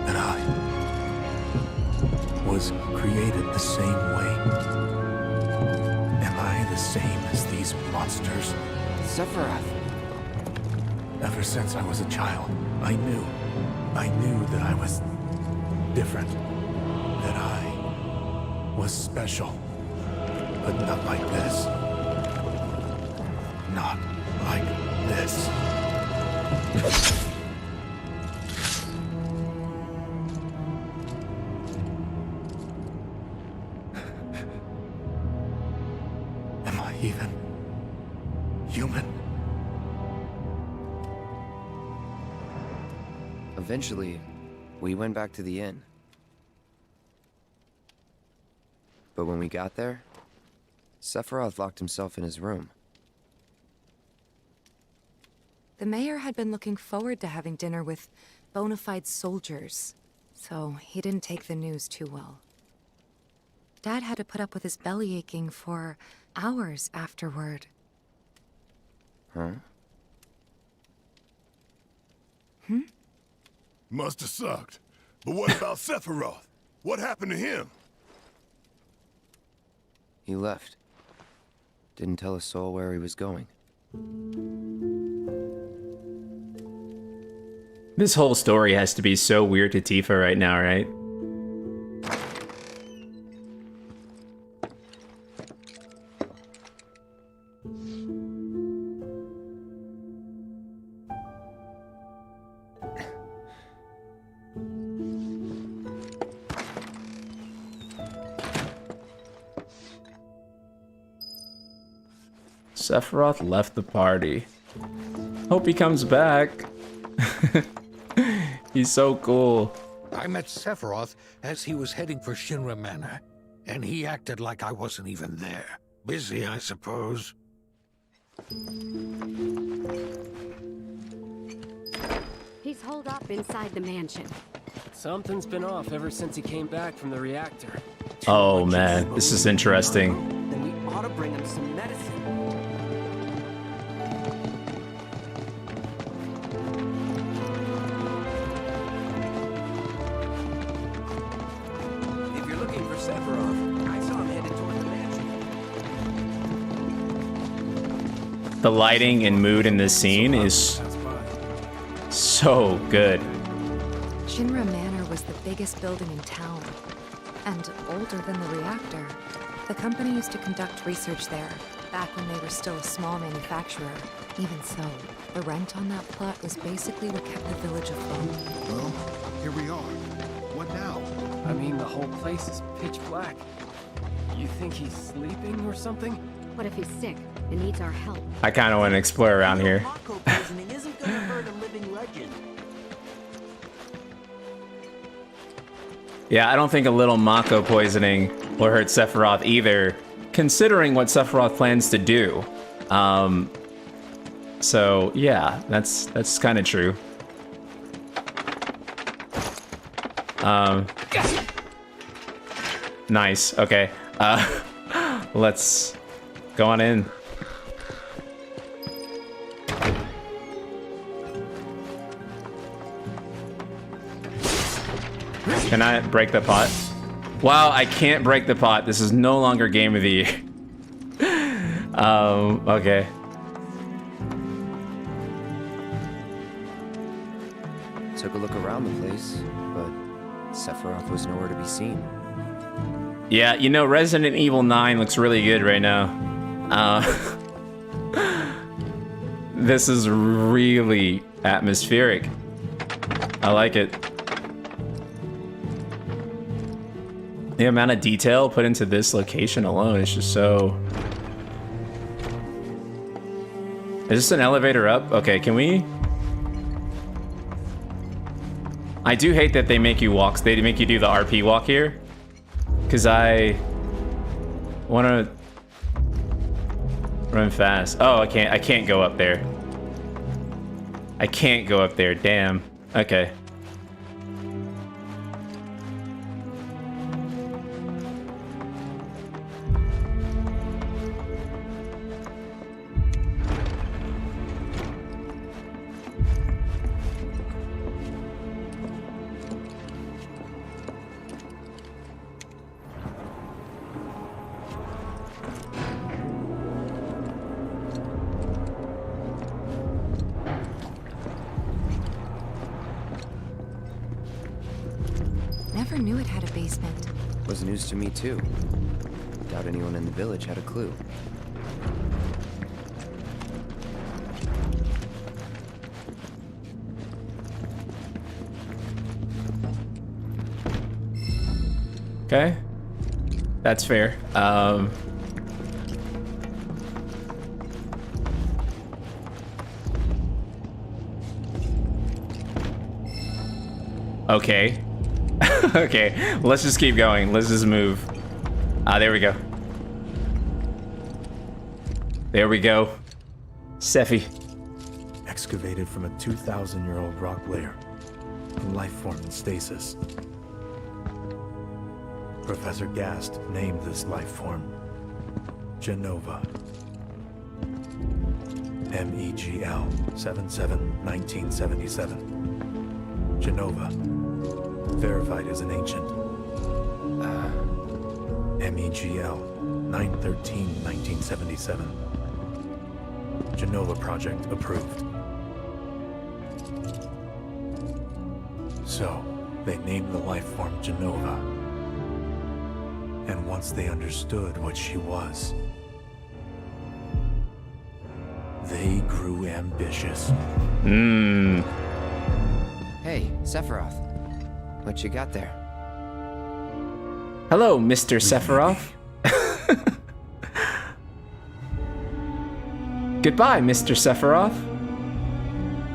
that I was created the same way? Am I the same as these monsters? Sephiroth. Ever since I was a child, I knew that I was different, that I was special, but not like this. Not like this. Am I even human? Eventually, we went back to the inn. But when we got there, Sephiroth locked himself in his room. The mayor had been looking forward to having dinner with bona fide soldiers, so he didn't take the news too well. Dad had to put up with his belly aching for hours afterward. Huh? Must have sucked. But what about Sephiroth? What happened to him? He left. Didn't tell a soul where he was going. This whole story has to be so weird to Tifa right now, right? Sephiroth left the party. Hope he comes back. He's so cool. I met Sephiroth as he was heading for Shinra Manor, and he acted like I wasn't even there. Busy, I suppose. He's holed up inside the mansion. Something's been off ever since he came back from the reactor. Oh man, this is interesting. Then we ought to bring him some medicine. the lighting and mood in this scene is so good. Shinra Manor was the biggest building in town, and older than the reactor. The company used to conduct research there, back when they were still a small manufacturer. Even so, the rent on that plot was basically what kept the village afloat. Well, here we are. What now? I mean, the whole place is pitch black. You think he's sleeping or something? What if he's sick and needs our help? I kind of want to explore around here. Mako poisoning isn't gonna hurt a living legend. Yeah, I don't think a little Mako poisoning will hurt Sephiroth either, considering what Sephiroth plans to do. So yeah, that's kind of true. Nice. Okay. Let's go on in. Can I break the pot? Wow, I can't break the pot. This is no longer game of the year. Okay. Took a look around the place, but Sephiroth was nowhere to be seen. Yeah, you know, Resident Evil 9 looks really good right now. This is really atmospheric. I like it. The amount of detail put into this location alone is just so... Is this an elevator up? Okay, can we... I do hate that they make you walk. They make you do the RP walk here. Because I want to run fast. Oh, I can't go up there. I can't go up there. Damn. Okay. Never knew it had a basement. Was news to me too. Doubt anyone in the village had a clue. Okay. That's fair. Okay. Okay, let's just keep going. Let's just move. There we go. There we go. Sephi. Excavated from a 2,000-year-old rock layer. Life form in stasis. Professor Gast named this life form Genova. MEGL 77-1977. Genova. Verified as an ancient. MEGL 9/13/1977. Genova project approved. So, they named the life form Genova. And once they understood what she was, they grew ambitious. Hey, Sephiroth. What you got there? Hello, Mr. Sephiroth. Goodbye, Mr. Sephiroth.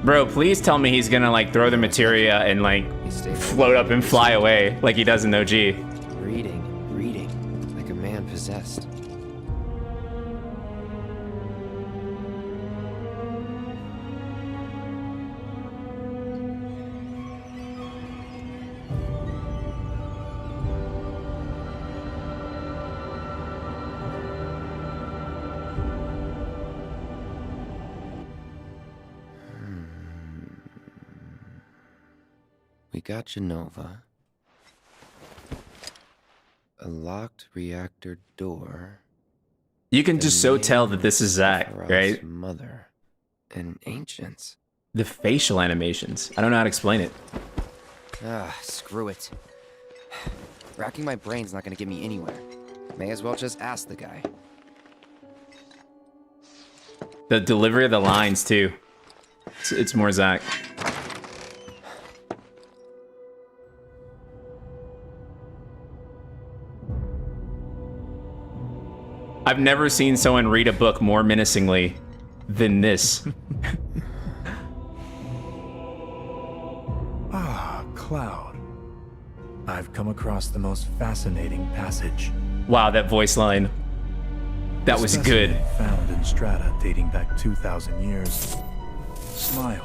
Bro, please tell me he's gonna like throw the materia and like float up and fly away like he does in OG. Reading, like a man possessed. We got Genova. A locked reactor door. You can just so tell that this is Zack, right? Mother and ancients. The facial animations. I don't know how to explain it. Ah, screw it. Racking my brain's not gonna get me anywhere. May as well just ask the guy. The delivery of the lines, too. It's more Zack. I've never seen someone read a book more menacingly than this. Ah, Cloud. I've come across the most fascinating passage. Wow, that voice line. That was good. Found in strata dating back 2,000 years. Smiled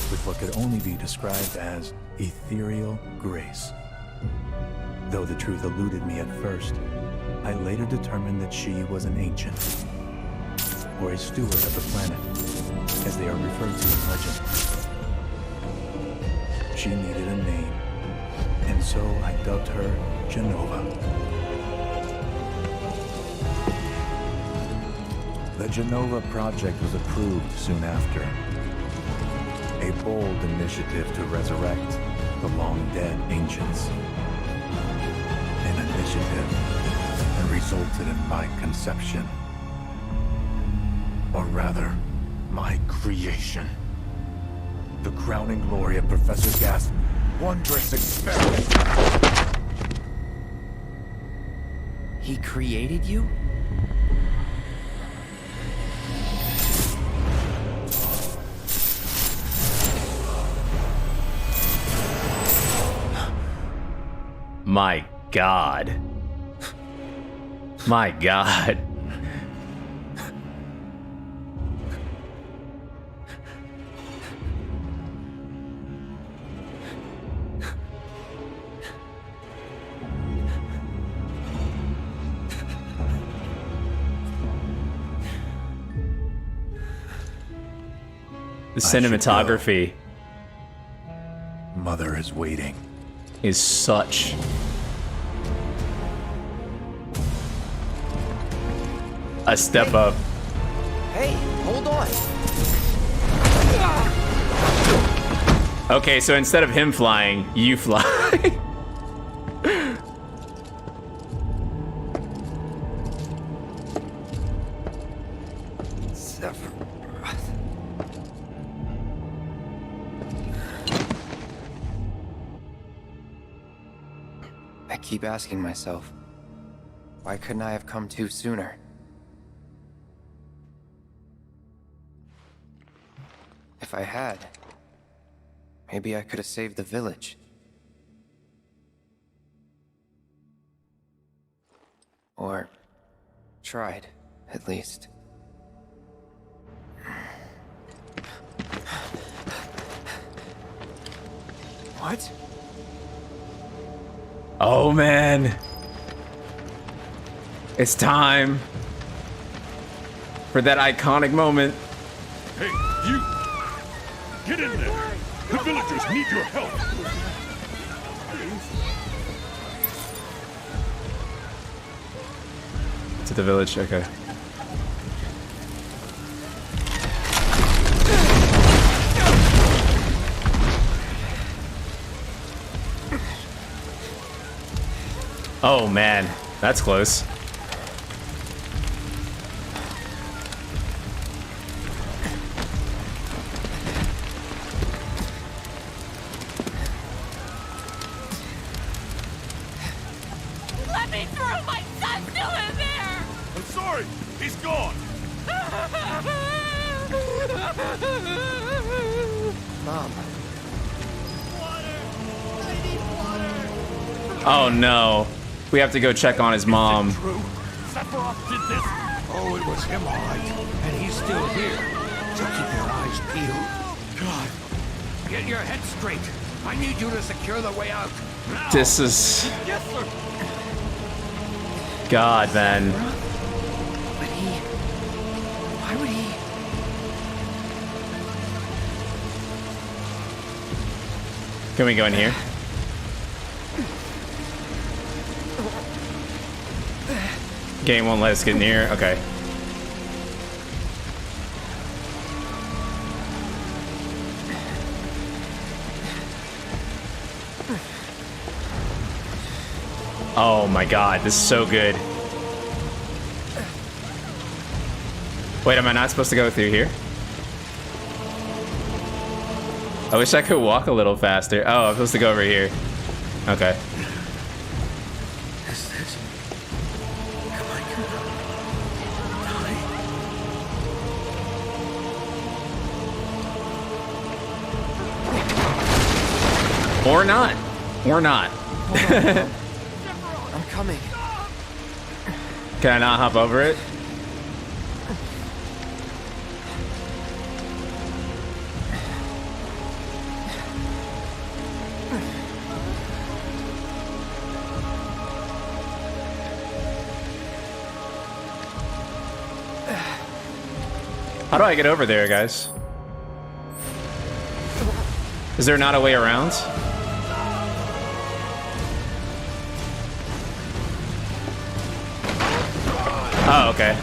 with what could only be described as ethereal grace. Though the truth eluded me at first, I later determined that she was an ancient, or a steward of the planet, as they are referred to in legend. She needed a name, and so I dubbed her Genova. The Genova project was approved soon after. A bold initiative to resurrect the long-dead ancients. An initiative that resulted in my conception. Or rather, my creation. The crowning glory of Professor Gas' wondrous experiment. He created you? My God. My God. The cinematography. Mother is waiting. Is such a step up. Hey, hold on. Okay, so instead of him flying, you fly. I keep asking myself, why couldn't I have come to sooner? If I had, maybe I could have saved the village. Or tried, at least. What? Oh man. It's time for that iconic moment. Hey, you! Get in there! The villagers need your help! To the village, okay. Oh man, that's close. Let me through! My son's still in there! I'm sorry! He's gone! Mom. Oh no. We have to go check on his mom. True. Sephiroth did this. Oh, it was him, all right. And he's still here. So keep your eyes peeled. God. Get your head straight. I need you to secure the way out. Now. This is... Yes, sir. God, man. But he... Why would he... Can we go in here? Game won't let us get near. Okay. Oh my god, this is so good. Wait, am I not supposed to go through here? I wish I could walk a little faster. Oh, I'm supposed to go over here. Okay. Or not. Or not. I'm coming. Can I not hop over it? How do I get over there, guys? Is there not a way around? Oh, okay.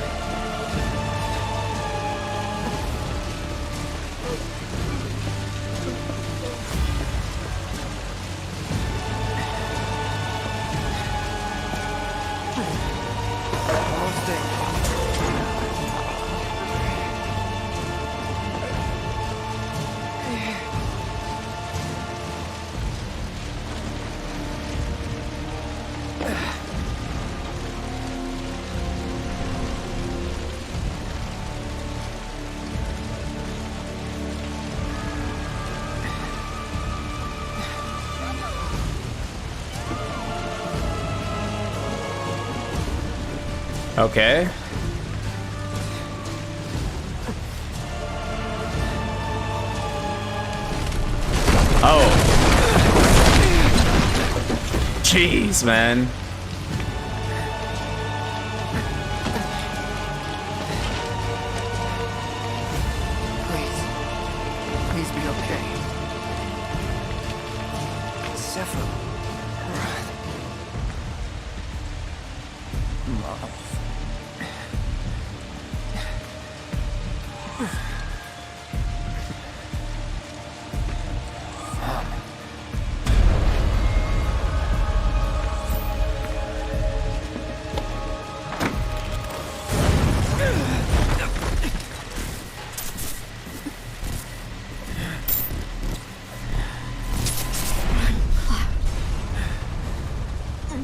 Okay. Oh. Jeez, man. Please be okay. Sephiroth. Mom.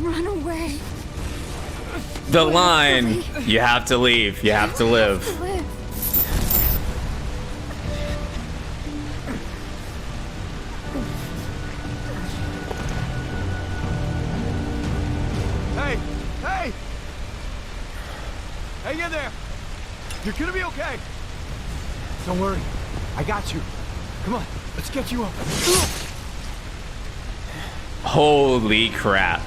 Run away. The line. You have to leave. You have to live. Hey! Hey! Hang in there! You're gonna be okay! Don't worry. I got you. Come on, let's get you up. Holy crap.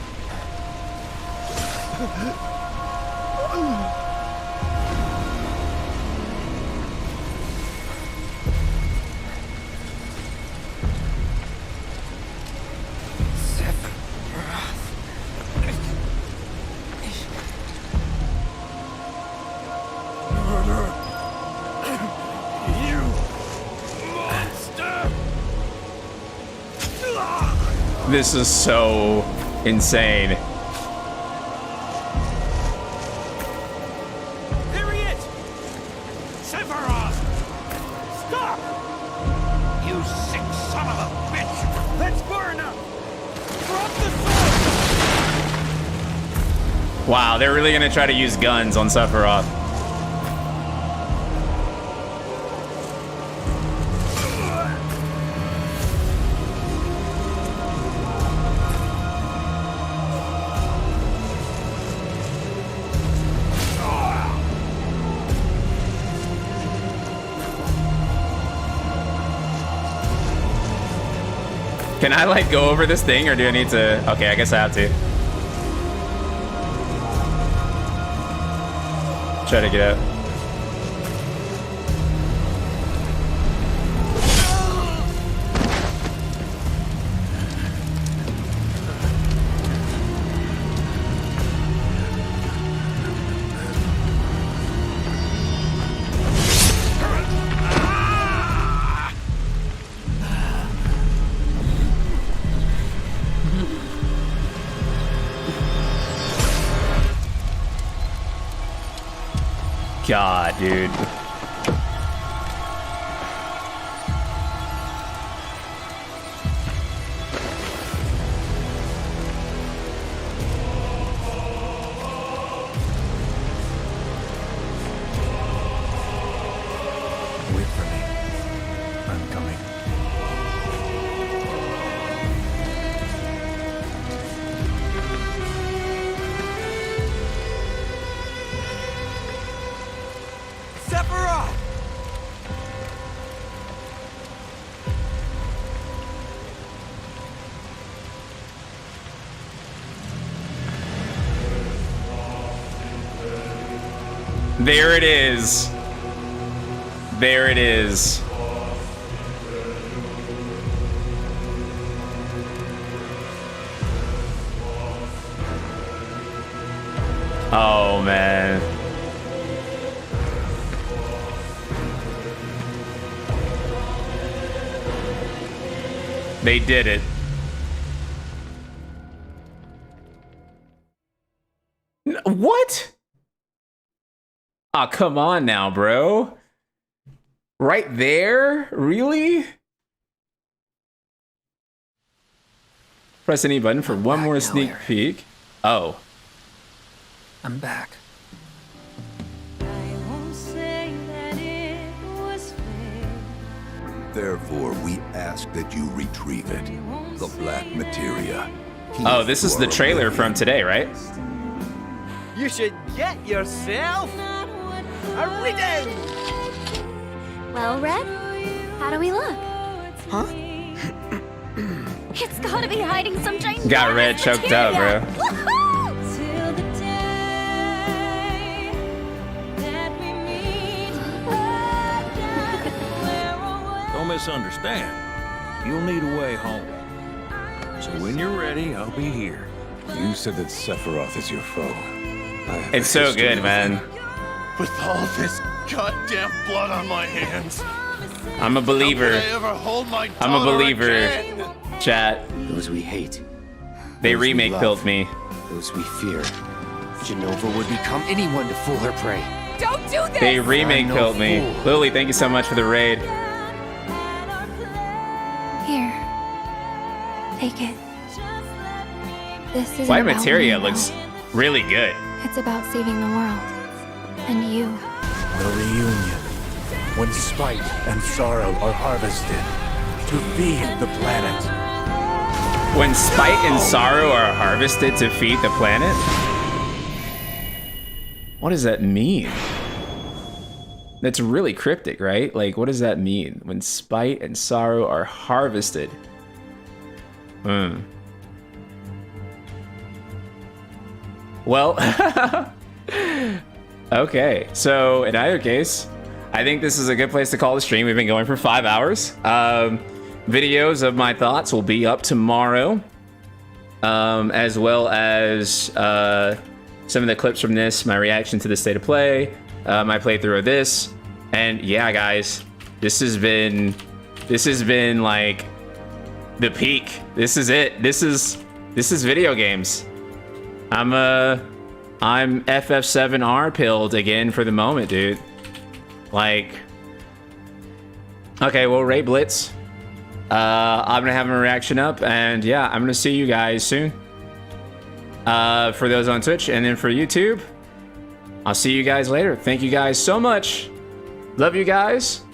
This is so insane. There he is! Sephiroth! Stop! You sick son of a bitch! That's far enough! Drop the sword! Wow, they're really gonna try to use guns on Sephiroth. Can I like go over this thing or do I need to? Okay, I guess I have to. Try to get out. god, dude. Wait for me. I'm coming. Sephiroth! There it is. There it is. Oh, man. They did it. What? Oh, come on now, bro. Right there? Really? Press any button for one more sneak peek. Oh. I'm back. Therefore, we ask that you retrieve it. The black materia. Oh, this is the trailer from today, right? You should get yourself a reading! Well, Red, how do we look? Huh? It's gotta be hiding some giant. Got Red choked up, bro. Don't misunderstand. You'll need a way home. So when you're ready, I'll be here. You said that Sephiroth is your foe. It's so good, man. With all this goddamn blood on my hands, I'm a believer. how could I ever hold my I'm a daughter believer. again? Chat. Those we hate. They Those we remake love. built me. Those we fear. Jenova would become anyone to fool her prey. Don't do this! They remake I'm no built me. fool. Lily, thank you so much for the raid. Here. Take it. This isn't White about materia me, looks though. really good. It's about saving the world. And you. The reunion. When spite and sorrow are harvested to feed the planet. When spite and sorrow are harvested to feed the planet? What does that mean? That's really cryptic, right? Like, what does that mean? When spite and sorrow are harvested. Well, okay. So in either case, I think this is a good place to call the stream. We've been going for 5 hours. Videos of my thoughts will be up tomorrow, as well as some of the clips from this, my reaction to the state of play, my playthrough of this, and yeah, guys, this has been like the peak. This is it. This is video games. I'm FF7 pilled again for the moment, dude. Like, okay, well, Ray Blitz. I'm gonna have a reaction up, and yeah, I'm gonna see you guys soon. For those on Twitch, and then for YouTube, I'll see you guys later. Thank you guys so much. Love you guys.